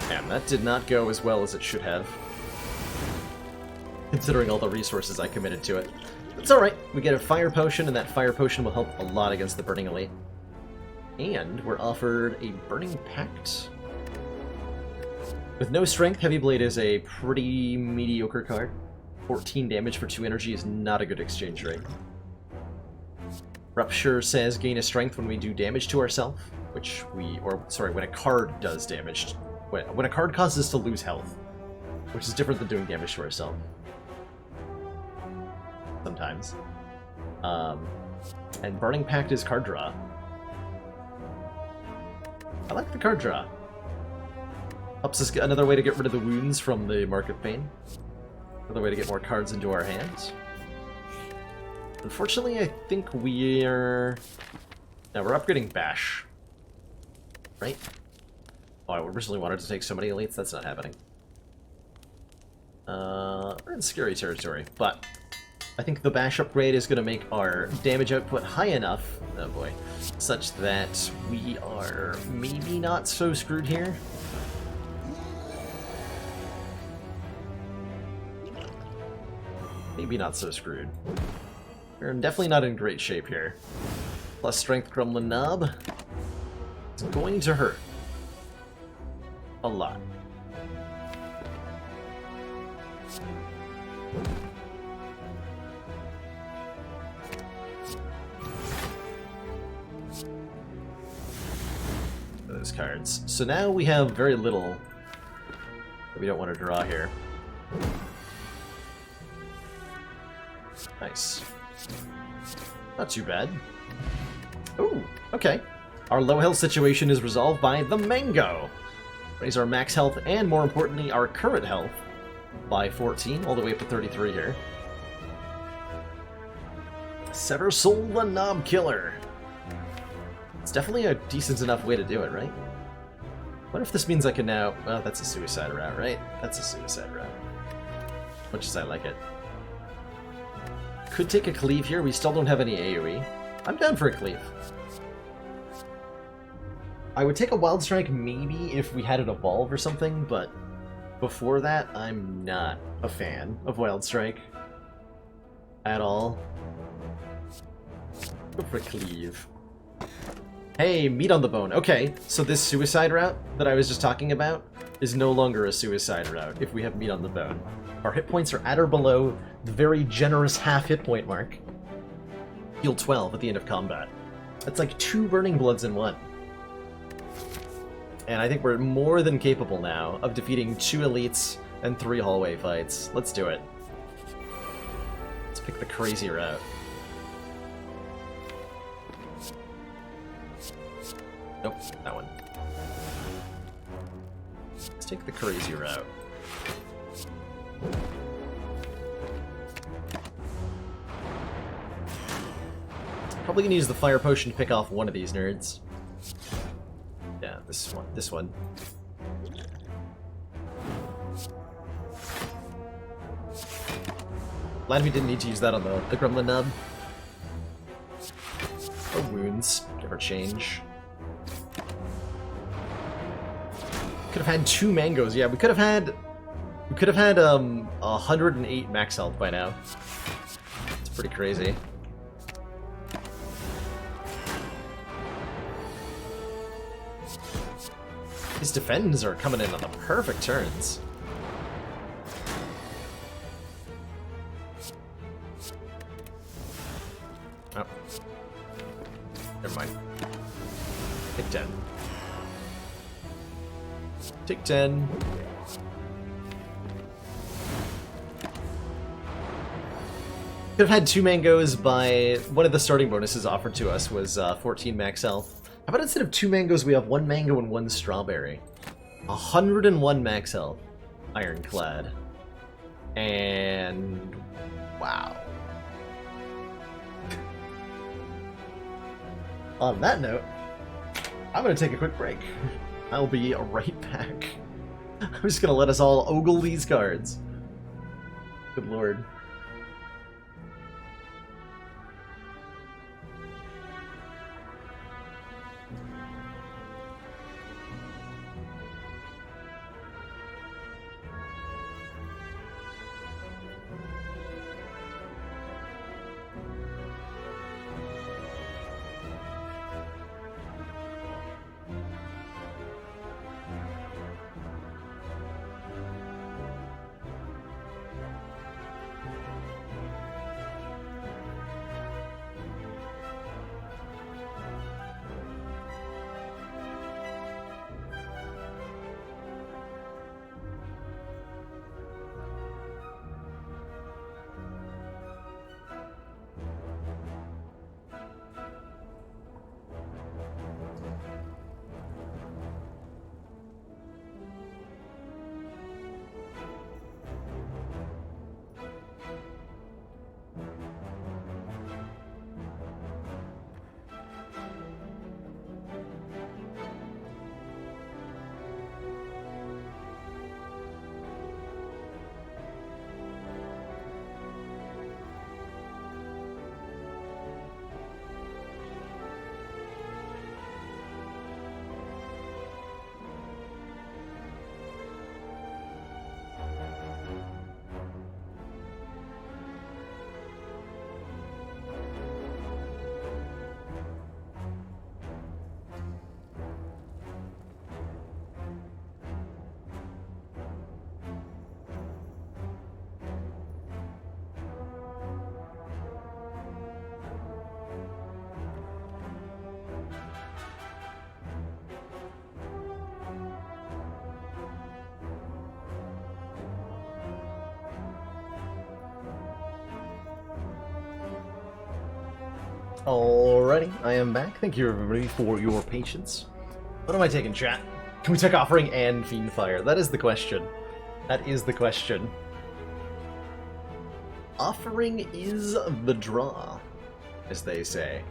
Damn, that did not go as well as it should have, considering all the resources I committed to it. It's alright, we get a Fire Potion, and that Fire Potion will help a lot against the Burning Elite. And we're offered a Burning Pact. With no strength, Heavy Blade is a pretty mediocre card. 14 damage for 2 energy is not a good exchange rate. Rupture says gain a strength when we do damage to ourselves, which when a card does damage. When a card causes us to lose health, which is different than doing damage to ourselves. Sometimes. And Burning Pact is card draw. I like the card draw. Helps us get another way to get rid of the wounds from the Mark of Pain. Another way to get more cards into our hands. Unfortunately, I think we're... Now, we're upgrading Bash. right? Oh, I originally wanted to take so many elites, that's not happening. We're in scary territory, but I think the bash upgrade is going to make our damage output high enough, oh boy, such that we are maybe not so screwed here. Maybe not so screwed. We're definitely not in great shape here. Plus strength Gremlin Knob. It's going to hurt. A lot. Those cards. So now we have very little that we don't want to draw here. Nice. Not too bad. Ooh, okay. Our low health situation is resolved by the mango. Raise our max health and, more importantly, our current health by 14, all the way up to 33 here. Sever Soul the Knob Killer. It's definitely a decent enough way to do it, right? What if this means I can now... Well, that's a suicide route, right? That's a suicide route. Much as I like it. Could take a cleave here. We still don't have any AoE. I'm down for a cleave. I would take a Wild Strike maybe if we had it evolve or something, but before that, I'm not a fan of Wild Strike. At all. Go for a cleave. Hey, meat on the bone. Okay, so this suicide route that I was just talking about is no longer a suicide route if we have meat on the bone. Our hit points are at or below the very generous half hit point mark. Heal 12 at the end of combat. That's like 2 Burning Bloods in 1. And I think we're more than capable now of defeating 2 elites and 3 hallway fights. Let's do it. Let's pick the crazy route. Nope, that one. Let's take the crazy route. Probably gonna use the fire potion to pick off one of these nerds. Yeah, this one. This one. Glad we didn't need to use that on the Gremlin Nub. Or wounds. Never change. Could have had 2 mangoes. Yeah, we could have had 108 max health by now. It's pretty crazy. These defends are coming in on the perfect turns. Oh. Never mind. Take 10. Take 10. Could have had 2 mangoes by... One of the starting bonuses offered to us was 14 max health. How about instead of 2 mangoes, we have 1 mango and 1 strawberry? 101 max health. Ironclad. And... wow. On that note, I'm going to take a quick break. I'll be right back. I'm just going to let us all ogle these cards. Good lord. Alrighty, I am back. Thank you everybody for your patience. What am I taking, chat? Can we take Offering and Fiendfire? That is the question. That is the question. Offering is the draw, as they say.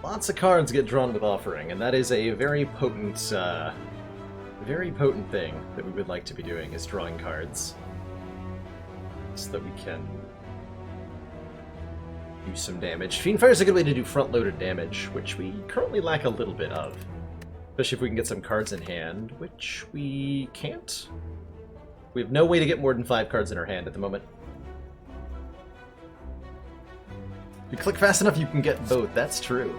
Lots of cards get drawn with Offering, and that is a very potent thing that we would like to be doing, is drawing cards. So that we can do some damage. Fiendfire is a good way to do front-loaded damage, which we currently lack a little bit of. Especially if we can get some cards in hand, which we can't. We have no way to get more than 5 cards in our hand at the moment. If you click fast enough, you can get both. That's true.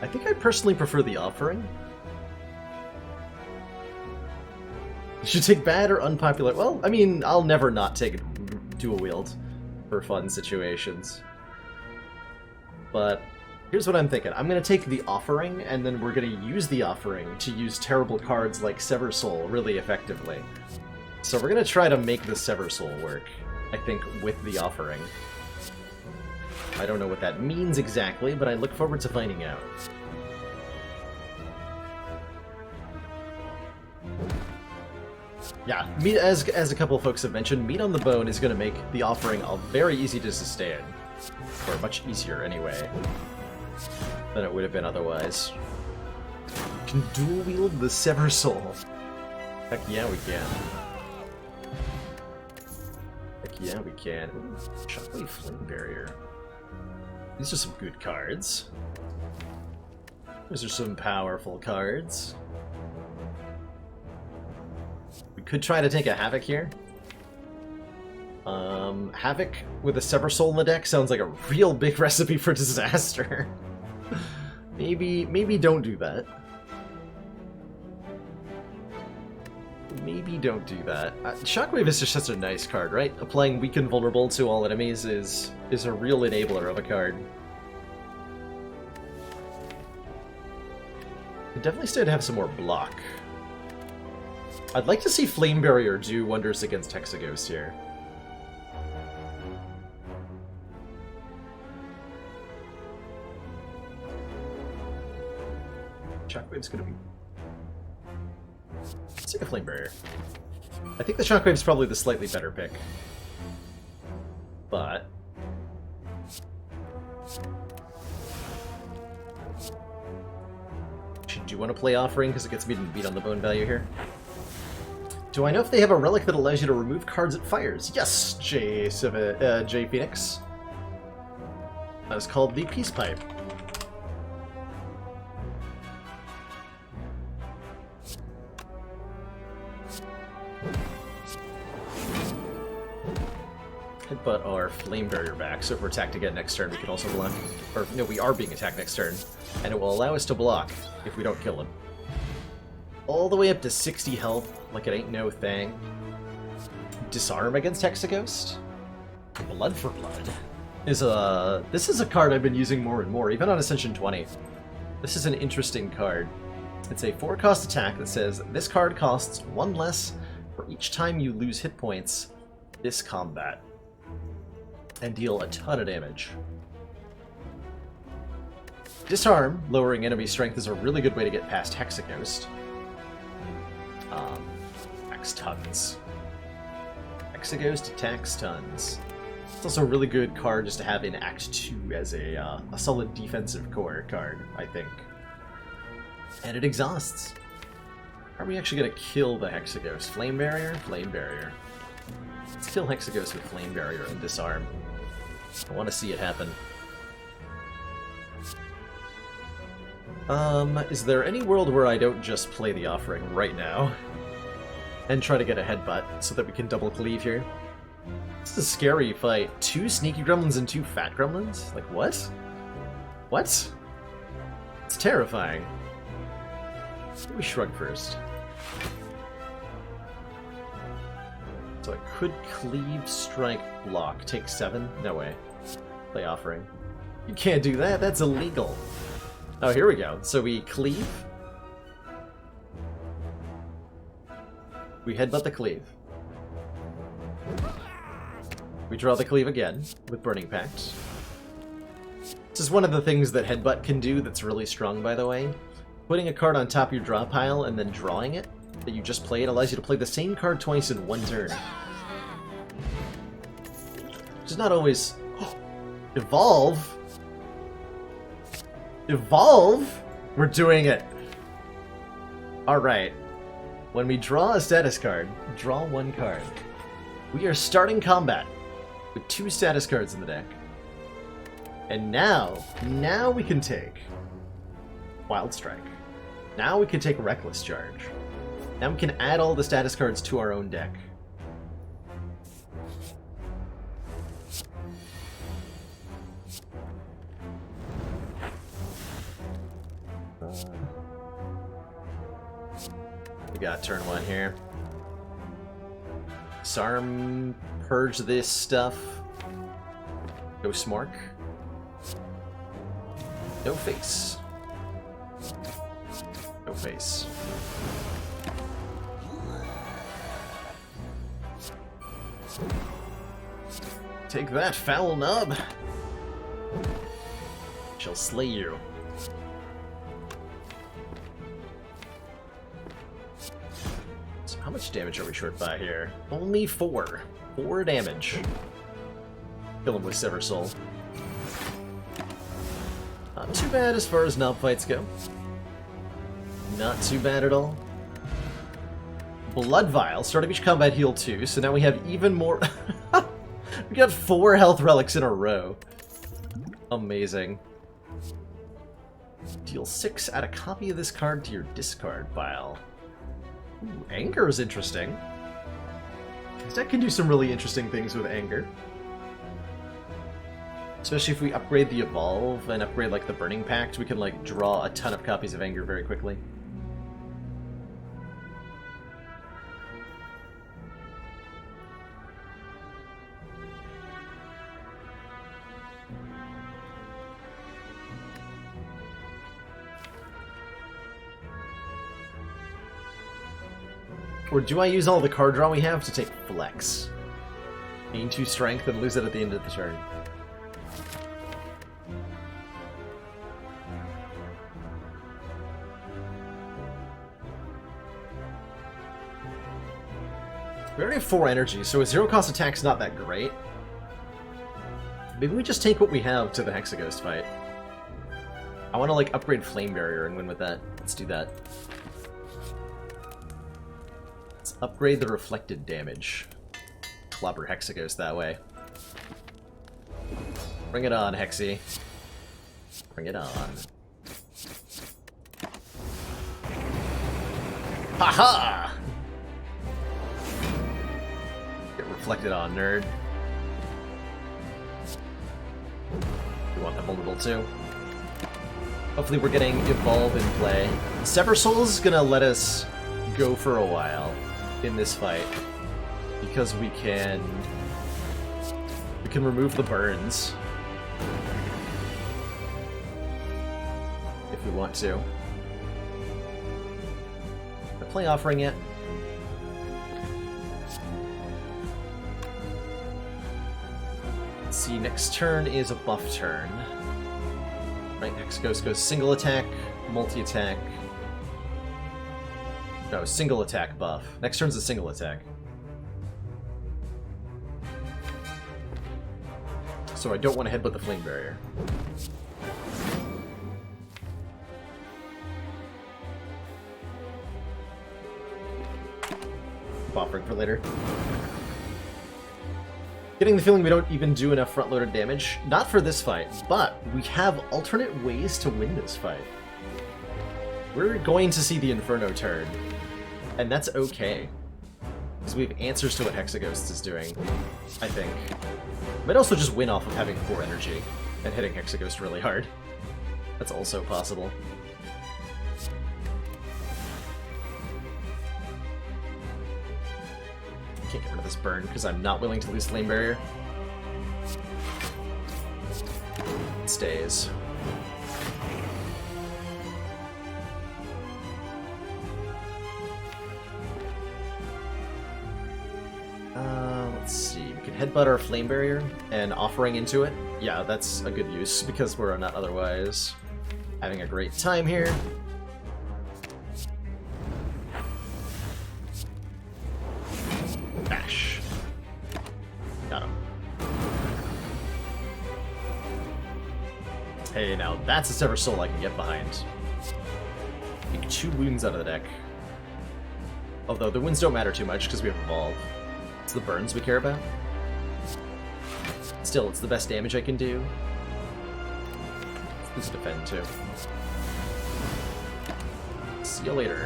I think I personally prefer the Offering. You should take bad or unpopular. Well, I mean, I'll never not take dual wield for fun situations. But here's what I'm thinking. I'm going to take the Offering, and then we're going to use the Offering to use terrible cards like Sever Soul really effectively. So we're going to try to make the Sever Soul work, I think, with the Offering. I don't know what that means exactly, but I look forward to finding out. Yeah, meat, as a couple of folks have mentioned, Meat on the Bone is going to make the Offering very easy to sustain. Or much easier, anyway, than it would have been otherwise. We can dual-wield the Sever Soul. Heck yeah, we can. Heck yeah, we can. Ooh, Shockwave Flame Barrier. These are some good cards. Those are some powerful cards. We could try to take a Havoc here. Havoc with a Sever Soul in the deck sounds like a real big recipe for disaster. Maybe don't do that. Maybe don't do that. Shockwave is just such a nice card, right? Applying Weaken Vulnerable to all enemies is a real enabler of a card. It definitely still have some more block. I'd like to see Flame Barrier do wonders against Hexaghost here. Shockwave's gonna be... Let's take a Flame Barrier. I think the Shockwave's probably the slightly better pick. But... do you want to play Offering because it gets beat on the bone value here? Do I know if they have a relic that allows you to remove cards it fires? Yes, J Phoenix. That is called the Peace Pipe. Headbutt our Flame Barrier back, so if we're attacked again next turn, we can also block. Or, no, we are being attacked next turn, and it will allow us to block if we don't kill him. All the way up to 60 health, like it ain't no thing. Disarm against Hexaghost? Blood for Blood is a... This is a card I've been using more and more, even on Ascension 20. This is an interesting card. It's a 4-cost attack that says, this card costs 1 less for each time you lose hit points this combat. And deal a ton of damage. Disarm, lowering enemy strength, is a really good way to get past Hexaghost. Attacks tons. Hexaghost attacks tons. It's also a really good card just to have in Act 2 as a solid defensive core card, I think. And it exhausts. How are we actually going to kill the Hexaghost? Flame Barrier? Flame Barrier. Let's kill Hexaghost with Flame Barrier and Disarm. I want to see it happen. Is there any world where I don't just play the Offering right now? And try to get a headbutt so that we can double cleave here? This is a scary fight. 2 sneaky gremlins and 2 fat gremlins? Like, what? What? It's terrifying. Let me shrug first. So I could cleave, strike, block. Take 7? No way. Play Offering. You can't do that, that's illegal. Oh, here we go. So we cleave. We headbutt the cleave. We draw the Cleave again with Burning Pact. This is one of the things that Headbutt can do that's really strong, by the way. Putting a card on top of your draw pile and then drawing it that you just played allows you to play the same card twice in one turn. Which is not always... Evolve? Evolve? We're doing it! Alright. When we draw a status card, draw one card. We are starting combat with 2 status cards in the deck. And now we can take Wild Strike. Now we can take Reckless Charge. Now we can add all the status cards to our own deck. We got turn 1 here. Disarm, purge this stuff. Go Smork. No face. No face. Take that, foul nub! Shall slay you. So how much damage are we short by here? Only 4. 4 damage. Kill him with Sever Soul. Not too bad as far as knob fights go. Not too bad at all. Blood Vial, start of each combat heal 2, so now we have even more... We got 4 health relics in a row. Amazing. Deal 6, add a copy of this card to your discard pile. Ooh, Anger is interesting. This deck can do some really interesting things with Anger. Especially if we upgrade the Evolve and upgrade like the Burning Pact, we can like draw a ton of copies of Anger very quickly. Or do I use all the card draw we have to take Flex? Gain 2 strength and lose it at the end of the turn. We already have 4 energy, so a 0-cost attack's not that great. Maybe we just take what we have to the Hexaghost fight. I want to like upgrade Flame Barrier and win with that. Let's do that. Let's upgrade the reflected damage. Clobber Hexaghost that way. Bring it on, Hexy. Bring it on. Haha! Get reflected on, nerd. We want that vulnerable too. Hopefully we're getting Evolve in play. Sever Soul is gonna let us go for a while in this fight because we can remove the burns if we want to. Are play offering yet? Let's see, next turn is a buff turn. Right, Hexaghost goes single attack, multi-attack. No, single attack buff. Next turn's a single attack. So I don't want to headbutt the Flame Barrier. Buffering for later. Getting the feeling we don't even do enough front-loaded damage. Not for this fight, but we have alternate ways to win this fight. We're going to see the Inferno turn, and that's okay. Because we have answers to what Hexaghost is doing, I think. Might also just win off of having 4 energy and hitting Hexaghost really hard. That's also possible. Can't get rid of this burn because I'm not willing to lose Flame Barrier. It stays. Let's see. We can headbutt our flame barrier and offering into it. Yeah, that's a good use because we're not otherwise having a great time here. Bash. Got him. Hey, now that's a Sever Soul I can get behind. Take 2 wounds out of the deck. Although the wounds don't matter too much because we have Evolve. It's the burns we care about. Still, it's the best damage I can do. Let's defend too. See you later.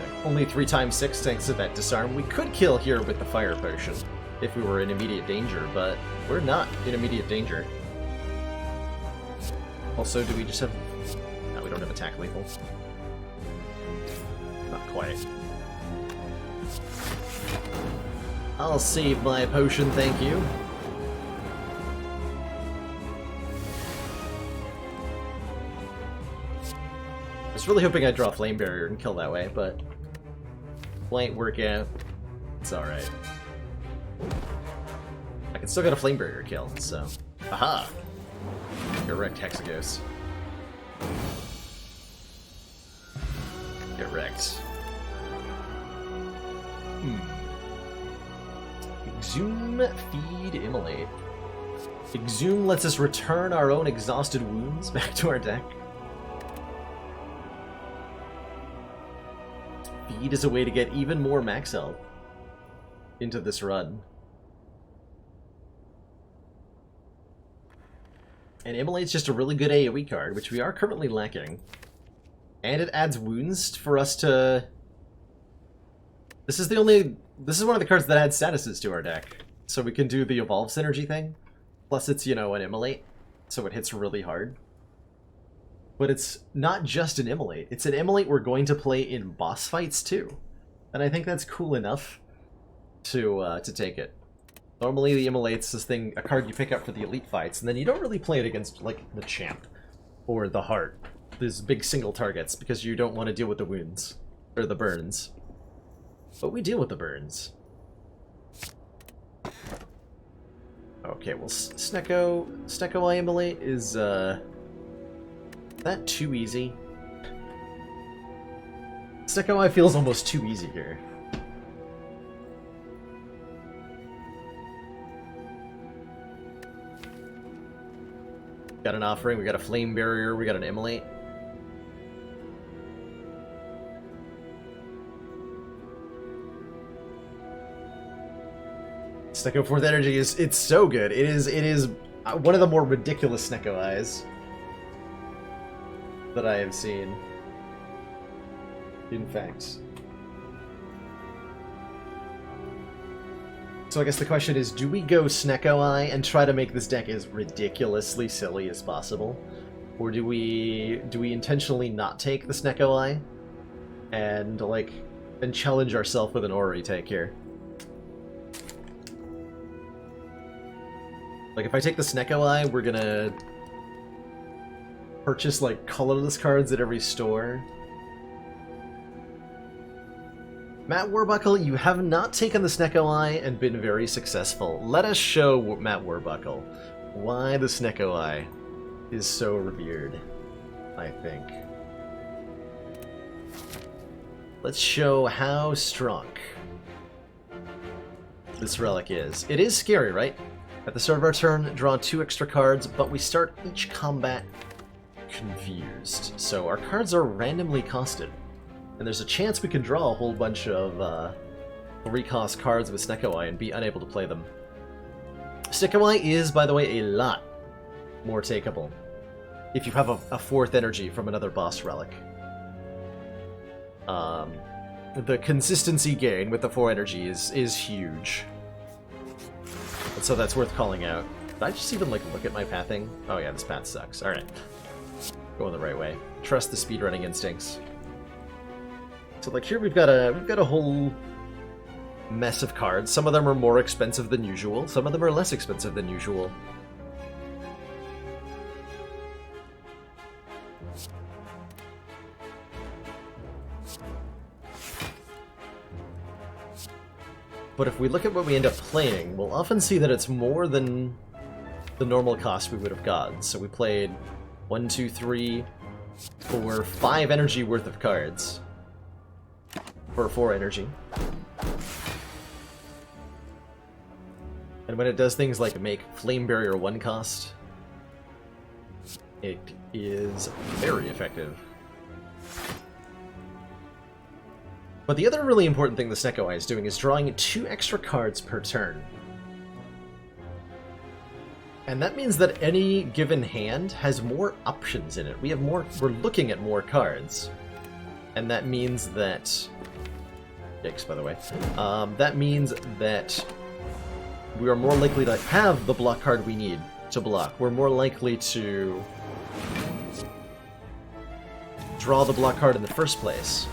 Okay. Only 3 times 6 thanks to that disarm. We could kill here with the fire potion if we were in immediate danger, but we're not in immediate danger. Also, do we just have... No, we don't have attack lethal. Not quite. I'll save my potion, thank you. I was really hoping I'd draw Flame Barrier and kill that way, but... Might work out. It's alright. I can still get a Flame Barrier kill, so... Aha! Get wrecked, Hexagos. Get wrecked. Exhume, feed, immolate. Exhume lets us return our own exhausted wounds back to our deck. Feed is a way to get even more max health into this run. And Immolate's just a really good AoE card, which we are currently lacking. And it adds wounds for us to... This is one of the cards that adds statuses to our deck. So we can do the Evolve Synergy thing. Plus it's, you know, an Immolate, so it hits really hard. But it's not just an Immolate. It's an Immolate we're going to play in boss fights too. And I think that's cool enough to take it. Normally the Immolate's a card you pick up for the elite fights, and then you don't really play it against, like, the champ or the heart. These big single targets, because you don't want to deal with the wounds. Or the burns. But we deal with the burns. Okay, well, Snecko Eye Immolate is, that too easy? Snecko Eye feels almost too easy here. Got an offering, we got a flame barrier, we got an immolate. Snecko 4th Energy it's so good. It is one of the more ridiculous Snecko Eyes that I have seen. In fact. So I guess the question is, do we go Snecko Eye and try to make this deck as ridiculously silly as possible? Or do we intentionally not take the Snecko Eye and challenge ourselves with an Aura retake here? Like, if I take the Snecko Eye, we're gonna purchase, like, colorless cards at every store. Matt Warbuckle, you have not taken the Snecko Eye and been very successful. Let us show Matt Warbuckle why the Snecko Eye is so revered, I think. Let's show how strong this relic is. It is scary, right? At the start of our turn, draw 2 extra cards, but we start each combat confused. So our cards are randomly costed. And there's a chance we can draw a whole bunch of 3-cost cards with Snecko Eye and be unable to play them. Snecko Eye is, by the way, a lot more takeable if you have a 4th energy from another boss relic. The consistency gain with the 4 energy is huge. And so that's worth calling out. Did I just even, look at my pathing? Oh yeah, this path sucks. Alright. Going the right way. Trust the speedrunning instincts. So, here we've got a whole mess of cards. Some of them are more expensive than usual. Some of them are less expensive than usual. But if we look at what we end up playing, we'll often see that it's more than the normal cost we would have gotten. So we played 1, 2, 3, 4, 5 energy worth of cards for 4 energy. And when it does things like make Flame Barrier 1 cost, it is very effective. But the other really important thing the Snecko Eye is doing is drawing 2 extra cards per turn. And that means that any given hand has more options in it. We're looking at more cards. And that means that... Yikes, by the way. That means that we are more likely to have the block card we need to block. We're more likely to draw the block card in the first place.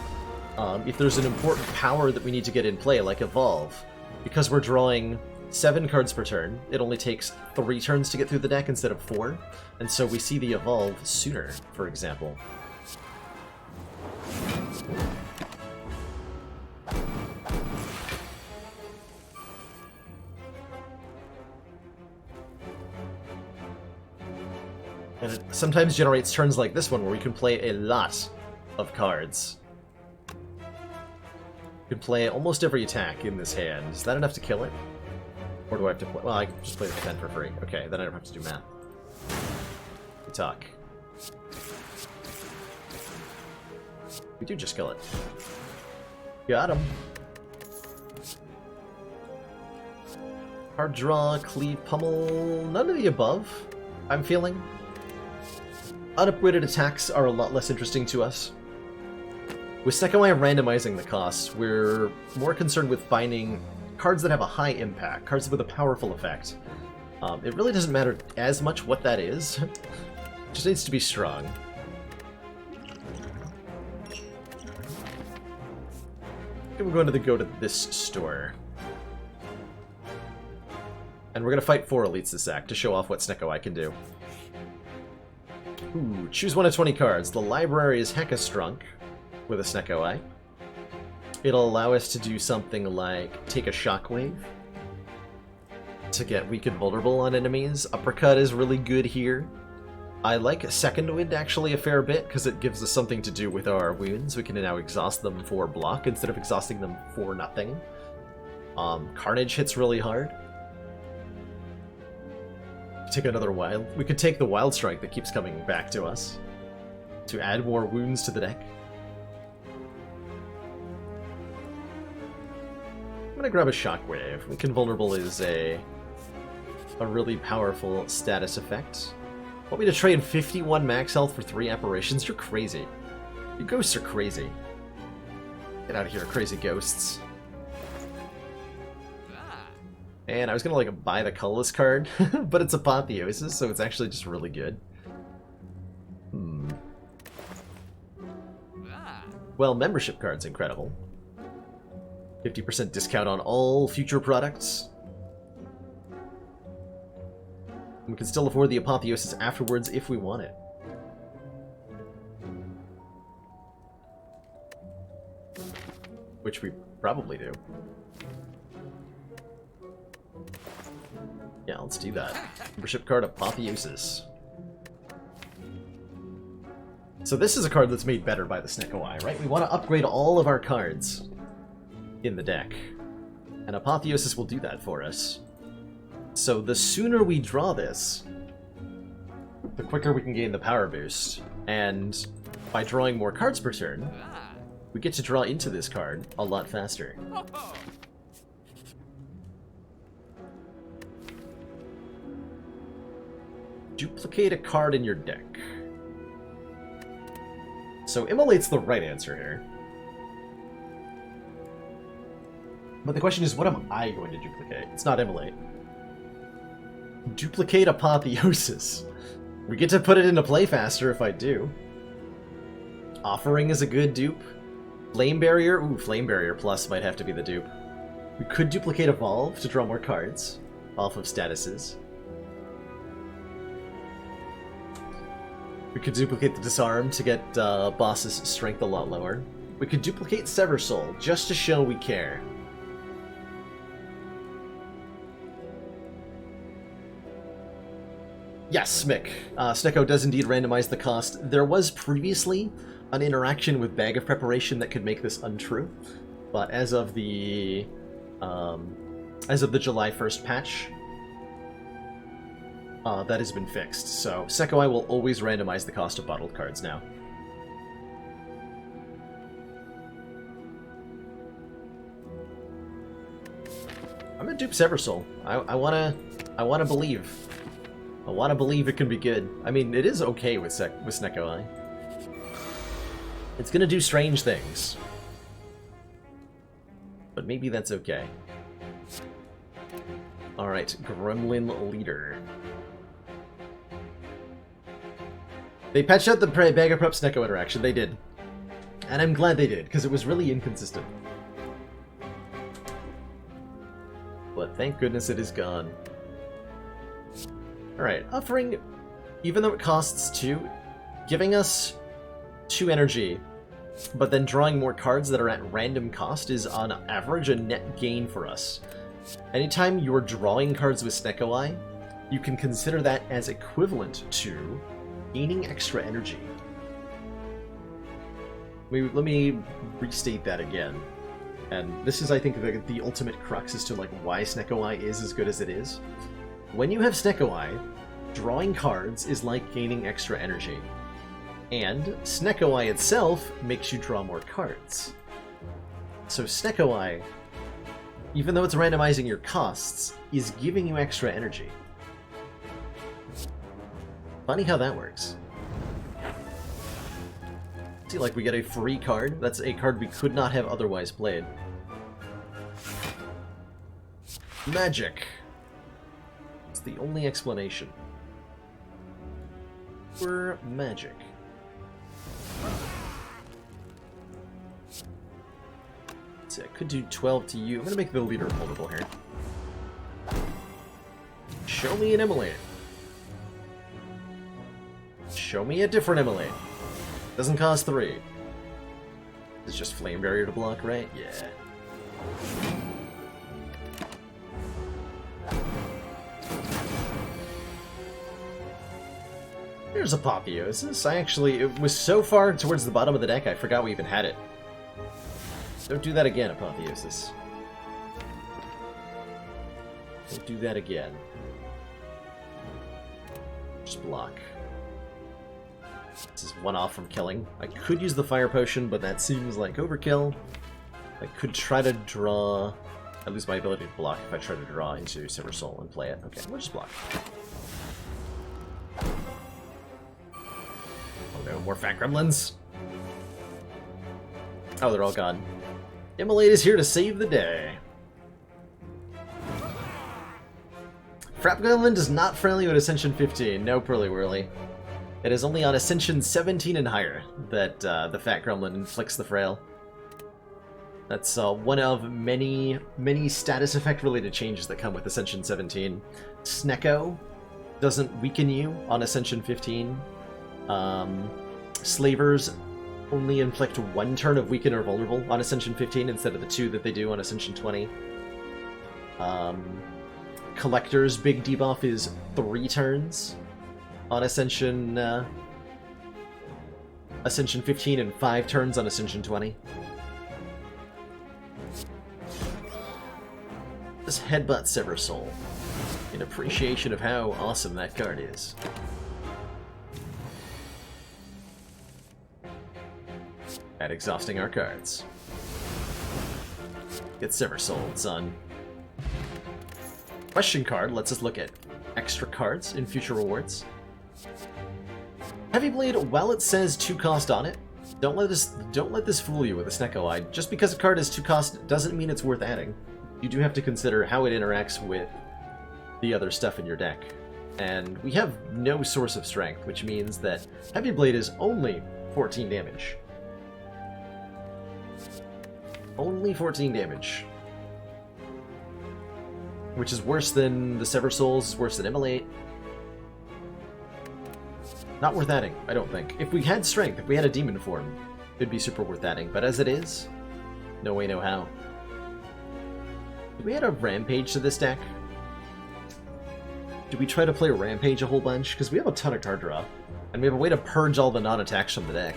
If there's an important power that we need to get in play, like Evolve, because we're drawing 7 cards per turn, it only takes 3 turns to get through the deck instead of 4, and so we see the Evolve sooner, for example. And it sometimes generates turns like this one where we can play a lot of cards. You can play almost every attack in this hand. Is that enough to kill it? Or do I have to play... Well, I can just play the 10 for free. Okay, then I don't have to do math. We talk. We do just kill it. Got him. Hard draw, cleave, pummel... None of the above, I'm feeling. Unupgraded attacks are a lot less interesting to us. With Snecko Eye randomizing the costs, we're more concerned with finding cards that have a high impact, cards with a powerful effect. It really doesn't matter as much what that is. It just needs to be strong. We're going to go to this store. And we're going to fight 4 elites this act to show off what Snecko Eye can do. Ooh, choose 1 of 20 cards. The library is hecka strong with a Snecko Eye. It'll allow us to do something like take a shockwave to get weak and vulnerable on enemies. Uppercut is really good here. I like Second Wind actually a fair bit because it gives us something to do with our wounds. We can now exhaust them for block instead of exhausting them for nothing. Carnage hits really hard. Take another wild. We could take the Wild Strike that keeps coming back to us to add more wounds to the deck. I'm gonna grab a Shockwave. Weak and Vulnerable is a really powerful status effect. Want me to trade 51 max health for 3 apparitions? You're crazy. You ghosts are crazy. Get out of here, crazy ghosts. And I was gonna like buy the colorless card, but it's Apotheosis, so it's actually just really good. Well, membership card's incredible. 50% discount on all future products. We can still afford the Apotheosis afterwards if we want it. Which we probably do. Yeah, let's do that. Membership card Apotheosis. So this is a card that's made better by the Snecko Eye, right? We want to upgrade all of our cards in the deck. And Apotheosis will do that for us. So the sooner we draw this, the quicker we can gain the power boost. And by drawing more cards per turn, we get to draw into this card a lot faster. Duplicate a card in your deck. So Immolate's the right answer here. But the question is, what am I going to duplicate? It's not Immolate. Duplicate Apotheosis. We get to put it into play faster if I do. Offering is a good dupe. Flame Barrier? Ooh, Flame Barrier Plus might have to be the dupe. We could duplicate Evolve to draw more cards off of statuses. We could duplicate the Disarm to get boss's strength a lot lower. We could duplicate Sever Soul just to show we care. Yes, Mick. Snecko does indeed randomize the cost. There was previously an interaction with Bag of Preparation that could make this untrue, but as of the July 1st patch, that has been fixed. So Sekoi will always randomize the cost of bottled cards now. I'm gonna dupe Seversoul. I wanna believe. I wanna believe it can be good. I mean, it is okay with Snecko. It's gonna do strange things. But maybe that's okay. Alright, Gremlin Leader. They patched out the Bag of Prep Snecko interaction, they did. And I'm glad they did, because it was really inconsistent. But thank goodness it is gone. Alright, offering, even though it costs 2, giving us 2 energy, but then drawing more cards that are at random cost is on average a net gain for us. Anytime you're drawing cards with Snecko, you can consider that as equivalent to gaining extra energy. Let me restate that again. And this is, I think, the ultimate crux as to like why Snecko is as good as it is. When you have Snecko, drawing cards is like gaining extra energy. And Snecko itself makes you draw more cards. So Snecko, even though it's randomizing your costs, is giving you extra energy. Funny how that works. See, like, we get a free card. That's a card we could not have otherwise played. Magic. It's the only explanation. We're magic. See, I could do 12 to you. I'm gonna make the leader vulnerable here. Show me an Immolate. Show me a different Immolate. Doesn't cost 3. It's just Flame Barrier to block, right? Yeah. Here's Apotheosis. It was so far towards the bottom of the deck, I forgot we even had it. Don't do that again, Apotheosis. Don't do that again. Just block. This is one off from killing. I could use the Fire Potion, but that seems like overkill. I could try to draw... I lose my ability to block if I try to draw into Seversoul and play it. Okay, we'll just block. Oh no, more Fat Gremlins? Oh, they're all gone. Immolate is here to save the day. Frap Gremlin does not friendly with Ascension 15. No, Pearly Whirly. It is only on Ascension 17 and higher that the Fat Gremlin inflicts the Frail. That's one of many status effect related changes that come with Ascension 17. Snecko doesn't weaken you on Ascension 15. Slavers only inflict 1 turn of weaken or vulnerable on Ascension 15 instead of the 2 that they do on Ascension 20. Collector's big debuff is 3 turns on Ascension 15 and 5 turns on Ascension 20. Just headbutt Seversoul in appreciation of how awesome that card is. At exhausting our cards. Get Seversoul, son. Question card lets us look at extra cards in future rewards. Heavy Blade, while it says 2 cost on it, don't let this fool you with a Snecko. Just because a card is 2 cost doesn't mean it's worth adding. You do have to consider how it interacts with the other stuff in your deck. And we have no source of strength, which means that Heavy Blade is only 14 damage. Only 14 damage. Which is worse than the Seversouls, worse than Immolate. Not worth adding, I don't think. If we had strength, if we had a demon form, it'd be super worth adding. But as it is, no way, no how. Did we add a Rampage to this deck? Do we try to play Rampage a whole bunch? Because we have a ton of card draw. And we have a way to purge all the non-attacks from the deck.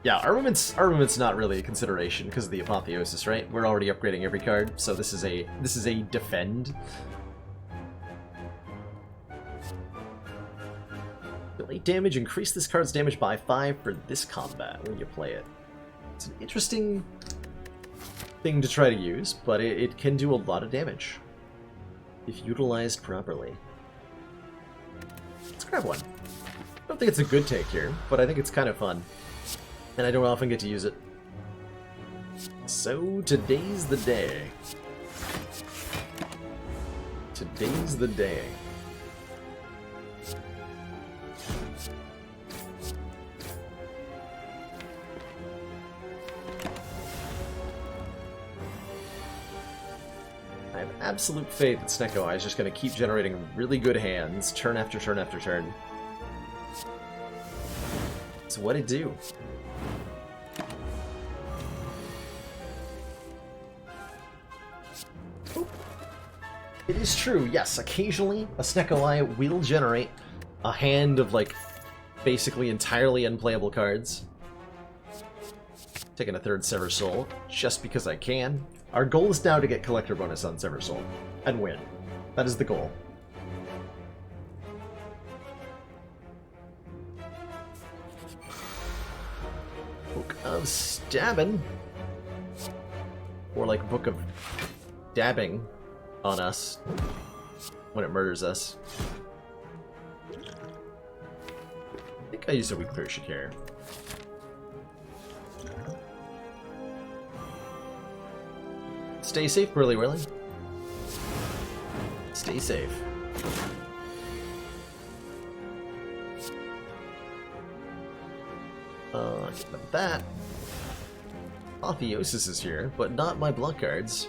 Yeah, Armament's not really a consideration because of the Apotheosis, right? We're already upgrading every card, so this is a defend. Delay damage, increase this card's damage by 5 for this combat when you play it. It's an interesting thing to try to use, but it can do a lot of damage if utilized properly. Let's grab one. I don't think it's a good take here, but I think it's kind of fun. And I don't often get to use it. So, today's the day. Today's the day. I have absolute faith that Snecko Eye is just going to keep generating really good hands, turn after turn after turn. So what'd it do? It is true, yes, occasionally a Snecko Eye will generate a hand of, like, basically entirely unplayable cards. Taking a third Sever Soul, just because I can. Our goal is now to get Collector Bonus on Sever Soul, and win. That is the goal. Book of Stabbing. Or like Book of Dabbing on us when it murders us. I think I used a weak clear Shakir. Stay safe, Whirly Whirly. Stay safe. Get rid of that. Apotheosis is here, but not my block cards.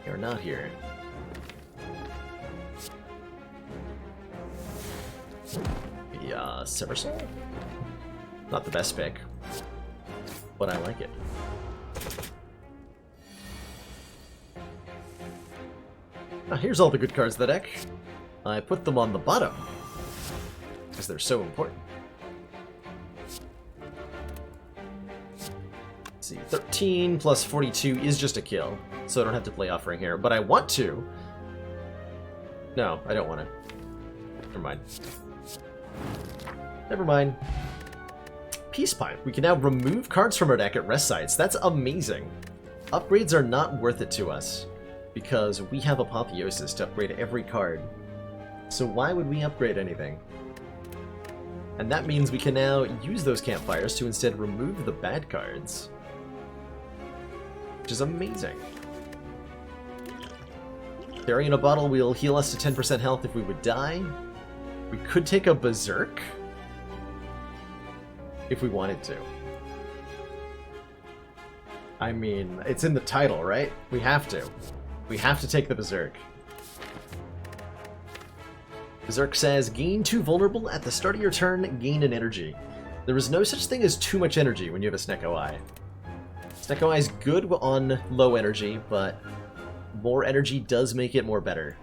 They are not here. The Sever Soul? Not the best pick, but I like it. Now here's all the good cards of the deck. I put them on the bottom, because they're so important. Let's see, 13 plus 42 is just a kill, so I don't have to play Offering here, but I want to. No, I don't want to. Never mind. Never mind. Peace Pipe. We can now remove cards from our deck at rest sites. That's amazing. Upgrades are not worth it to us, because we have Apotheosis to upgrade every card. So why would we upgrade anything? And that means we can now use those campfires to instead remove the bad cards. Which is amazing. Carrying a bottle will heal us to 10% health if we would die. We could take a Berserk if we wanted to. I mean, it's in the title, right? We have to. We have to take the Berserk. Berserk says, gain 2 vulnerable at the start of your turn, gain an energy. There is no such thing as too much energy when you have a Snecko Eye. Snecko Eye is good on low energy, but more energy does make it more better.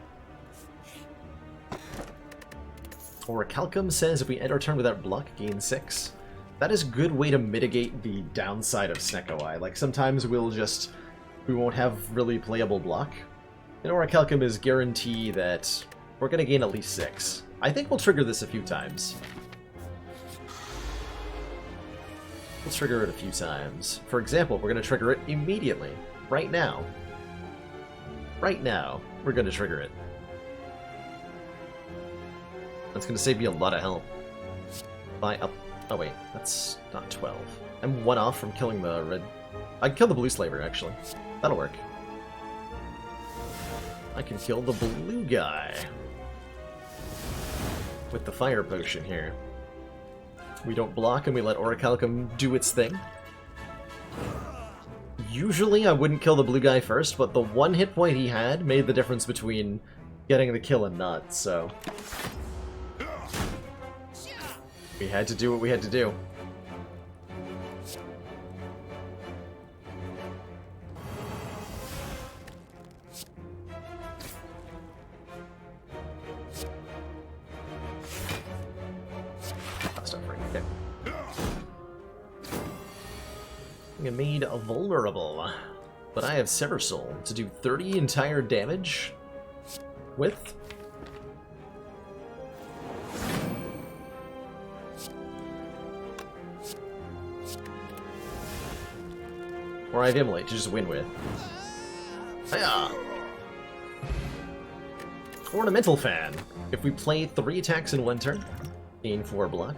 Orichalcum says, if we end our turn without block, gain 6. That is a good way to mitigate the downside of Snecko Eye. Like, sometimes we won't have really playable block. And Orichalcum is guarantee that we're going to gain at least 6. I think we'll trigger this a few times. We'll trigger it a few times. For example, we're going to trigger it immediately. Right now. Right now, we're going to trigger it. That's going to save me a lot of health. By up. Oh wait, that's not 12. I'm 1 off from killing the red. I'd kill the blue slaver, actually. That'll work. I can kill the blue guy with the fire potion here. We don't block and we let Orichalcum do its thing. Usually I wouldn't kill the blue guy first, but the 1 hit point he had made the difference between getting the kill and not, so we had to do what we had to do. Okay. I'm made vulnerable, but I have Sever Soul to do 30 entire damage with. Or I have Immolate to just win with. Hiya! Ornamental Fan. If we play 3 attacks in one turn, gain 4 block.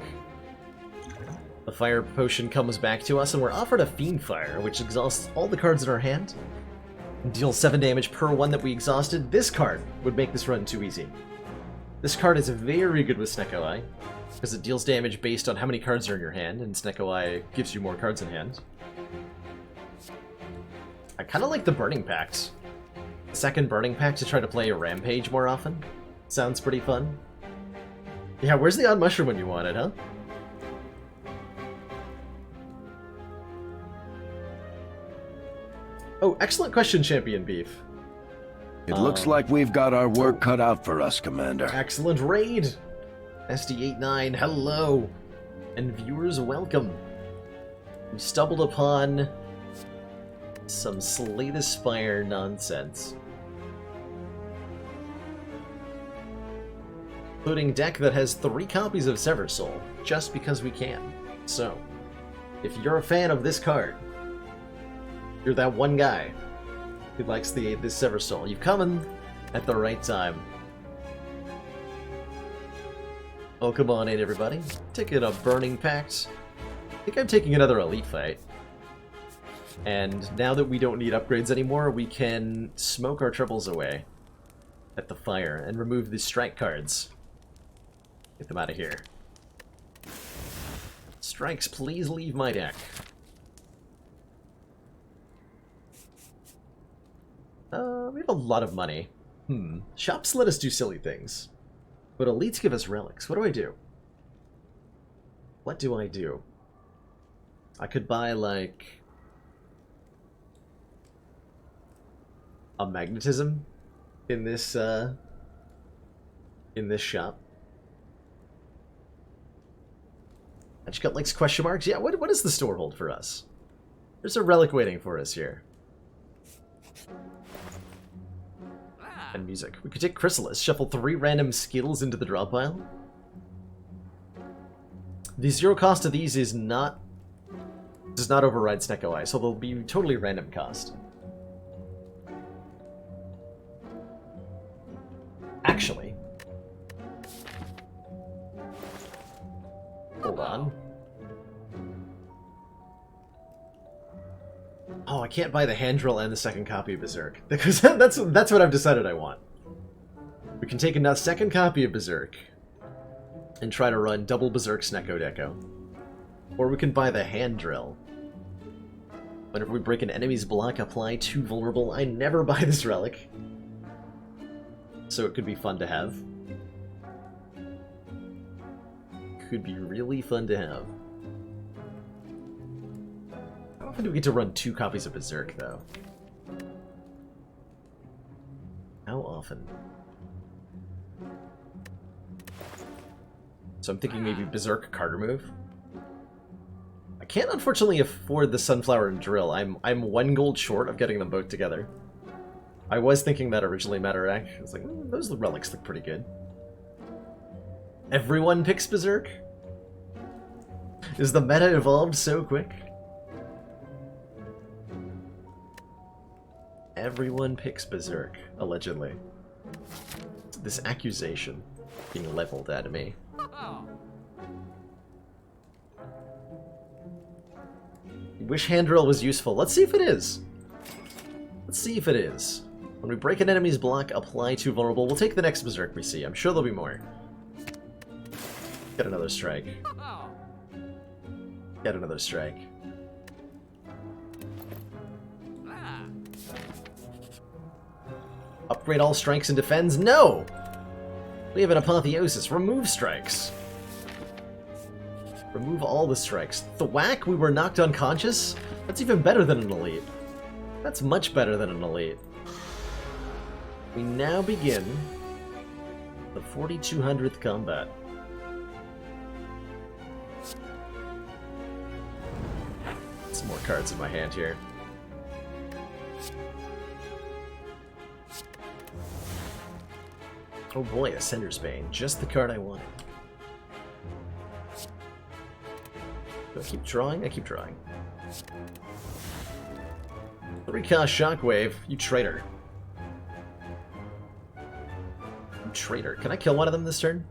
The Fire Potion comes back to us, and we're offered a Fiend Fire, which exhausts all the cards in our hand. And deals 7 damage per one that we exhausted. This card would make this run too easy. This card is very good with Snecko Eye, because it deals damage based on how many cards are in your hand, and Snecko Eye gives you more cards in hand. I kind of like the Burning Pact. The second Burning Pact to try to play a Rampage more often. Sounds pretty fun. Yeah, where's the odd mushroom when you want it, huh? Oh, excellent question, Champion Beef. It looks like we've got our work cut out for us, Commander. Excellent raid! SD89, hello! And viewers, welcome. We stumbled upon some Slay the Spire nonsense. Including deck that has 3 copies of Sever Soul, just because we can. So, if you're a fan of this card, you're that one guy who likes this Sever Soul, you've come in at the right time. Oh, come on in, everybody. Taking a Burning Pact. I think I'm taking another Elite Fight. And now that we don't need upgrades anymore, we can smoke our triples away at the fire and remove the strike cards. Get them out of here. Strikes, please leave my deck. We have a lot of money. Shops let us do silly things. But elites give us relics. What do I do? What do I do? I could buy, like, a magnetism in this shop. I just got, like, question marks. Yeah, what does the store hold for us? There's a relic waiting for us here. And music. We could take Chrysalis, shuffle 3 random skills into the draw pile. The 0 cost of these does not override Snecko Eye, so they'll be totally random cost. Actually, hold on. Oh, I can't buy the hand drill and the second copy of Berserk, because that's what I've decided I want. We can take a second copy of Berserk and try to run double Berserk Snecko Deco. Or we can buy the hand drill. Whenever we break an enemy's block, apply 2 vulnerable. I never buy this relic, so it could be fun to have. Could be really fun to have. How often do we get to run 2 copies of Berserk, though? How often? So I'm thinking maybe Berserk card remove. I can't unfortunately afford the Sunflower and Drill. I'm 1 gold short of getting them both together. I was thinking that originally, Matarak. I was like, those relics look pretty good. Everyone picks Berserk? Is the meta evolved so quick? Everyone picks Berserk, allegedly. This accusation being leveled at me. Wish hand drill was useful. Let's see if it is. Let's see if it is. When we break an enemy's block, apply 2 vulnerable. We'll take the next Berserk we see. I'm sure there'll be more. Get another strike. Get another strike. Upgrade all strikes and defends? No! We have an Apotheosis. Remove strikes. Remove all the strikes. The whack, we were knocked unconscious? That's even better than an elite. That's much better than an elite. We now begin the 4200th combat. Some more cards in my hand here. Oh boy, a Sender's Bane. Just the card I wanted. Do I keep drawing? I keep drawing. 3-cost Shockwave, you traitor. You traitor. Can I kill one of them this turn?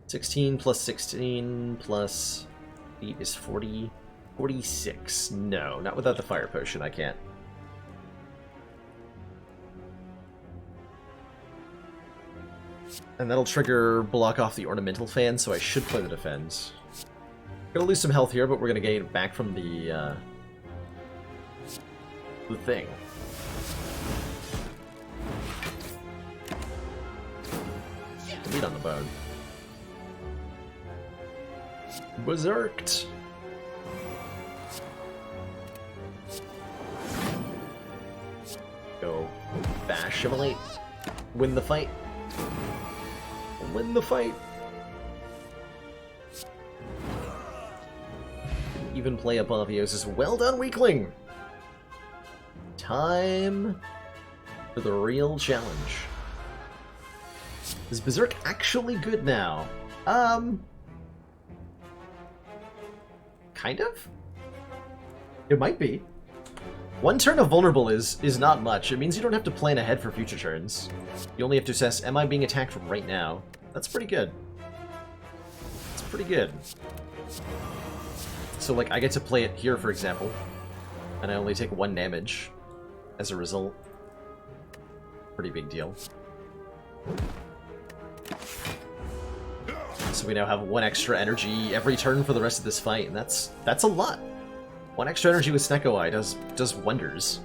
16 plus 16 plus 8 is 40. 46. No, not without the fire potion, I can't. And that'll trigger block off the ornamental fan, so I should play the defense. Gonna lose some health here, but we're gonna gain it back from the thing. Meat on the bone. Berserked. Go bash, assimilate. Win the fight. Win the fight. Even play Apotheosis. Well done, weakling! Time for the real challenge. Is Berserk actually good now? Kind of? It might be. One turn of Vulnerable is not much. It means you don't have to plan ahead for future turns. You only have to assess, am I being attacked right now? That's pretty good. It's pretty good. So, like, I get to play it here, for example, and I only take 1 damage as a result. Pretty big deal. So we now have 1 extra energy every turn for the rest of this fight, and that's a lot. 1 extra energy with Snecko Eye does wonders.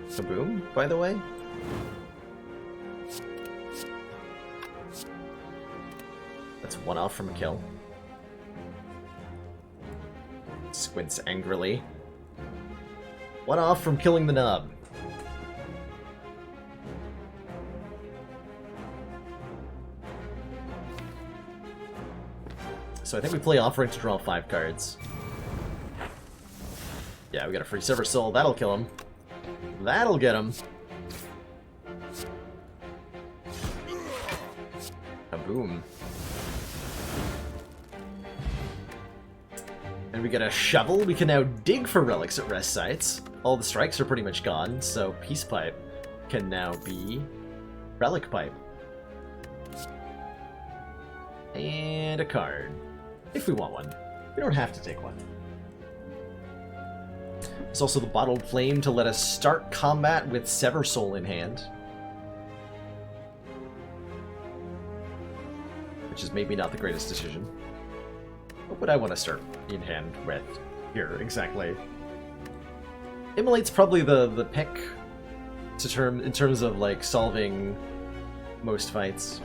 Kaboom, by the way. That's 1 off from a kill. Squints angrily. 1 off from killing the nub. So I think we play Offering to draw 5 cards. Yeah, we got a free Silver Soul. That'll kill him. That'll get him. Kaboom. And we get a shovel. We can now dig for relics at rest sites. All the strikes are pretty much gone, so Peace Pipe can now be Relic Pipe. And a card. If we want one. We don't have to take one. There's also the Bottled Flame to let us start combat with Sever Soul in hand. Which is maybe not the greatest decision. What would I want to start in hand with here, exactly? Immolate's probably the pick in terms of, like, solving most fights.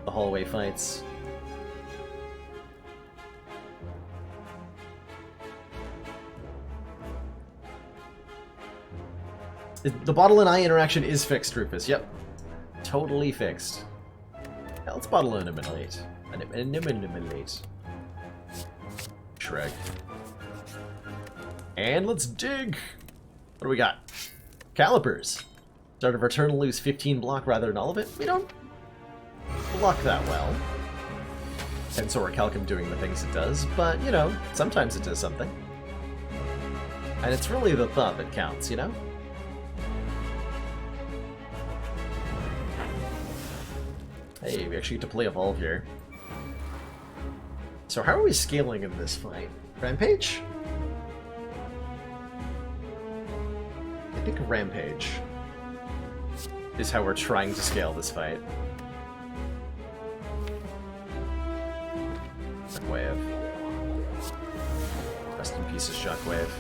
The hallway fights. The Bottle and Eye interaction is fixed, Rufus. Yep. Totally fixed. Yeah, let's Bottle and Immolate. Immolate. Shrek. And let's dig! What do we got? Calipers. Start of our turn, lose 15 block rather than all of it. We don't block that well. And so Calcum doing the things it does, but, you know, sometimes it does something. And it's really the thought that counts, you know? Hey, we actually get to play Evolve here. So how are we scaling in this fight? Rampage? I think Rampage is how we're trying to scale this fight. Shockwave. Rest in peace, Shockwave.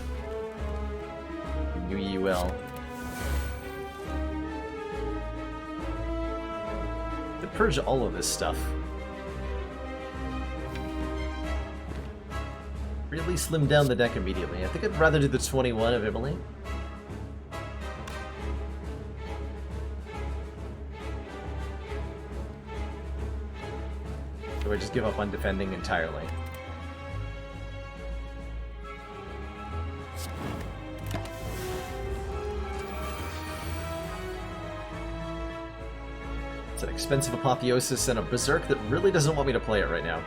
Knew ye well. Purge all of this stuff. Really slim down the deck immediately. I think I'd rather do the 21 of Immolate. Do I just give up on defending entirely? It's an expensive Apotheosis and a Berserk that really doesn't want me to play it right now.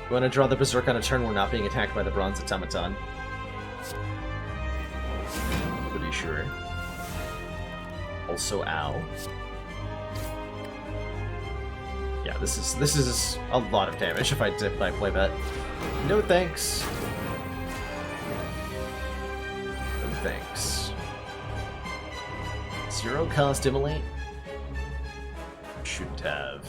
You want to draw the Berserk on a turn we're not being attacked by the Bronze Automaton. Pretty sure. Also, ow. Yeah, this is a lot of damage if I play that. No thanks. No thanks. Zero cost Immolate? Shouldn't have.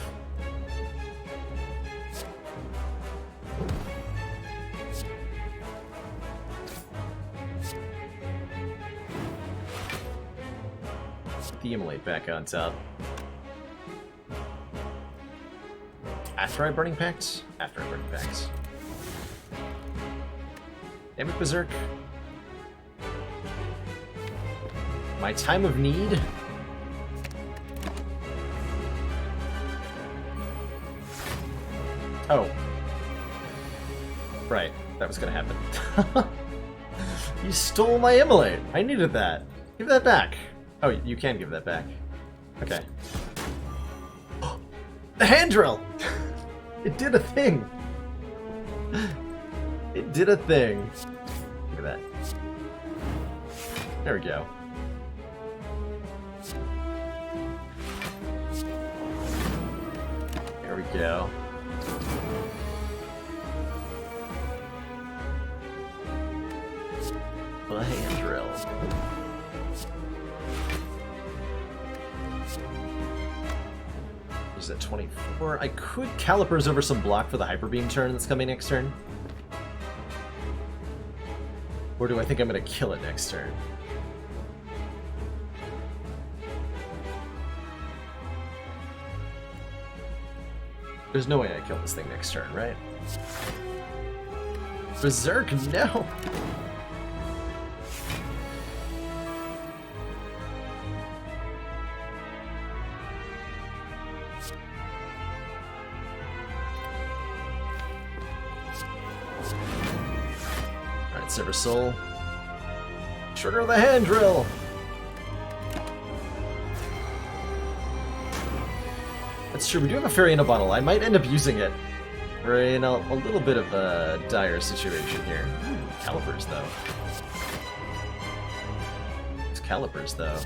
The Immolate back on top. After I Burning Pact? After I Burning Pact. Damn it, Berserk. My time of need? Oh. Right, that was gonna happen. You stole my Immolate! I needed that. Give that back. Oh, you can give that back. Okay. The hand drill! It did a thing! It did a thing. Look at that. There we go. There we go. The hand drill. Is that 24? I could Calipers over some block for the Hyper Beam turn that's coming next turn. Or do I think I'm going to kill it next turn? There's no way I kill this thing next turn, right? Berserk, no! Alright, Sever Soul. Trigger the hand drill! That's true, we do have a fairy in a bottle. I might end up using it. We're in a little bit of a dire situation here. Calipers, though. It's Calipers, though.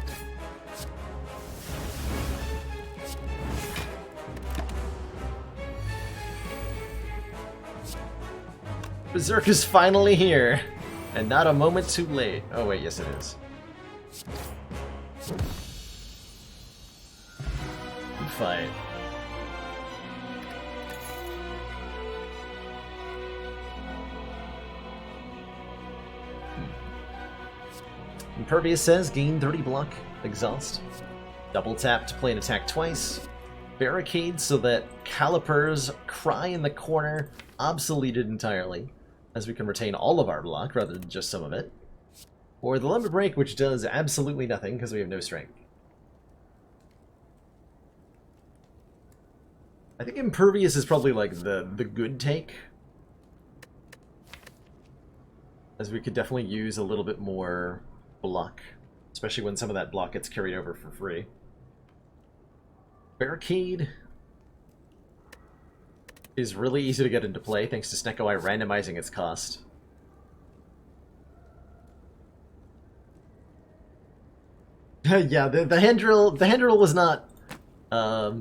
Berserk is finally here! And not a moment too late. Oh wait, yes it is. Fight. Impervious says, gain 30 block, exhaust. Double tap to play an attack twice. Barricade so that Calipers cry in the corner, obsoleted entirely, as we can retain all of our block rather than just some of it. Or the Limit Break, which does absolutely nothing because we have no strength. I think Impervious is probably like the good take, as we could definitely use a little bit more block, especially when some of that block gets carried over for free. Barricade is really easy to get into play thanks to Snecko Eye randomizing its cost. Yeah, the hand drill was not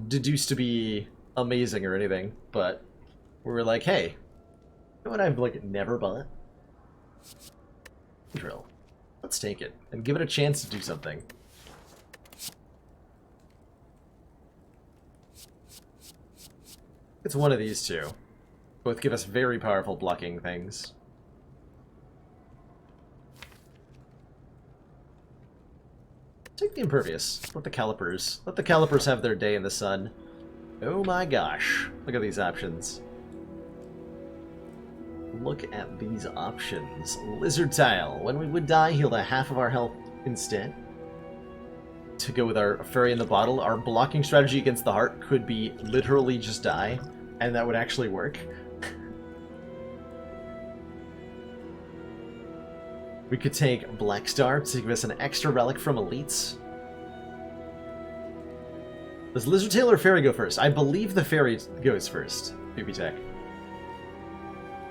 deduced to be amazing or anything, but we were like, hey, you know what I've like never bought? Drill. Let's take it and give it a chance to do something. It's one of these two. Both give us very powerful blocking things. Take the Impervious. Let the Calipers have their day in the sun. Oh my gosh. Look at these options. Look at these options. Lizard Tile. When we would die, heal the half of our health instead. To go with our Fairy in the Bottle, our blocking strategy against the Heart could be literally just die, and that would actually work. We could take Black Star to give us an extra relic from elites. Does Lizard Tail or Fairy go first? I believe the Fairy goes first. BB Tech.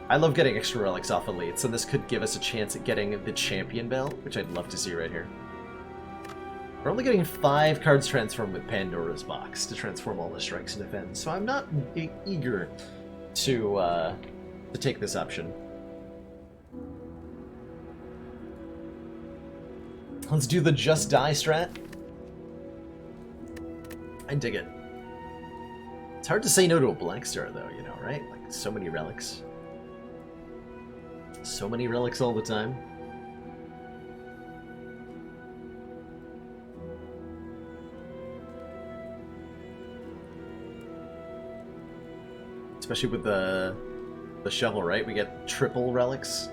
I love getting extra relics off elites, and this could give us a chance at getting the Champion Bell, which I'd love to see right here. We're only getting 5 cards transformed with Pandora's Box to transform all the strikes and defense, so I'm not eager to take this option. Let's do the Just Die strat. I dig it. It's hard to say no to a Black Star, though, you know, right? Like, so many relics. So many relics all the time. Especially with the shovel, right? We get triple relics.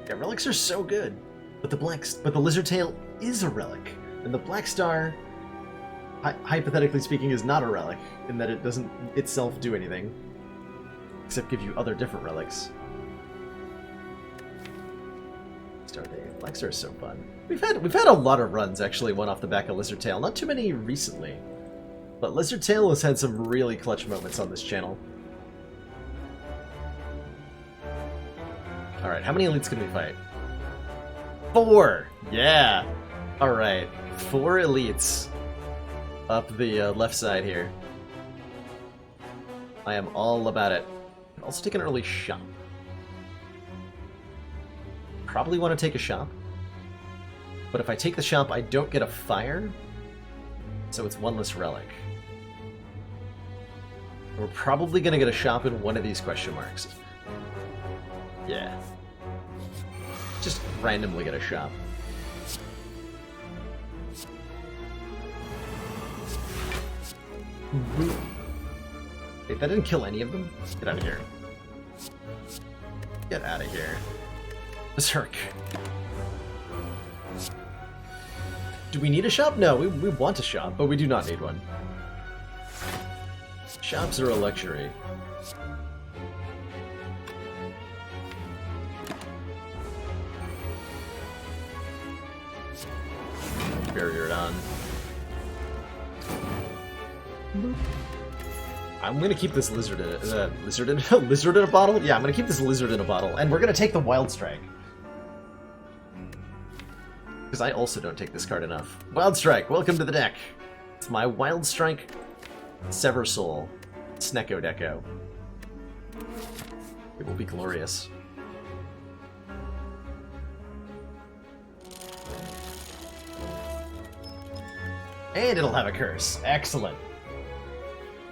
Yeah, relics are so good. But the Lizard Tail is a relic, and the Black Star, hypothetically speaking, is not a relic in that it doesn't itself do anything except give you other different relics. Star Day. Black Star is so fun. We've had a lot of runs actually, one off the back of Lizard Tail. Not too many recently, but Lizard Tail has had some really clutch moments on this channel. All right, how many elites can we fight? 4! Yeah! Alright, 4 elites up the left side here. I am all about it. I'll also take an early shop. Probably want to take a shop. But if I take the shop, I don't get a fire. So it's 1 less relic. We're probably going to get a shop in one of these question marks. Yeah. Just randomly get a shop. Wait, that didn't kill any of them? Get out of here. Get out of here. Berserk. Do we need a shop? No, we want a shop, but we do not need one. Shops are a luxury. Barrier it on. I'm gonna keep this lizard in lizard in a bottle? Yeah, I'm gonna keep this lizard in a bottle, and we're gonna take the Wild Strike. Because I also don't take this card enough. Wild Strike, welcome to the deck. It's my Wild Strike Sever Soul Snecko Deco. It will be glorious. And it'll have a curse. Excellent.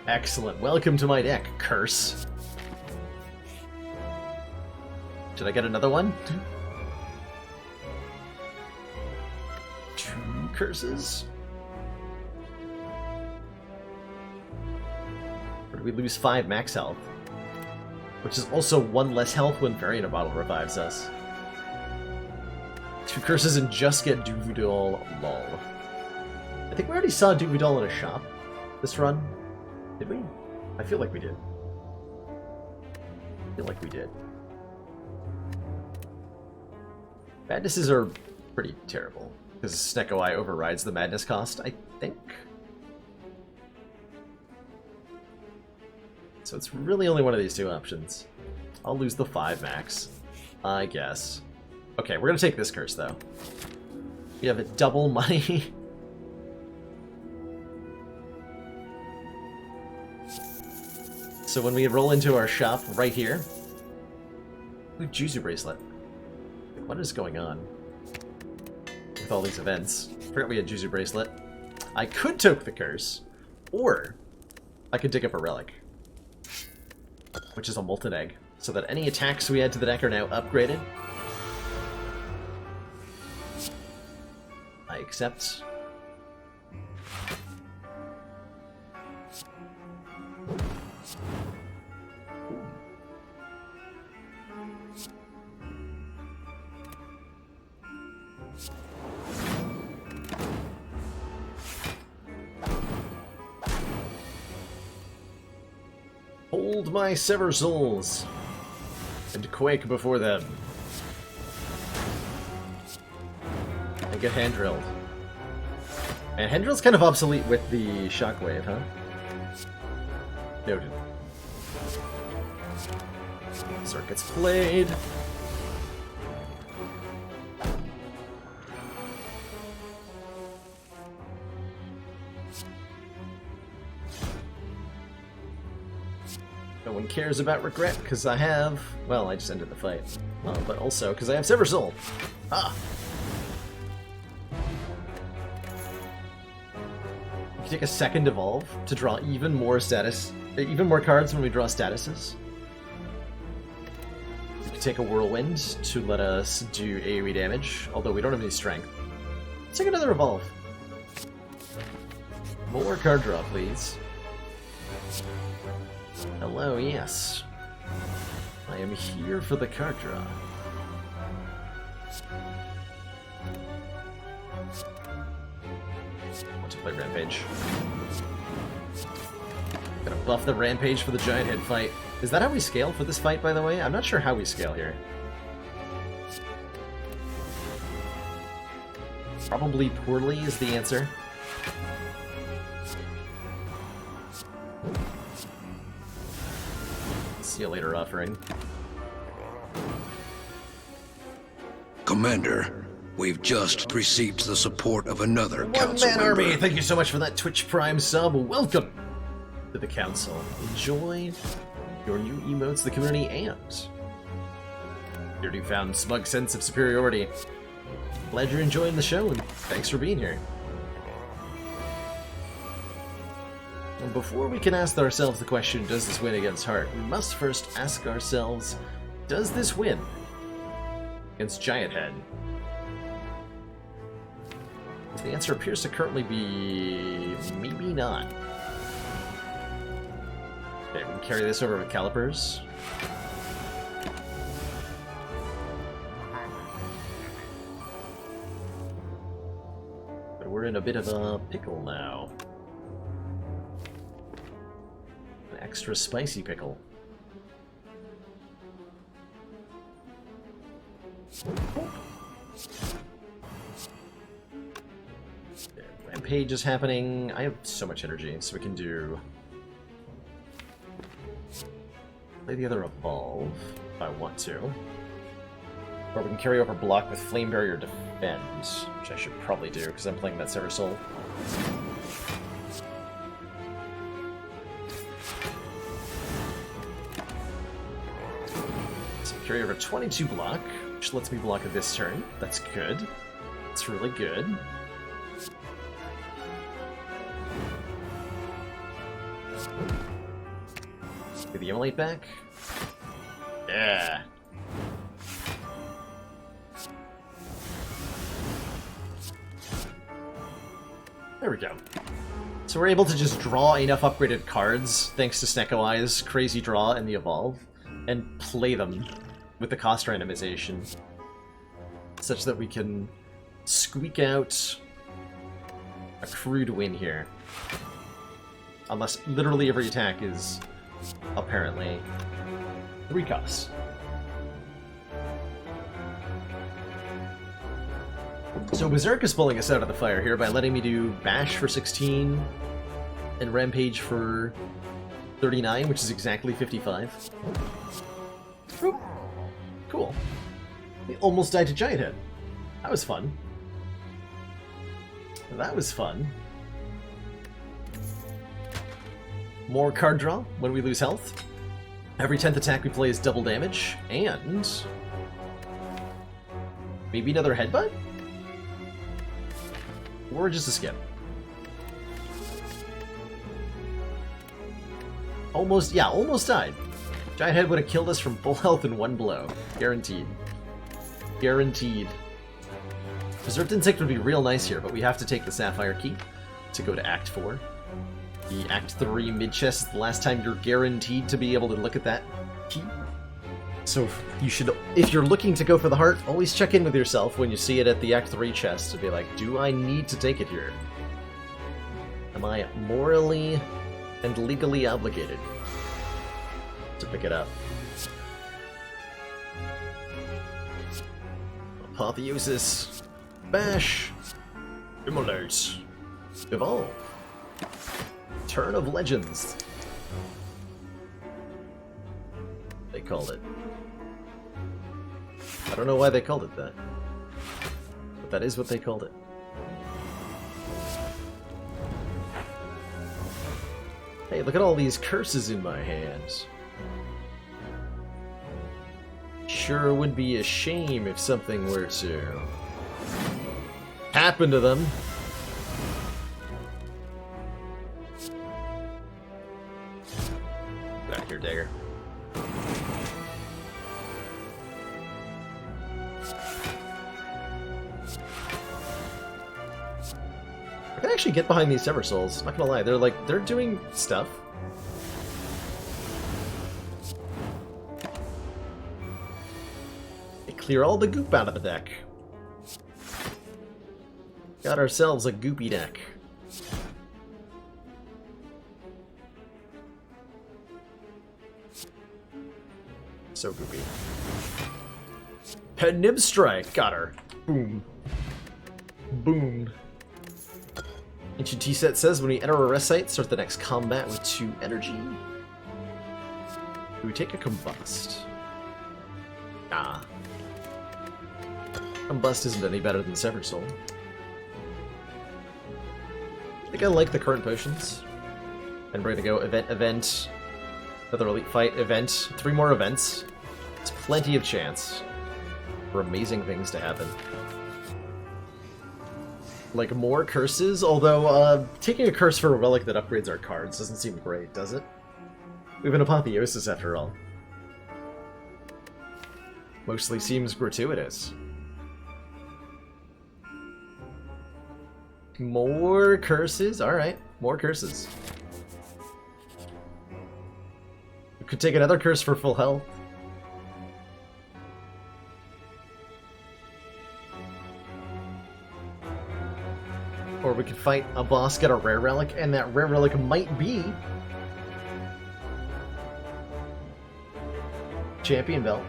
Excellent. Welcome to my deck, curse. Should I get another one? 2 curses? Or do we lose 5 max health? Which is also 1 less health when Fairy in a Bottle revives us. 2 curses and just get Duvidol, lol. I think we already saw Duvidol in a shop this run. Did we? I feel like we did. Madnesses are pretty terrible, because Snecko Eye overrides the madness cost, I think. So it's really only one of these 2 options. I'll lose the 5 max, I guess. Okay, we're gonna take this curse, though. We have a double money. So when we roll into our shop right here, we have Juzu Bracelet. What is going on with all these events? I forgot we had Juzu Bracelet. I could toke the curse, or I could dig up a relic, which is a Molten Egg, so that any attacks we add to the deck are now upgraded. I accept. Hold my Sever Souls, and quake before them. get hand drilled. And hand drill's kind of obsolete with the shockwave, huh? Noted. Circuits played. No one cares about regret, because I have... Well, I just ended the fight. Well, but also because I have Sever Soul. Ah! You can take a second evolve to draw even more cards when we draw statuses. You can take a Whirlwind to let us do AoE damage, although we don't have any strength. Let's take another evolve. More card draw, please. Hello, yes. I am here for the card draw. Want to play Rampage. Gonna buff the Rampage for the Giant Head fight. Is that how we scale for this fight, by the way? I'm not sure how we scale here. Probably poorly is the answer. See you later, offering. Commander, we've just received the support of another council One-man member. army! Thank you so much for that Twitch Prime sub. Welcome to the council. Enjoy your new emotes, the community, and your newfound smug sense of superiority. Glad you're enjoying the show, and thanks for being here. And before we can ask ourselves the question, does this win against Heart, we must first ask ourselves, does this win against Giant Head? The answer appears to currently be maybe not. Okay, we can carry this over with Calipers. But we're in a bit of a pickle now. An extra spicy pickle. Rampage is happening. I have so much energy, so we can do... Play the other Evolve, if I want to. Or we can carry over Block with Flame Barrier Defend, which I should probably do, because I'm playing that Sever Soul. So carry over 22 Block, which lets me block it this turn. That's good. It's really good. Get the Immolate back. Yeah. There we go. So we're able to just draw enough upgraded cards, thanks to Snecko Eye's crazy draw and the Evolve, and play them with the cost randomization, such that we can squeak out a crude win here. Unless literally every attack is apparently 3 costs. So Berserk is pulling us out of the fire here by letting me do Bash for 16 and Rampage for 39, which is exactly 55. Oop. Cool. We almost died to Giant Head. That was fun. That was fun. More card draw when we lose health. Every 10th attack we play is double damage, and maybe another headbutt? Or just a skip. Almost died. Giant Head would have killed us from full health in one blow. Guaranteed. Guaranteed. Preserved Insect would be real nice here, but we have to take the Sapphire Key to go to Act 4. The Act 3 mid-chest is the last time you're guaranteed to be able to look at that key. So you should, if you're looking to go for the heart, always check in with yourself when you see it at the Act 3 chest to be like, do I need to take it here? Am I morally and legally obligated to pick it up? Apotheosis. Bash. Immolate. Evolve. Turn of Legends. They called it. I don't know why they called it that. But that is what they called it. Hey, look at all these curses in my hands. Sure would be a shame if something were to happen to them. Back here, dagger. I can actually get behind these Sever Souls, not gonna lie. They're doing stuff. They clear all the goop out of the deck. Got ourselves a goopy deck. So goopy. Penib Strike, got her. Boom. Boom. Ancient T-Set says, when we enter a rest site, start the next combat with 2 energy. Do we take a Combust? Ah. Combust isn't any better than Sever Soul. I think I like the current potions. And we're gonna go event, another elite fight, event, 3 more events. It's plenty of chance for amazing things to happen. Like more curses, although taking a curse for a relic that upgrades our cards doesn't seem great, does it? We have an apotheosis after all. Mostly seems gratuitous. More curses? Alright, more curses. We could take another curse for full health. Or we could fight a boss, get a rare relic, and that rare relic might be Champion Belt.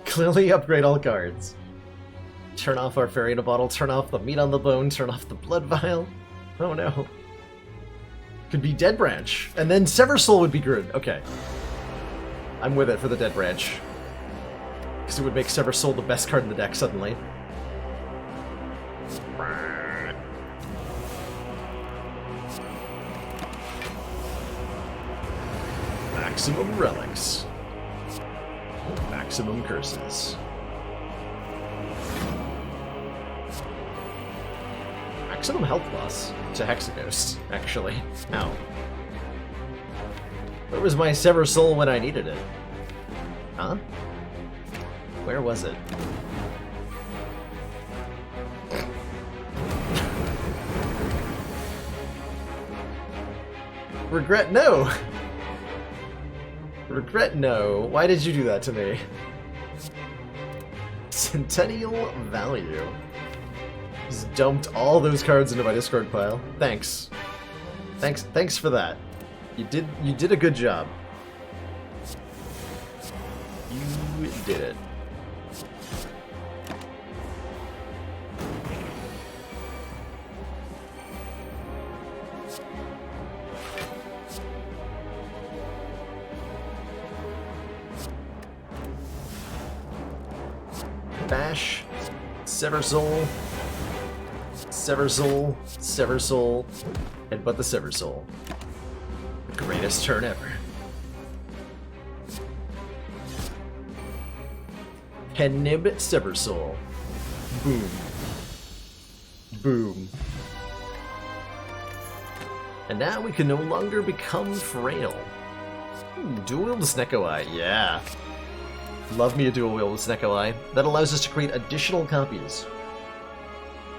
Clearly upgrade all cards. Turn off our fairy in a bottle, turn off the meat on the bone, turn off the blood vial. Oh no. Could be Dead Branch. And then Sever Soul would be good. Okay. I'm with it for the Dead Branch. Because it would make Sever Soul the best card in the deck suddenly. Maximum relics. Maximum curses. Maximum health loss to Hexaghost, actually. Ow. Where was my Sever Soul when I needed it? Huh? Where was it? Regret no! Regret no. Why did you do that to me? Centennial Value. Just dumped all those cards into my discard pile. Thanks. Thanks for that. You did a good job. You did it. Bash, Sever Soul, Sever Soul, Sever Soul, headbutt the Sever Soul. The greatest turn ever. Penib Sever Soul. Boom. Boom. And now we can no longer become frail. Dual wield Snecko Eye, yeah. Love me a dual wield with Snecko Eye. That allows us to create additional copies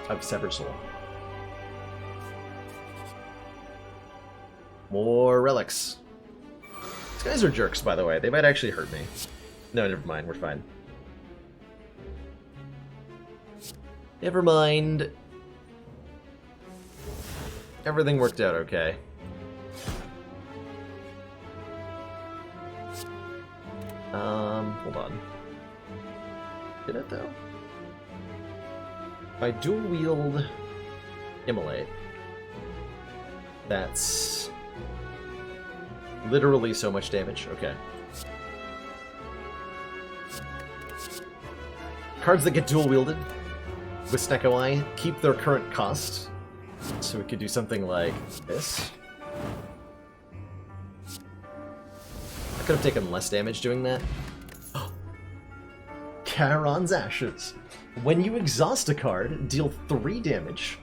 of Sever Soul. More relics. These guys are jerks, by the way. They might actually hurt me. No, never mind. We're fine. Never mind. Everything worked out okay. Hold on. Did it though? If I dual wield Immolate, that's literally so much damage. Okay. Cards that get dual wielded with Snecko Eye keep their current cost. So we could do something like this. I could have taken less damage doing that. Charon's Ashes. When you exhaust a card, deal 3 damage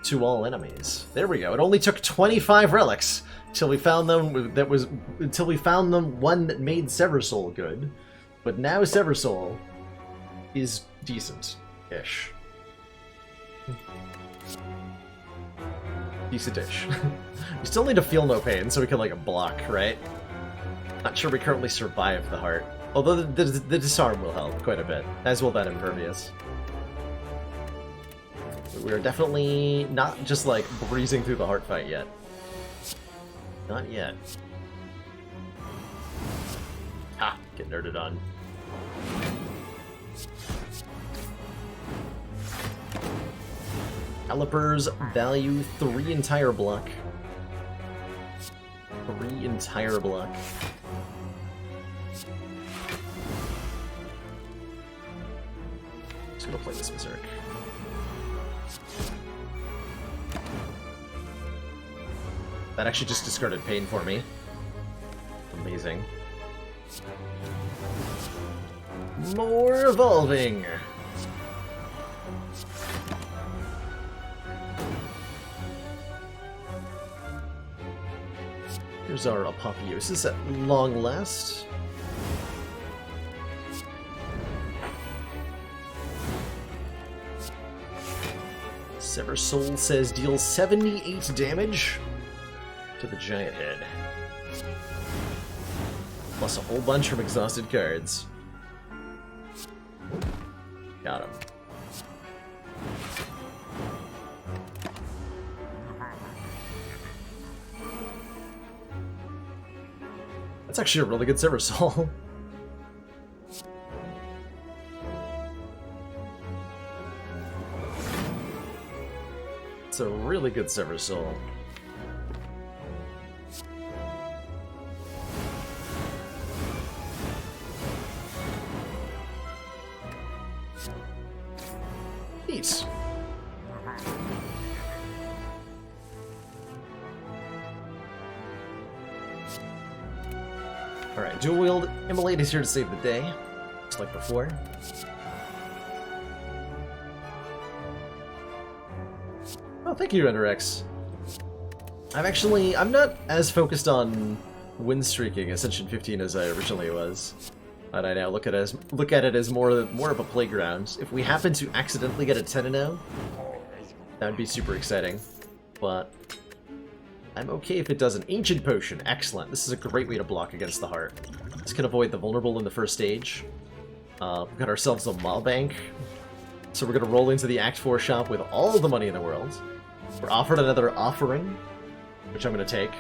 to all enemies. There we go. It only took 25 relics till we found them one that made Sever Soul good. But now Sever Soul is decent-ish. Decent-ish. We still need to feel no pain so we can like block, right? Not sure we currently survive the heart. Although the disarm will help quite a bit, as will that impervious. We're definitely not just like breezing through the heart fight yet. Not yet. Ha! Get nerded on. Calipers value 3 entire block. 3 entire block. Just gonna play this Berserk. That actually just discarded pain for me. Amazing. More evolving! Here's our Apotheosis at long last. Sever Soul says deal 78 damage to the giant head. Plus a whole bunch from exhausted cards. Got him. That's actually a really good Sever Soul. It's a really good Sever Soul. Neat. Alright, dual wield Immolate is here to save the day, just like before. Oh, thank you, Enderex. I'm not as focused on win streaking Ascension 15 as I originally was. But I now look at it as more of a playground. If we happen to accidentally get a 10-0, that would be super exciting. But I'm okay if it does. An Ancient Potion. Excellent. This is a great way to block against the heart. This can avoid the vulnerable in the first stage. We've got ourselves a Maw Bank. So we're going to roll into the Act 4 shop with all the money in the world. We're offered another offering, which I'm going to take.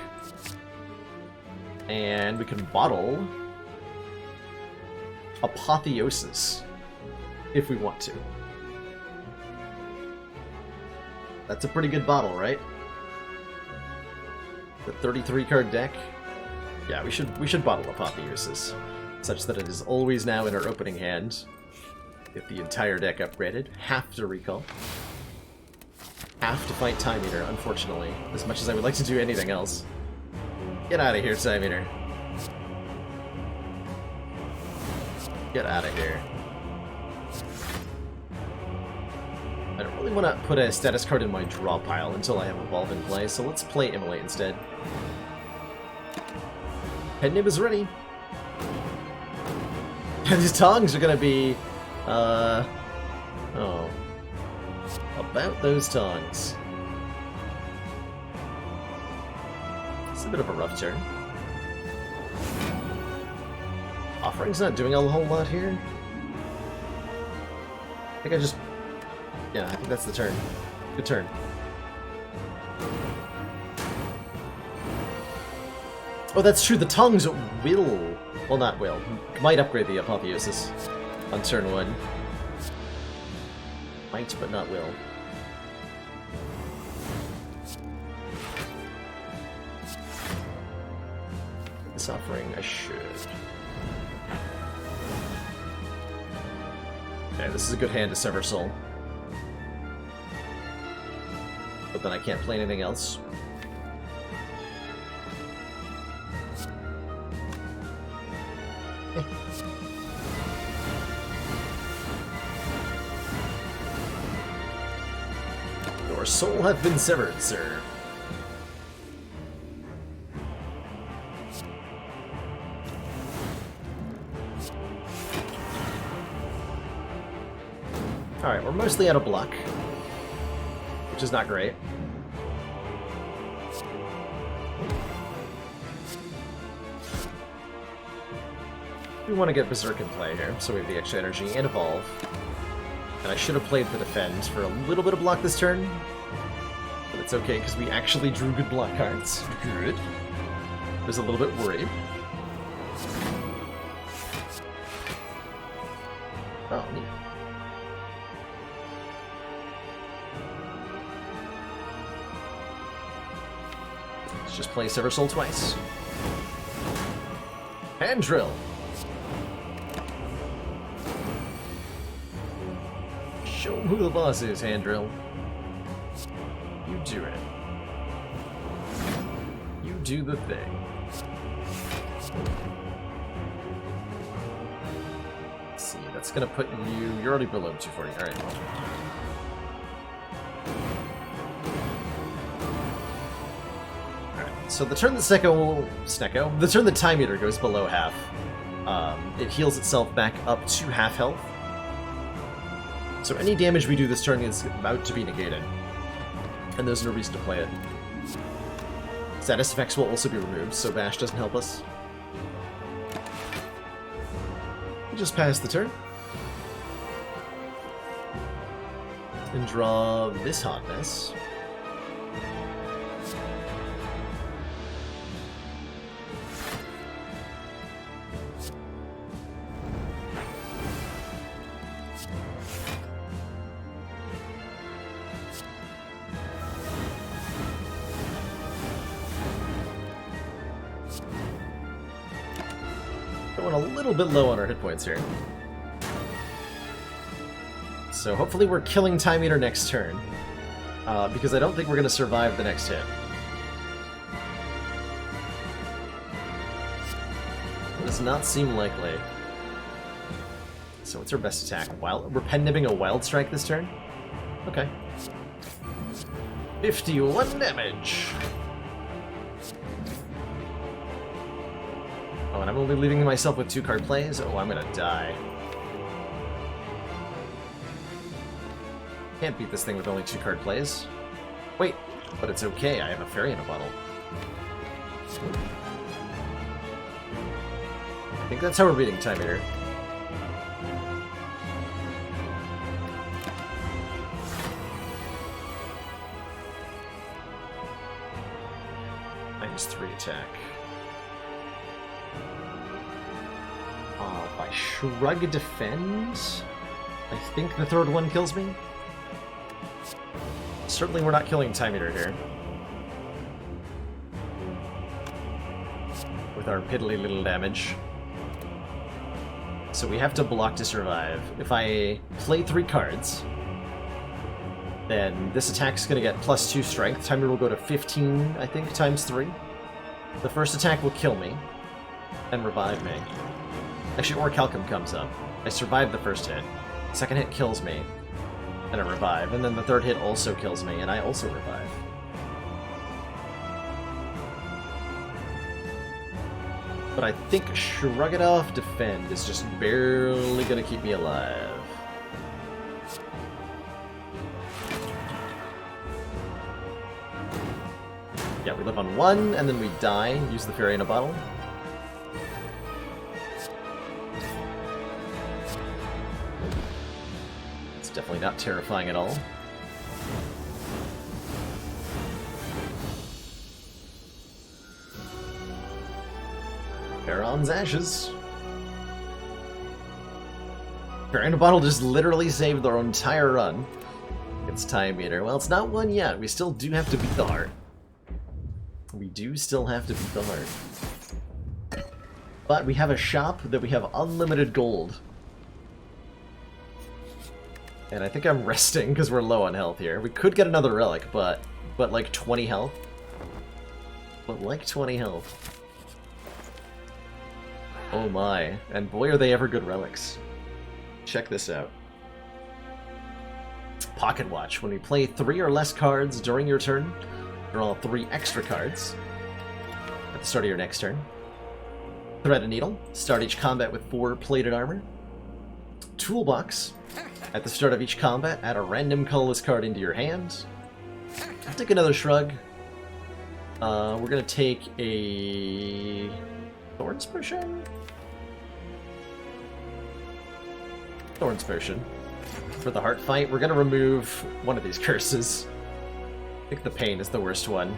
And we can bottle Apotheosis if we want to. That's a pretty good bottle, right? The 33 card deck. Yeah, we should bottle Apotheosis, such that it is always now in our opening hand. Get the entire deck upgraded. Have to recall. Have to fight Time Eater, unfortunately, as much as I would like to do anything else. Get out of here, Time Eater. Get out of here. I don't really want to put a status card in my draw pile until I have Evolve in play, so let's play Immolate instead. Headnib is ready. These tongs are gonna be, oh. About those tongs. It's a bit of a rough turn. Offering's not doing a whole lot here. I think I just... Yeah, I think that's the turn. Good turn. Oh, that's true. The tongs will Well, not will. Might upgrade the Apotheosis on turn 1. Might, but not will. This offering, I should. Okay, this is a good hand to Sever Soul. But then I can't play anything else. Your soul hath been severed, sir. Alright, we're mostly out of block, which is not great. We want to get Berserk in play here, so we have the extra energy and Evolve. And I should have played the Defend for a little bit of block this turn, but it's okay because we actually drew good block cards. Good. I was a little bit worried. Oh, neat. Let's just play Sever Soul twice. Hand Drill. Show him who the boss is, Hand Drill. You do it. You do the thing. Let's see, that's gonna put you... You're already below 240, alright. Alright, so the turn that the turn the Time Eater goes below half, it heals itself back up to half health. So any damage we do this turn is about to be negated, and there's no reason to play it. Status effects will also be removed, so Bash doesn't help us. We just pass the turn. And draw this hot mess. Going a little bit low on our hit points here. So hopefully we're killing Time Eater next turn, because I don't think we're going to survive the next hit. It does not seem likely. So what's our best attack? We're pen-nibbing a Wild Strike this turn? Okay. 51 damage! Oh, and I'm only leaving myself with 2-card plays? Oh, I'm gonna die. Can't beat this thing with only 2-card plays. Wait, but it's okay, I have a fairy in a bottle. I think that's how we're beating Time Eater. -3 attack. If I shrug defend, I think the third one kills me. Certainly we're not killing Time Eater here. With our piddly little damage. So we have to block to survive. If I play 3 cards, then this attack's gonna get +2 strength. Time Eater will go to 15, I think, times 3. The first attack will kill me and revive me. Actually, Orichalcum comes up. I survive the first hit. Second hit kills me, and I revive. And then the third hit also kills me, and I also revive. But I think Shrug It Off Defend is just barely gonna keep me alive. Yeah, we live on 1, and then we die. Use the Fairy in a Bottle. Definitely not terrifying at all. Charon's Ashes. Baron Bottle just literally saved their entire run. It's time meter. Well, it's not one yet. We still do have to beat the heart. We do still have to beat the heart. But we have a shop that we have unlimited gold. And I think I'm resting because we're low on health here. We could get another relic, but like 20 health. But like 20 health. Oh my. And boy are they ever good relics. Check this out. Pocket Watch. When we play 3 or less cards during your turn, draw 3 extra cards at the start of your next turn. Thread and Needle. Start each combat with 4 plated armor. Toolbox. At the start of each combat, add a random colorless card into your hand. Take another shrug. We're gonna take a Thorns Potion? Thorns Potion. For the heart fight, we're gonna remove one of these curses. I think the Pain is the worst one.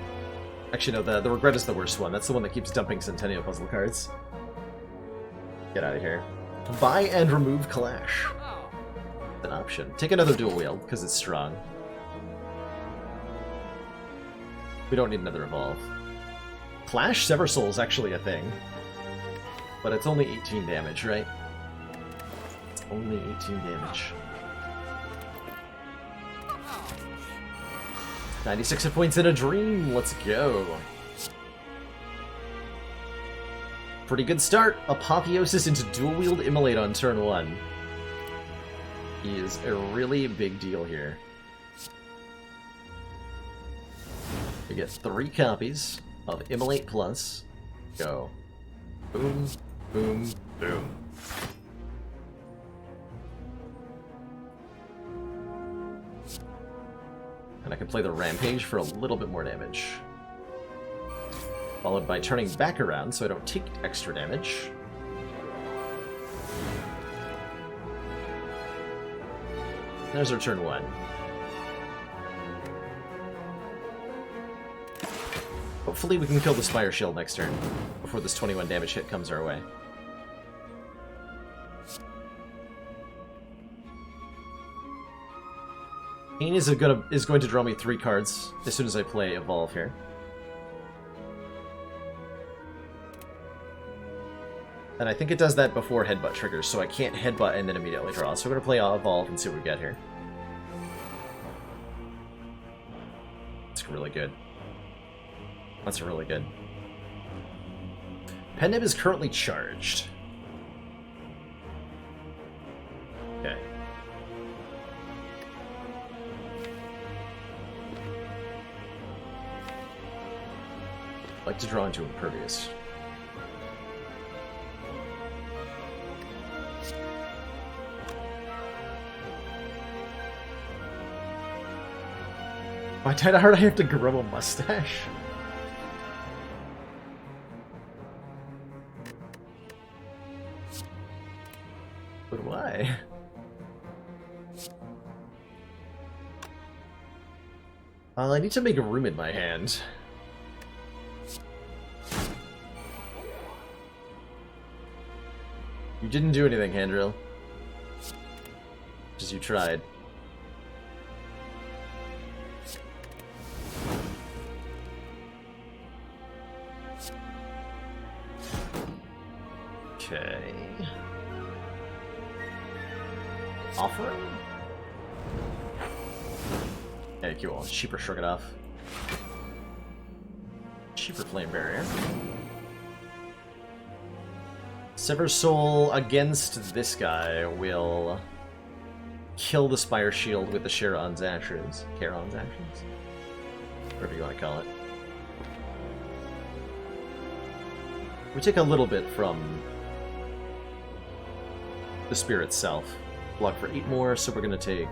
Actually, no, the Regret is the worst one. That's the one that keeps dumping Centennial Puzzle cards. Get out of here. Buy and remove Clash. An option. Take another dual wield, because it's strong. We don't need another evolve. Clash Sever Soul is actually a thing. But it's only 18 damage, right? It's only 18 damage. 96 hit points in a dream. Let's go. Pretty good start. Apotheosis into dual wield Immolate on turn 1. Is a really big deal here. We get 3 copies of Immolate Plus. Go. Boom, boom, boom. And I can play the Rampage for a little bit more damage. Followed by turning back around so I don't take extra damage. There's our turn 1. Hopefully we can kill the Spire Shield next turn, before this 21 damage hit comes our way. Pain is going to draw me 3 cards as soon as I play Evolve here. And I think it does that before Headbutt triggers, so I can't Headbutt and then immediately draw. So we're going to play Evolve and see what we get here. It's really good. That's really good. Pendeb is currently charged. Okay. I'd like to draw into Impervious. By Tight Heart, I have to grow a mustache. But why? I need to make room in my hand. You didn't do anything, Handrill. Just you tried. Okay. Offering? Okay, cool. Cheaper Shrug It Off. Cheaper Flame Barrier. Sever Soul against this guy will kill the Spire Shield with the Charon's Ashes. Charon's Ashes? Whatever you want to call it. We take a little bit from the Spear itself. Block for 8 more, so we're going to take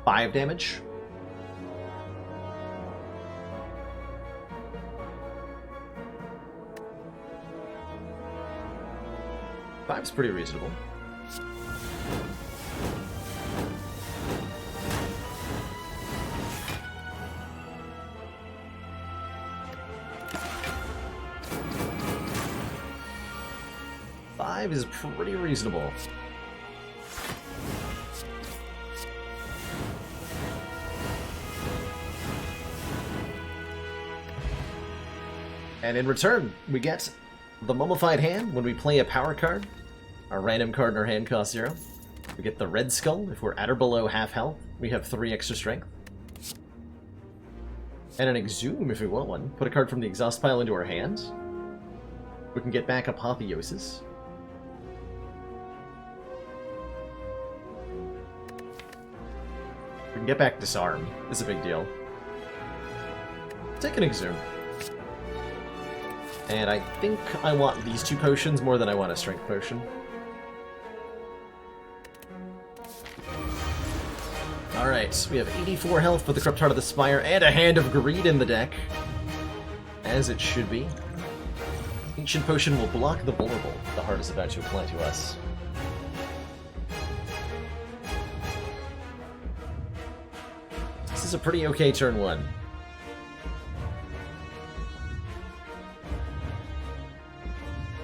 5 damage. Five's pretty reasonable. Five is pretty reasonable. And in return, we get the Mummified Hand when we play a power card. Our random card in our hand costs 0. We get the Red Skull if we're at or below half health. We have 3 extra strength. And an Exhume if we want one. Put a card from the exhaust pile into our hand. We can get back Apotheosis. We can get back Disarm. It's a big deal. Take an Exhume. And I think I want these 2 potions more than I want a Strength Potion. Alright, we have 84 health for the Corrupt Heart of the Spire and a Hand of Greed in the deck. As it should be. Ancient Potion will block the vulnerable the heart is about to apply to us. This is a pretty okay turn 1.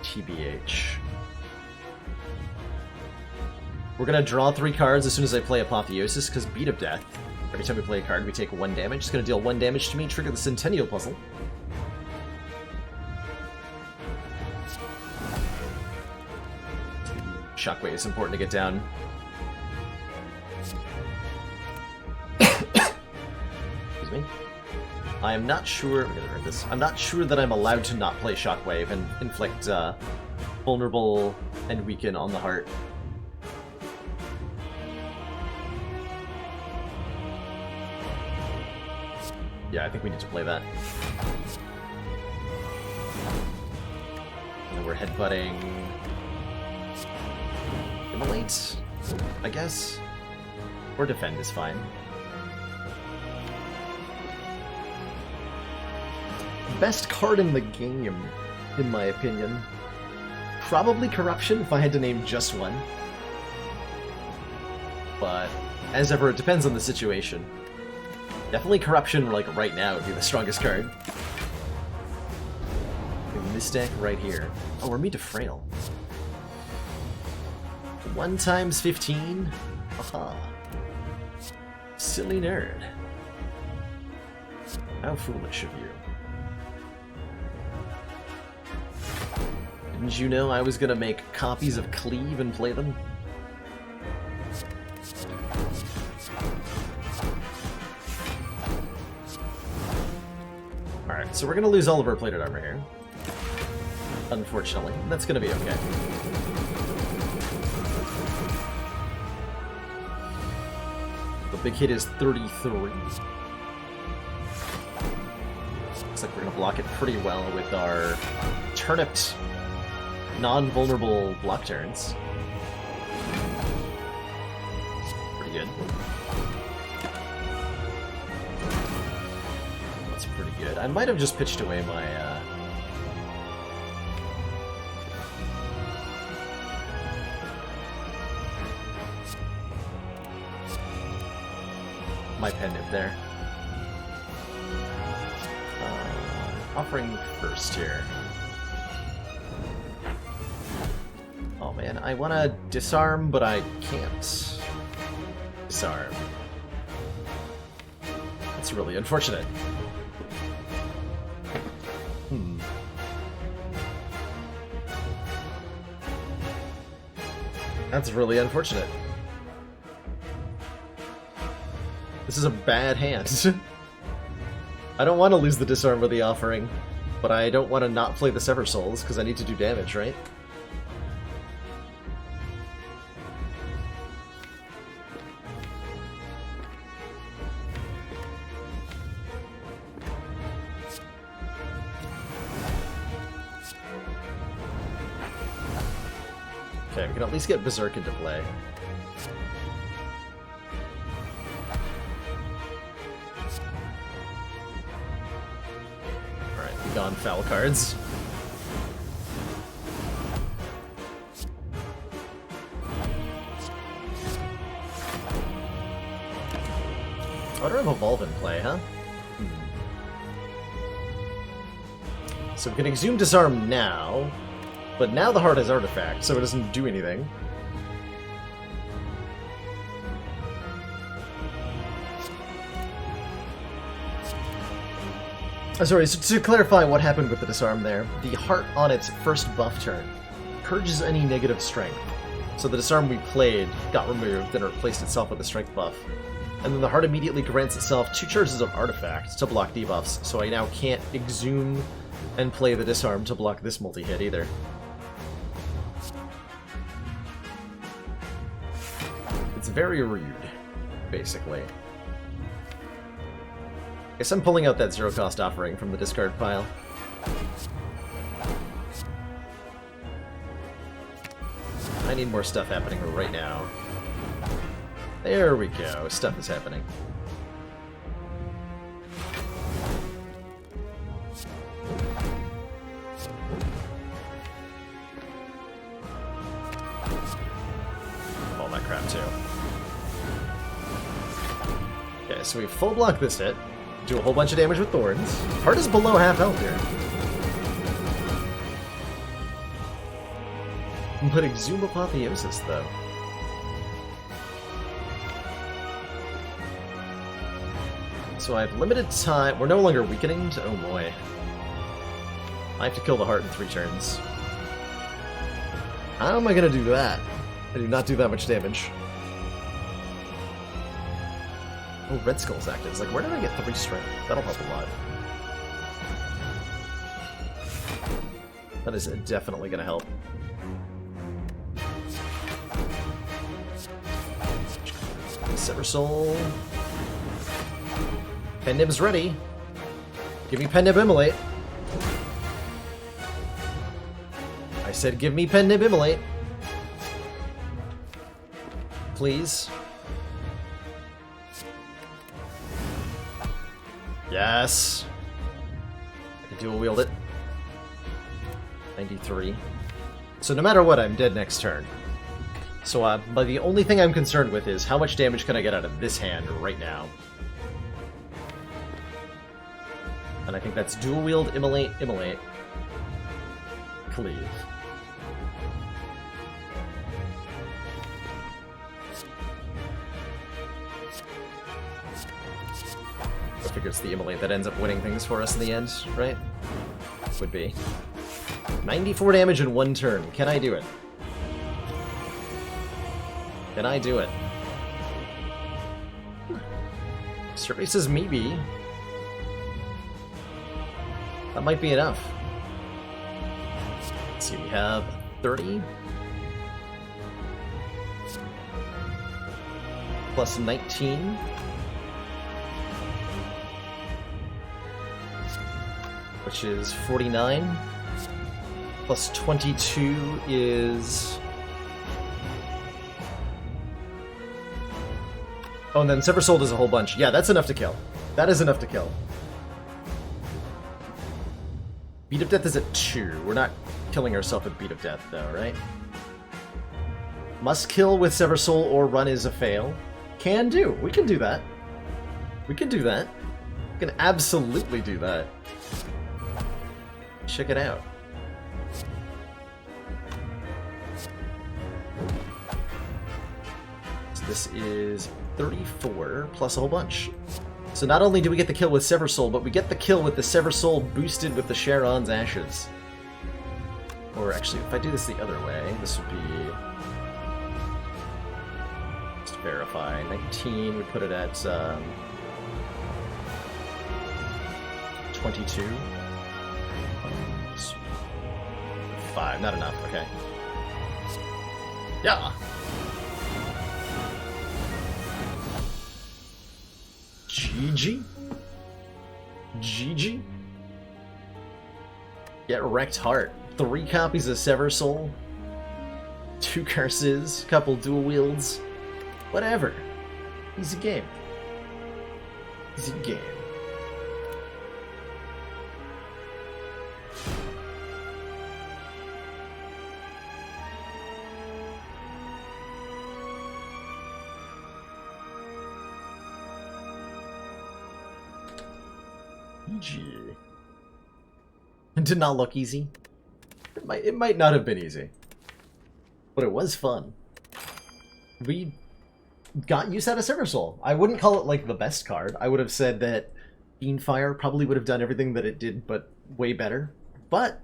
TBH. We're gonna draw 3 cards as soon as I play Apotheosis, because Beat of Death. Every time we play a card, we take 1 damage. It's gonna deal 1 damage to me, trigger the Centennial Puzzle. Shockwave is important to get down. Excuse me. I am not sure. I'm gonna read this. I'm not sure that I'm allowed to not play Shockwave and inflict vulnerable and weaken on the heart. Yeah, I think we need to play that. And we're headbutting. Immolate, I guess. Or defend is fine. Best card in the game, in my opinion. Probably Corruption, if I had to name just one. But, as ever, it depends on the situation. Definitely Corruption, like, right now would be the strongest card. In this deck right here. Oh, we're made to Frail. 1 times 15? Aha. Silly nerd. How foolish of you. Didn't you know I was gonna make copies of Cleave and play them? Alright, so we're gonna lose all of our plated armor here. Unfortunately. That's gonna be okay. The big hit is 33. Looks like we're gonna block it pretty well with our turnipped non-vulnerable block turns. Pretty good. That's pretty good. I might have just pitched away my my pendant there. Offering first here. Oh man, I want to disarm, but I can't disarm. That's really unfortunate. That's really unfortunate. This is a bad hand. I don't want to lose the disarm with the offering, but I don't want to not play the Sever Souls, because I need to do damage, right? Okay, we can at least get Berserk into play. Alright, be gone, foul cards. I don't have Evolve in play, huh? So we can Exhume Disarm now. But now the heart has Artifact, so it doesn't do anything. Sorry, so to clarify what happened with the disarm there, the heart on its first buff turn purges any negative strength. So the disarm we played got removed and replaced itself with a strength buff. And then the heart immediately grants itself 2 charges of artifact to block debuffs, so I now can't exhume and play the disarm to block this multi-hit either. It's very rude, basically. Guess I'm pulling out that zero-cost offering from the discard pile. I need more stuff happening right now. There we go. Stuff is happening. All that crap too. Okay, so we full block this hit. Do a whole bunch of damage with thorns. Heart is below half health here. But Exhume Apotheosis, though. So I have limited time. We're no longer weakening. Oh boy. I have to kill the heart in 3 turns. How am I gonna do that? I do not do that much damage. Oh, Red Skull's active. It's like, where did I get 3 strength? That'll help a lot. That is definitely gonna help. Sever Soul. Pendib's ready. Give me Pendib Immolate. I said give me Pendib Immolate. Please. Yes. I can dual wield it. 93. So no matter what, I'm dead next turn. So but the only thing I'm concerned with is how much damage can I get out of this hand right now. And I think that's dual wield, immolate, immolate, cleave. I figure it's the immolate that ends up winning things for us in the end, right? Would be. 94 damage in 1 turn. Can I do it? Can I do it? Survey says maybe. That might be enough. Let's see, we have 30. Plus 19. Which is 49. Plus 22 is... Oh, and then Sever Soul does a whole bunch. Yeah, that's enough to kill. That is enough to kill. Beat of Death is at 2. We're not killing ourselves with Beat of Death, though, right? Must kill with Sever Soul or run is a fail. Can do. We can do that. We can do that. We can absolutely do that. Check it out. So this is 34 plus a whole bunch. So not only do we get the kill with Sever Soul, but we get the kill with the Sever Soul boosted with the Charon's Ashes. Or actually, if I do this the other way, this would be... Just to verify. 19, we put it at 22. 5, not enough, okay. Yeah! GG? GG? Get wrecked heart. 3 copies of Sever Soul. 2 curses, couple dual wields. Whatever. Easy game. Easy game. GG. It did not look easy. It might not have been easy. But it was fun. We got use out of Sever Soul. I wouldn't call it like the best card. I would have said that Fiendfire probably would have done everything that it did, but way better. But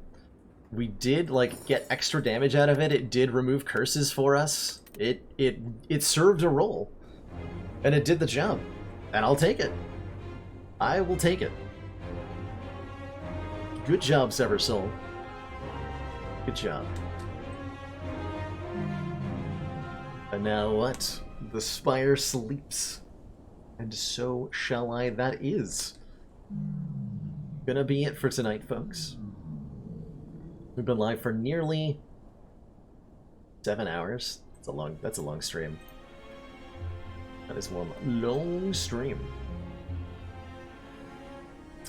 we did like get extra damage out of it. It did remove curses for us. It served a role, and it did the job. And I'll take it. I will take it. Good job, Sever Soul. Good job. And now what? The Spire sleeps. And so shall I. That is gonna be it for tonight, folks. We've been live for nearly 7 hours. That's a long stream. That is one long stream.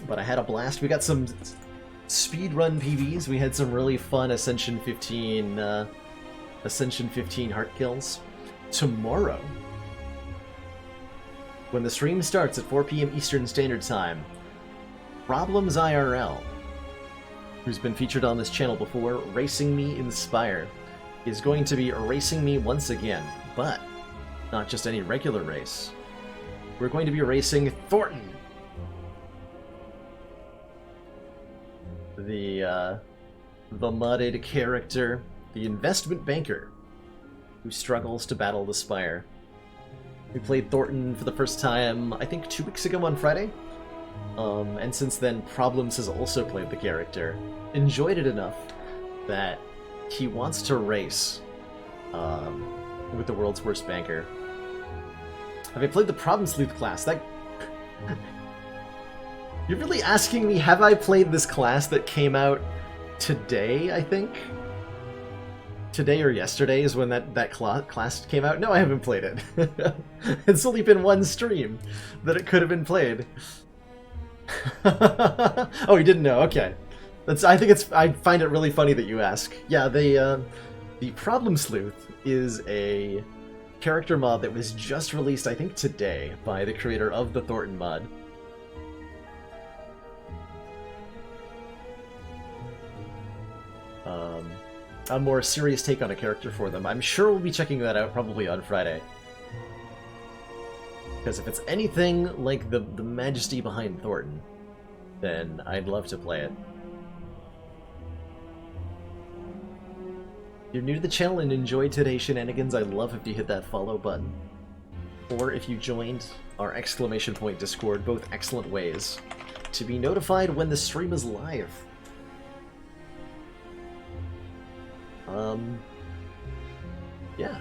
But I had a blast. We got some speedrun PBs. We had some really fun Ascension 15 heart kills. Tomorrow, when the stream starts at 4 p.m. Eastern Standard Time, Problems IRL, who's been featured on this channel before, racing me in Spire, is going to be racing me once again, but not just any regular race. We're going to be racing Thornton, the modded character, the investment banker, who struggles to battle the Spire. We played Thornton for the first time, I think 2 weeks ago on Friday. And since then, Problems has also played the character. Enjoyed it enough that he wants to race with the world's worst banker. Have I played the Problem Sleuth class? That... You're really asking me, have I played this class that came out today, I think? Today or yesterday is when that class came out? No, I haven't played it. It's only been one stream that it could have been played. Oh, you didn't know? Okay. I find it really funny that you ask. Yeah, the Problem Sleuth is a character mod that was just released, I think, today by the creator of the Thornton mod. A more serious take on a character for them. I'm sure we'll be checking that out probably on Friday. Because if it's anything like the majesty behind Thornton, then I'd love to play it. If you're new to the channel and enjoyed today's shenanigans, I'd love if you hit that follow button. Or if you joined our exclamation point Discord, both excellent ways to be notified when the stream is live. Yeah.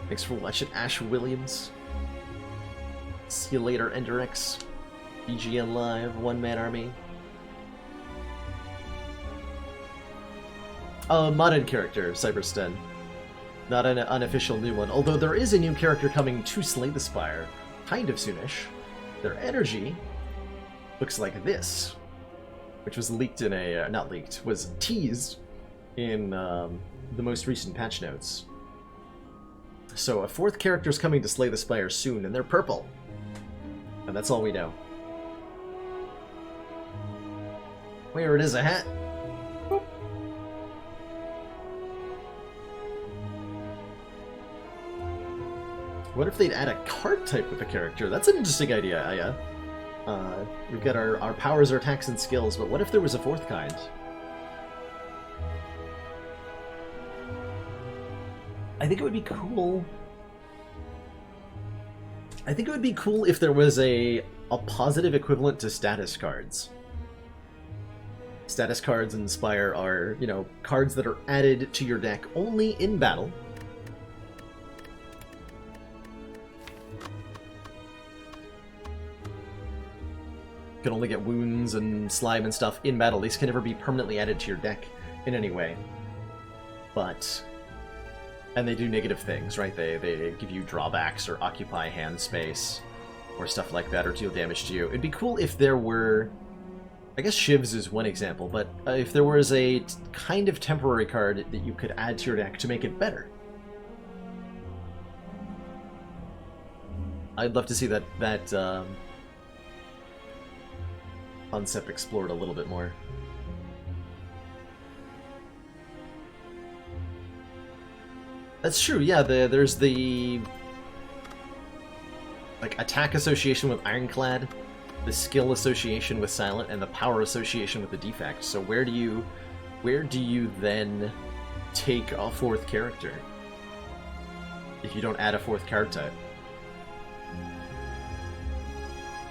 Thanks for watching, Ash Williams. See you later, Enderx. BGN Live, One Man Army. Modded character, Cybersten. Not an unofficial new one, although there is a new character coming to Slay the Spire, kind of soonish. Their energy looks like this, which was leaked in a... not leaked, was teased in the most recent patch notes. So a fourth character is coming to Slay the Spire soon, and they're purple. And that's all we know. Where it is a hat. Boop. What if they'd add a card type with the character? That's an interesting idea, yeah. We've got our powers, our attacks, and skills, but what if there was a fourth kind? I think it would be cool. I think it would be cool if there was a positive equivalent to status cards. Status cards in Spire are, you know, cards that are added to your deck only in battle. You can only get wounds and slime and stuff in battle. These can never be permanently added to your deck in any way. But... and they do negative things, right? They give you drawbacks or occupy hand space or stuff like that, or deal damage to you. It'd be cool if there were... I guess Shivs is one example, but if there was a kind of temporary card that you could add to your deck to make it better. I'd love to see that concept explored a little bit more. That's true, yeah, there's the... like attack association with Ironclad, the skill association with Silent, and the power association with the Defect. So where do you then take a fourth character if you don't add a fourth card type?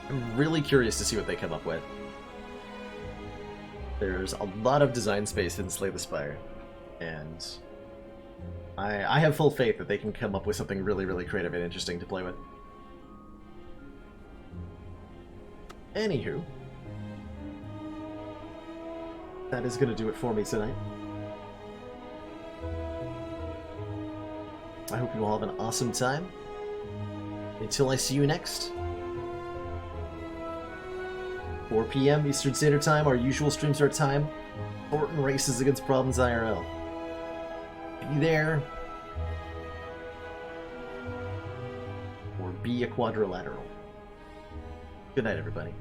I'm really curious to see what they come up with. There's a lot of design space in Slay the Spire, and I have full faith that they can come up with something really, really creative and interesting to play with. Anywho, that is going to do it for me tonight. I hope you all have an awesome time. Until I see you next. 4 p.m. Eastern Standard Time, our usual stream start time. Thornton races against Problems IRL. Be there. Or be a quadrilateral. Good night, everybody.